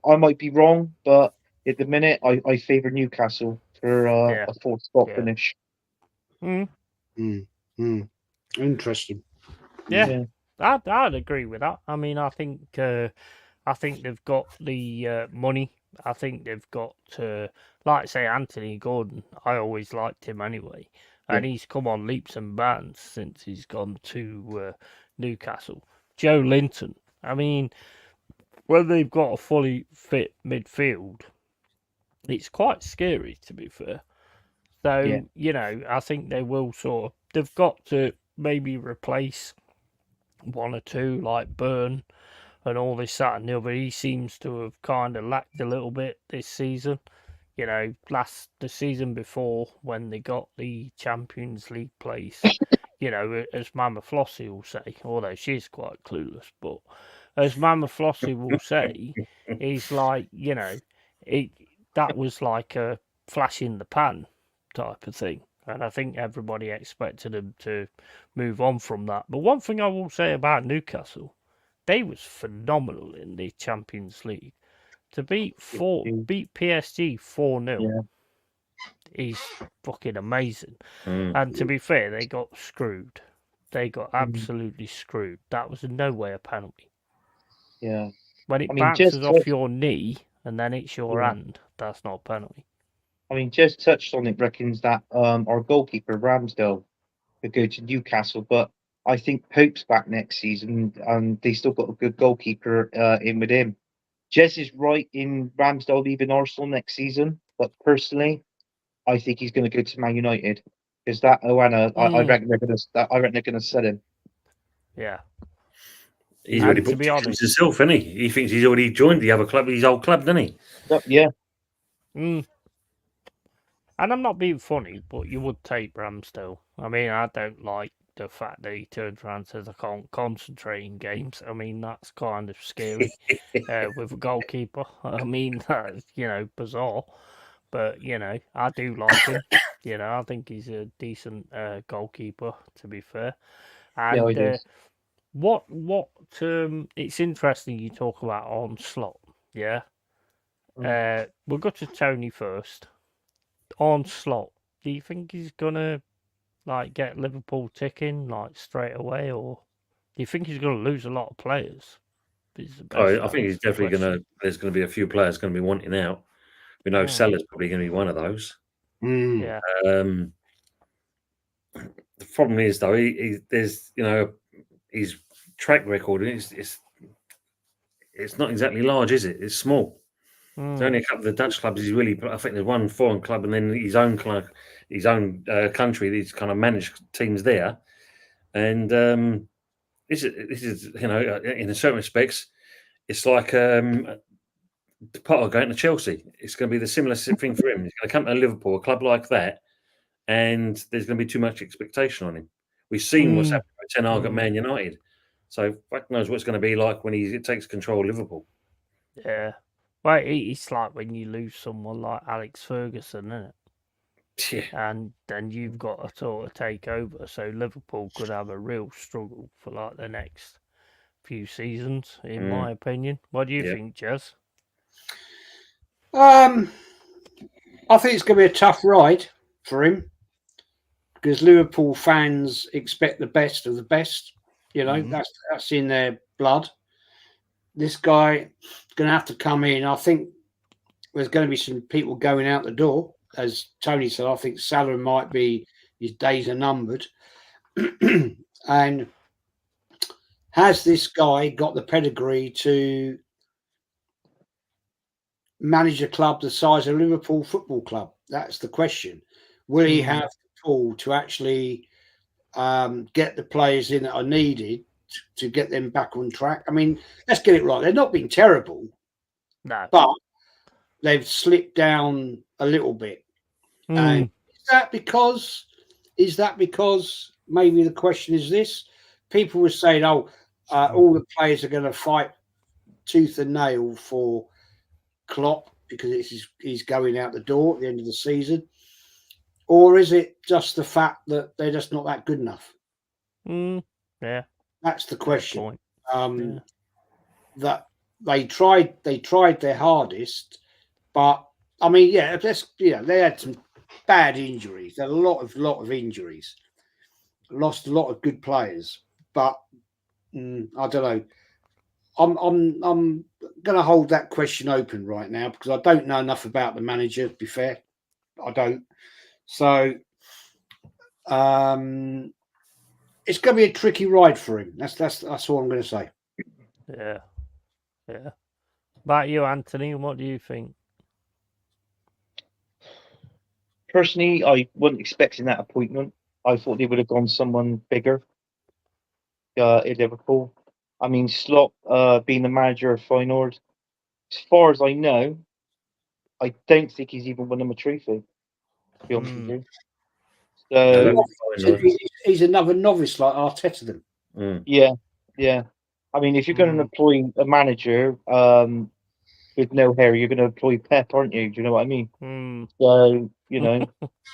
I might be wrong, but at the minute I favour Newcastle for a 4th spot finish. Interesting. Yeah. I'd agree with that. I mean, I think they've got the money. I think they've got, like say, Anthony Gordon. I always liked him anyway, and he's come on leaps and bounds since he's gone to Newcastle. Joe Linton. I mean, when they've got a fully fit midfield, it's quite scary, to be fair. So I think they will they've got to maybe replace one or two like Byrne and all this, that, and the other. He seems to have kind of lacked a little bit this season. The season before when they got the Champions League place, as Mama Flossie will say, although she's quite clueless, but as Mama Flossie will say, he's like, that was like a flash in the pan type of thing. And I think everybody expected him to move on from that. But one thing I will say about Newcastle, they was phenomenal in the Champions League. To beat PSG 4-0 is fucking amazing. And to be fair, they got screwed. They got absolutely screwed. That was in no way a penalty. Yeah. When it bounces off your knee and then it's your hand, that's not a penalty. I mean, Jez touched on it, reckons that our goalkeeper, Ramsdale, could go to Newcastle, but I think Pope's back next season, and they still got a good goalkeeper in with him. Jez is right in Ramsdale leaving Arsenal next season, but personally, I think he's going to go to Man United because that Oana, I reckon they're going to sell him. Yeah, he's already booked himself, isn't he? He thinks he's already joined the other club, his old club, doesn't he? Yeah. And I'm not being funny, but you would take Ramsdale. I mean, I don't like the fact that he turns around and says I can't concentrate in games. I mean, that's kind of scary with a goalkeeper. I mean, that's, bizarre. But, I do like him. I think he's a decent goalkeeper, to be fair. And it's interesting you talk about Onslaught, yeah? We'll go to Tony first. Onslaught, do you think he's gonna get Liverpool ticking straight away, or do you think he's gonna lose a lot of players? I think he's definitely gonna. There's gonna be a few players gonna be wanting out. We know Salah's probably gonna be one of those. Yeah. The problem is though, there's his track record. It's not exactly large, is it? It's small. There's only a couple of the Dutch clubs he's really. I think there's one foreign club, and then his own club, his own country. He's kind of managed teams there, and this is in certain respects, it's like Potter going to Chelsea. It's going to be the similar thing for him. He's going to come to Liverpool, a club like that, and there's going to be too much expectation on him. We've seen what's happened with Ten Hag at Man United, so fuck knows what it's going to be like when he takes control of Liverpool. Yeah. Well, it's like when you lose someone like Alex Ferguson, isn't it? Yeah. And then you've got to sort of take over. So Liverpool could have a real struggle for the next few seasons, in my opinion. What do you think, Jez? I think it's going to be a tough ride for him because Liverpool fans expect the best of the best. That's in their blood. This guy is going to have to come in. I think there's going to be some people going out the door. As Tony said, I think Salah might be, his days are numbered. And has this guy got the pedigree to manage a club the size of Liverpool Football Club? That's the question. Will he have the pull to actually get the players in that are needed to get them back on track? I mean, let's get it right. They're not being terrible, No. but they've slipped down a little bit. And is that because maybe the question is this? People were saying, all the players are going to fight tooth and nail for Klopp because he's going out the door at the end of the season, or is it just the fact that they're just not that good enough? Yeah, that's the question. Yeah. That they tried their hardest, but I mean, they had some bad injuries. They had a lot of injuries. Lost a lot of good players, but I don't know. I'm going to hold that question open right now because I don't know enough about the manager. To be fair, I don't. So it's going to be a tricky ride for him. That's all I'm going to say. Yeah. About you, Anthony, what do you think? Personally, I wasn't expecting that appointment. I thought they would have gone someone bigger in Liverpool. I mean, Slot being the manager of Feyenoord, as far as I know, I don't think he's even won them a trophy, to be honest with you. So he's another novice like Arteta then. Yeah. I mean, if you're going to employ a manager with no hair, you're going to employ Pep, aren't you? Do you know what I mean? So,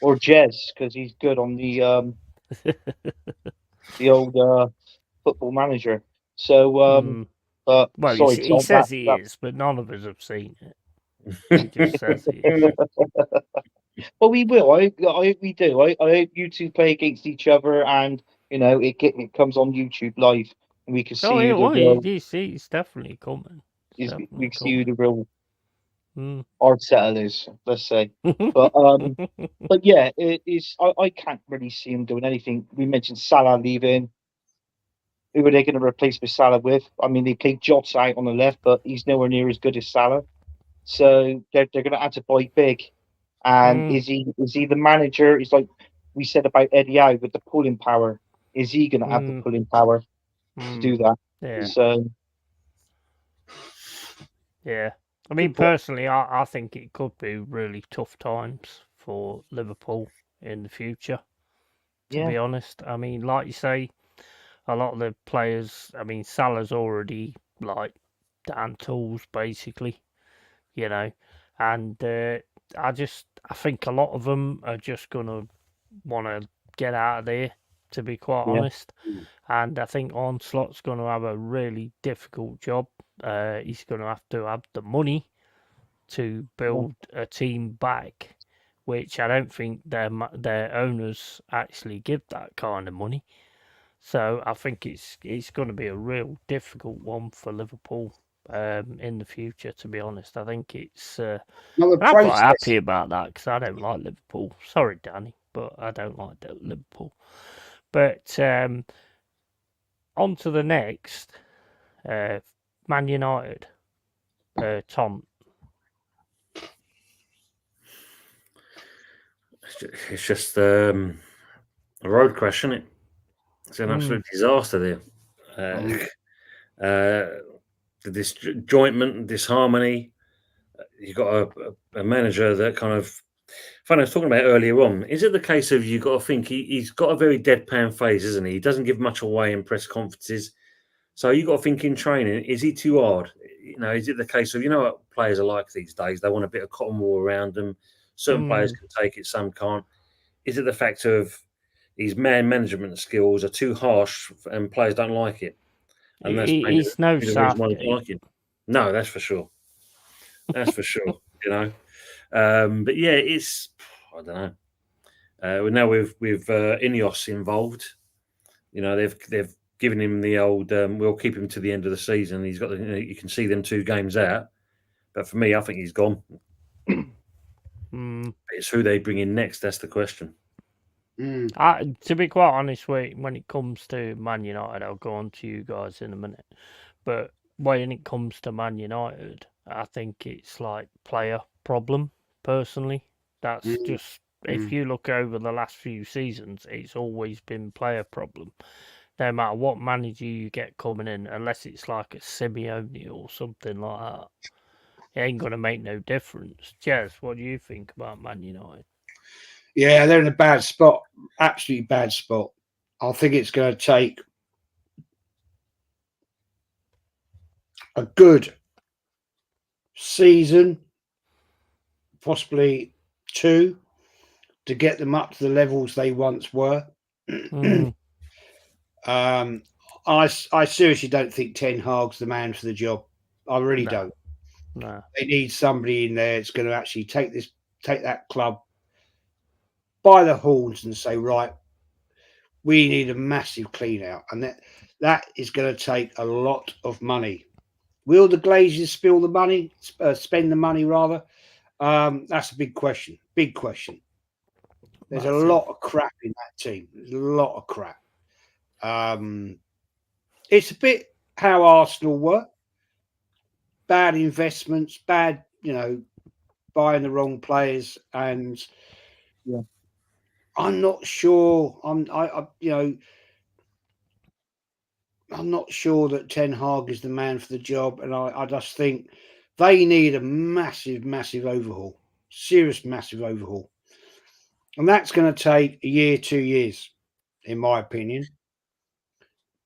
or Jez, because he's good on the old football manager. So, but well, sorry, he says he is, but none of us have seen it. He just says he is. Well, we will. We do. I hope you two play against each other, and it comes on YouTube live, and we can see who the real. He's definitely coming. We can see who the real Arteta is. Let's say, but yeah, it is. I can't really see him doing anything. We mentioned Salah leaving. Who are they going to replace with Salah with? I mean, they played Jota out on the left, but he's nowhere near as good as Salah. So they're going to have to buy big. And is he the manager? It's like we said about Eddie Howe with the pulling power. Is he going to have the pulling power to do that? Yeah. So yeah. I mean, personally, I think it could be really tough times for Liverpool in the future. To be honest, I mean, like you say, a lot of the players. I mean, Salah's already like down tools, basically. And I think a lot of them are just gonna want to get out of there, to be quite honest. And I think Onslaught's going to have a really difficult job. He's going to have the money to build a team back, which I don't think their owners actually give that kind of money. So I think it's going to be a real difficult one for Liverpool in the future, to be honest. I think it's. I'm quite happy about that because I don't like Liverpool. Sorry, Danny, but I don't like Liverpool. But on to the next, Man United. Tom. It's just a road crash, isn't it? It's an absolute disaster there. The disjointment and disharmony. You've got a manager that kind of. Funny, I was talking about earlier on. Is it the case of you've got to think he's got a very deadpan face, isn't he? He doesn't give much away in press conferences. So you've got to think in training, is he too hard? Is it the case of, what players are like these days? They want a bit of cotton wool around them. Certain players can take it, some can't. Is it the fact of his man management skills are too harsh and players don't like it? And that's he's no Southgate. Like it. No, that's for sure. That's for sure, But yeah, it's, I don't know. Now with Ineos involved, they've given him the old, we'll keep him to the end of the season. He's got, you can see them 2 games out. But for me, I think he's gone. It's who they bring in next. That's the question. To be quite honest, when it comes to Man United, I'll go on to you guys in a minute. But when it comes to Man United, I think it's like player problem. Personally, that's Mm, just if mm. you look over the last few seasons, it's always been player problem. No matter what manager you get coming in, unless it's like a Simeone or something like that, it ain't gonna make no difference. Jez, what do you think about Man United? Yeah, they're in a bad spot. Absolutely bad spot. I think it's going to take a good season, possibly two, to get them up to the levels they once were. Mm, I seriously don't think Ten Hag's the man for the job. I really no, don't. no. They need somebody in there that's going to actually take that club by the horns and say, right, we need a massive clean out, and that is going to take a lot of money. Will the Glazers spill the money, spend the money rather? That's a big question. Big question. There's a Massive. lot of crap in that team. There's a lot of crap. It's a bit how Arsenal were. Bad investments, bad, buying the wrong players, and Yeah. I'm not sure. I'm not sure that Ten Hag is the man for the job, and I just think they need a massive, massive overhaul, serious, massive overhaul, and that's going to take a year, 2 years, in my opinion.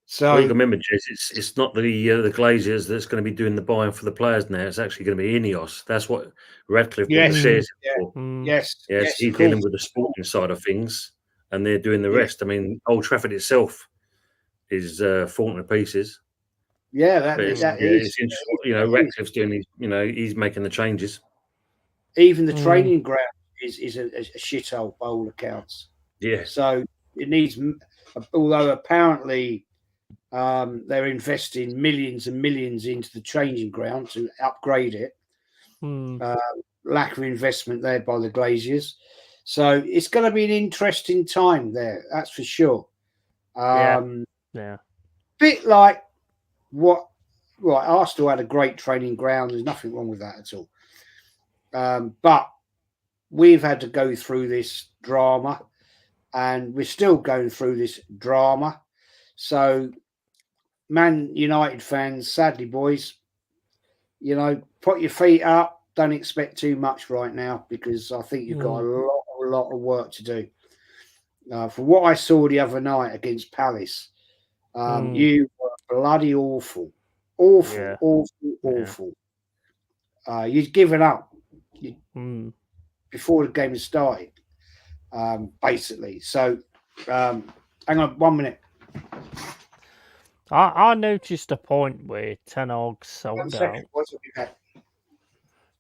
So Well, you can remember, Jez, it's not the Glazers that's going to be doing the buying for the players now. It's actually going to be Ineos. That's what Radcliffe bought the yes, shares yeah, for. Mm, yes, Yes, of he's dealing course, with the sporting side of things, and they're doing the yeah, rest. I mean, Old Trafford itself is falling to pieces. yeah. But it's, That yeah, is, it's interesting. that is. Ratcliffe's doing his, he's making the changes. Even the mm, training ground is a shithole by all accounts. Yeah. So it needs, although apparently they're investing millions and millions into the training ground to upgrade it. mm. Lack of investment there by the Glaziers. So it's going to be an interesting time there, that's for sure. Yeah. Yeah. Bit like what, right, Arsenal had a great training ground. There's nothing wrong with that at all. But we've had to go through this drama, and we're still going through this drama. So, Man United fans, sadly, boys, put your feet up. Don't expect too much right now, because I think you've got a lot of work to do. From what I saw the other night against Palace, you were bloody awful, awful, Yeah. awful, Yeah. awful. You'd given up Mm. before the game had started, basically. So, hang on 1 minute. I noticed a point where Ten Hag 1 sold second. out. What's up with that?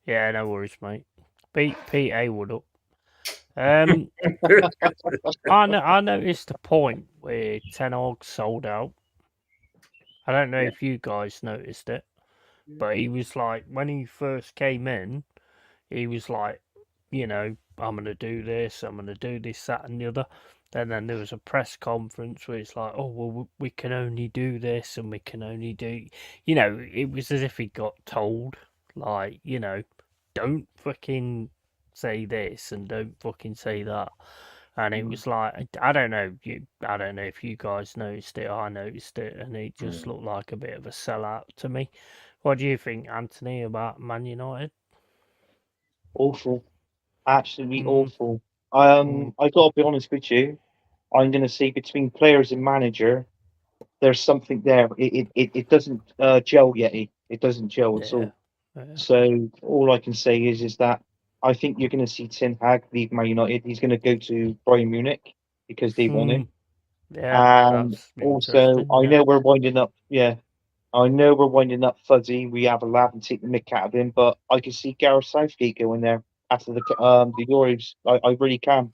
Yeah, no worries, mate. Beat Pete Haywood up. I noticed a point where Ten Hag sold out. I don't know if you guys noticed it, but he was like, when he first came in, he was like, I'm going to do this, I'm going to do this, that, and the other. And then there was a press conference where it's like, oh, well, we can only do this and we can only do. It was as if he got told, like, don't fucking say this and don't fucking say that. And it was like, I don't know, I don't know if you guys noticed it. I noticed it, and it just looked like a bit of a sellout to me. What do you think, Anthony, about Man United? Awful. Absolutely Mm, awful. mm, I gotta be honest with you. I'm gonna say between players and manager, there's something there. It doesn't gel yet. It doesn't gel at yeah, all. yeah. So all I can say is that I think you're going to see Ten Hag leave Man United. He's going to go to Bayern Munich because they want him. Yeah, And that's also, interesting. I Yeah. know we're winding up. Yeah, I know we're winding up Fuzzy. We have a lab and take the mick out of him, but I can see Gareth Southgate going there after the Euros. I really can.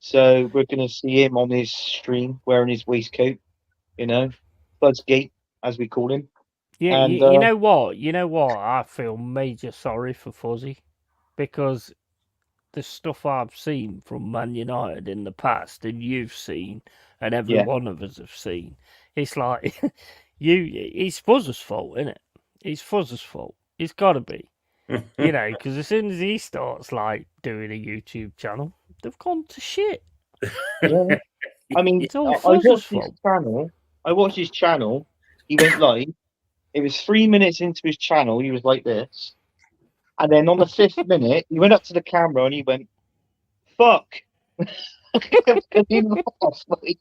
So we're going to see him on his stream wearing his waistcoat. Buzzgate as we call him. Yeah, And you know what? I feel major sorry for Fuzzy, because the stuff I've seen from Man United in the past, and you've seen, and every yeah, one of us have seen, it's like it's Fuzz's fault, isn't it? It's Fuzz's fault. It's got to be. You know, because as soon as he starts like doing a YouTube channel, they've gone to shit. Yeah. I mean, It's all I Fuzz's watched his fault. channel. I watched his channel. He went live. It was 3 minutes into his channel. He was like this. And then on the 5th minute, he went up to the camera and he went, fuck. Because he lost. Like,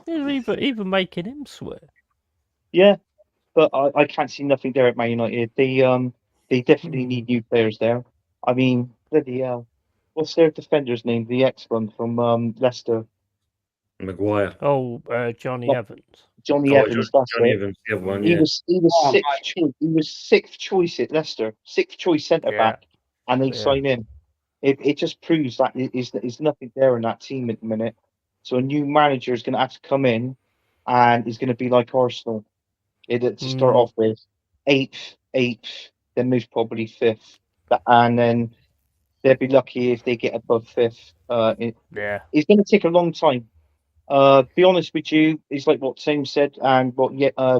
They're even making him swear. yeah, but I can't see nothing there at Man United. They definitely need new players there. I mean, bloody hell. What's their defender's name? The ex one from Leicester. Maguire. Oh, Johnny Not- Evans. Johnny Oh, Evans, that's Johnny it. Evans, the other one, He yeah. was Oh, sixth mate. choice. He was sixth choice at Leicester, sixth choice centre Yeah. back, and they Yeah. sign him. It just proves that is nothing there in that team at the minute. So a new manager is going to have to come in, and he's going to be like Arsenal. To start off with, eighth, then most probably fifth, and then they'll be lucky if they get above fifth. Yeah. It's going to take a long time. Be honest with you, it's like what Sam said and what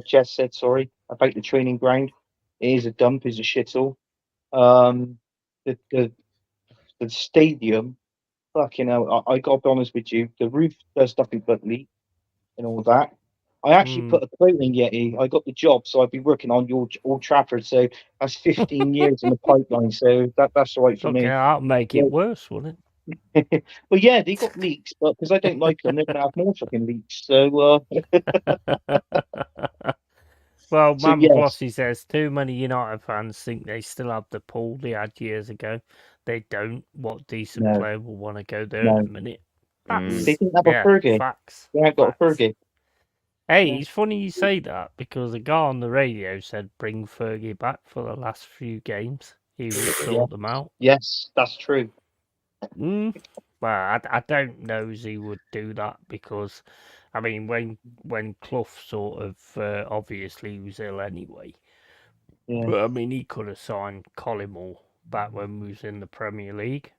Jess said. Sorry about the training ground. It is a dump. It's a shithole. The stadium. Fucking hell. I got to be honest with you. The roof does nothing but leak and all that. I actually put a quote in Yeti. I got the job, so I've been working on your Old Trafford. So that's 15 years in the pipeline. So that's all right for Okay, me. that'll make it worse, wouldn't it? Well, yeah, they got leaks, but because I don't like them, they're gonna have more fucking leaks. So, Well, so Mama yes, Flossie says too many United fans think they still have the pool they had years ago. They don't. What decent No. player will want to go there No. in a minute? That's, they didn't have a Fergie. facts. They ain't got a Facts. Fergie. Hey, Yeah. it's funny you say that because a guy on the radio said bring Fergie back for the last few games. He would sort them out. Yes, that's true. Well, I don't know as he would do that because, I mean, when Clough sort of obviously was ill anyway. Yeah. But I mean, he could have signed Collymore back when we was in the Premier League.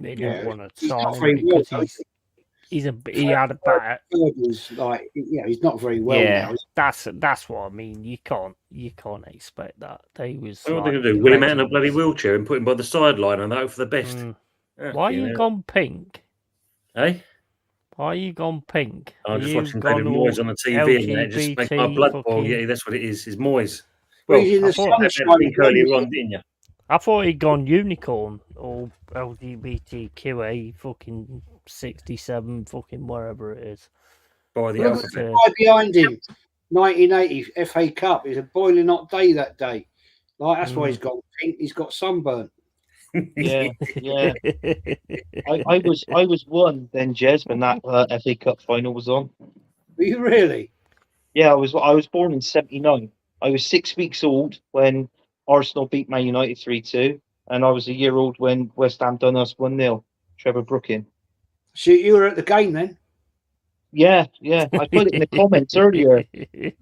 They didn't want to he's sign not him very well. because he had a bad. Was like, he's not very well now. That's what I mean. You can't expect that. They was. What are like they going to do? Wheel him out in a legends. bloody wheelchair and put him by the sideline and hope for the best. Why you gone pink? Hey? Why you gone pink? I'm just You watching gone David all Moyes on the TV and that just makes my LGBT blood boil. fucking- Yeah, that's what it is. It's Moyes. Well, Well, he's in I the thought that sunshine pink earlier on, didn't you? I thought he'd gone unicorn or LGBTQA fucking 67 fucking wherever it is. By the Look at alphabet. the guy behind him. 1980 FA Cup. It's a boiling hot day that day. Like that's why he's got pink. He's got sunburn. Yeah. I was one then, Jez, when that FA Cup final was on. Were you really? Yeah, I was born in '79. I was 6 weeks old when Arsenal beat Man United 3-2, and I was a year old when West Ham done us 1-0. Trevor Brooking. So you were at the game then? Yeah. I put it in the comments earlier. It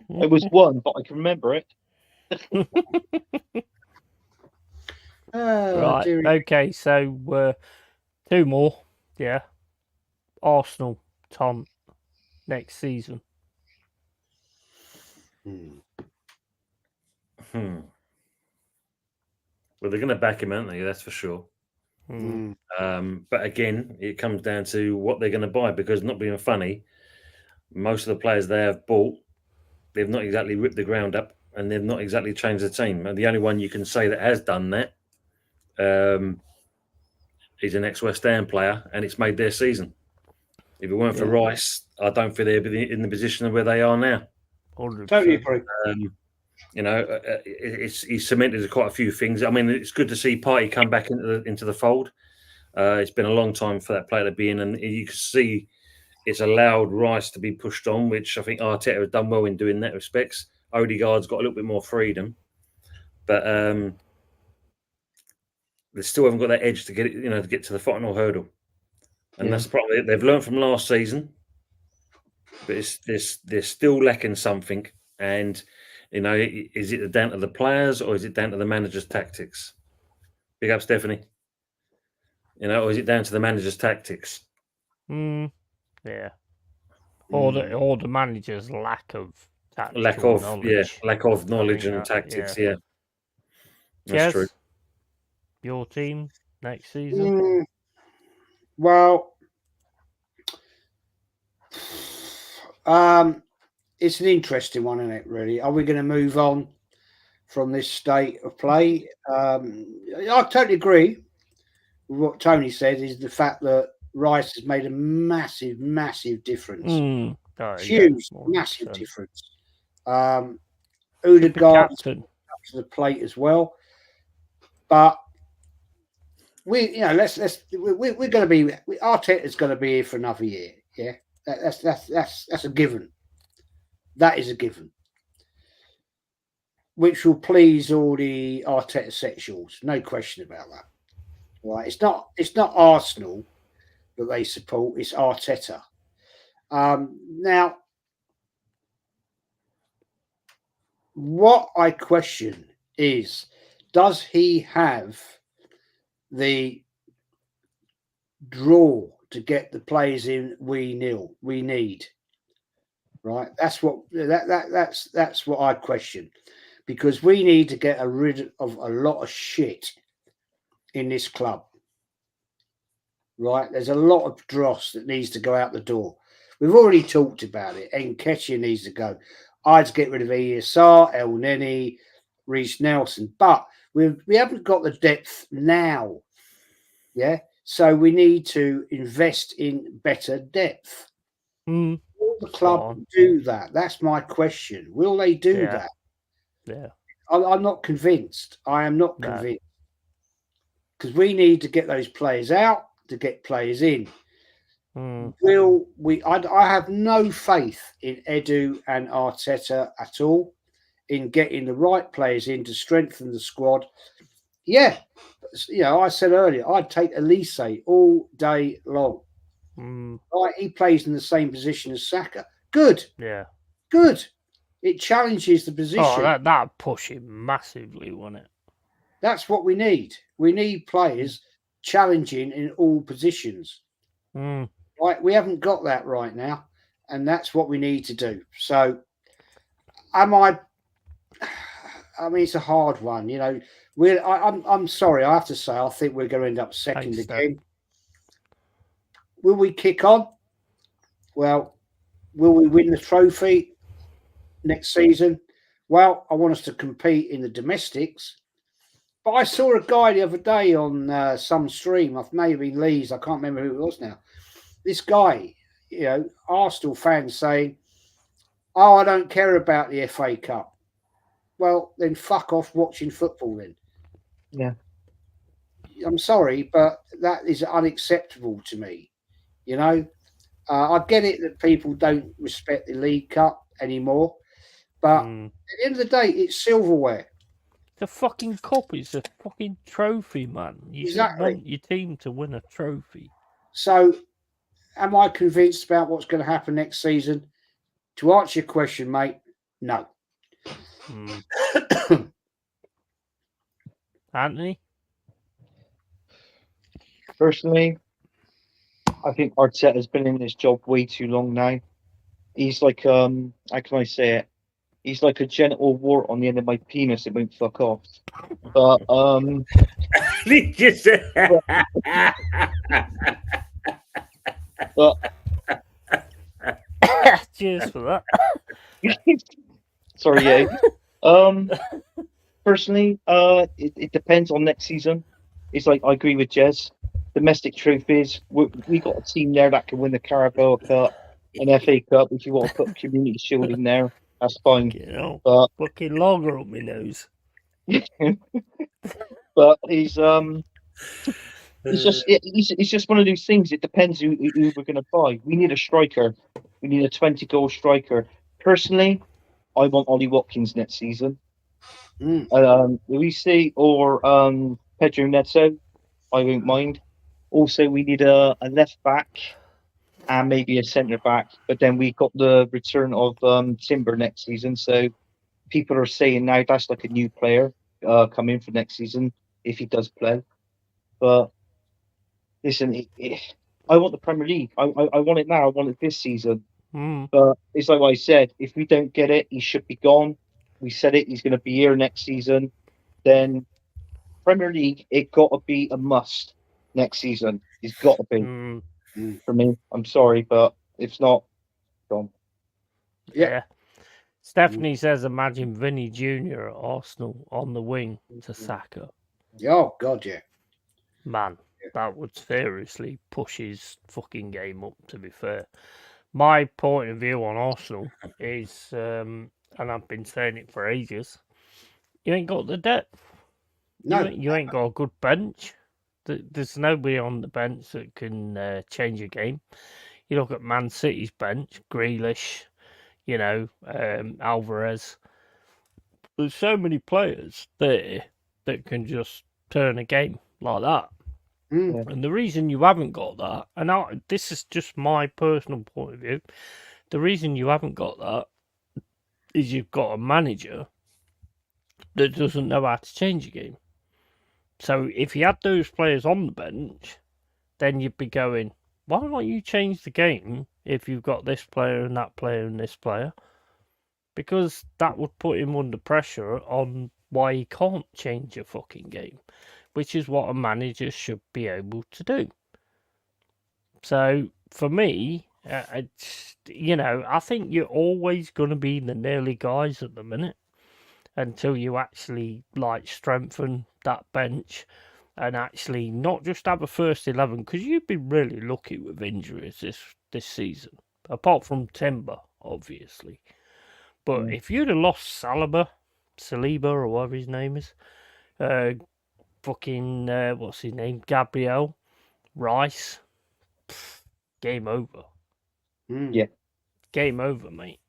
was one, but I can remember it. Right. Dear. Okay. So 2 more. Yeah. Arsenal, Tom, next season. Well, they're going to back him, aren't they? That's for sure. But again, it comes down to what they're going to buy because, not being funny, most of the players they have bought, they've not exactly ripped the ground up and they've not exactly changed the team. And the only one you can say that has done that is an ex-West Ham player, and it's made their season. If it weren't for Rice, I don't feel they'd be in the position of where they are now. 100%. Totally agree. He's cemented quite a few things. I mean, it's good to see Partey come back into the fold. It's been a long time for that player to be in, and you can see it's allowed Rice to be pushed on, which I think Arteta has done well in doing that respects. Odegaard's got a little bit more freedom, but they still haven't got that edge to get it, to get to the final hurdle, and that's probably they've learned from last season, but they're still lacking something. And is it down to the players or is it down to the manager's tactics? Big up, Stephanie. Or is it down to the manager's tactics? Yeah. Or the manager's lack of lack Tactical of knowledge. lack of I knowledge think and that, tactics. yeah. Yeah, that's true. Jez, your team next season? Well, it's an interesting one, isn't it? Really, are we going to move on from this state of play? I totally agree with what Tony said. Is the fact that Rice has made a massive, massive difference. Oh, yeah, Huge, 100%. massive difference. Should be Odegaard's captain. up to the plate as well, but we're going to be Arteta's going to be here for another year. Yeah, that's a given. That is a given, which will please all the Arteta sexuals, no question about that. Right? It's not Arsenal that they support; it's Arteta. Now, what I question is, does he have the draw to get the players in we need? Right, that's what I question, because we need to get rid of a lot of shit in this club. Right, there's a lot of dross that needs to go out the door. We've already talked about it. Nketiah needs to go. I'd get rid of ESR, El Neni, Reece Nelson, but we haven't got the depth now. Yeah, so we need to invest in better depth. Will the club do that? That's my question. Will they do that? Yeah. I'm not convinced. I am not convinced, because we need to get those players out to get players in. Will we? I have no faith in Edu and Arteta at all in getting the right players in to strengthen the squad. Yeah, I said earlier, I'd take Elise all day long. Right, he plays in the same position as Saka. Good. Yeah. Good. It challenges the position. Oh, that push him massively, won't it? That's what we need. We need players challenging in all positions. Right, we haven't got that right now, and that's what we need to do. So, I mean, it's a hard one. I'm sorry, I have to say, I think we're going to end up second again. Will we kick on? Well, will we win the trophy next season? Well, I want us to compete in the domestics. But I saw a guy the other day on some stream, maybe Lee's, I can't remember who it was now. This guy, Arsenal fans saying, "Oh, I don't care about the FA Cup." Well, then fuck off watching football then. Yeah. I'm sorry, but that is unacceptable to me. I get it that people don't respect the League Cup anymore, but at the end of the day, it's silverware. The fucking cup is a fucking trophy, man. You should want your team to win a trophy. So, am I convinced about what's going to happen next season? To answer your question, mate, no. Anthony? Personally, I think Arteta has been in this job way too long now. He's like, how can I say it? He's like a genital wart on the end of my penis. It won't fuck off. But cheers for that. Sorry, personally, it depends on next season. It's like, I agree with Jez. Domestic trophies, we got a team there that can win the Carabao Cup and FA Cup. If you want to put Community Shield in there, that's fine. But fucking longer up my nose. But it's just one of those things. It depends who we're going to buy. We need a striker. We need a 20-goal striker. Personally, I want Ollie Watkins next season. Luis or Pedro Neto, I won't mind. Also, we need a left back and maybe a centre back. But then we got the return of Timber next season. So people are saying now that's like a new player coming for next season if he does play. But listen, I want the Premier League. I want it now. I want it this season. But it's like what I said, if we don't get it, he should be gone. We said it, he's going to be here next season. Then Premier League, it got to be a must next season. It's got to be. For me, I'm sorry, but if not, gone. Yeah. Stephanie says, imagine Vinny Jr. at Arsenal on the wing to Saka. Oh, God, yeah. Man, that would seriously push his fucking game up, to be fair. My point of view on Arsenal is, and I've been saying it for ages, you ain't got the depth. No. You ain't got a good bench. There's nobody on the bench that can change a game. You look at Man City's bench, Grealish, Alvarez. There's so many players there that can just turn a game like that. And the reason you haven't got that, and this is just my personal point of view, the reason you haven't got that is you've got a manager that doesn't know how to change a game. So if you had those players on the bench, then you'd be going, why don't you change the game if you've got this player and that player and this player? Because that would put him under pressure on why he can't change a fucking game, which is what a manager should be able to do. So for me, I think you're always going to be the nearly guys at the minute until you actually strengthen that bench and actually not just have a first 11, because you've been really lucky with injuries this season, apart from Timber, obviously. But if you'd have lost Saliba or whatever his name is, what's his name, Gabriel, Rice, game over. Yeah. Game over, mate.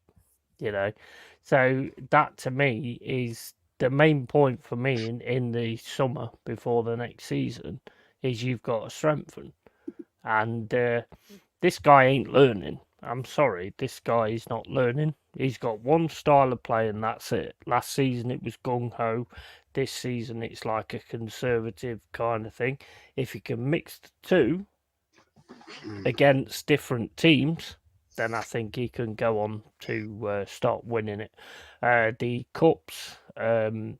So that to me is the main point for me in the summer before the next season is you've got to strengthen. And this guy ain't learning. I'm sorry, this guy is not learning. He's got one style of play and that's it. Last season it was gung-ho. This season it's like a conservative kind of thing. If you can mix the two against different teams, then I think he can go on to start winning it. The cups, the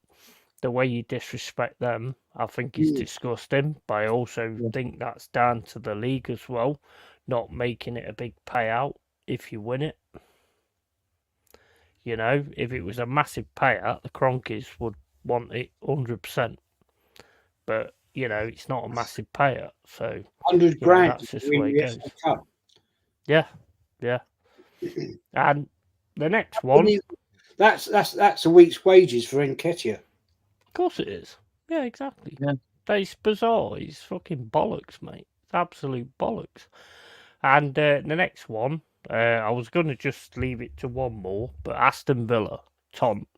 way you disrespect them, I think is disgusting. But I also think that's down to the league as well, not making it a big payout if you win it. If it was a massive payout, the Cronkies would want it 100%. But, it's not a massive payout. So 100 grand. That's just the way it goes. Yeah. And the next one. That's a week's wages for Nketiah. Of course it is. Yeah, exactly. Yeah. It's bizarre. He's fucking bollocks, mate. It's absolute bollocks. And the next one, I was going to just leave it to one more, but Aston Villa, Tom.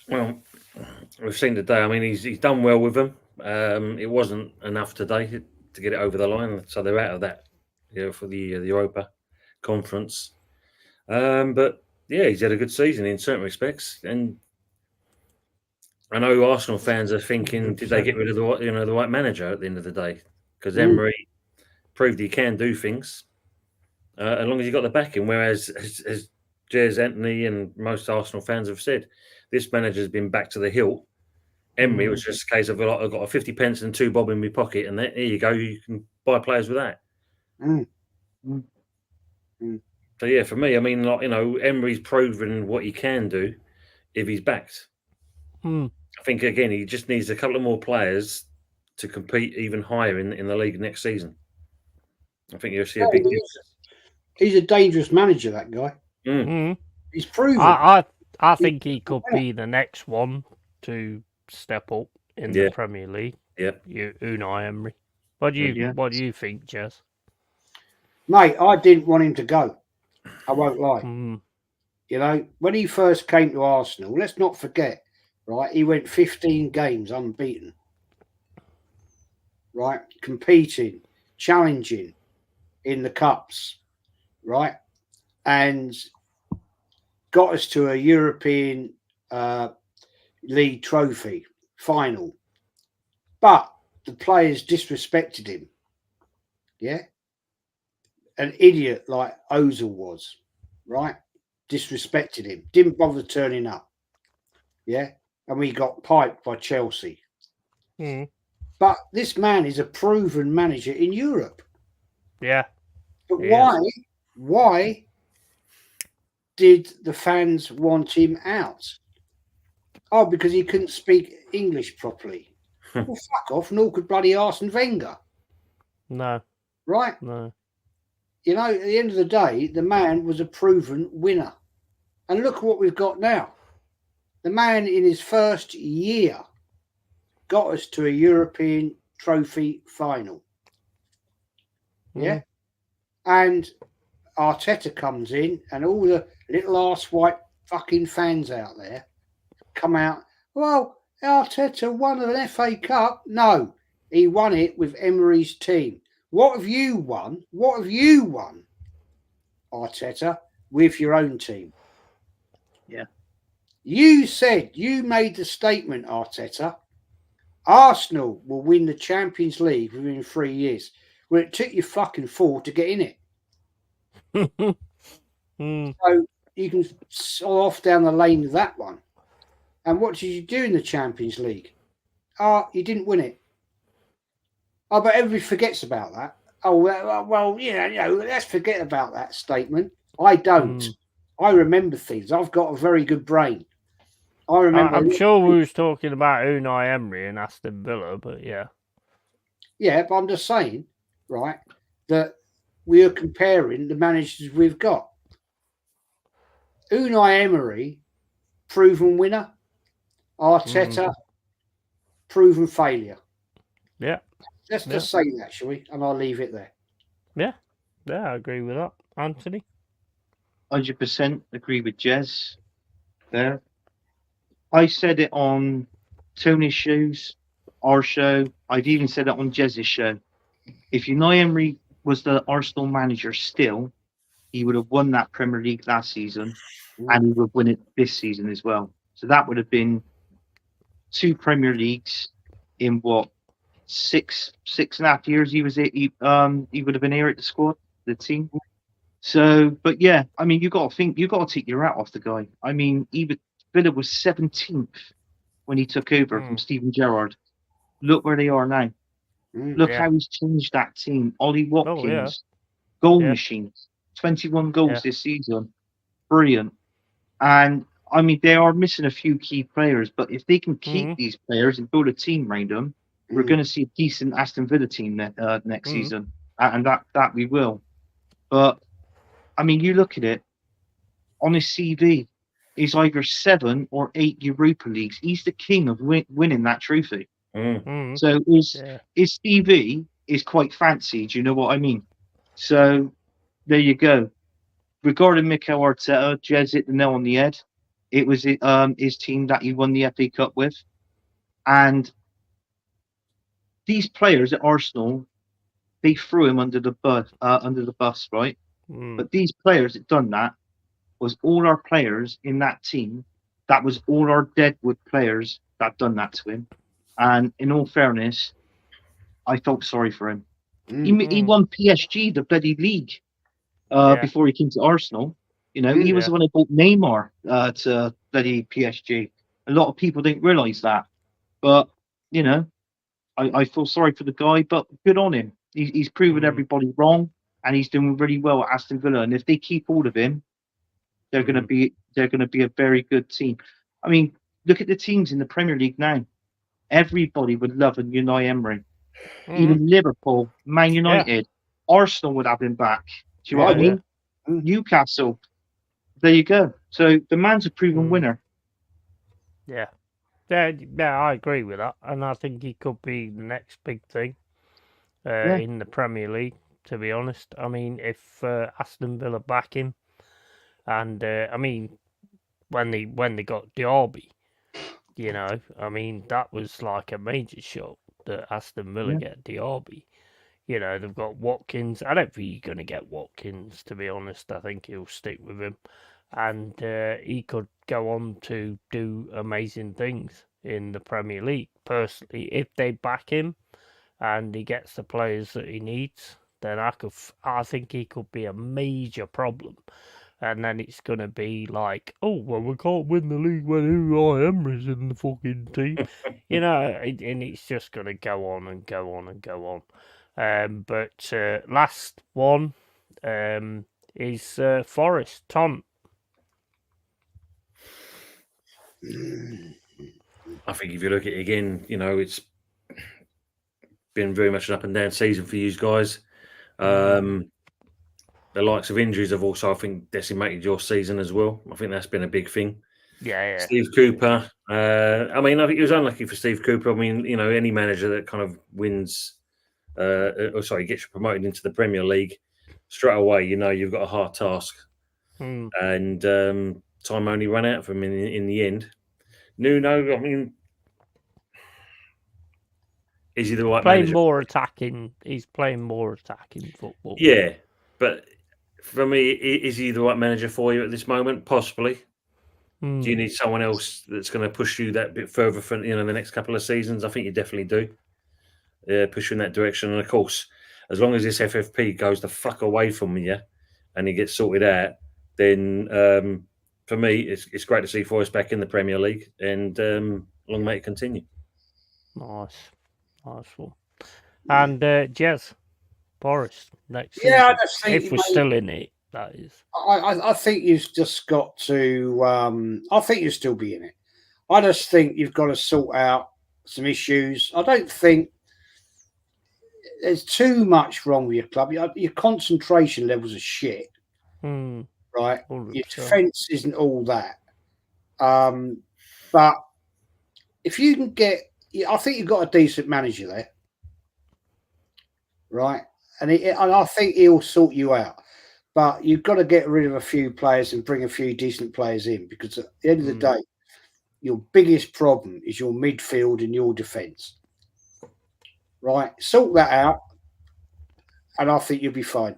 Well, we've seen today. I mean, he's done well with them. It wasn't enough today to get it over the line, so they're out of that, for the Europa Conference. But yeah, he's had a good season in certain respects, and I know Arsenal fans are thinking, did they get rid of the right manager at the end of the day? Because Emery proved he can do things as long as he got the backing. Whereas, as Jez, Anthony, and most Arsenal fans have said, this manager's been back to the hilt. Emery was just a case of, I've got a 50 pence and 2 bob in my pocket, and there you go. You can buy players with that. So yeah, for me, I mean, Emery's proven what he can do if he's backed. I think again, he just needs a couple of more players to compete even higher in the league next season. I think you'll see a big difference. He's a dangerous manager, that guy. He's proven. I think he could be the next one to step up in the Premier League. Yep. Unai Emery. What do you think, Jez? Mate, I didn't want him to go. I won't lie. When he first came to Arsenal, let's not forget, right? He went 15 games unbeaten. Right? Competing, challenging in the cups, right? And got us to a European League trophy final. But the players disrespected him. yeah, an idiot like Ozil was, right? Disrespected him, didn't bother turning up, yeah, and we got piped by Chelsea. Mm. But this man is a proven manager in Europe. Yeah. But He why? is. Why did the fans want him out? Oh, because he couldn't speak English properly. Well, fuck off, nor could bloody Arsene Wenger, No. right? No. You know, at the end of the day, the man was a proven winner. And look what we've got now. The man in his first year got us to a European trophy final. Yeah. And Arteta comes in, and all the little arse white fucking fans out there come out. Well, Arteta won an FA Cup. No, he won it with Emery's team. What have you won? What have you won, Arteta, with your own team? Yeah. You said, you made the statement, Arteta, Arsenal will win the Champions League within 3 years. Well, it took you fucking 4 to get in it. So you can saw off down the lane of that one. And what did you do in the Champions League? Oh, you didn't win it. Oh, but everybody forgets about that. Oh, well, let's forget about that statement. I don't. I remember things. I've got a very good brain. I remember. I'm sure we was talking about Unai Emery and Aston Villa, but yeah. Yeah, but I'm just saying, right, that we are comparing the managers we've got. Unai Emery, proven winner. Arteta, proven failure. Yeah. Let's just say that, shall we? And I'll leave it there. Yeah. Yeah, I agree with that. Anthony? 100% agree with Jez there. I said it on Tony's shows, our show. I've even said it on Jez's show. If Unai Emery was the Arsenal manager still, he would have won that Premier League last season, and he would win it this season as well. So that would have been 2 Premier Leagues in what, 6.5 years he was. He would have been here at the squad, the team. So, but yeah, I mean, you got to take your hat off the guy. I mean, even Villa was 17th when he took over from Steven Gerrard. Look where they are now. Look how he's changed that team. Ollie Watkins, goal machines, 21 goals this season. Brilliant. And I mean, they are missing a few key players, but if they can keep these players and build a team around them, we're going to see a decent Aston Villa team next season. And that we will. But I mean, you look at it on his CV, he's either 7 or 8 Europa Leagues. He's the king of winning that trophy. So his CV is quite fancy. Do you know what I mean? So there you go. Regarding Mikel Arteta, Jez hit the nail on the head. It was his team that he won the FA Cup with, and these players at Arsenal, they threw him under the bus, right? But these players that done that was all our players in that team. That was all our Deadwood players that done that to him. And in all fairness, I felt sorry for him. He won PSG, the bloody league, before he came to Arsenal. You know, he was the one who bought Neymar to bloody PSG. A lot of people didn't realise that. But, you know, I feel sorry for the guy, but good on him. He's proven everybody wrong, and he's doing really well at Aston Villa. And if they keep hold of him, they're going to be a very good team. I mean, look at the teams in the Premier League now. Everybody would love a Unai Emery. Even Liverpool, Man United, Arsenal would have him back. Do you know what I mean? Newcastle. There you go. So the man's a proven winner. Yeah, I agree with that, and I think he could be the next big thing in the Premier League. To be honest, I mean, if Aston Villa back him, and I mean, when they got Derby, you know, I mean, that was like a major shock that Aston Villa get Derby. You know, they've got Watkins. I don't think you're going to get Watkins, to be honest. I think he'll stick with him. And he could go on to do amazing things in the Premier League. Personally, if they back him and he gets the players that he needs, then I think he could be a major problem. And then it's going to be like, oh, well, we can't win the league when Unai Emery's in the fucking team. And it's just going to go on and go on and go on. But last one is Forest. Ton. I think if you look at it again, it's been very much an up and down season for you guys. The likes of injuries have also, I think, decimated your season as well. I think that's been a big thing. Yeah. Steve Cooper. I think it was unlucky for Steve Cooper. I mean, any manager that kind of wins, gets promoted into the Premier League straight away, you've got a hard task. And time only ran out for him in the end. Nuno, I mean, is he the right manager? He's playing more attacking football. Yeah, but for me, is he the right manager for you at this moment? Possibly. Do you need someone else that's going to push you that bit further for the next couple of seasons? I think you definitely do. Push you in that direction, and of course, as long as this FFP goes the fuck away from you and it gets sorted out, then for me, it's great to see Forest back in the Premier League, and long may it continue. Nice one. And Jez, Forest next season. Yeah, I just think if we're still in it, that is. I think you've just got to. I think you'll still be in it. I just think you've got to sort out some issues. I don't think there's too much wrong with your club. Your concentration levels are shit, right? 100%. Your defence isn't all that. But if you can get, I think you've got a decent manager there, right? And I think he'll sort you out. But you've got to get rid of a few players and bring a few decent players in, because at the end of the day, your biggest problem is your midfield and your defence. Right? Sort that out, and I think you'll be fine.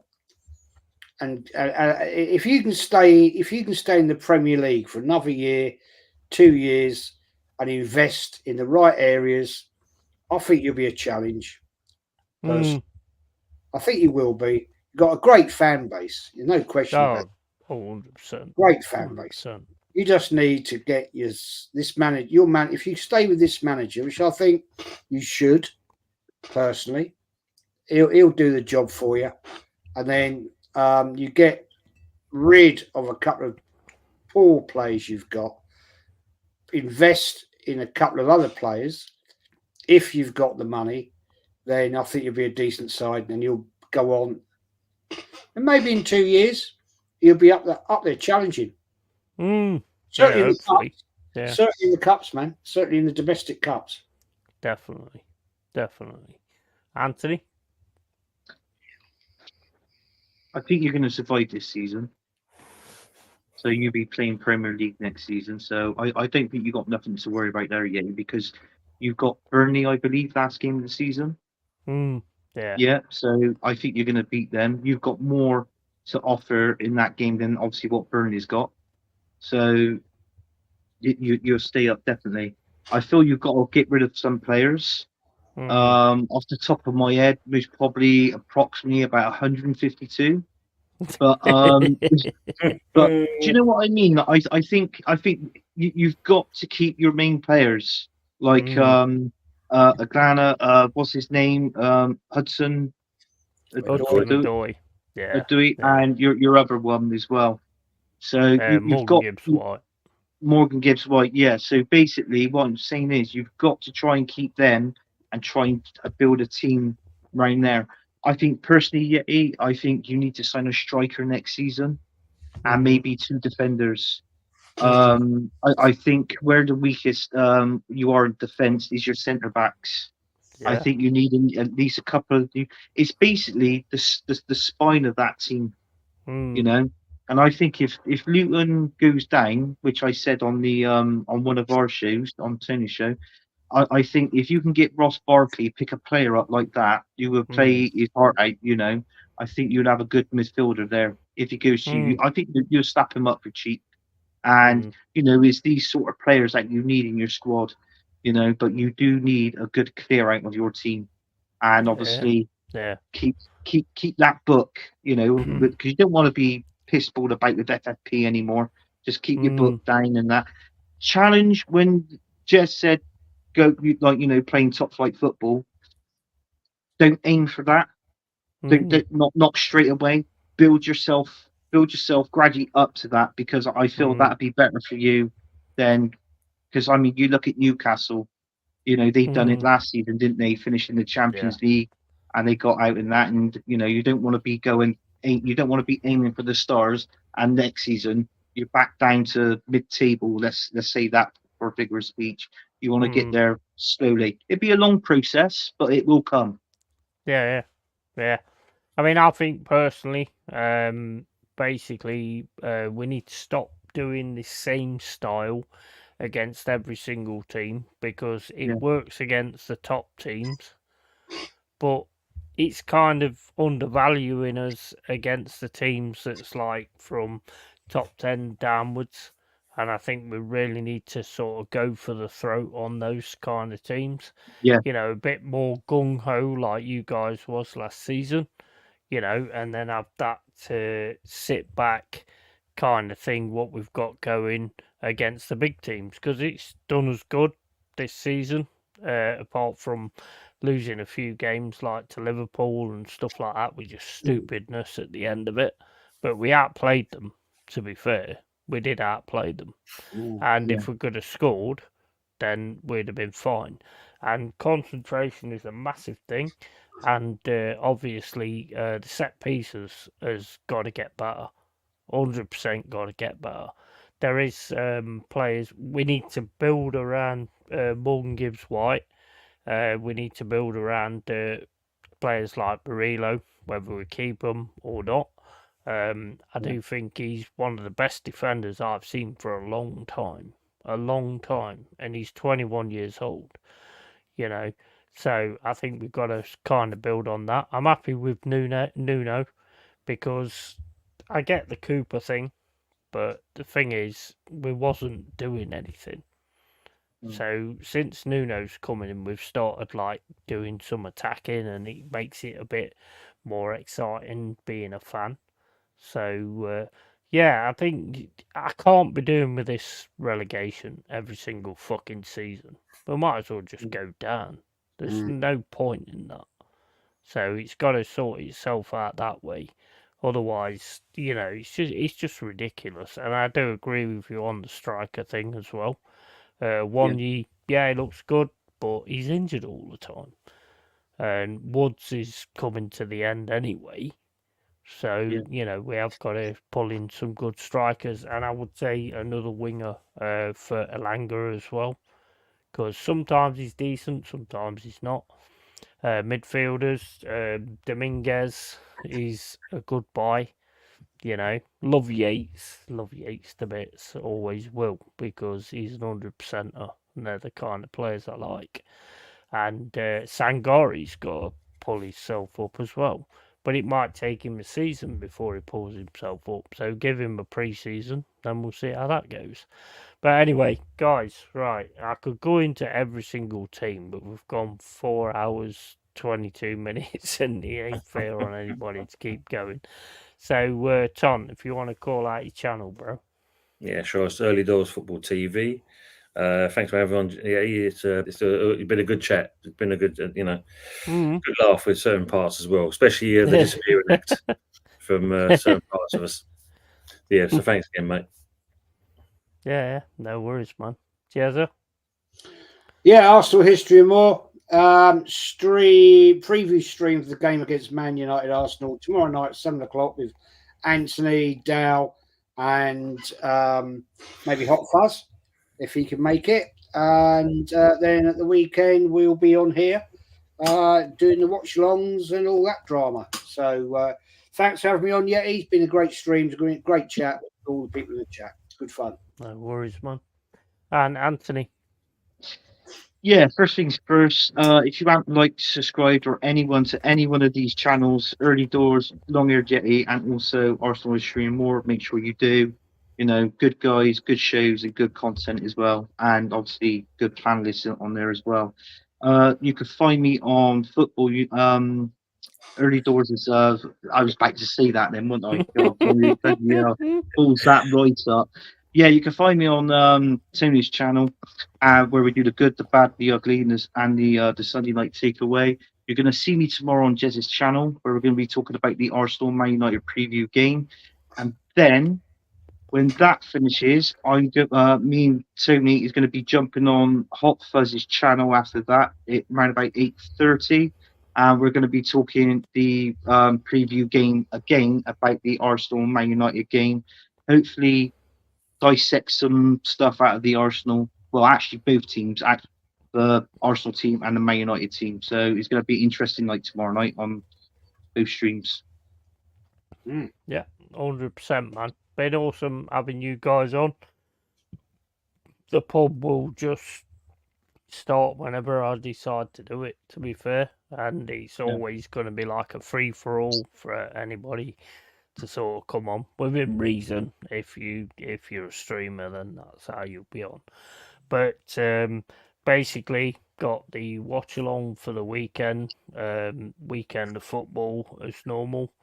And if you can stay in the Premier League for another year, 2 years, and invest in the right areas, I think you'll be a challenge. I think you will be. You've got a great fan base. There's no question about it. 100%. Great fan base. You just need to get if you stay with this manager, which I think you should, personally, he'll do the job for you. And then you get rid of a couple of poor players you've got, invest in a couple of other players. If you've got the money, then I think you'll be a decent side, and you'll go on. And maybe in 2 years, you'll be up there challenging. Certainly in the cups. Yeah. Certainly in the cups, man. Certainly in the domestic cups. Definitely. Anthony? I think you're going to survive this season. So you'll be playing Premier League next season. So I don't think you've got nothing to worry about there yet, because you've got Burnley, I believe, last game of the season. Yeah, so I think you're going to beat them. You've got more to offer in that game than obviously what Burnley's got. So you'll stay up, definitely. I feel you've got to get rid of some players. Off the top of my head, there's probably approximately about 152. But but do you know what I mean? I think you've got to keep your main players, like Aglana, what's his name? Hudson Odoi. Odoi, and your other one as well. So you've got Morgan Gibbs White. Yeah. So basically, what I'm saying is you've got to try and keep them and try and build a team right there. I think personally, Yeti, I think you need to sign a striker next season and maybe 2 defenders. I think where the weakest you are in defence is your centre backs. Yeah. I think you need at least a couple of. It's basically the spine of that team, you know. And I think if Luton goes down, which I said on the on one of our shows on Tony's show, I think if you can get Ross Barkley, pick a player up like that, you will play his heart out. You know, I think you'd have a good midfielder there. If he goes to you, I think you'll snap him up for cheap. And, you know, it's these sort of players that you need in your squad, you know, but you do need a good clear out of your team. And obviously keep that book, you know, because you don't want to be pissballed about with FFP anymore. Just keep your book down and that. Challenge when Jez said go like, you know, playing top flight football. Don't aim for that. Don't not straight away. Build yourself gradually up to that, because I feel that'd be better for you than, because I mean, you look at Newcastle, you know, they've done it last season, didn't they? Finishing the Champions League, and they got out in that, and you know, you don't want to be aiming for the stars, and next season you're back down to mid-table. Let's say that for a figure of speech. You want to get there slowly. It'd be a long process, but it will come. Yeah. I mean, I think personally, basically, we need to stop doing the same style against every single team, because it works against the top teams, but it's kind of undervaluing us against the teams that's like from top 10 downwards. And I think we really need to sort of go for the throat on those kind of teams. Yeah. You know, a bit more gung-ho like you guys was last season, you know, and then have that to sit back kind of thing, what we've got going against the big teams, because it's done us good this season, apart from losing a few games like to Liverpool and stuff like that with just stupidness at the end of it. But we outplayed them, to be fair. We did outplay them. And if we could have scored, then we'd have been fine. And concentration is a massive thing. And obviously, the set pieces has got to get better. 100% got to get better. There is players we need to build around. Morgan Gibbs White. We need to build around players like Barillo, whether we keep him or not. I do think he's one of the best defenders I've seen for a long time, and he's 21 years old, you know. So I think we've got to kind of build on that. I'm happy with Nuno, because I get the Cooper thing, but the thing is, we wasn't doing anything. So since Nuno's coming in, we've started like doing some attacking, and it makes it a bit more exciting being a fan. So yeah, I think I can't be doing with this relegation every single fucking season. We might as well just go down. There's no point in that. So it's got to sort itself out that way. Otherwise, you know, it's just ridiculous. And I do agree with you on the striker thing as well. Wonyi, he looks good, but he's injured all the time. And Woods is coming to the end anyway. So, you know, we have got to pull in some good strikers. And I would say another winger for Elanga as well. Because sometimes he's decent, sometimes he's not. Midfielders, Dominguez is a good buy. You know, love Yates to bits, always will, because he's an 100%er, and they're the kind of players I like. And Sangari's got to pull himself up as well, but it might take him a season before he pulls himself up. So give him a pre-season, then we'll see how that goes. But anyway, guys, right, I could go into every single team, but we've gone 4 hours 22 minutes, and it ain't fair on anybody to keep going. So, Tom, if you want to call out your channel, bro. Yeah, sure. It's Early Doors Football TV. Thanks for everyone. Yeah, it's been a good chat. It's been a good, good laugh with certain parts as well, especially the disappearing act from certain parts of us. Yeah, so thanks again, mate. Yeah, no worries, man. Cheers. Yeah, Arsenal history and more. Preview stream for the game against Man United Arsenal tomorrow night at 7 o'clock with Anthony, Dow, and maybe Hot Fuzz if he can make it. And then at the weekend we'll be on here doing the watch longs and all that drama. So thanks for having me on, Yeti. It's been a great stream, great chat with all the people in the chat. It's good fun. No worries, man. And Anthony. Yeah, first things first, if you haven't liked, subscribed, or anyone to any one of these channels, Early Doors, Long-Haired Yeti, and also Arsenal History and More, make sure you do. You know, good guys, good shows, and good content as well. And obviously, good panelists on there as well. You can find me on football early doors is. I was about to say that then, wasn't I? God, yeah, pulls that right up. Yeah, you can find me on Tony's channel, where we do the good, the bad, the ugly, and the Sunday night takeaway. You're going to see me tomorrow on Jez's channel, where we're going to be talking about the Arsenal Man United preview game, and then when that finishes, me and Tony is going to be jumping on Hot Fuzz's channel after that, around about 8:30. We're going to be talking the preview game again about the Arsenal Man United game. Hopefully, dissect some stuff out of the Arsenal. Well, actually, both teams, the Arsenal team and the Man United team. So it's going to be interesting night tomorrow night on both streams. Yeah, 100%, man. Been awesome having you guys on. The pub will just start whenever I decide to do it, to be fair. And it's always going to be like a free for all for anybody to sort of come on within reason. If you're a streamer, then that's how you'll be on. But basically, got the watch along for the weekend. Weekend of football as normal,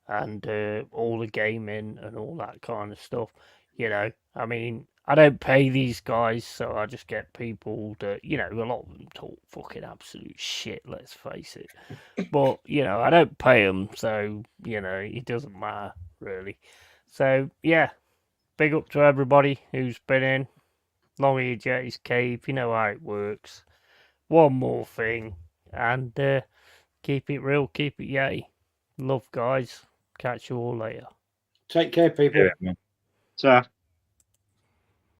and all the gaming and all that kind of stuff. You know, I mean, I don't pay these guys, so I just get people that, you know, a lot of them talk fucking absolute shit, let's face it. But, you know, I don't pay them, so, you know, it doesn't matter, really. So, yeah, big up to everybody who's been in. LongHairedYeti'sCave, Jetty's Cave, you know how it works. One more thing, and keep it real, keep it yay. Love, guys. Catch you all later. Take care, people. Yeah. So.